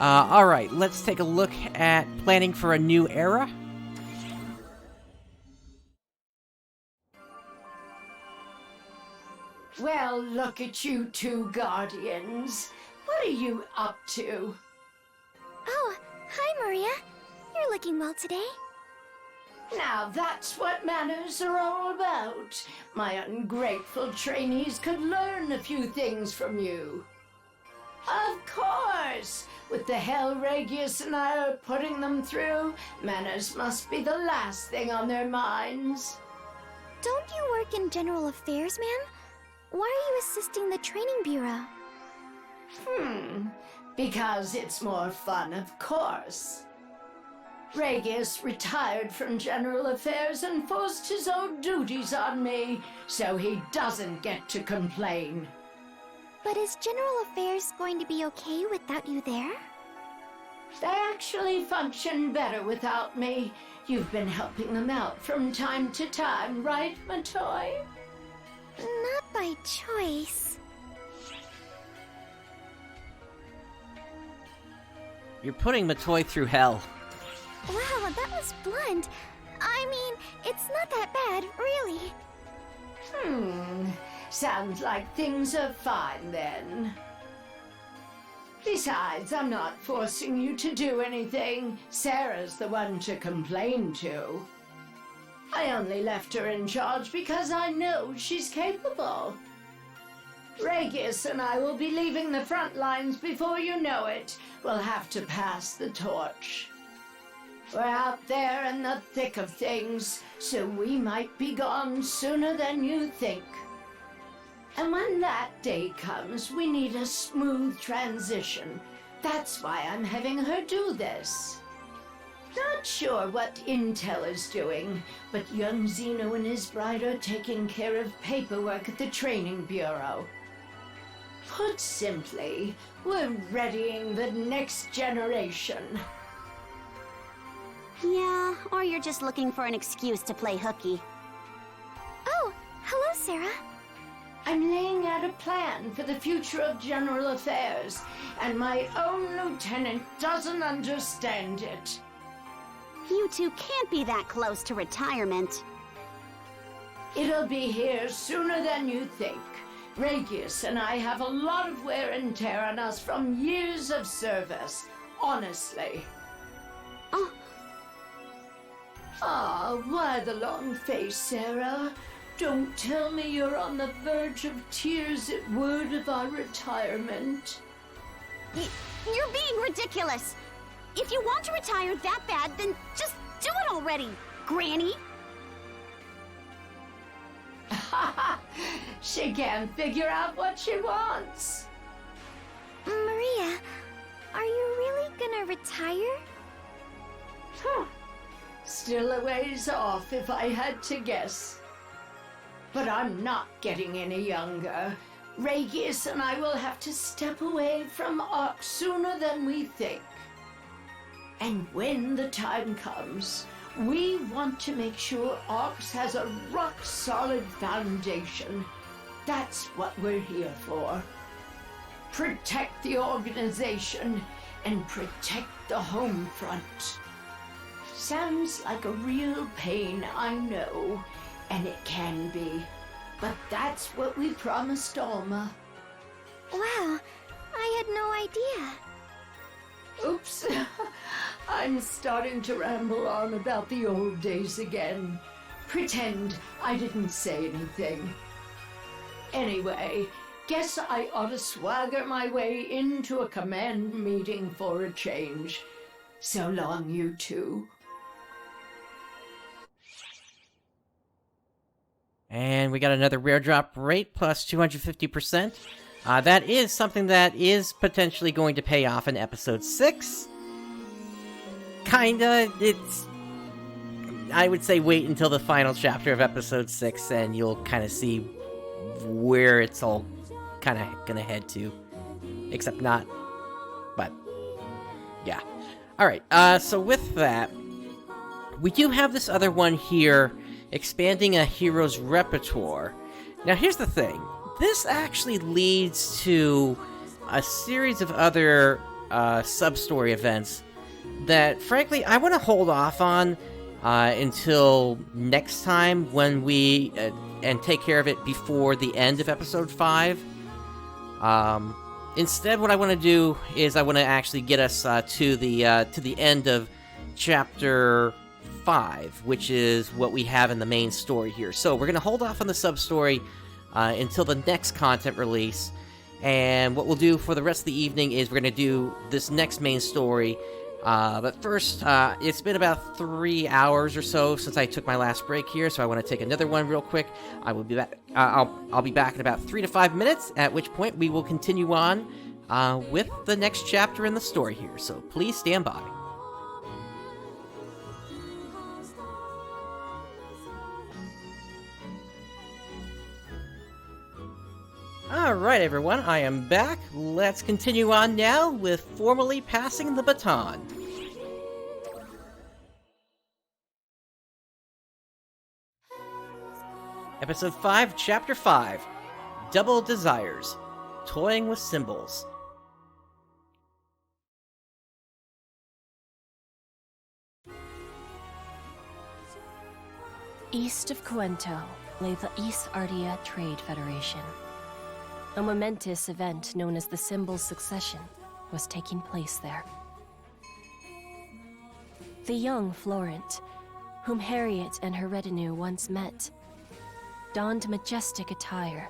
Alright, let's take a look at planning for a new era. Well, look at you two Guardians. What are you up to? Oh, hi, Maria. You're looking well today. Now that's what manners are all about. My ungrateful trainees could learn a few things from you. Of course! With the hell Regius and I are putting them through, manners must be the last thing on their minds. Don't you work in general affairs, ma'am? Why are you assisting the training bureau? Because it's more fun, of course. Regius retired from general affairs and forced his own duties on me, so he doesn't get to complain. But is General Affairs going to be okay without you there? They actually function better without me. You've been helping them out from time to time, right, Matoy? Not by choice. You're putting Matoy through hell. Wow, that was blunt. I mean, it's not that bad, really. Sounds like things are fine then. Besides, I'm not forcing you to do anything. Sarah's the one to complain to. I only left her in charge because I know she's capable. Regius and I will be leaving the front lines before you know it. We'll have to pass the torch. We're out there in the thick of things, so we might be gone sooner than you think. And when that day comes, we need a smooth transition. That's why I'm having her do this. Not sure what Intel is doing, but young Zeno and his bride are taking care of paperwork at the training bureau. Put simply, we're readying the next generation. Yeah, or you're just looking for an excuse to play hooky. Oh, hello, Sarah. I'm laying out a plan for the future of General Affairs, and my own lieutenant doesn't understand it. You two can't be that close to retirement. It'll be here sooner than you think. Regius and I have a lot of wear and tear on us from years of service, honestly. Why the long face, Sarah? Don't tell me you're on the verge of tears at word of our retirement. You're being ridiculous. If you want to retire that bad, then just do it already, Granny. She can't figure out what she wants. Maria, are you really gonna retire? Still a ways off if I had to guess. But I'm not getting any younger. Regius and I will have to step away from Ark sooner than we think. And when the time comes, we want to make sure Arx has a rock-solid foundation. That's what we're here for. Protect the organization and protect the home front. Sounds like a real pain, I know, and it can be. But that's what we promised Alma. Wow, I had no idea. Oops. I'm starting to ramble on about the old days again. Pretend I didn't say anything. Anyway, guess I ought to swagger my way into a command meeting for a change. So long, you two. And we got another rare drop rate plus 250%. That is something that is potentially going to pay off in episode 6. Kinda. I would say wait until the final chapter of episode 6 and you'll kind of see where it's all kind of gonna head to. Except not. But, yeah. Alright, so with that, we do have this other one here, expanding a hero's repertoire. Now here's the thing. This actually leads to a series of other sub-story events that, frankly, I want to hold off on until next time when we and take care of it before the end of episode 5. Instead, what I want to do is I want to actually get us to the end of chapter 5, which is what we have in the main story here. So we're going to hold off on the sub-story until the next content release, and what we'll do for the rest of the evening is we're going to do this next main story, but first, it's been about 3 hours or so since I took my last break here, so I want to take another one real quick. I will be back. I'll be back in about 3 to 5 minutes, at which point we will continue on with the next chapter in the story here, so please stand by. Alright everyone, I am back. Let's continue on now with formally passing the baton. Episode 5, Chapter 5, Double Desires, Toying with Symbols. East of Cuento lay the East Artia Trade Federation. A momentous event known as the Symbol's Succession was taking place there. The young Florent, whom Harriet and her retinue once met, donned majestic attire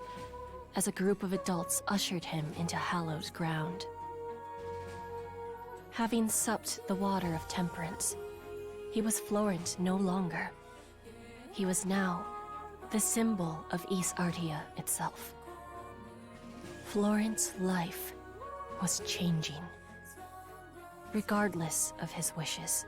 as a group of adults ushered him into hallowed ground. Having supped the water of temperance, he was Florent no longer. He was now the symbol of East Artia itself. Florent's life was changing, regardless of his wishes.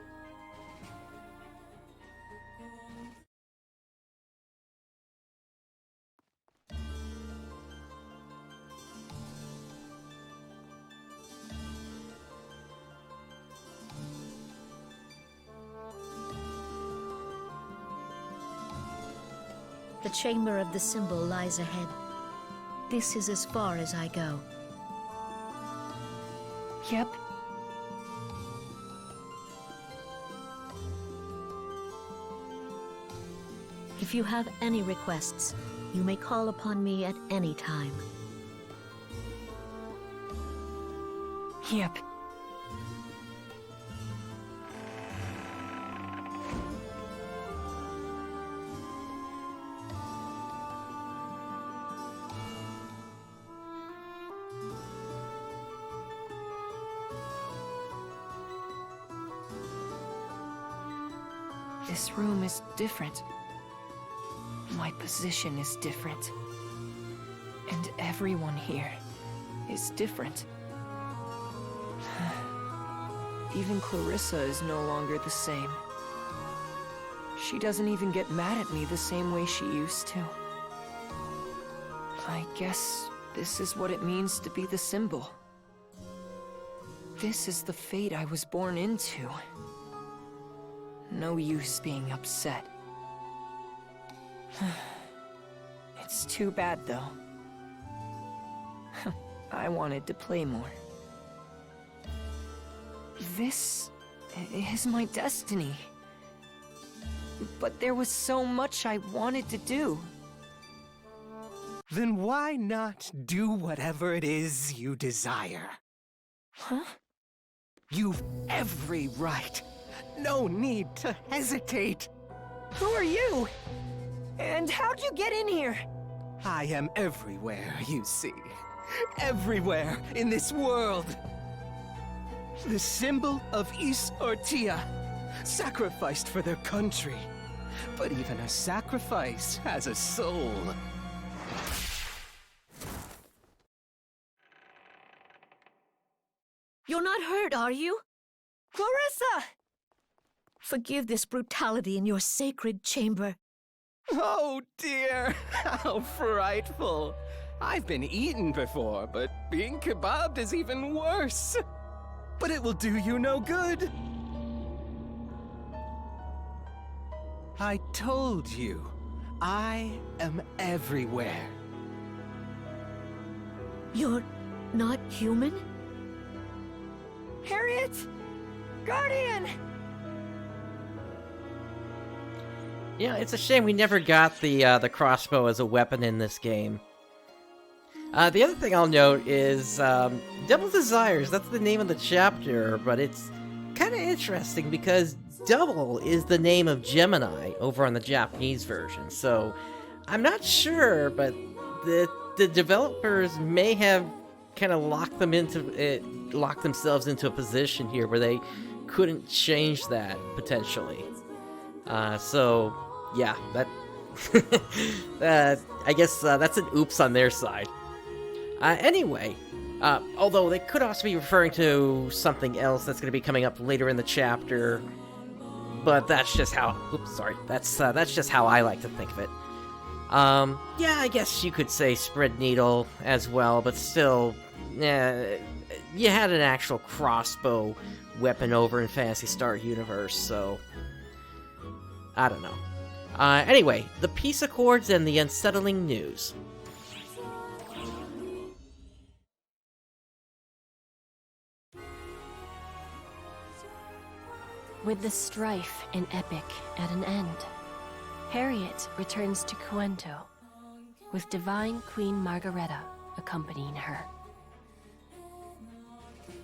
The chamber of the symbol lies ahead. This is as far as I go. Yep. If you have any requests, you may call upon me at any time. Yep. This room is different. My position is different. And everyone here is different. Even Clarissa is no longer the same. She doesn't even get mad at me the same way she used to. I guess this is what it means to be the symbol. This is the fate I was born into. No use being upset. It's too bad, though. I wanted to play more. This is my destiny. But there was so much I wanted to do. Then why not do whatever it is you desire? Huh? You've every right. No need to hesitate. Who are you? And how'd you get in here? I am everywhere, you see. Everywhere in this world. The symbol of East Artia, sacrificed for their country. But even a sacrifice has a soul. You're not hurt, are you? Clarissa! Forgive this brutality in your sacred chamber. Oh dear, how frightful. I've been eaten before, but being kebabbed is even worse. But it will do you no good. I told you, I am everywhere. You're not human? Harriet! Guardian! Yeah, it's a shame we never got the crossbow as a weapon in this game. The other thing I'll note is Double Desires. That's the name of the chapter, but it's kind of interesting because Double is the name of Gemini over on the Japanese version. So I'm not sure, but the developers may have kind of locked themselves into a position here where they couldn't change that potentially. So yeah, I guess that's an oops on their side. Anyway, although they could also be referring to something else that's going to be coming up later in the chapter, but that's just how. Oops, sorry. That's just how I like to think of it. Yeah, I guess you could say spread needle as well, but still, you had an actual crossbow weapon over in Phantasy Star Universe, so I don't know. Anyway, the peace accords and the unsettling news. With the strife in Epyk at an end, Harriet returns to Cuento, with Divine Queen Margareta accompanying her.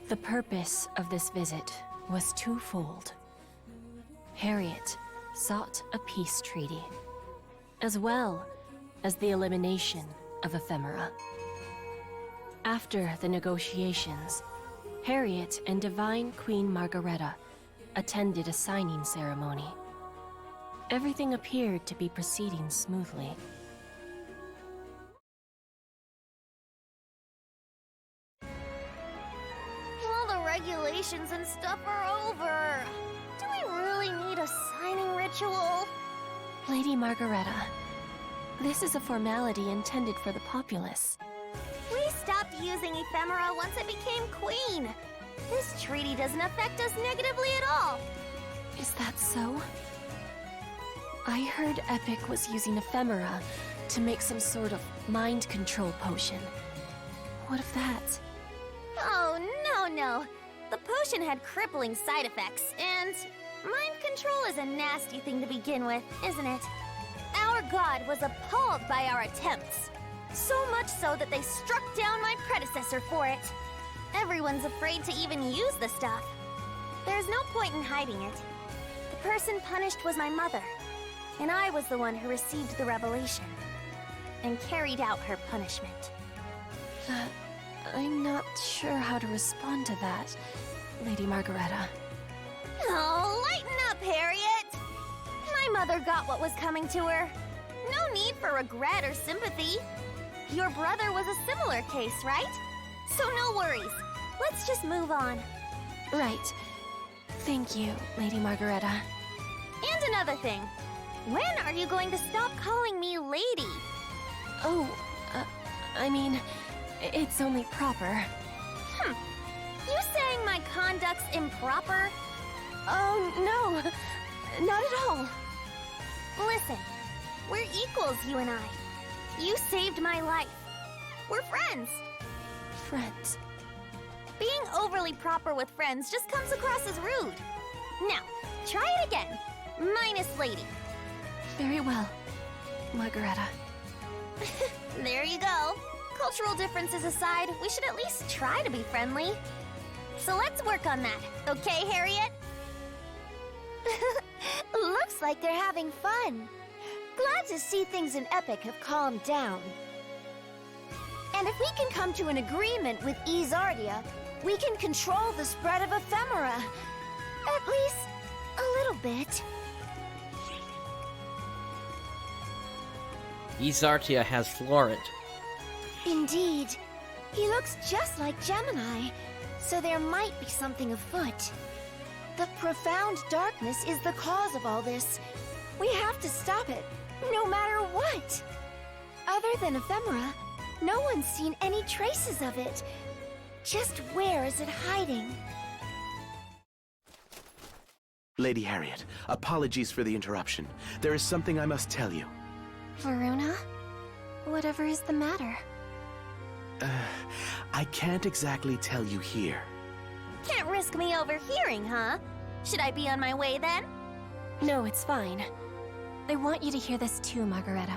The purpose of this visit was twofold. Harriet sought a peace treaty, as well as the elimination of ephemera. After the negotiations, Harriet and Divine Queen Margareta attended a signing ceremony. Everything appeared to be proceeding smoothly. All the regulations and stuff are over. Do we really need a signing ritual? Lady Margareta, this is a formality intended for the populace. We stopped using ephemera once I became queen. This treaty doesn't affect us negatively at all. Is that so? I heard Epyk was using ephemera to make some sort of mind control potion. What of that? Oh, no. The potion had crippling side effects, and mind control is a nasty thing to begin with, isn't it? Our god was appalled by our attempts. So much so that they struck down my predecessor for it. Everyone's afraid to even use the stuff. There's no point in hiding it. The person punished was my mother, and I was the one who received the revelation and carried out her punishment. I'm not sure how to respond to that, Lady Margareta. Oh, lighten up, Harriet! My mother got what was coming to her. No need for regret or sympathy. Your brother was a similar case, right? So no worries. Let's just move on. Right. Thank you, Lady Margareta. And another thing. When are you going to stop calling me lady? Oh, I mean, it's only proper. You saying my conduct's improper? Oh, no. Not at all. Listen, we're equals, you and I. You saved my life. We're friends. Friends? Being overly proper with friends just comes across as rude. Now, try it again. Minus lady. Very well, Margareta. There you go. Cultural differences aside, we should at least try to be friendly. So let's work on that, okay, Harriet? Looks like they're having fun. Glad to see things in Epyk have calmed down. And if we can come to an agreement with Artia, we can control the spread of ephemera. At least, a little bit. Artia has Florent. Indeed. He looks just like Gemini, so there might be something afoot. The profound darkness is the cause of all this. We have to stop it, no matter what. Other than ephemera, no one's seen any traces of it. Just where is it hiding? Lady Harriet, apologies for the interruption. There is something I must tell you. Varuna? Whatever is the matter? I can't exactly tell you here. Can't risk me overhearing, huh? Should I be on my way then? No, it's fine. I want you to hear this too, Margareta.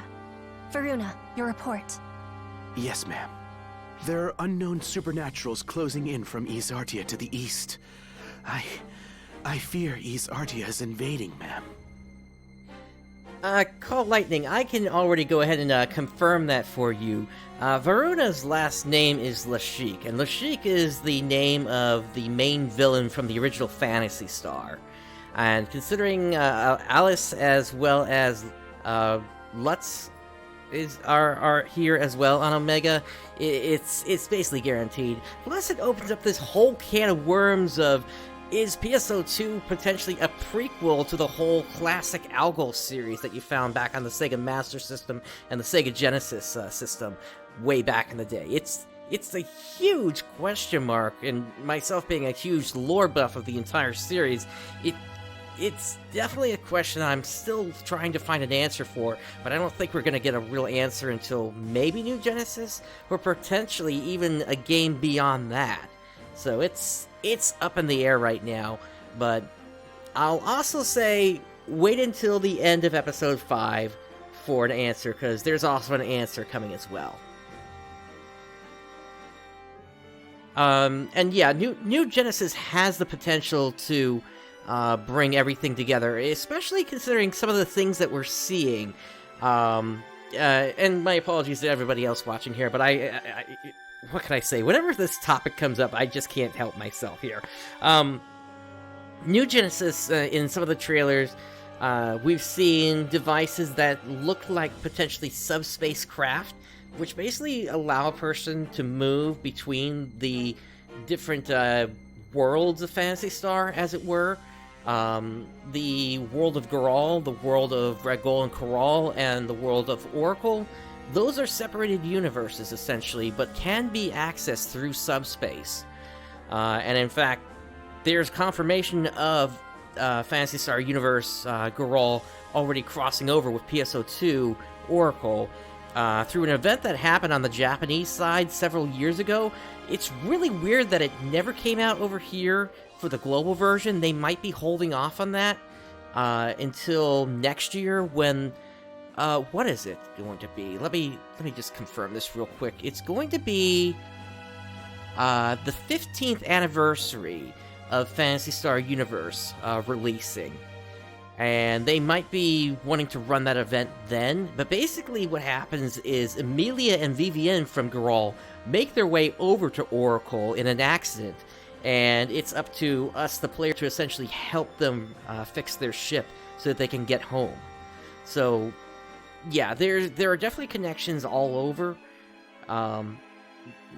Varuna, your report. Yes, ma'am. There are unknown supernaturals closing in from Artia to the east. I fear Artia is invading, ma'am. Call Lightning, I can already go ahead and confirm that for you. Varuna's last name is Lashik, and Lashik is the name of the main villain from the original Phantasy Star. And considering Alice as well as Lutz are here as well on Omega, it's basically guaranteed. Plus, it opens up this whole can of worms of is PSO2 potentially a prequel to the whole classic Algol series that you found back on the Sega Master System and the Sega Genesis system way back in the day? It's a huge question mark, and myself being a huge lore buff of the entire series, it's definitely a question I'm still trying to find an answer for, but I don't think we're going to get a real answer until maybe New Genesis, or potentially even a game beyond that. So it's up in the air right now, but I'll also say wait until the end of Episode 5 for an answer, because there's also an answer coming as well. And yeah, New Genesis has the potential to bring everything together, especially considering some of the things that we're seeing. And my apologies to everybody else watching here, but I what can I say? Whenever this topic comes up, I just can't help myself here. New Genesis, in some of the trailers, we've seen devices that look like potentially subspace craft, which basically allow a person to move between the different worlds of Phantasy Star, as it were. The world of Garal, the world of Ragol and Coral, and the world of Oracle. Those are separated universes, essentially, but can be accessed through subspace. And in fact, there's confirmation of Phantasy Star Universe Garal already crossing over with PSO2 Oracle through an event that happened on the Japanese side several years ago. It's really weird that it never came out over here for the global version. They might be holding off on that until next year when... what is it going to be? Let me just confirm this real quick. It's going to be the 15th anniversary of Phantasy Star Universe releasing. And they might be wanting to run that event then. But basically what happens is Emilia and Vivienne from Garal make their way over to Oracle in an accident. And it's up to us, the player, to essentially help them fix their ship so that they can get home. So, yeah, there are definitely connections all over.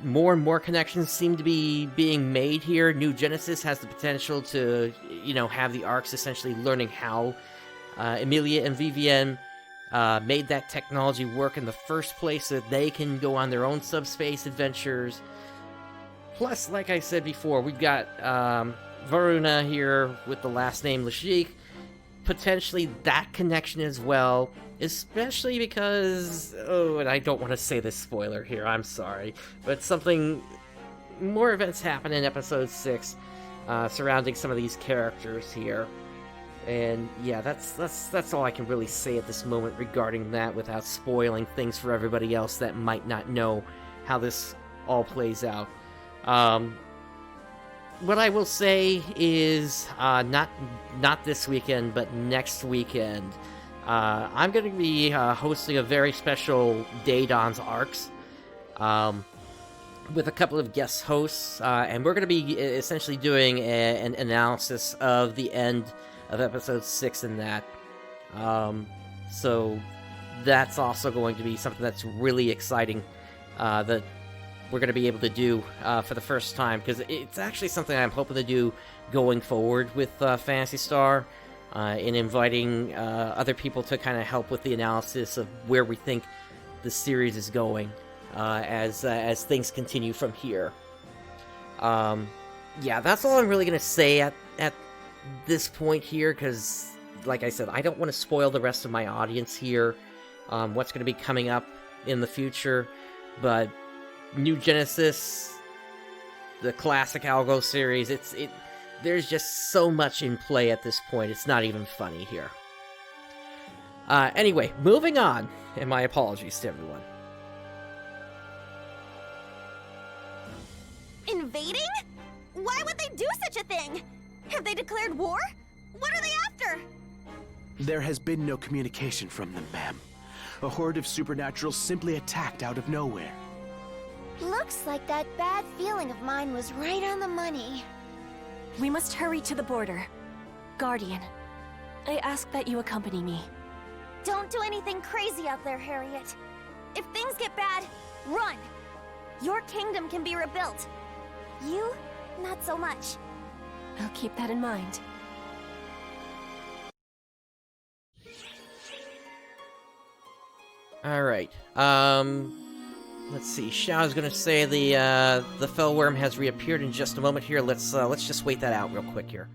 More and more connections seem to be being made here. New Genesis has the potential to, have the arcs essentially learning how Emilia and Vivienne made that technology work in the first place so that they can go on their own subspace adventures. Plus, like I said before, we've got Varuna here with the last name Lashik. Potentially that connection as well. Especially because... Oh, and I don't want to say this spoiler here, I'm sorry. But more events happen in Episode 6 surrounding some of these characters here. And yeah, that's all I can really say at this moment regarding that without spoiling things for everybody else that might not know how this all plays out. What I will say is, not this weekend, but next weekend, I'm going to be hosting a very special Daedon's Arcs with a couple of guest hosts, and we're going to be essentially doing an analysis of the end of Episode 6 in that. So that's also going to be something that's really exciting that we're going to be able to do for the first time, because it's actually something I'm hoping to do going forward with Phantasy Star, in inviting other people to kind of help with the analysis of where we think the series is going as things continue from here. Yeah, that's all I'm really going to say at this point here, because, like I said, I don't want to spoil the rest of my audience here, what's going to be coming up in the future, but New Genesis, the classic Algo series, there's just so much in play at this point, it's not even funny here. Anyway, moving on, and my apologies to everyone. Invading? Why would they do such a thing? Have they declared war? What are they after? There has been no communication from them, ma'am. A horde of supernaturals simply attacked out of nowhere. Looks like that bad feeling of mine was right on the money. We must hurry to the border. Guardian, I ask that you accompany me. Don't do anything crazy out there, Harriet. If things get bad, run. Your kingdom can be rebuilt. You, not so much. I'll keep that in mind. Alright, let's see, Xiao's gonna say the Fellwyrm has reappeared in just a moment here. Let's just wait that out real quick here.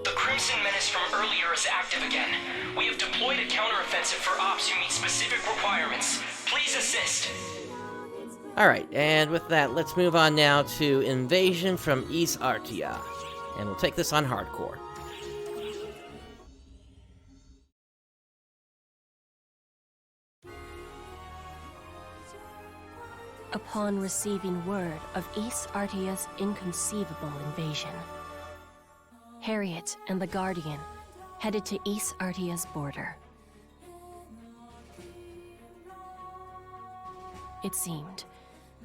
The Crimson Menace from earlier is active again. We have deployed a counteroffensive for ops who meet specific requirements. Please assist. Alright, and with that, let's move on now to Invasion from East Artia. And we'll take this on hardcore. Upon receiving word of East Artia's inconceivable invasion, Harriet and the Guardian headed to East Artia's border. It seemed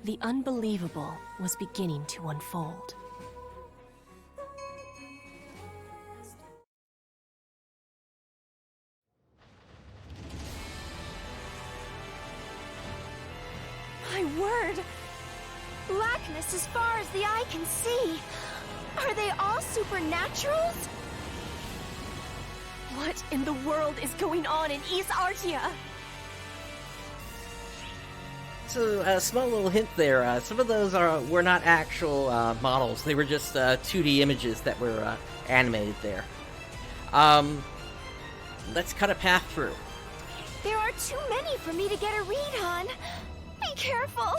the unbelievable was beginning to unfold. My word! Blackness as far as the eye can see! Are they all supernaturals? What in the world is going on in East Artia? So, a small little hint there, some of those were not actual models, they were just 2D images that were animated there. Let's cut a path through. There are too many for me to get a read on. Be careful!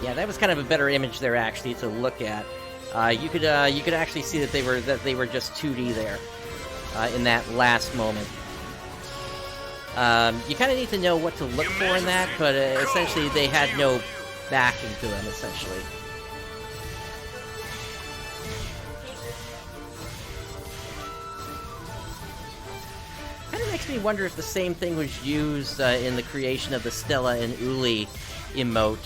Yeah, that was kind of a better image there, actually, to look at. You could actually see that they were just 2D there in that last moment. You kind of need to know what to look for in that, but essentially they had no backing to them, essentially. Kind of makes me wonder if the same thing was used in the creation of the Stella and Uli emote.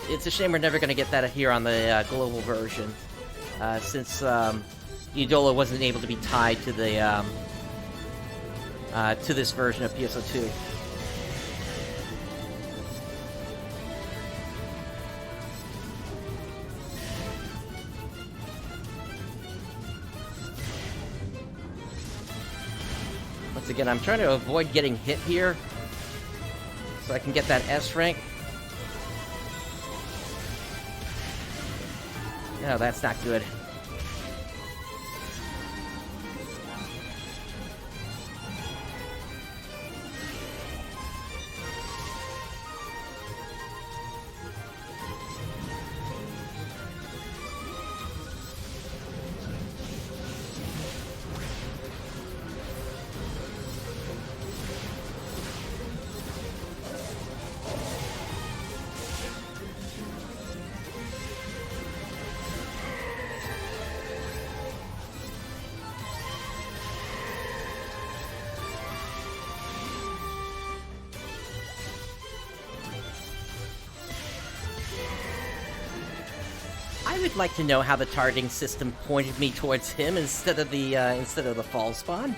It's a shame we're never going to get that here on the global version, since Edola wasn't able to be tied to the to this version of PSO2. Once again, I'm trying to avoid getting hit here, so I can get that S rank. No, that's not good. I would like to know how the targeting system pointed me towards him instead of the fall spawn,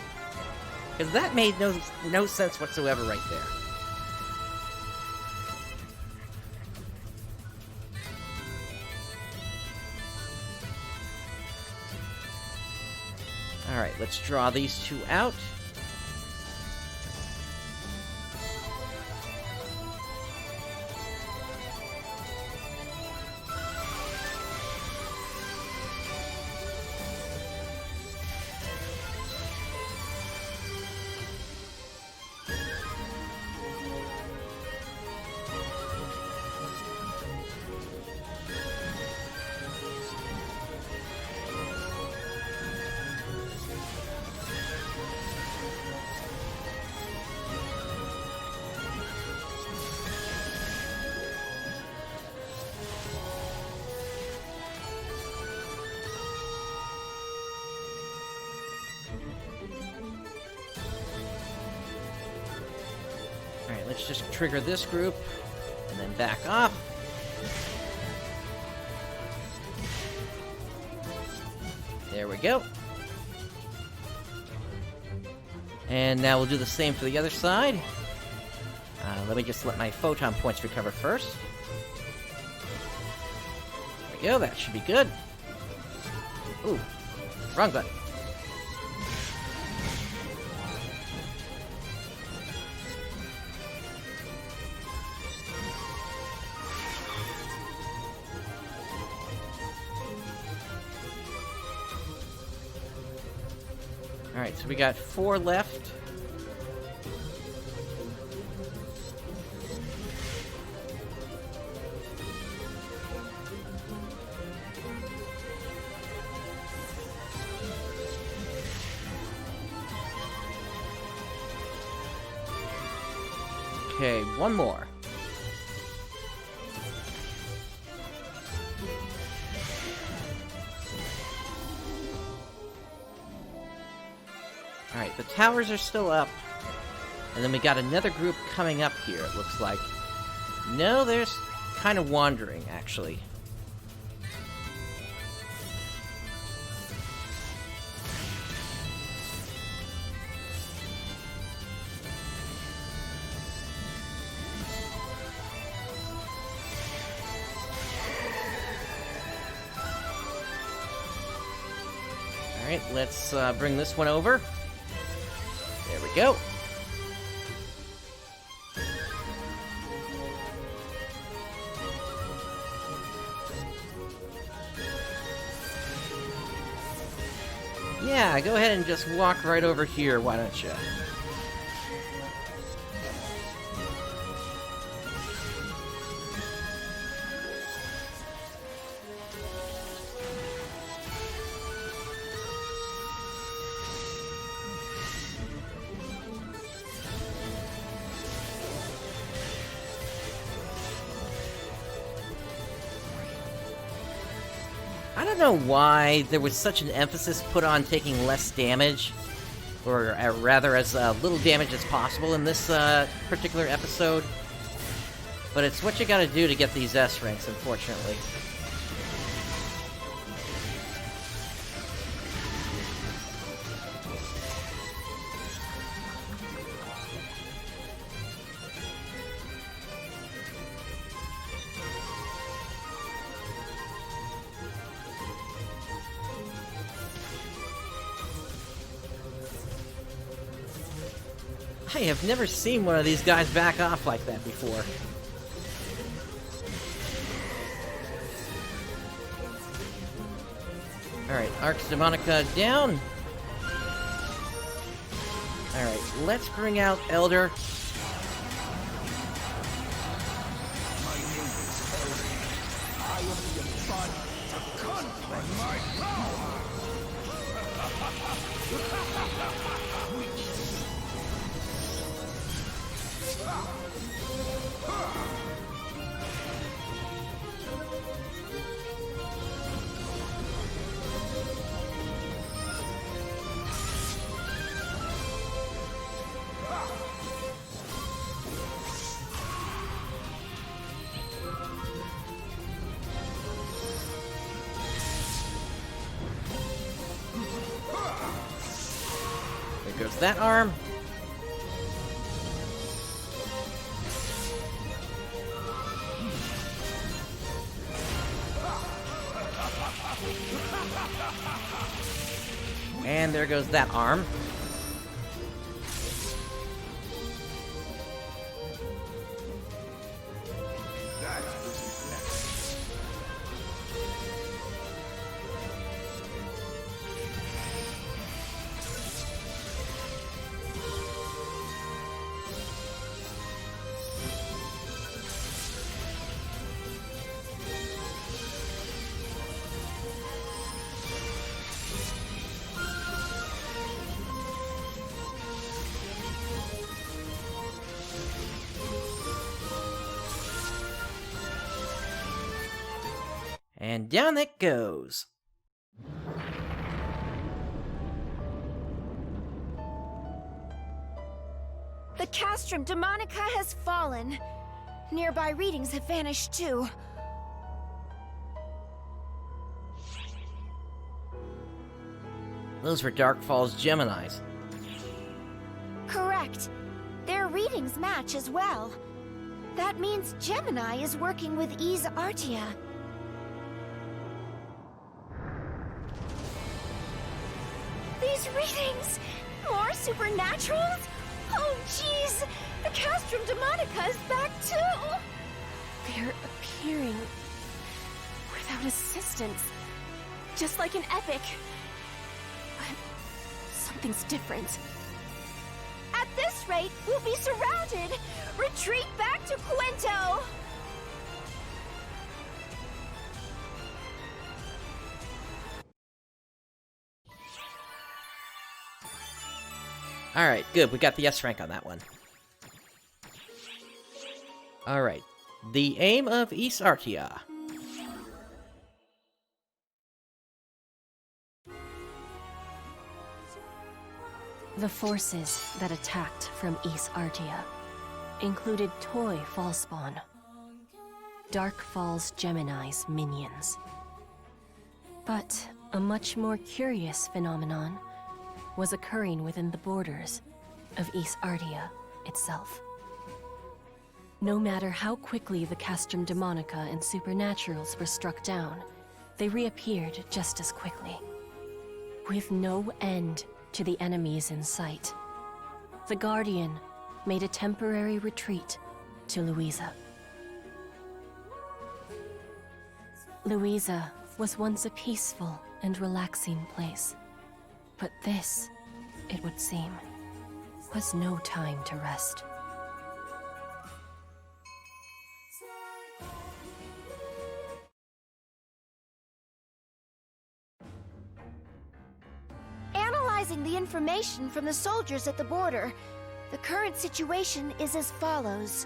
because that made no sense whatsoever right there. All right, let's draw these two out. Alright, let's just trigger this group, and then back off. There we go. And now we'll do the same for the other side. Let me just let my photon points recover first. There we go, that should be good. Ooh, wrong button. Alright, so we got 4 left. Okay, 1 more. Alright, the towers are still up. And then we got another group coming up here, it looks like. No, they're kind of wandering, actually. Alright, let's bring this one over. There we go. Yeah, go ahead and just walk right over here, why don't you? I don't know why there was such an emphasis put on taking less damage, or rather as little damage as possible in this particular episode. But it's what you gotta do to get these S ranks, unfortunately. I have never seen one of these guys back off like that before. Alright, Arx Demonica down. Alright, let's bring out Elder. There goes that arm. And there goes that arm. And down it goes. The Castrum Demonica has fallen. Nearby readings have vanished too. Those were Dark Falls Geminis. Correct. Their readings match as well. That means Gemini is working with Ys Artia. These readings! More supernaturals? Oh, jeez! The Castrum Demonica is back too! They're appearing without assistance, just like an Epyk. But something's different. At this rate, we'll be surrounded! Retreat back to Cuento! Alright, good. We got the S rank on that one. Alright. The aim of Ys Artia. The forces that attacked from Ys Artia included toy Fallspawn, Dark Falls Gemini's minions. But a much more curious phenomenon was occurring within the borders of Ys Artia itself. No matter how quickly the Castrum Demonica and Supernaturals were struck down, they reappeared just as quickly. With no end to the enemies in sight, the Guardian made a temporary retreat to Louisa. Louisa was once a peaceful and relaxing place, but this, it would seem, was no time to rest. Analyzing the information from the soldiers at the border, the current situation is as follows.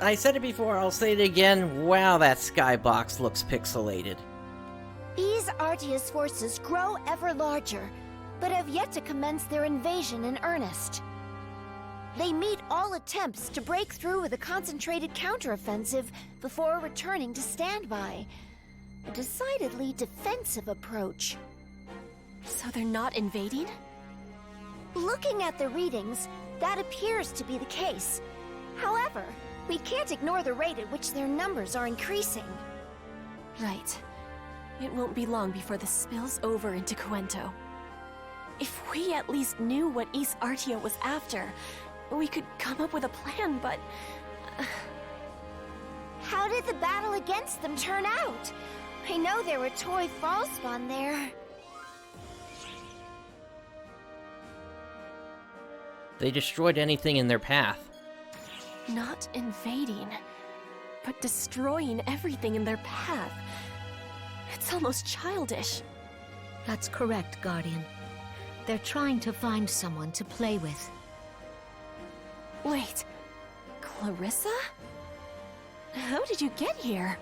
I said it before, I'll say it again. Wow, that skybox looks pixelated. Ys Artia's forces grow ever larger, but have yet to commence their invasion in earnest. They meet all attempts to break through with a concentrated counteroffensive before returning to standby. A decidedly defensive approach. So they're not invading? Looking at the readings, that appears to be the case. However, we can't ignore the rate at which their numbers are increasing. Right. It won't be long before this spills over into Cuento. If we at least knew what Ys Artia was after, we could come up with a plan, but... How did the battle against them turn out? I know there were toy Fallspawn there. They destroyed anything in their path. Not invading, but destroying everything in their path. It's almost childish. That's correct, Guardian. They're trying to find someone to play with. Wait, Clarissa? How did you get here?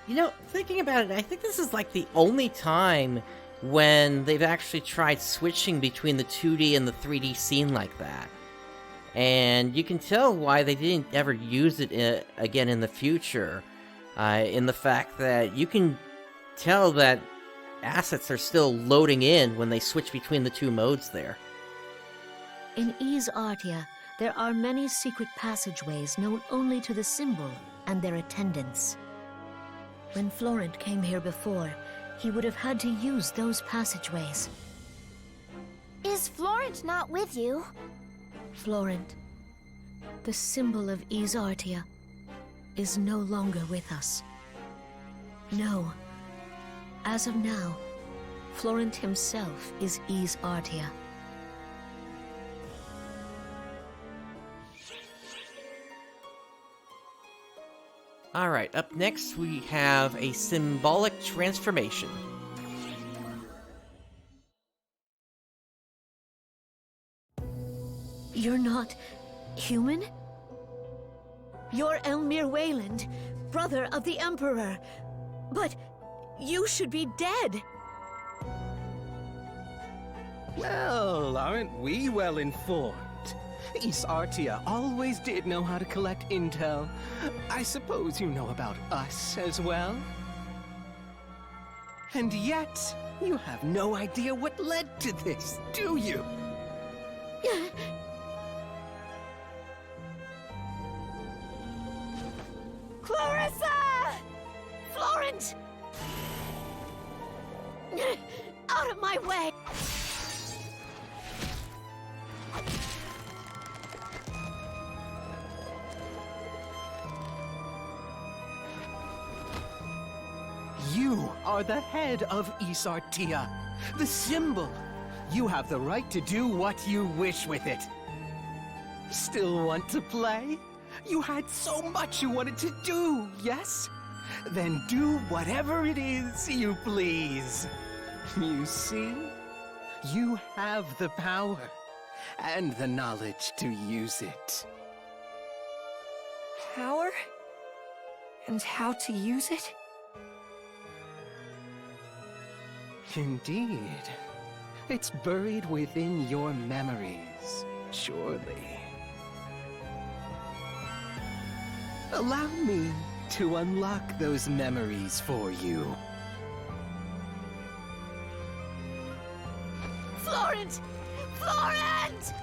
You know, thinking about it, I think this is like the only time when they've actually tried switching between the 2D and the 3D scene like that. And you can tell why they didn't ever use it again in the future, in the fact that you can tell that assets are still loading in when they switch between the two modes there. In Ys Artia, there are many secret passageways known only to the symbol and their attendants. When Florent came here before, he would have had to use those passageways. Is Florent not with you? Florent, the symbol of Ys Artia, is no longer with us. No. As of now, Florent himself is Ys Artia. Alright, up next we have a symbolic transformation. You're not human? You're Elmir Wayland, brother of the Emperor. But you should be dead. Well, aren't we well informed? Ys Artia always did know how to collect intel. I suppose you know about us as well? And yet, you have no idea what led to this, do you? Clarissa! Florent! Out of my way! You are the head of Artia, the symbol. You have the right to do what you wish with it. Still want to play? You had so much you wanted to do, yes? Then do whatever it is you please. You see? You have the power and the knowledge to use it. Power? And how to use it? Indeed. It's buried within your memories, surely. Allow me to unlock those memories for you. Florent! Florent!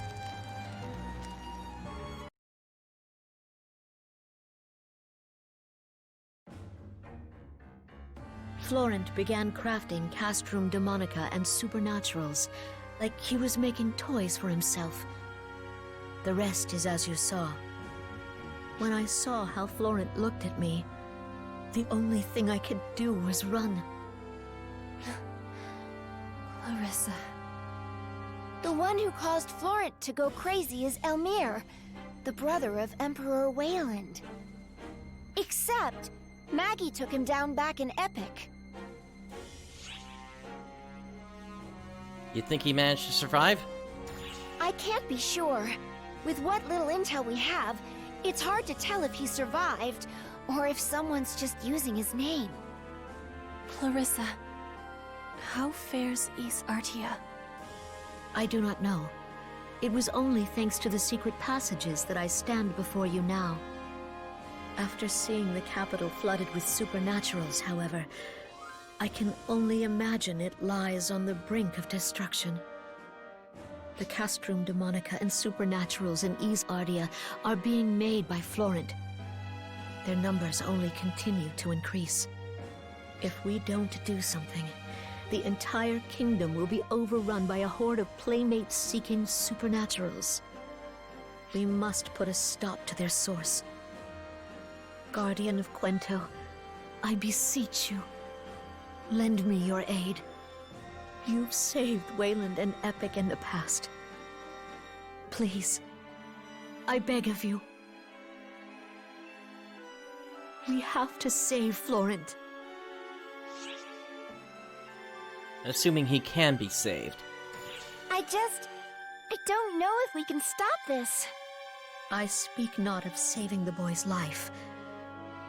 Florent began crafting Castrum Demonica and Supernaturals, like he was making toys for himself. The rest is as you saw. When I saw how Florent looked at me, the only thing I could do was run. Clarissa. The one who caused Florent to go crazy is Elmir, the brother of Emperor Wayland. Except, Maggie took him down back in Epyk. You think he managed to survive? I can't be sure. With what little intel we have, it's hard to tell if he survived, or if someone's just using his name. Clarissa, how fares Artia? I do not know. It was only thanks to the secret passages that I stand before you now. After seeing the capital flooded with supernaturals, however, I can only imagine it lies on the brink of destruction. The Castrum Demonica and Supernaturals in Artia are being made by Florent. Their numbers only continue to increase. If we don't do something, the entire kingdom will be overrun by a horde of playmates seeking supernaturals. We must put a stop to their source. Guardian of Quento, I beseech you, lend me your aid. You've saved Wayland and Epyk in the past. Please, I beg of you. We have to save Florent. Assuming he can be saved. I don't know if we can stop this. I speak not of saving the boy's life.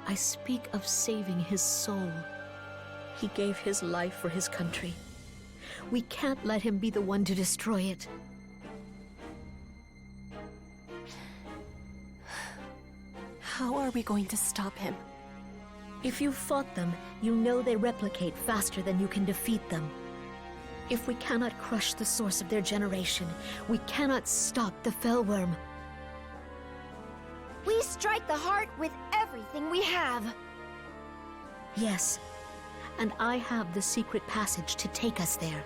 I speak of saving his soul. He gave his life for his country. We can't let him be the one to destroy it. How are we going to stop him? If you've fought them, you know they replicate faster than you can defeat them. If we cannot crush the source of their generation, we cannot stop the Fellwyrm. We strike the heart with everything we have. Yes, and I have the secret passage to take us there.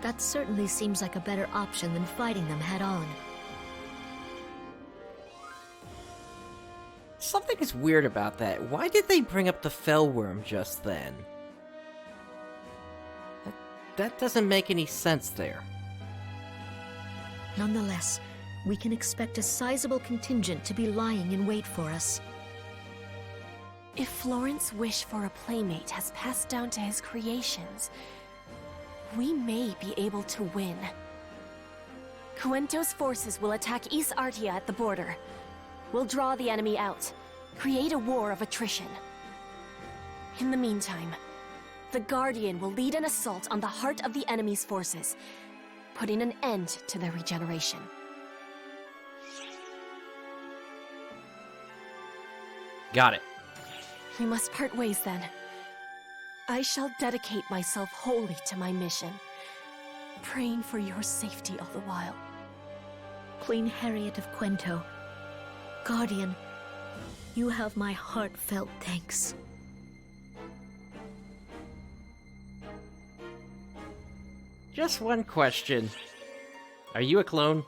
That certainly seems like a better option than fighting them head-on. Something is weird about that. Why did they bring up the Fellwyrm just then? That doesn't make any sense there. Nonetheless, we can expect a sizable contingent to be lying in wait for us. If Florent's wish for a playmate has passed down to his creations, we may be able to win. Quento's forces will attack Artia at the border. We'll draw the enemy out, create a war of attrition. In the meantime, the Guardian will lead an assault on the heart of the enemy's forces, putting an end to their regeneration. Got it. We must part ways then. I shall dedicate myself wholly to my mission, praying for your safety all the while. Queen Harriet of Quento, Guardian, you have my heartfelt thanks. Just one question. Are you a clone?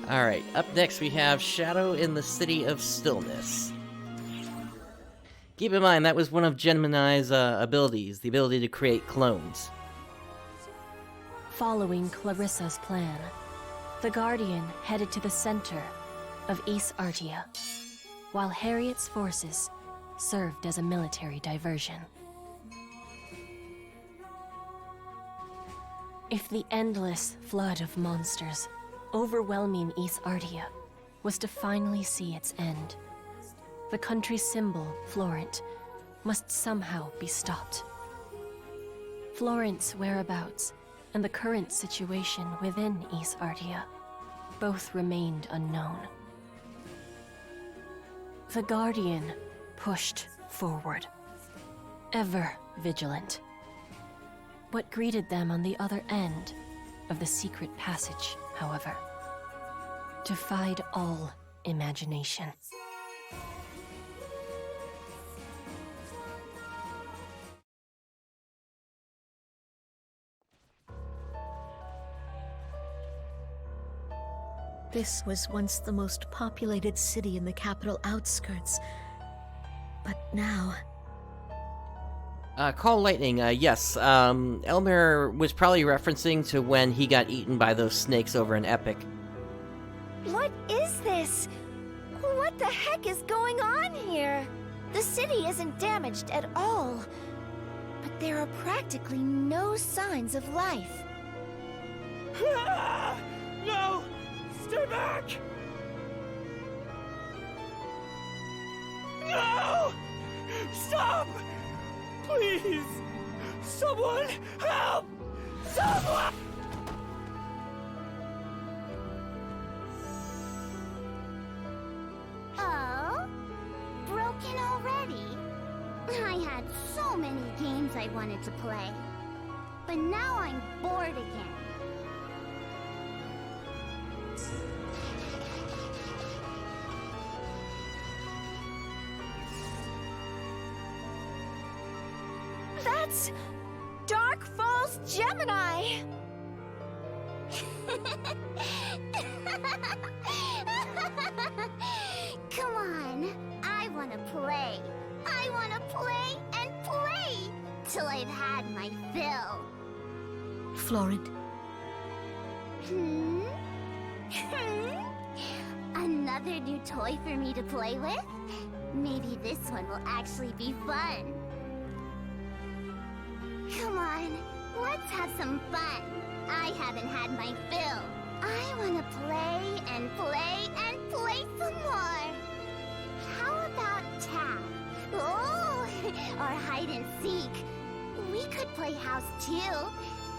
Alright, up next we have Shadow in the City of Stillness. Keep in mind, that was one of Gemini's abilities, the ability to create clones. Following Clarissa's plan, the Guardian headed to the center of East Artia, while Harriet's forces served as a military diversion. If the endless flood of monsters overwhelming East Artia was to finally see its end, the country's symbol, Florent, must somehow be stopped. Florent's whereabouts and the current situation within East Artia both remained unknown. The Guardian pushed forward, ever vigilant. What greeted them on the other end of the secret passage, however, defied all imagination. This was once the most populated city in the capital outskirts, but now... Call Lightning, yes, Elmer was probably referencing to when he got eaten by those snakes over in Epyk. What is this? What the heck is going on here? The city isn't damaged at all, but there are practically no signs of life. No! Stay back! No! Stop! Please! Someone help! Someone! Oh? Broken already? I had so many games I wanted to play. But now I'm bored again. That's Dark Falls Gemini! Come on, I want to play. I want to play and play till I've had my fill. Florent. Another new toy for me to play with? Maybe this one will actually be fun. Come on, let's have some fun. I haven't had my fill. I want to play and play and play some more. How about tag? Oh, or hide and seek. We could play house too,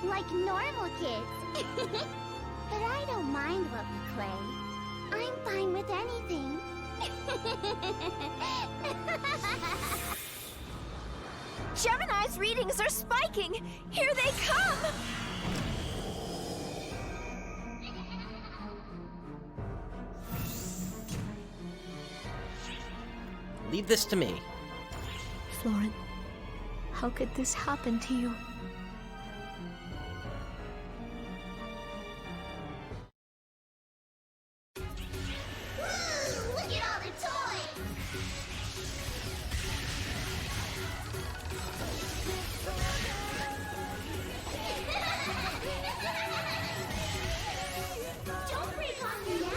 like normal kids. But I don't mind what we play. I'm fine with anything. Gemini's readings are spiking! Here they come! Leave this to me. Florent, how could this happen to you? Look at all the toys! Don't break on me now!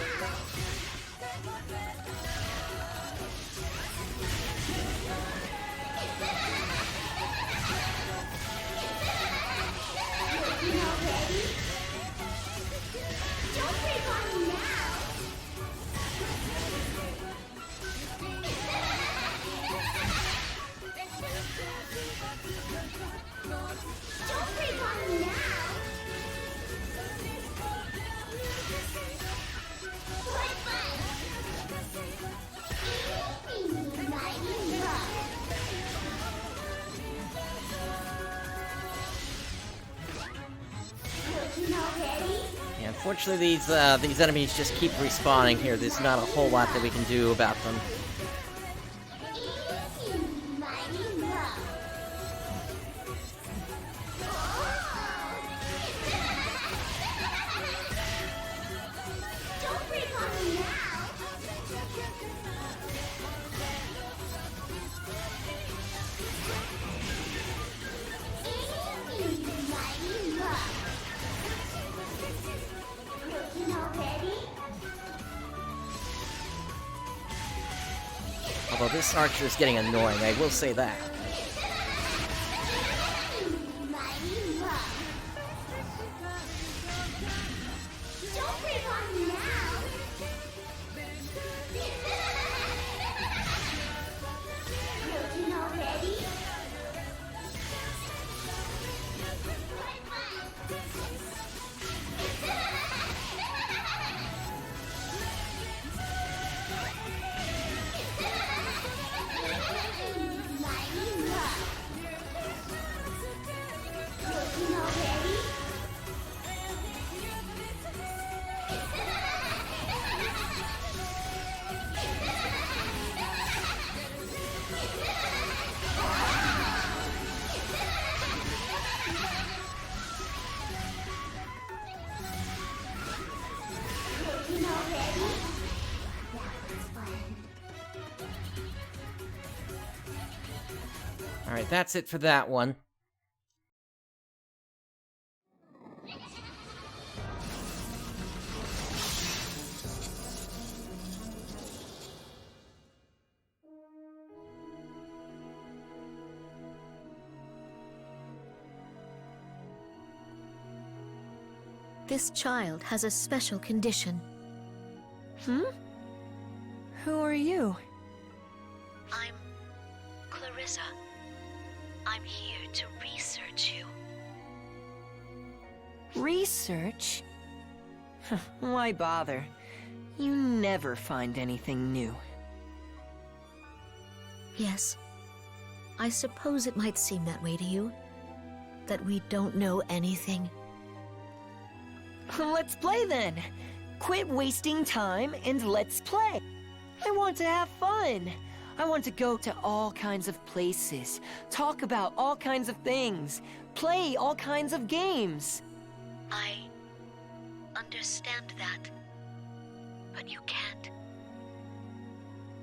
Fortunately, these enemies just keep respawning here. There's not a whole lot that we can do about them. Although this archer is getting annoying, I will say that. Alright, that's it for that one. This child has a special condition. Hmm? Who are you? I'm Clarissa. I'm here to research you. Research? Why bother? You never find anything new. Yes. I suppose it might seem that way to you. That we don't know anything. Let's play then! Quit wasting time and let's play! I want to have fun! I want to go to all kinds of places, talk about all kinds of things, play all kinds of games. I understand that, but you can't.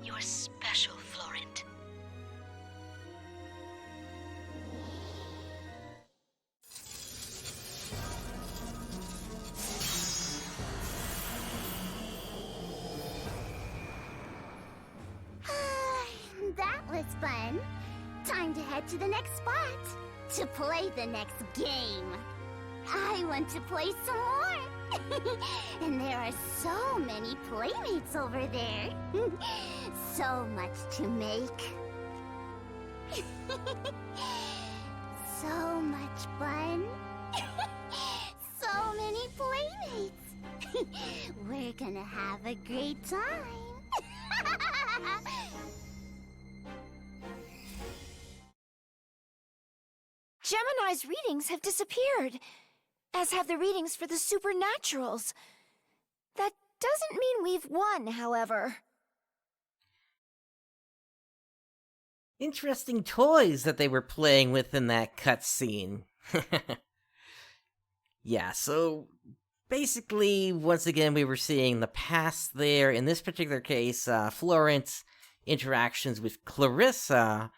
You're special, Florent. That was fun. Time to head to the next spot to play the next game. I want to play some more. And there are so many playmates over there. So much to make. So much fun. So many playmates. We're gonna have a great time. Gemini's readings have disappeared, as have the readings for the supernaturals. That doesn't mean we've won, however. Interesting toys that they were playing with in that cutscene. Yeah, so basically, once again, we were seeing the past there. In this particular case, Florent's interactions with Clarissa,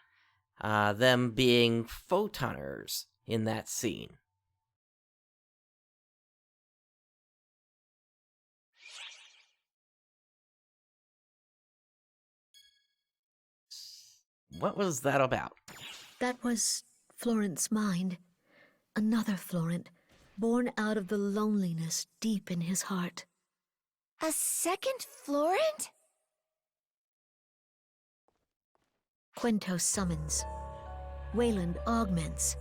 them being photoners in that scene. What was that about? That was Florent's mind. Another Florent, born out of the loneliness deep in his heart. A second Florent? Quinto summons. Wayland augments.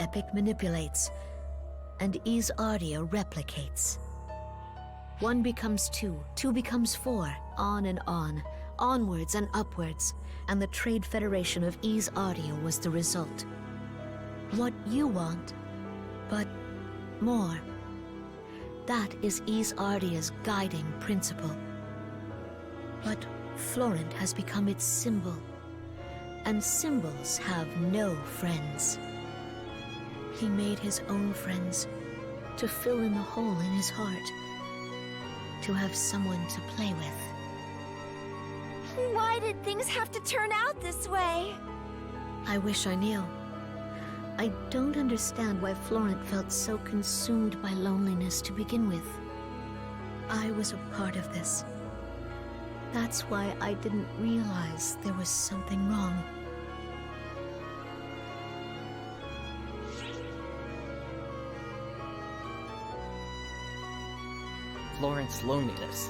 Epyk manipulates. And Artia replicates. One becomes two, two becomes four, on and on, onwards and upwards, and the Trade Federation of Artia was the result. What you want, but more. That is Artia's guiding principle. But Florent has become its symbol, and symbols have no friends. He made his own friends to fill in the hole in his heart, to have someone to play with. Why did things have to turn out this way? I wish I knew. I don't understand why Florent felt so consumed by loneliness to begin with. I was a part of this. That's why I didn't realize there was something wrong. Florent's loneliness.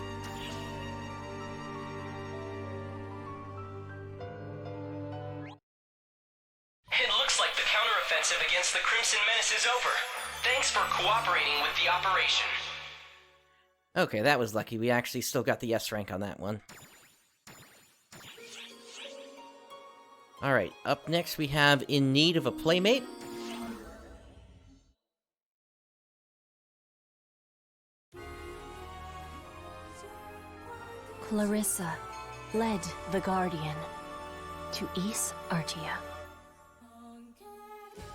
It looks like the counteroffensive against the Crimson Menace is over. Thanks for cooperating with the operation. Okay, that was lucky. We actually still got the S rank on that one. Alright, up next we have In Need of a Playmate. Clarissa led the Guardian to East Artia.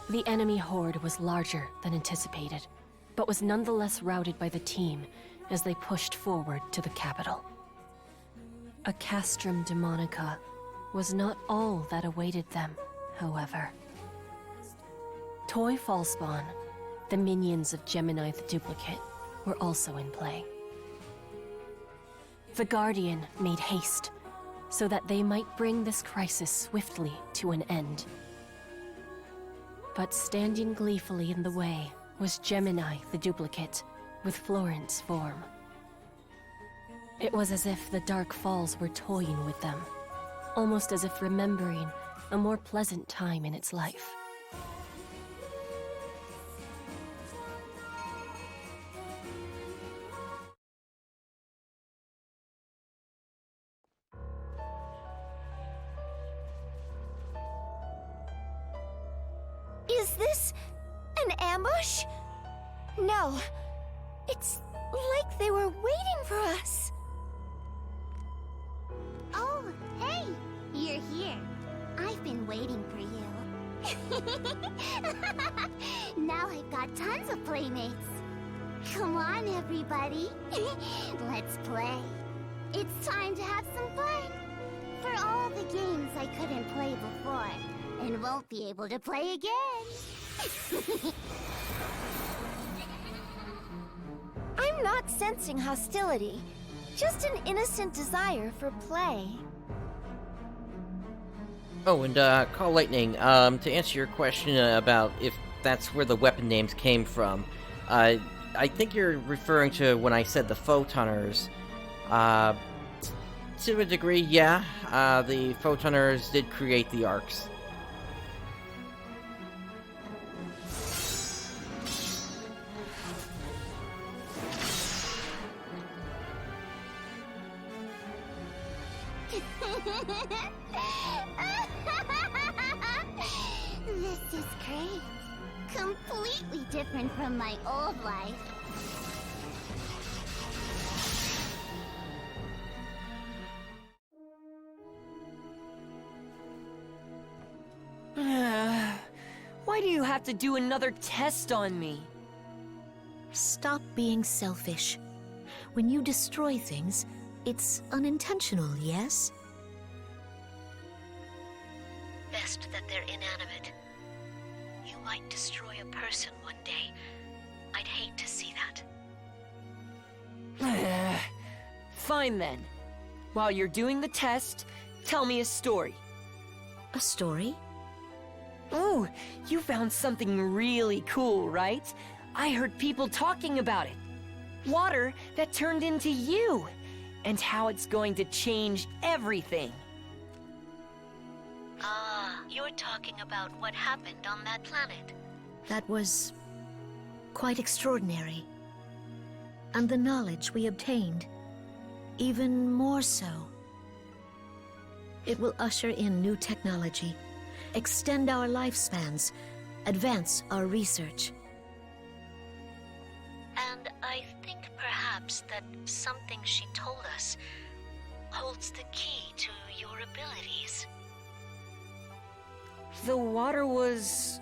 The enemy horde was larger than anticipated, but was nonetheless routed by the team as they pushed forward to the capital. A castrum demonica was not all that awaited them, however. Toy Fallspawn, the minions of Gemini the Duplicate, were also in play. The Guardian made haste, so that they might bring this crisis swiftly to an end. But standing gleefully in the way was Gemini the Duplicate, with Florent's form. It was as if the Dark Falls were toying with them, almost as if remembering a more pleasant time in its life. Is this an ambush? No. It's like they were waiting for us. Oh, hey! You're here. I've been waiting for you. Now I've got tons of playmates. Come on, everybody. Let's play. It's time to have some fun. For all the games I couldn't play before, and won't be able to play again. I'm not sensing hostility, just an innocent desire for play. Oh, and Call Lightning, to answer your question about if that's where the weapon names came from, I think you're referring to when I said the Photoners. To a degree, yeah. The Photoners did create the arcs. This is great. Completely different from my old life. Why do you have to do another test on me? Stop being selfish. When you destroy things, it's unintentional, yes? Best that they're inanimate. You might destroy a person one day. I'd hate to see that. Fine then. While you're doing the test, tell me a story. A story? Oh, you found something really cool, right? I heard people talking about it. Water that turned into you, and how it's going to change everything. Ah, you're talking about what happened on that planet. That was quite extraordinary. And the knowledge we obtained, even more so. It will usher in new technology, extend our lifespans, advance our research. And I think perhaps that something she told us holds the key to your abilities. The water was...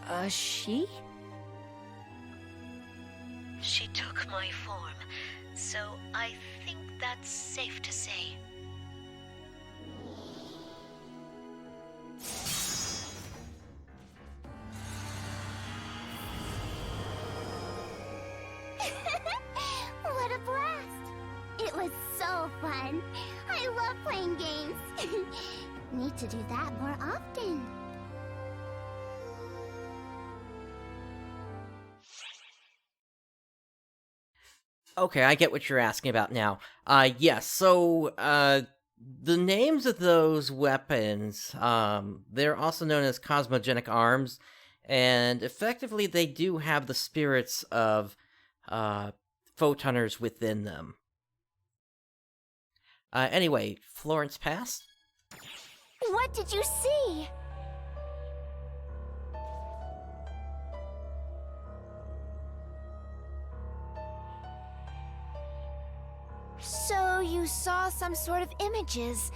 a she? She took my form, so I think that's safe to say. What a blast! It was so fun. I love playing games. Need to do that more often. Okay, I get what you're asking about now. Yes, so, the names of those weapons, they're also known as cosmogenic arms, and effectively they do have the spirits of, photonners within them. Anyway, Florence Pass? What did you see? So you saw some sort of images,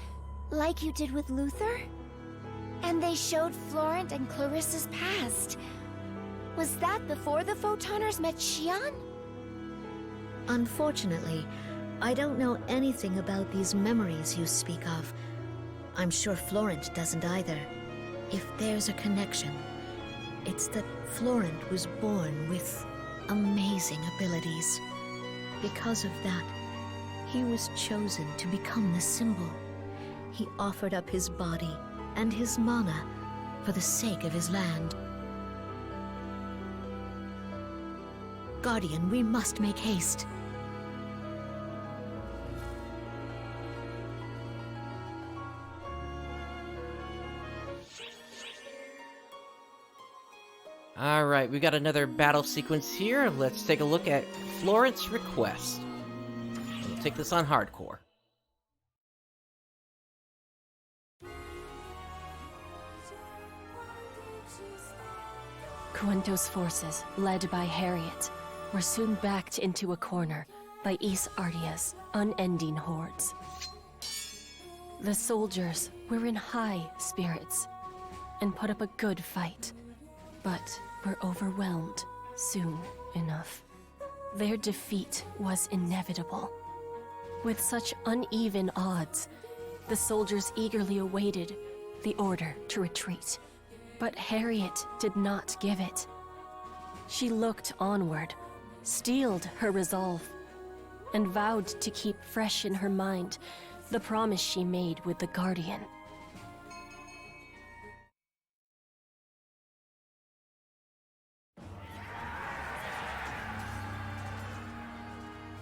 like you did with Luther? And they showed Florent and Clarissa's past. Was that before the Photonners met Xion? Unfortunately, I don't know anything about these memories you speak of. I'm sure Florent doesn't either. If there's a connection, it's that Florent was born with amazing abilities. Because of that, he was chosen to become the symbol. He offered up his body and his mana for the sake of his land. Guardian, we must make haste. Alright, we got another battle sequence here. Let's take a look at Florent's request. We'll take this on hardcore. Coento's forces, led by Harriet, were soon backed into a corner by Ys Artia's unending hordes. The soldiers were in high spirits and put up a good fight, but were overwhelmed soon enough. Their defeat was inevitable. With such uneven odds, the soldiers eagerly awaited the order to retreat. But Harriet did not give it. She looked onward, steeled her resolve, and vowed to keep fresh in her mind the promise she made with the Guardian.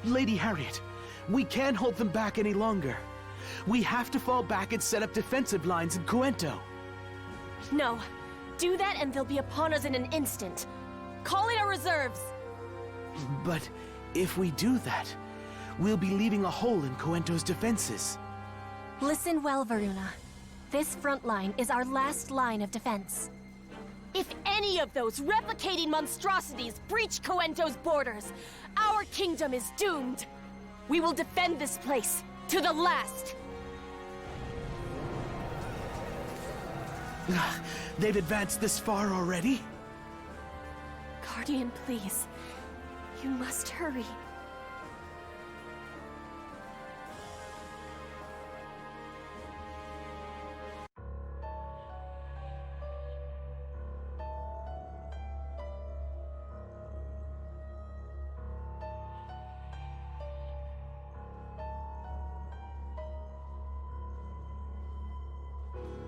Lady Harriet, we can't hold them back any longer. We have to fall back and set up defensive lines in Coento. No. Do that and they'll be upon us in an instant. Call in our reserves! But if we do that, we'll be leaving a hole in Coento's defenses. Listen well, Varuna. This front line is our last line of defense. If any of those replicating monstrosities breach Coento's borders, our kingdom is doomed. We will defend this place to the last. They've advanced this far already? Guardian, please. You must hurry.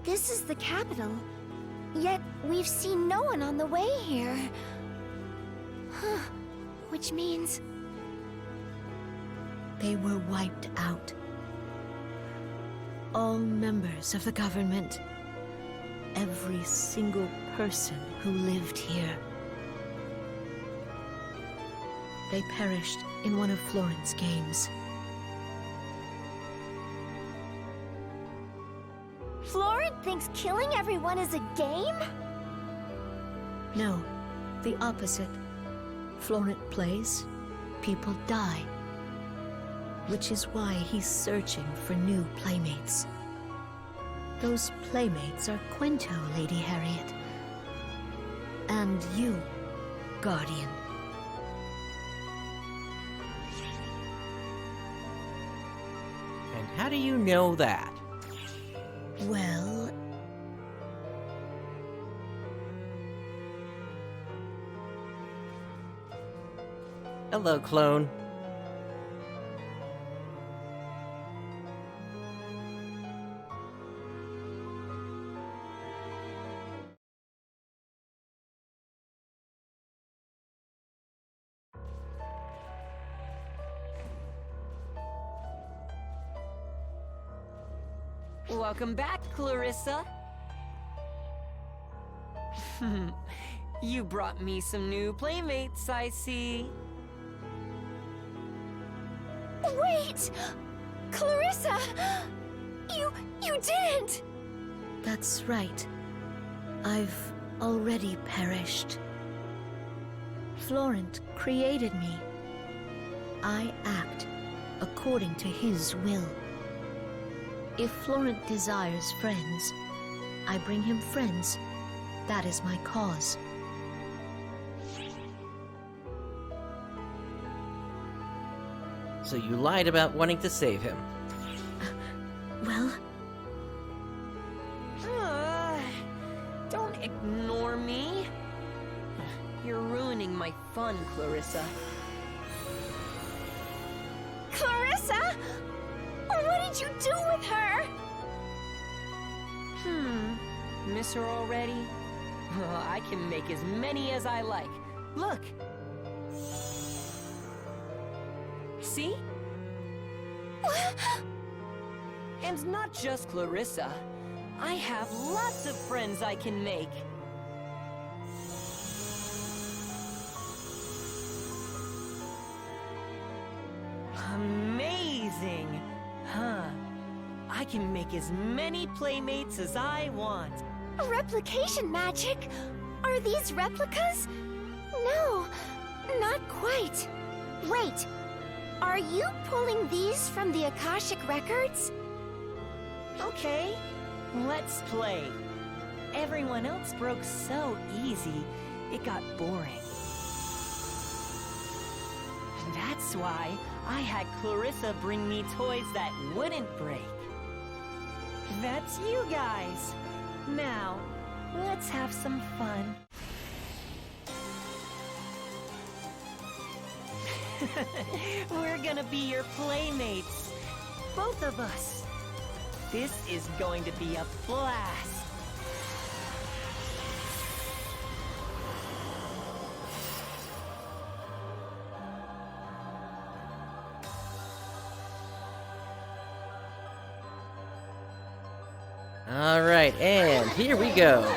This is the capital, yet we've seen no one on the way here. Huh, which means... They were wiped out. All members of the government. Every single person who lived here. They perished in one of Florent's games. Florent thinks killing everyone is a game? No, the opposite. Florent plays, people die. Which is why he's searching for new playmates. Those playmates are Quento, Lady Harriet. And you, Guardian. And how do you know that? Well... Hello, clone. Welcome back, Clarissa. You brought me some new playmates, I see. Wait! Clarissa! You didn't! That's right. I've already perished. Florent created me. I act according to his will. If Florent desires friends, I bring him friends. That is my cause. So you lied about wanting to save him. Well... Don't ignore me. You're ruining my fun, Clarissa. Clarissa? What did you do with her? Miss her already? I can make as many as I like. Look! See? And not just Clarissa. I have lots of friends I can make. Amazing! Huh. I can make as many playmates as I want. Replication magic? Are these replicas? No, not quite. Wait, are you pulling these from the Akashic records? Okay, let's play. Everyone else broke so easy, it got boring. That's why I had Clarissa bring me toys that wouldn't break. That's you guys. Now, let's have some fun. We're gonna be your playmates. Both of us. This is going to be a blast. All right, and here we go.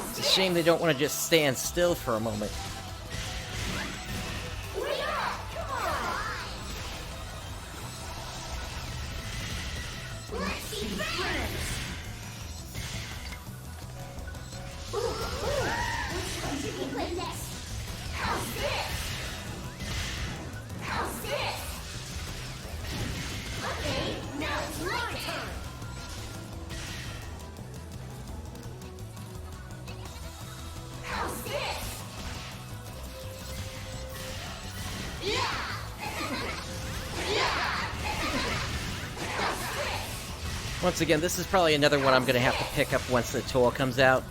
It's a shame they don't want to just stand still for a moment. Once again, this is probably another one I'm going to have to pick up once the tour comes out.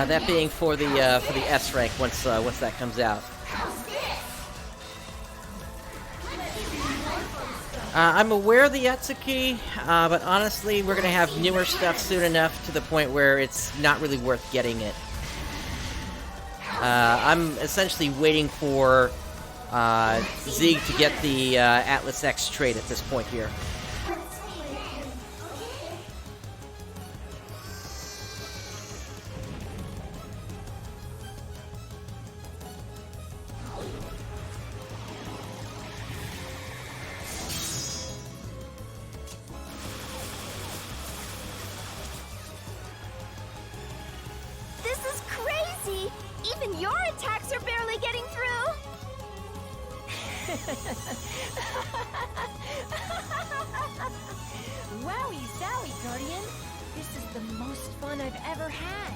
That being for the S rank once that comes out. I'm aware of the Epyk, but honestly, we're gonna have newer stuff soon enough to the point where it's not really worth getting it. I'm essentially waiting for Zeke to get the Atlas X trait at this point here. Even your attacks are barely getting through! Wowie zowie, Guardian! This is the most fun I've ever had.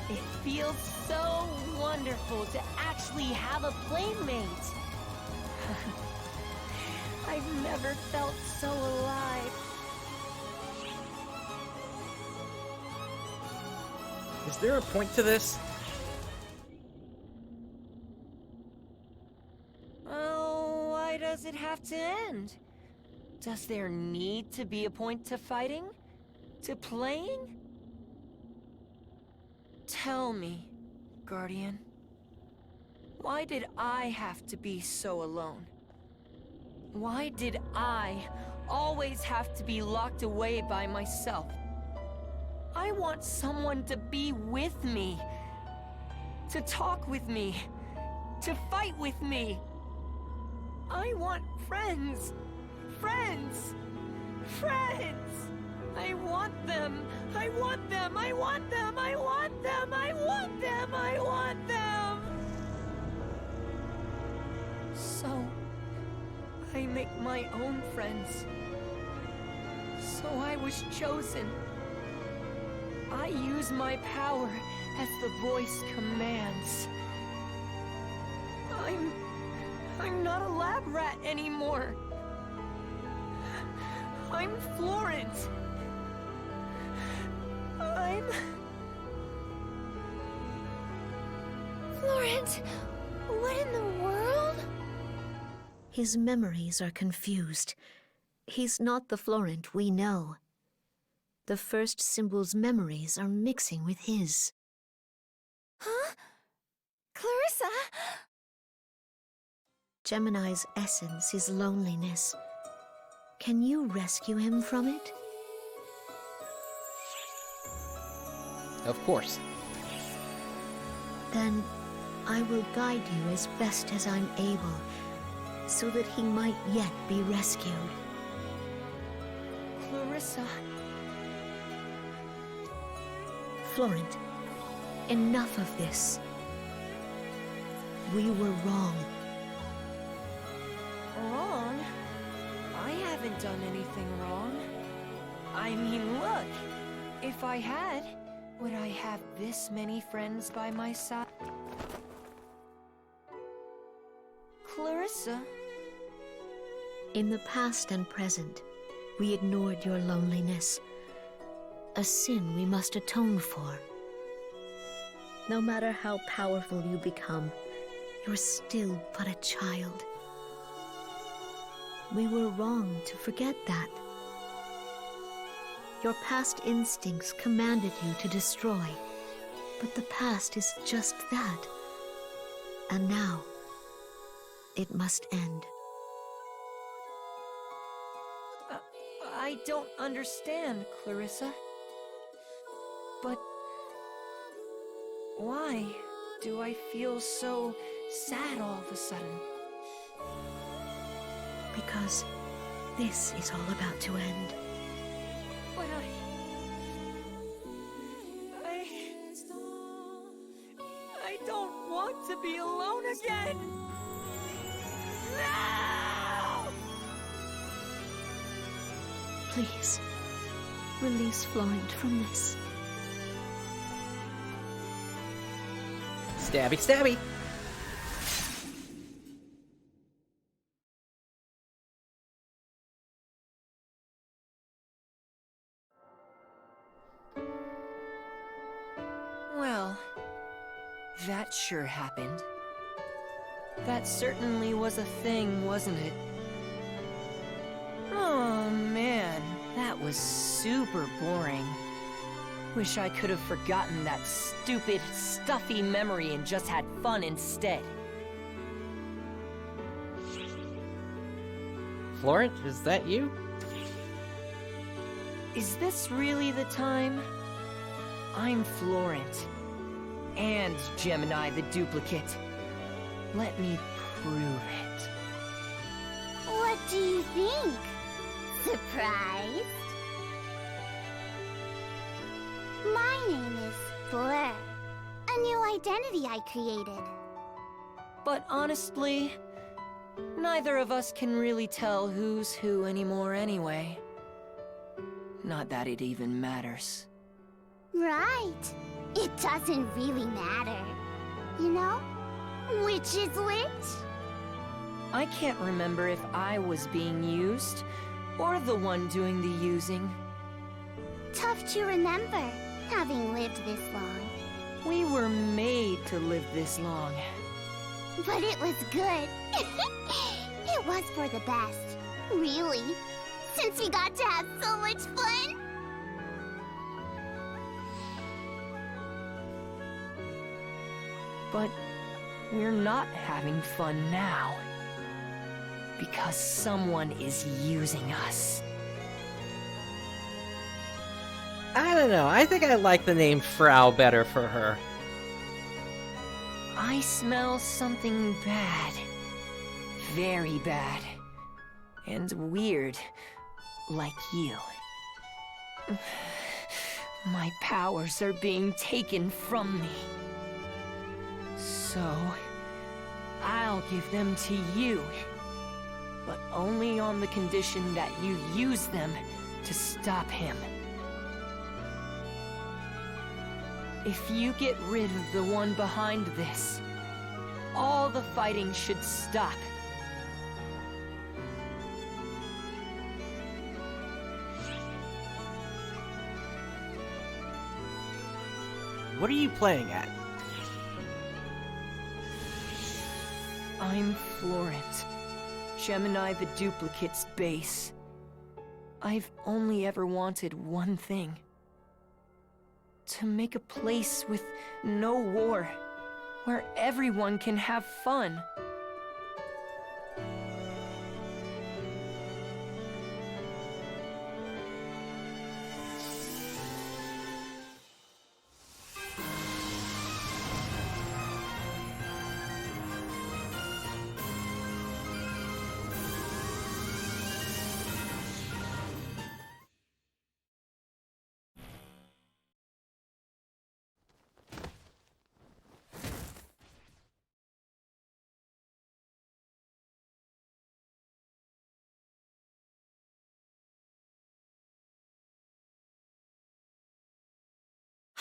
It feels so wonderful to actually have a playmate. I've never felt so alive. Is there a point to this? Oh, why does it have to end? Does there need to be a point to fighting? To playing? Tell me, Guardian. Why did I have to be so alone? Why did I always have to be locked away by myself? I want someone to be with me. To talk with me. To fight with me. I want friends. Friends. Friends. I want them. I want them. I want them. I want them. I want them. I want them. So, I make my own friends. So I was chosen. I use my power as the voice commands. I'm not a lab rat anymore. I'm Florent. Florent, what in the world? His memories are confused. He's not the Florent we know. The first symbol's memories are mixing with his. Huh? Clarissa? Gemini's essence is loneliness. Can you rescue him from it? Of course. Then I will guide you as best as I'm able, so that he might yet be rescued. Clarissa. Florent, enough of this. We were wrong. Wrong? I haven't done anything wrong. I mean, look. If I had, would I have this many friends by my side? Clarissa? In the past and present, we ignored your loneliness. A sin we must atone for. No matter how powerful you become, you're still but a child. We were wrong to forget that. Your past instincts commanded you to destroy, but the past is just that. And now, it must end. I don't understand, Clarissa. But Why do I feel so sad all of a sudden? Because this is all about to end. But I don't want to be alone again! No! Please, release Florent from this. Stabby, stabby! Well, that sure happened. That certainly was a thing, wasn't it? Oh man, that was super boring. Wish I could have forgotten that stupid, stuffy memory and just had fun instead. Florent, is that you? Is this really the time? I'm Florent. And Gemini the duplicate. Let me prove it. What do you think? Surprised? My name is Fleur. A new identity I created. But honestly, neither of us can really tell who's who anymore anyway. Not that it even matters. Right. It doesn't really matter. You know? Which is which? I can't remember if I was being used, or the one doing the using. Tough to remember, having lived this long. We were made to live this long. But it was good. It was for the best, really. Since we got to have so much fun. But we're not having fun now. Because someone is using us. I don't know. I think I like the name Frau better for her. I smell something bad. Very bad. And weird. Like you. My powers are being taken from me. So, I'll give them to you. But only on the condition that you use them to stop him. If you get rid of the one behind this, all the fighting should stop. What are you playing at? I'm Florent. Gemini the Duplicate's base. I've only ever wanted one thing. To make a place with no war, where everyone can have fun.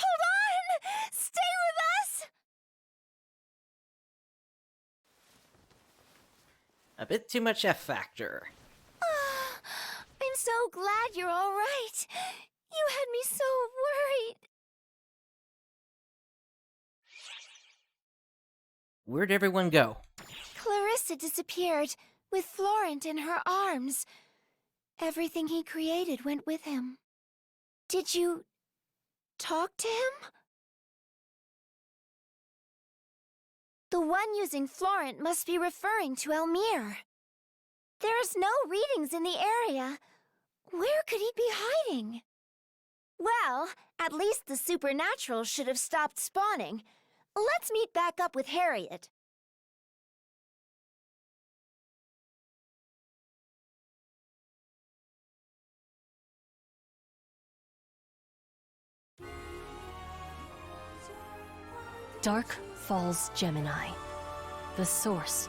Hold on! Stay with us! A bit too much F factor. I'm so glad you're all right. You had me so worried. Where'd everyone go? Clarissa disappeared, with Florent in her arms. Everything he created went with him. Did you talk to him? The one using Florent must be referring to Elmire. There's no readings in the area. Where could he be hiding? Well, at least the supernatural should have stopped spawning. let's meet back up with Harriet. Dark Falls Gemini, the source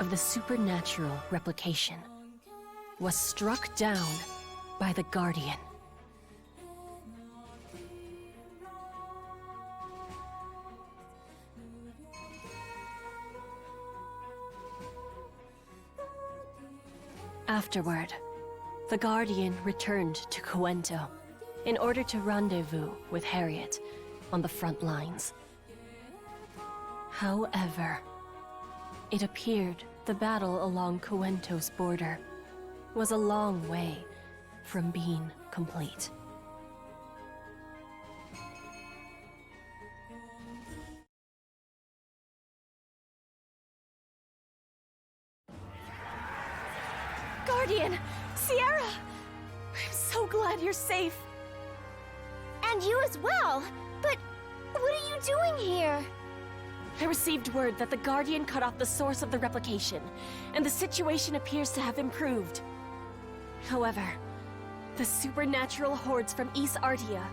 of the supernatural replication, was struck down by the Guardian. Afterward, the Guardian returned to Cuento in order to rendezvous with Harriet on the front lines. However, it appeared the battle along Cuento's border was a long way from being complete. Guardian! Sierra! I'm so glad you're safe. And you as well. But what are you doing here? I received word that the Guardian cut off the source of the replication, and the situation appears to have improved. However, the supernatural hordes from East Artia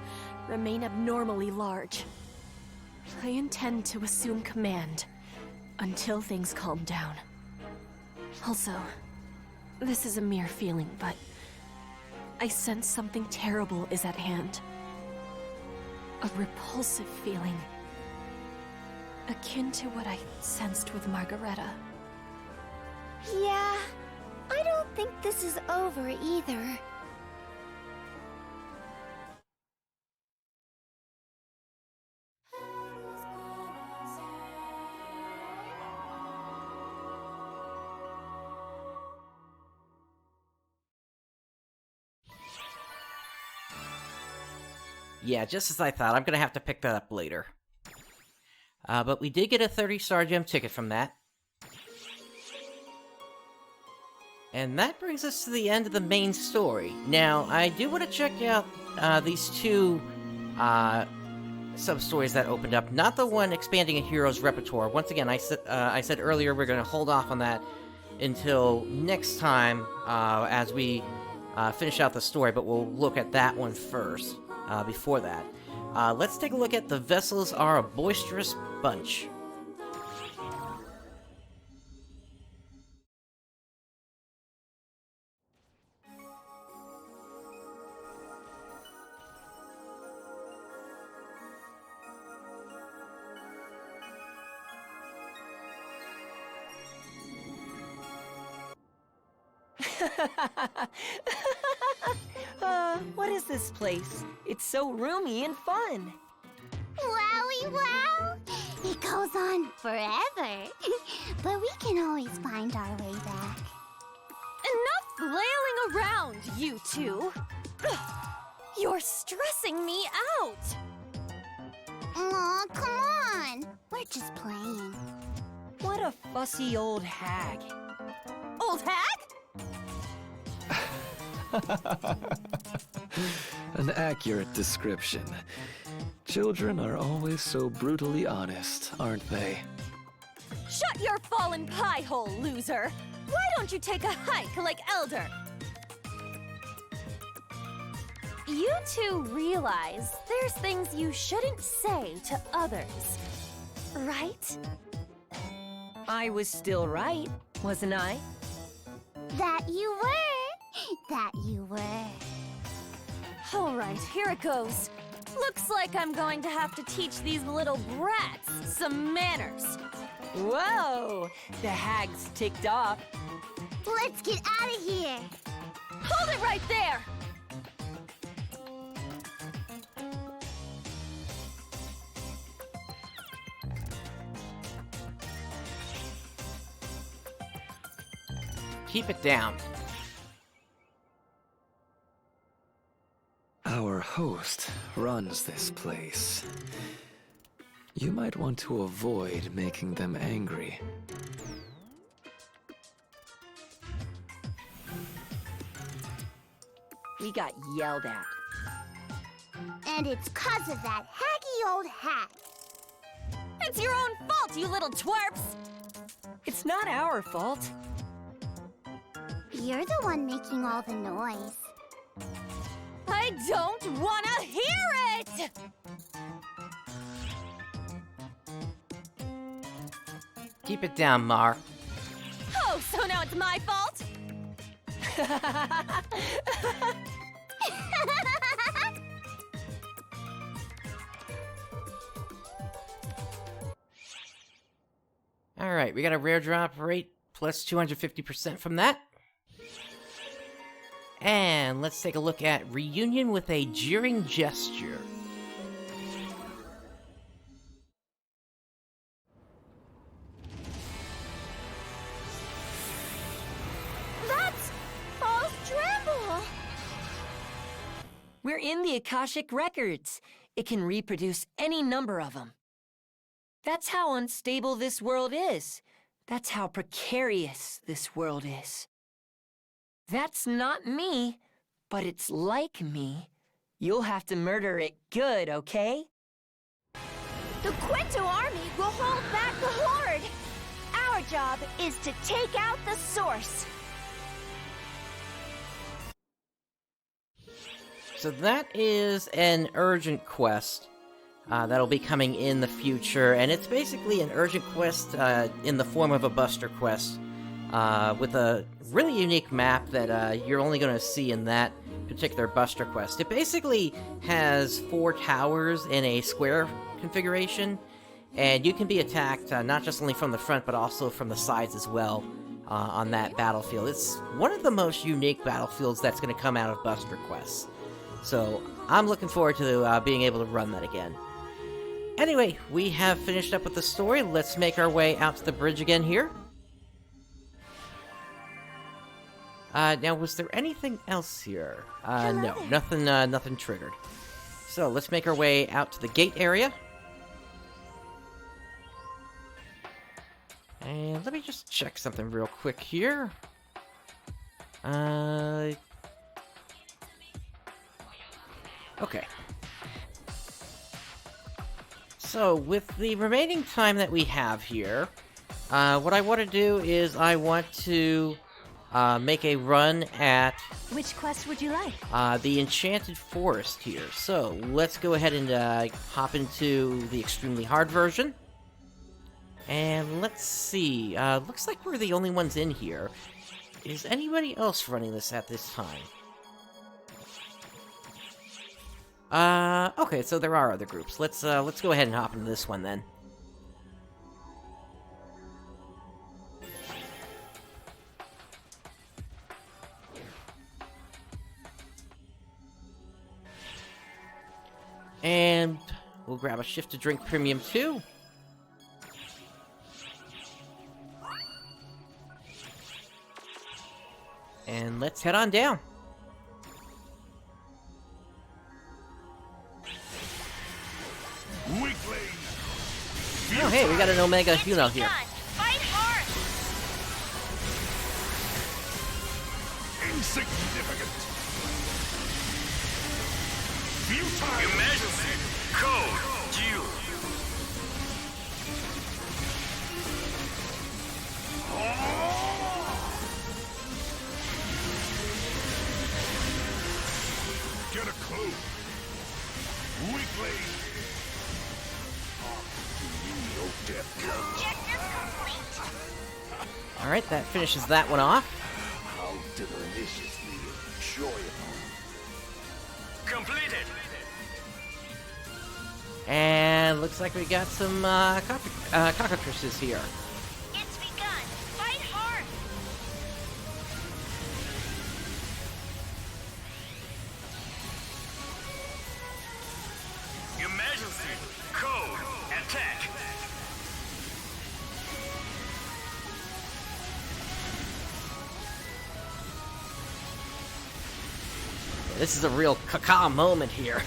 remain abnormally large. I intend to assume command until things calm down. Also, this is a mere feeling, but I sense something terrible is at hand. A repulsive feeling, akin to what I sensed with Margareta. Yeah, I don't think this is over either. Yeah, just as I thought. I'm gonna have to pick that up later. But we did get a 30-star gem ticket from that. And that brings us to the end of the main story. Now, I do want to check out these two sub-stories that opened up. Not the one expanding a hero's repertoire. Once again, I said earlier we're going to hold off on that until next time as we finish out the story, but we'll look at that one first before that. Let's take a look at The Vessels Are a Boisterous Bunch. What is this place? It's so roomy and fun. Wowie wow! It goes on forever. But we can always find our way back. Enough flailing around, you two! You're stressing me out! Aw, come on! We're just playing. What a fussy old hag. Old hag? An accurate description. Children are always so brutally honest, aren't they? Shut your fallen pie hole, loser! Why don't you take a hike like Elder? You two realize there's things you shouldn't say to others, right? I was still right, wasn't I? That you were! That you were. Alright, here it goes. Looks like I'm going to have to teach these little brats some manners. Whoa! The hag's ticked off. Let's get out of here! Hold it right there! Keep it down. Our host runs this place. You might want to avoid making them angry. We got yelled at. And it's 'cause of that haggy old hag. It's your own fault, you little twerps! It's not our fault. You're the one making all the noise. I don't wanna hear it! Keep it down, Mar. Oh, so now it's my fault? Alright, we got a rare drop rate plus 250% from that. And let's take a look at Reunion with a Jeering Gesture. That's false tremble! We're in the Akashic Records. It can reproduce any number of them. That's how unstable this world is. That's how precarious this world is. That's not me, but it's like me. You'll have to murder it good, okay? The Quinto army will hold back the Horde! Our job is to take out the source! So that is an urgent quest that'll be coming in the future, and it's basically an urgent quest in the form of a Buster quest with a really unique map that you're only going to see in that particular Buster quest. It basically has 4 towers in a square configuration, and you can be attacked not just only from the front but also from the sides as well on that battlefield. It's one of the most unique battlefields that's going to come out of Buster quests. So I'm looking forward to being able to run that again. Anyway, we have finished up with the story. Let's make our way out to the bridge again here. Now, was there anything else here? No, nothing triggered. So let's make our way out to the gate area. And let me just check something real quick here. Okay. So, with the remaining time that we have here, what I want to do is I want to make a run at... Which quest would you like? The Enchanted Forest here. So, let's go ahead and hop into the extremely hard version. And let's see. Looks like we're the only ones in here. Is anybody else running this at this time? Okay, so there are other groups. Let's go ahead and hop into this one then. And we'll grab a shift to drink premium 2. And let's head on down. Oh, hey, we got an Omega Huno here. Fight hard! Insignificant. Futile. Emergency. Code. Q. Get a clue. Weakling. Alright, that finishes that one off. How deliciously enjoyable. Completed. And looks like we got some cockatrices here. It's begun! Fight hard! Emergency. Code. Attack. This is a real caca moment here.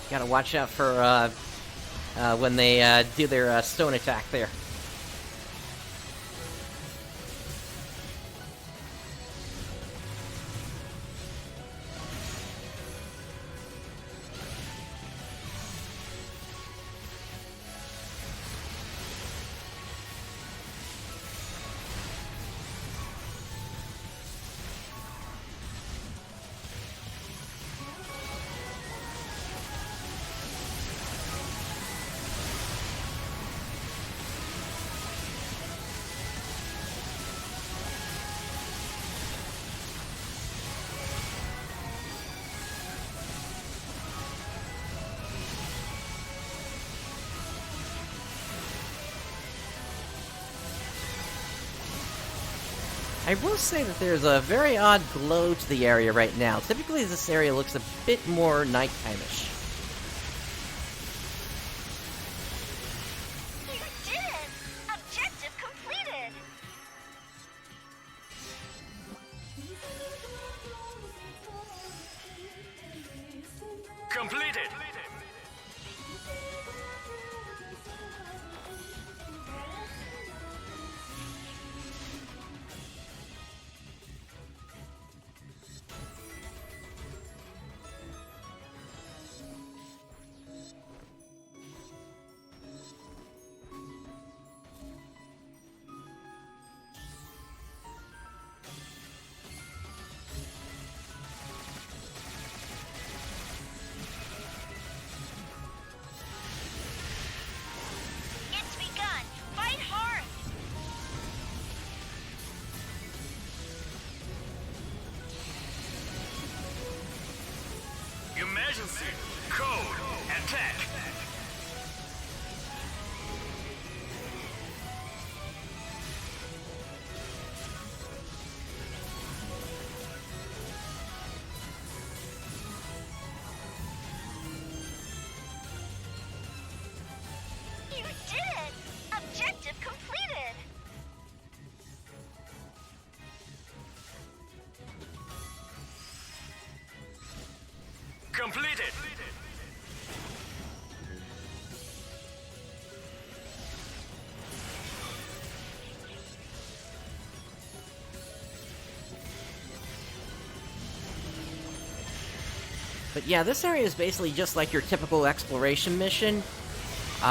Gotta watch out for when they do their stone attack there. I will say that there's a very odd glow to the area right now. Typically, this area looks a bit more nighttime-ish. You did it! Objective completed! Completed! It's begun! Fight hard! Emergency! Code! Attack! You did it! Objective completed! Completed! But yeah, this area is basically just like your typical exploration mission. It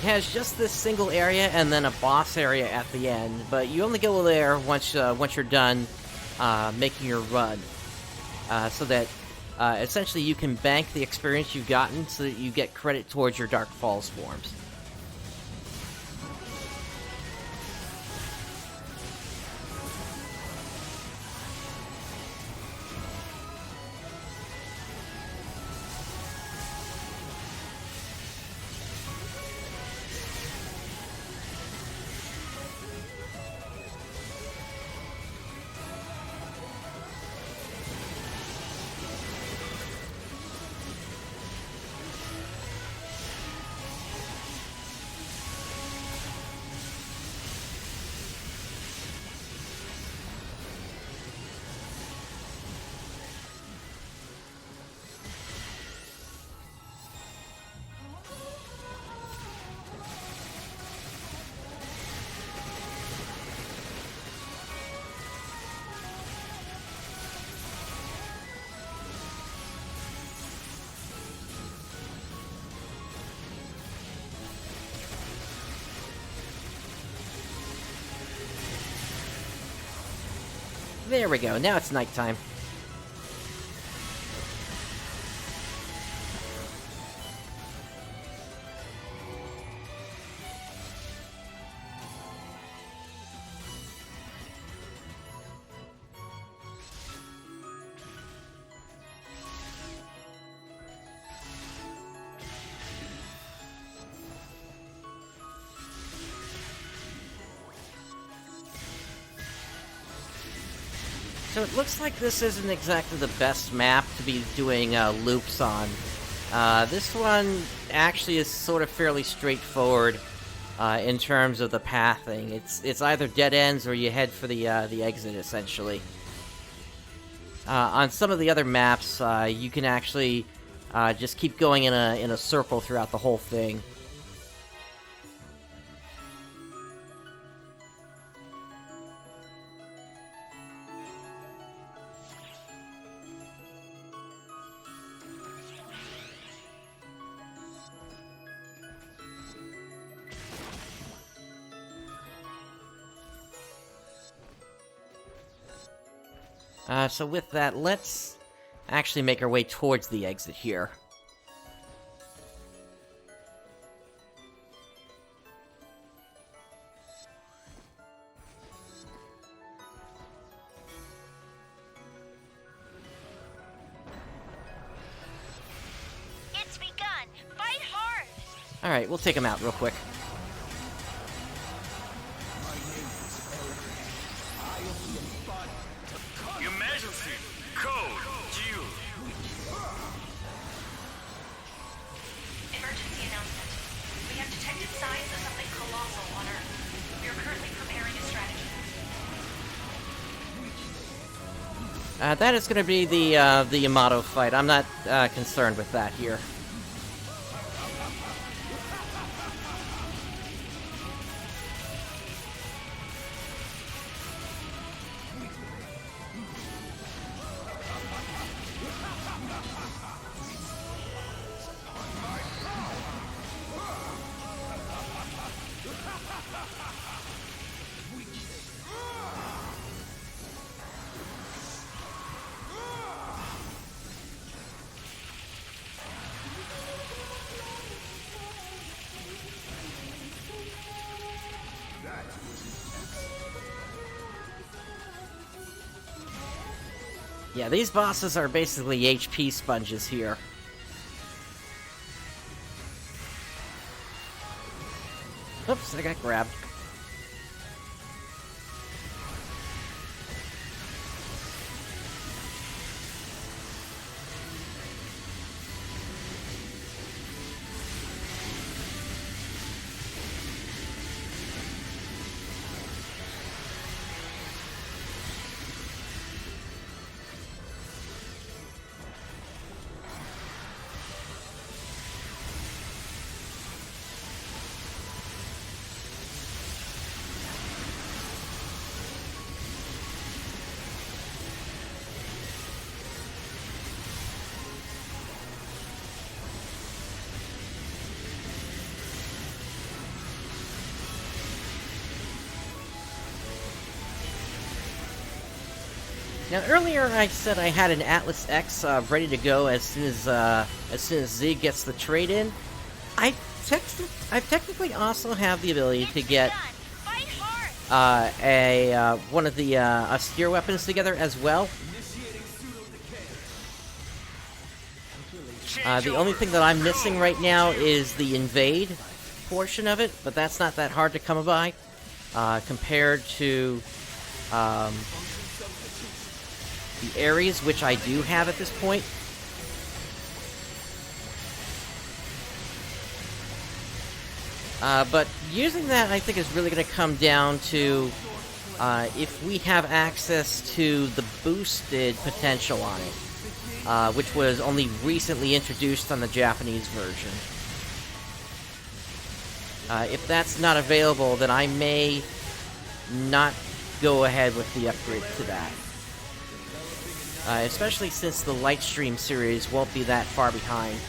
has just this single area and then a boss area at the end, but you only go there once you're done making your run, so that essentially you can bank the experience you've gotten so that you get credit towards your Dark Falls forms. There we go, now it's nighttime. So it looks like this isn't exactly the best map to be doing loops on. This one actually is sort of fairly straightforward in terms of the pathing. It's either dead ends or you head for the exit, essentially. on some of the other maps, you can actually just keep going in a circle throughout the whole thing. So with that, let's actually make our way towards the exit here. It's begun. Fight hard. Alright, we'll take him out real quick. Emergency announcement. We have detected signs of something colossal on Earth. We are currently preparing a strategy. That is going to be the Yamato fight. I'm not concerned with that here. Yeah, these bosses are basically HP sponges here. Oops, I got grabbed. Now, earlier I said I had an Atlas X ready to go as soon as Z gets the trade in. I technically also have the ability to get one of the austere weapons together as well. The only thing that I'm missing right now is the invade portion of it, but that's not that hard to come by compared to the Ares, which I do have at this point. But using that, I think, is really going to come down to if we have access to the boosted potential on it, which was only recently introduced on the Japanese version. If that's not available, then I may not go ahead with the upgrade to that. Especially since the Lightstream series won't be that far behind.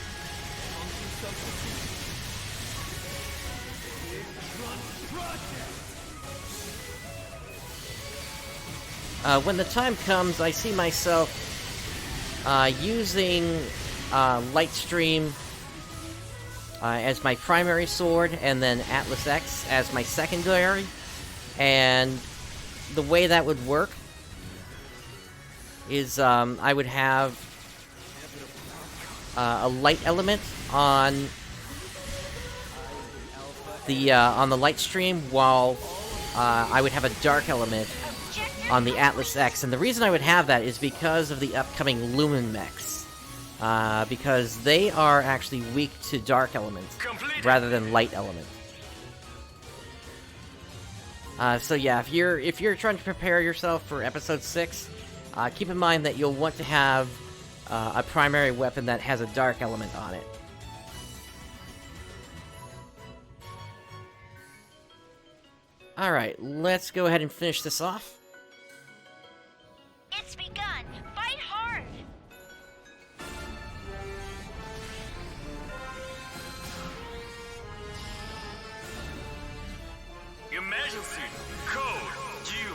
When the time comes, I see myself using Lightstream as my primary sword, and then Atlas X as my secondary. And the way that would work is I would have a light element on the Lightstream, while I would have a dark element on the Atlas X. And the reason I would have that is because of the upcoming Lumen mechs, because they are actually weak to dark elements rather than light elements. So yeah, if you're trying to prepare yourself for episode 6, Keep in mind that you'll want to have a primary weapon that has a dark element on it. Alright, let's go ahead and finish this off. It's begun! Fight hard! Emergency! Code! Due!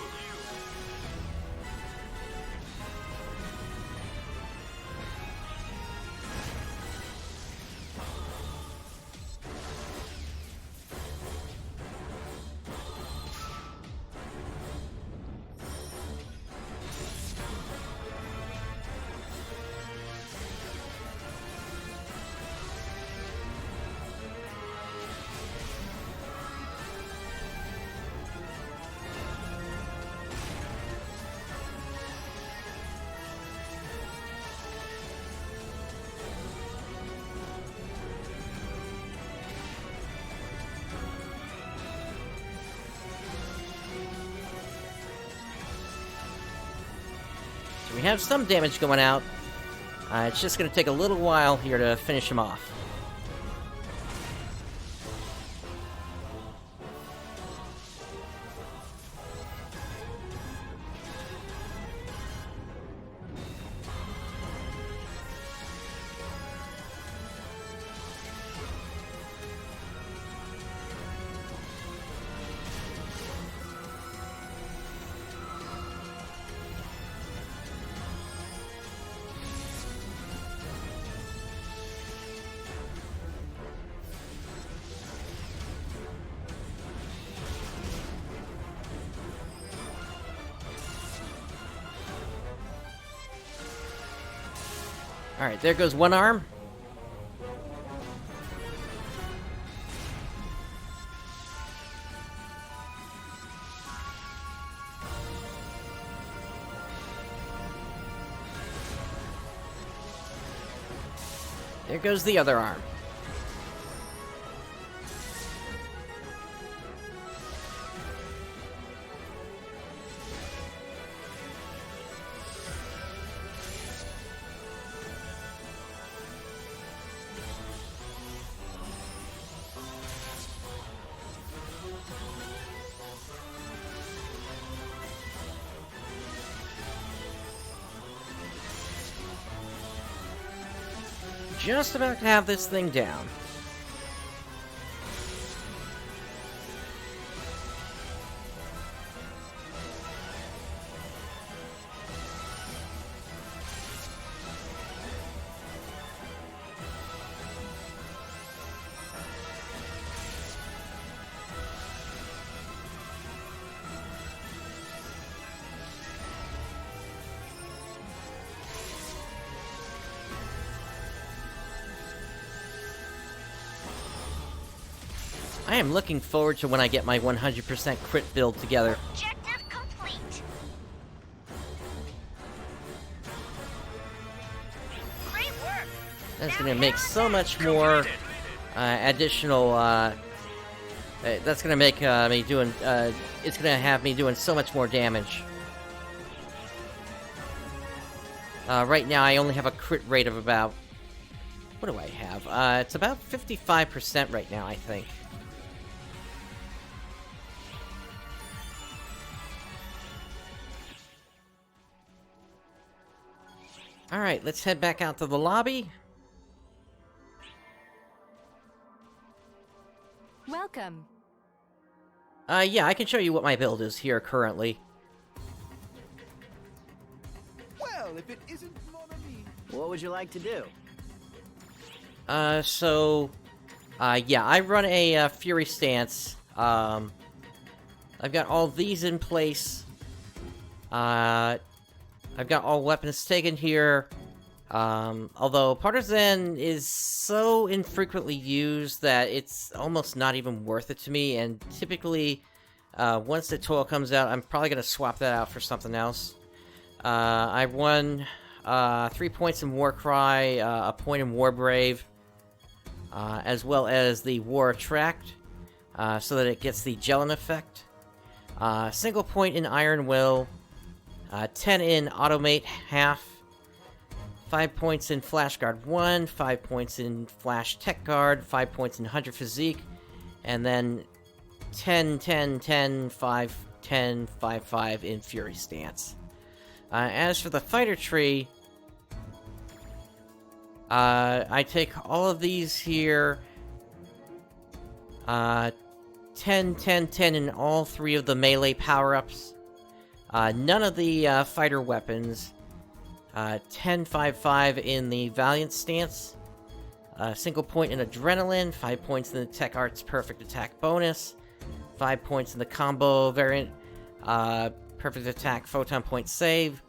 We have some damage going out. It's just going to take a little while here to finish him off. Alright, there goes one arm. There goes the other arm. Just about to have this thing down. I am looking forward to when I get my 100% crit build together. Objective complete. Great work. That's gonna make so much more additional. That's gonna make me doing. It's gonna have me doing so much more damage. Right now, I only have a crit rate of about. What do I have? It's about 55% right now, I think. Alright, let's head back out to the lobby. Welcome. Yeah, I can show you what my build is here currently. Well, if it isn't mon ami. What would you like to do? Yeah, I run a Fury stance. I've got all these in place. I've got all weapons taken here. Although Partisan is so infrequently used that it's almost not even worth it to me, and typically, once the toil comes out, I'm probably going to swap that out for something else. I won 3 points in Warcry, a point in Warbrave, as well as the War Attract, so that it gets the gelling effect. Single point in Iron Will, 10 in Automate, half. 5 points in Flash Guard 1, 5 points in Flash Tech Guard, 5 points in Hunter Physique, and then 10, 10, 10, 5, 10, 5, 5 in Fury Stance. As for the fighter tree, I take all of these here, 10, 10, 10 in all 3 of the melee power-ups, none of the fighter weapons, 10, 5, 5 in the Valiant Stance, single point in Adrenaline, 5 points in the Tech Arts Perfect Attack bonus, 5 points in the combo variant, Perfect Attack Photon Point save.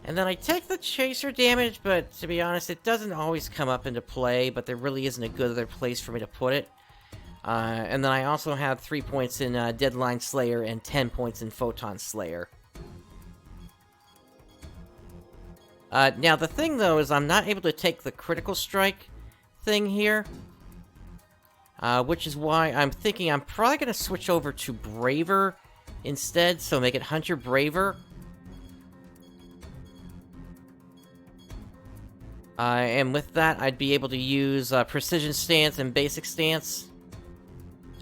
And then I take the Chaser damage, but to be honest, it doesn't always come up into play, but there really isn't a good other place for me to put it. And then I also have 3 points in Deadline Slayer and 10 points in Photon Slayer. Now, the thing, though, is I'm not able to take the Critical Strike thing here. Which is why I'm thinking I'm probably going to switch over to Braver instead, so make it Hunter Braver. And with that, I'd be able to use Precision Stance and Basic Stance,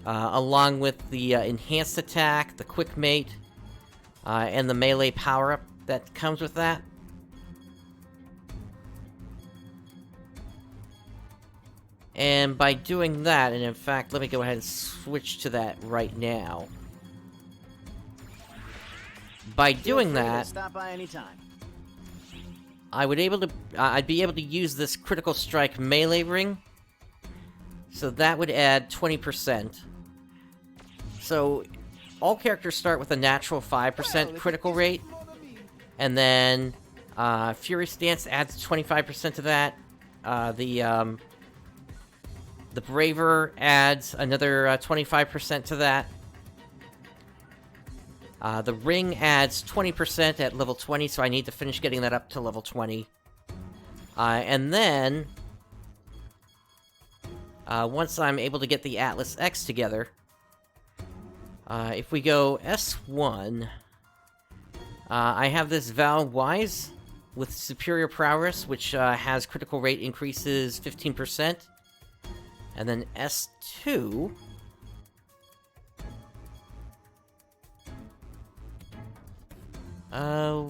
along with the Enhanced Attack, the Quick Mate, and the Melee power-up that comes with that. And by doing that, and in fact, let me go ahead and switch to that right now. By doing that, stop by anytime. I'd be able to use this Critical Strike melee ring. So that would add 20%. So all characters start with a natural 5% critical rate. And then Fury Stance adds 25% to that. The Braver adds another 25% to that. The Ring adds 20% at level 20, so I need to finish getting that up to level 20. And then, once I'm able to get the Atlas X together, if we go S1, I have this Val Wise with Superior Prowess, which has critical rate increases 15%. And then S2...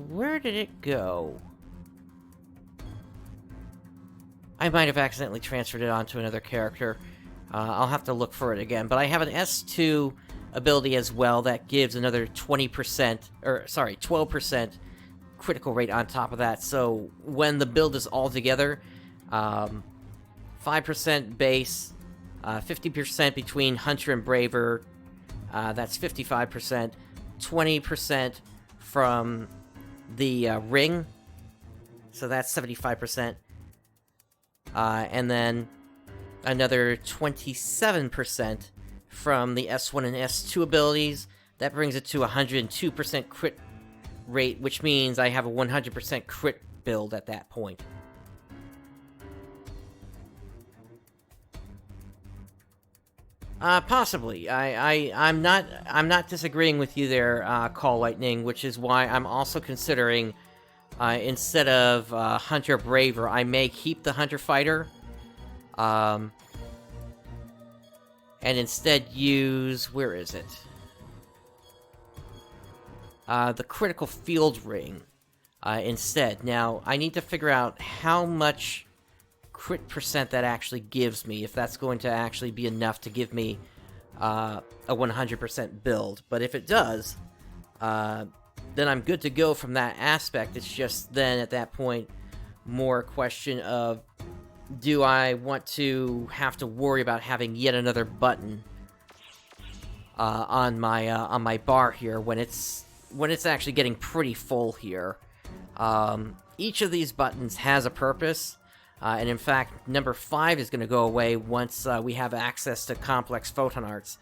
where did it go? I might have accidentally transferred it onto another character. I'll have to look for it again. But I have an S2 ability as well that gives another 12% critical rate on top of that. So when the build is all together, 5% base, 50% between Hunter and Braver, that's 55%, 20% from the Ring, so that's 75%, and then another 27% from the S1 and S2 abilities. That brings it to 102% crit rate, which means I have a 100% crit build at that point. Possibly. I'm not disagreeing with you there, Call Lightning, which is why I'm also considering, instead of Hunter Braver, I may keep the Hunter Fighter, and instead use, where is it? The Critical Field Ring, instead. Now, I need to figure out how much crit percent that actually gives me, if that's going to actually be enough to give me a 100% build. But if it does, then I'm good to go from that aspect. It's just then, at that point, more a question of, do I want to have to worry about having yet another button on my bar here when it's actually getting pretty full here. Each of these buttons has a purpose. And in fact, number 5 is going to go away once we have access to Complex Photon Arts,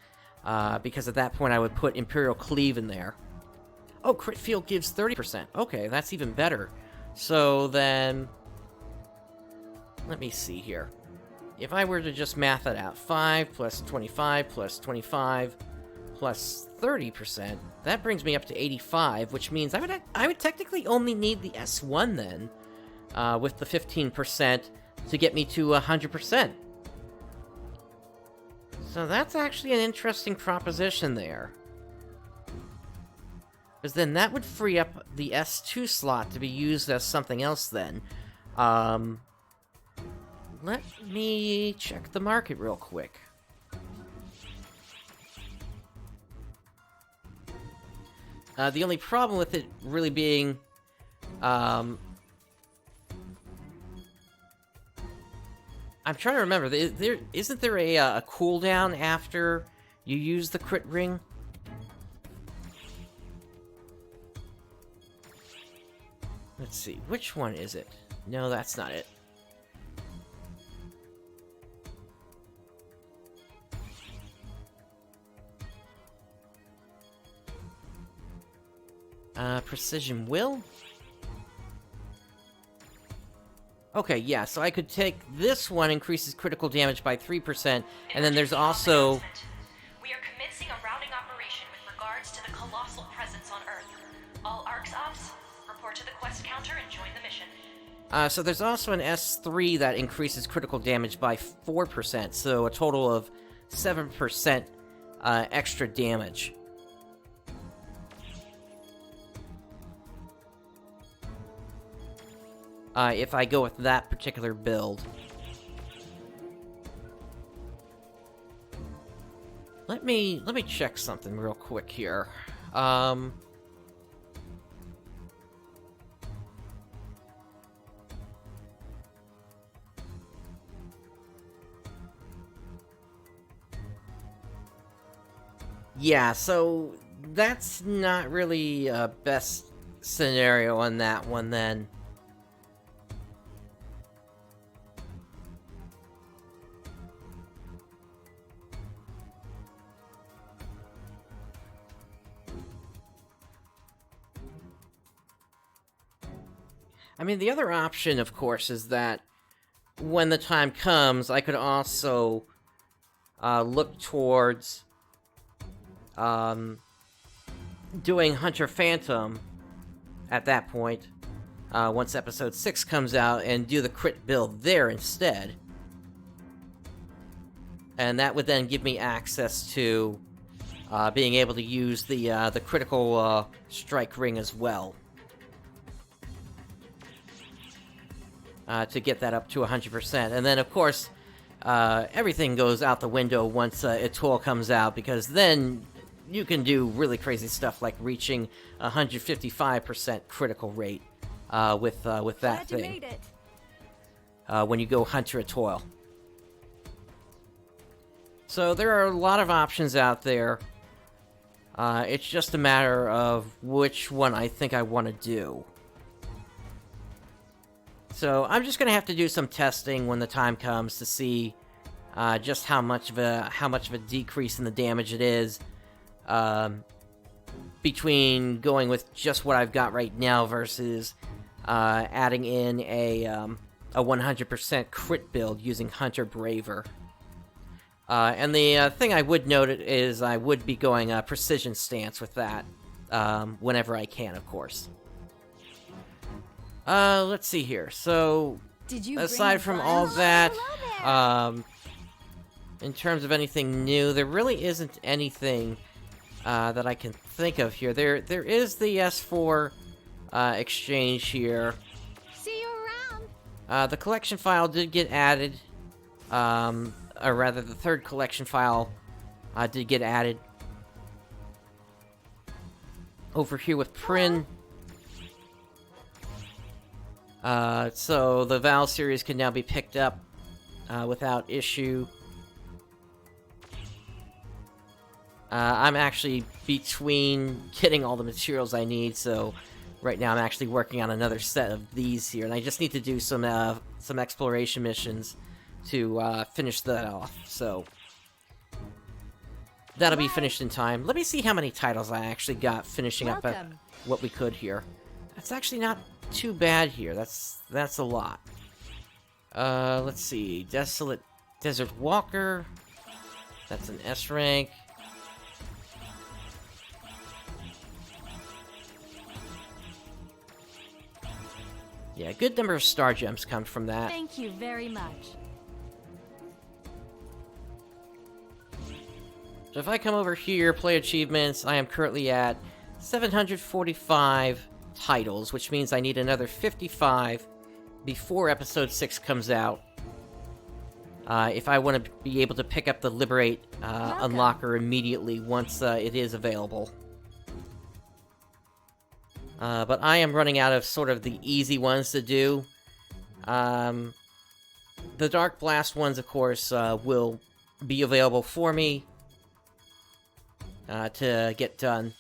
because at that point I would put Imperial Cleave in there. Oh, Crit Field gives 30%. Okay, that's even better. So then, let me see here. If I were to just math it out, 5 plus 25 plus 25 plus 30%. That brings me up to 85, which means I would technically only need the S1 then, with the 15% to get me to 100%. So that's actually an interesting proposition there. Because then that would free up the S2 slot to be used as something else then. Let me check the market real quick. The only problem with it really being, I'm trying to remember, isn't there a cooldown after you use the crit ring? Let's see, which one is it? No, that's not it. Precision Will? Okay, yeah, so I could take this one, increases critical damage by 3%, and then there's also... We are commencing a routing operation with regards to the colossal presence on Earth. All ARCS ops, report to the quest counter and join the mission. So there's also an S3 that increases critical damage by 4%, so a total of 7% extra damage. If I go with that particular build. Let me check something real quick here. Yeah, so that's not really a best scenario on that one then. I mean, the other option, of course, is that when the time comes, I could also look towards doing Hunter Phantom at that point, once Episode 6 comes out, and do the crit build there instead. And that would then give me access to being able to use the critical strike ring as well. To get that up to 100%. And then, of course, everything goes out the window once Etoile comes out, because then you can do really crazy stuff like reaching 155% critical rate with that thing. When you go Hunter Etoile. So there are a lot of options out there. It's just a matter of which one I think I want to do. So I'm just gonna have to do some testing when the time comes to see just how much of a decrease in the damage it is between going with just what I've got right now versus adding in a 100% crit build using Hunter Braver. And the thing I would note is I would be going precision stance with that whenever I can, of course. Let's see here. So, aside from all that, in terms of anything new, there really isn't anything that I can think of here. There is the S4 exchange here. See you around. The collection file did get added, or rather, the third collection file did get added over here with Prin. So the Val series can now be picked up without issue. I'm actually between getting all the materials I need, so right now I'm actually working on another set of these here, and I just need to do some exploration missions to finish that off. So that'll be finished in time. Let me see how many titles I actually got finishing up at what we could here. That's actually not too bad here. That's a lot. Let's see. Desolate Desert Walker. That's an S rank. Yeah, a good number of star gems come from that. Thank you very much. So if I come over here, play achievements, I am currently at 745 titles, which means I need another 55 before episode 6 comes out. If I want to be able to pick up the Liberate unlocker immediately once it is available. But I am running out of sort of the easy ones to do. The Dark Blast ones, of course, will be available for me to get done.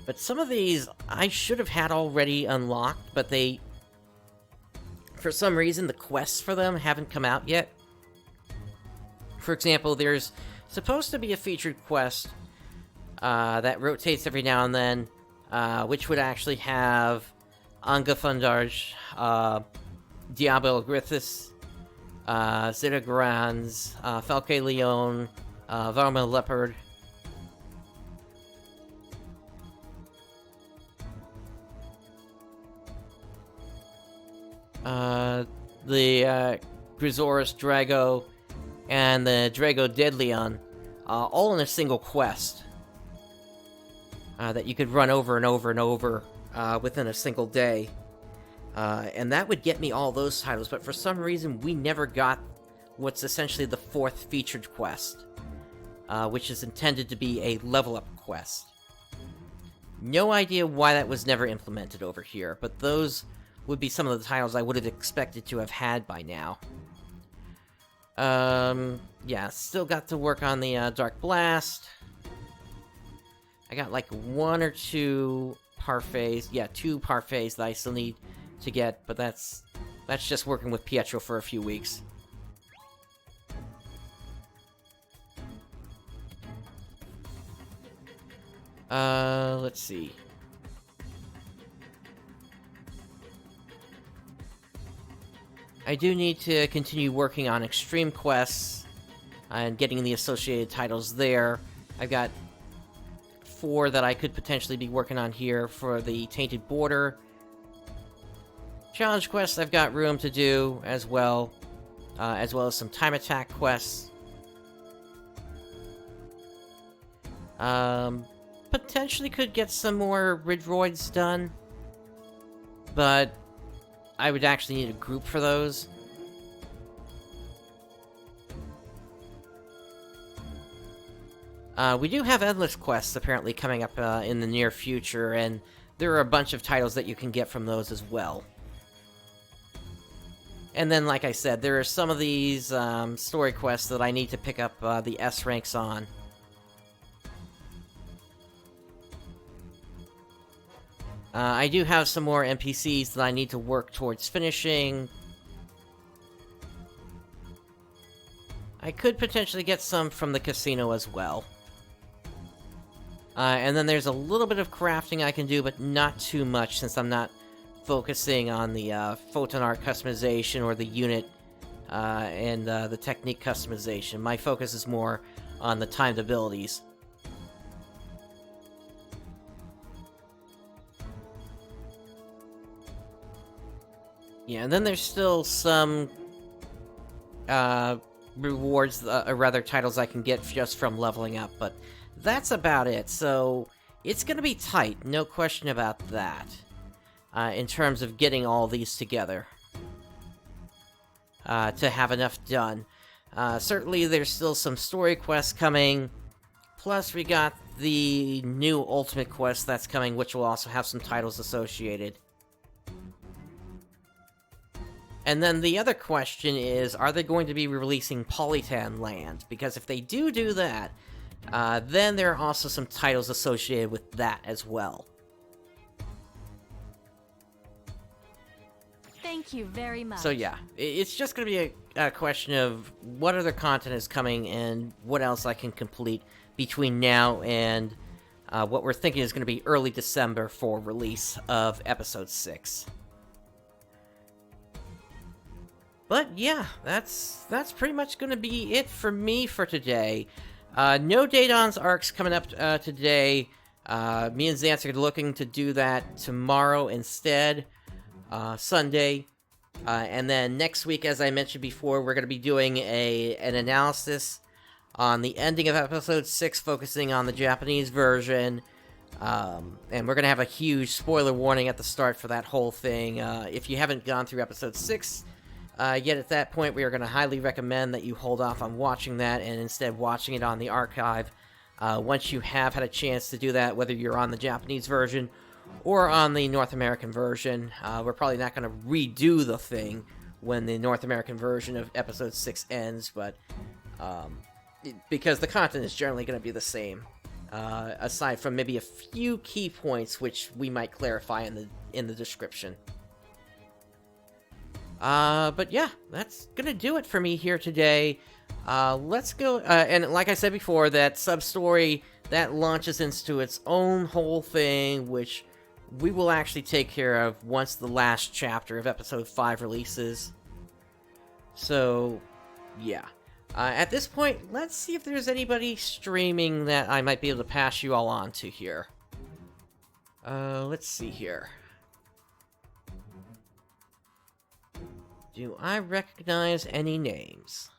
But some of these I should have had already unlocked, but they... For some reason, the quests for them haven't come out yet. For example, there's supposed to be a featured quest that rotates every now and then, which would actually have Anga Fundarj, Diablo Grithis, Zeta Grans, Falke Leon, Varma Leopard. The Grisaurus Drago, and the Drago Deadleon, all in a single quest that you could run over and over and over within a single day. And that would get me all those titles, but for some reason we never got what's essentially the 4th featured quest, which is intended to be a level-up quest. No idea why that was never implemented over here, but those would be some of the titles I would have expected to have had by now. Yeah, still got to work on the Dark Blast. I got like 1 or 2 parfaits. Yeah, 2 parfaits that I still need to get, but that's just working with Pietro for a few weeks. Let's see. I do need to continue working on Extreme Quests and getting the associated titles there. I've got 4 that I could potentially be working on here for the Tainted Border. Challenge quests I've got room to do as well as some time attack quests. Potentially could get some more Ridroids done, but I would actually need a group for those. We do have endless quests apparently coming up in the near future, and there are a bunch of titles that you can get from those as well. And then, like I said, there are some of these story quests that I need to pick up the S ranks on. I do have some more NPCs that I need to work towards finishing. I could potentially get some from the casino as well. And then there's a little bit of crafting I can do, but not too much since I'm not focusing on the photon art customization or the unit and the technique customization. My focus is more on the timed abilities. Yeah, and then there's still some rewards, or rather titles I can get just from leveling up, but that's about it. So it's gonna be tight, no question about that, in terms of getting all these together to have enough done. Certainly there's still some story quests coming, plus we got the new Ultimate Quest that's coming, which will also have some titles associated. And then the other question is, are they going to be releasing Polytan Land? Because if they do that, then there are also some titles associated with that as well. Thank you very much. So yeah, it's just going to be a question of what other content is coming and what else I can complete between now and what we're thinking is going to be early December for release of Episode 6. But yeah, that's pretty much going to be it for me for today. No Daedon's arcs coming up today. Me and Xantz are looking to do that tomorrow instead, Sunday. And then next week, as I mentioned before, we're going to be doing an analysis on the ending of episode 6, focusing on the Japanese version. And we're going to have a huge spoiler warning at the start for that whole thing. If you haven't gone through episode 6 yet at that point, we are going to highly recommend that you hold off on watching that and instead watching it on the archive. Once you have had a chance to do that, whether you're on the Japanese version or on the North American version, we're probably not going to redo the thing when the North American version of episode 6 ends, but because the content is generally going to be the same, aside from maybe a few key points which we might clarify in the description. But yeah, that's gonna do it for me here today. Let's go, and like I said before, that sub-story, that launches into its own whole thing, which we will actually take care of once the last chapter of episode 5 releases. So, yeah. At this point, let's see if there's anybody streaming that I might be able to pass you all on to here. Let's see here. Do I recognize any names?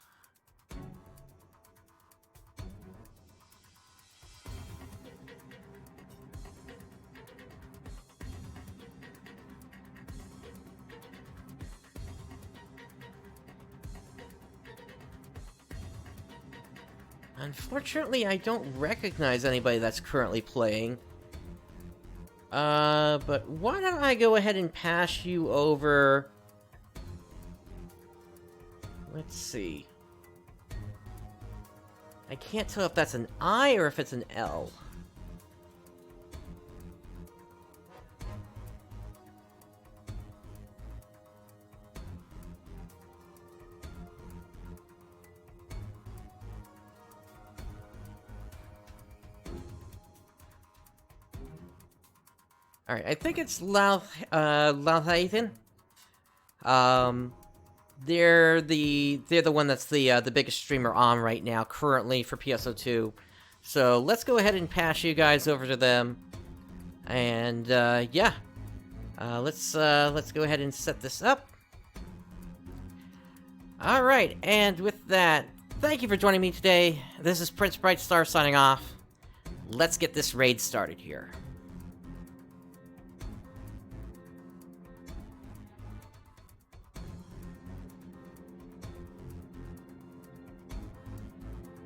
Unfortunately, I don't recognize anybody that's currently playing. But why don't I go ahead and pass you over... Let's see. I can't tell if that's an I or if it's an L. Alright, I think it's Lalhaithan. They're the one that's the biggest streamer on right now, currently for PSO2. So let's go ahead and pass you guys over to them. And yeah, let's go ahead and set this up. All right, and with that, thank you for joining me today. This is PrinceBrightstar signing off. Let's get this raid started here.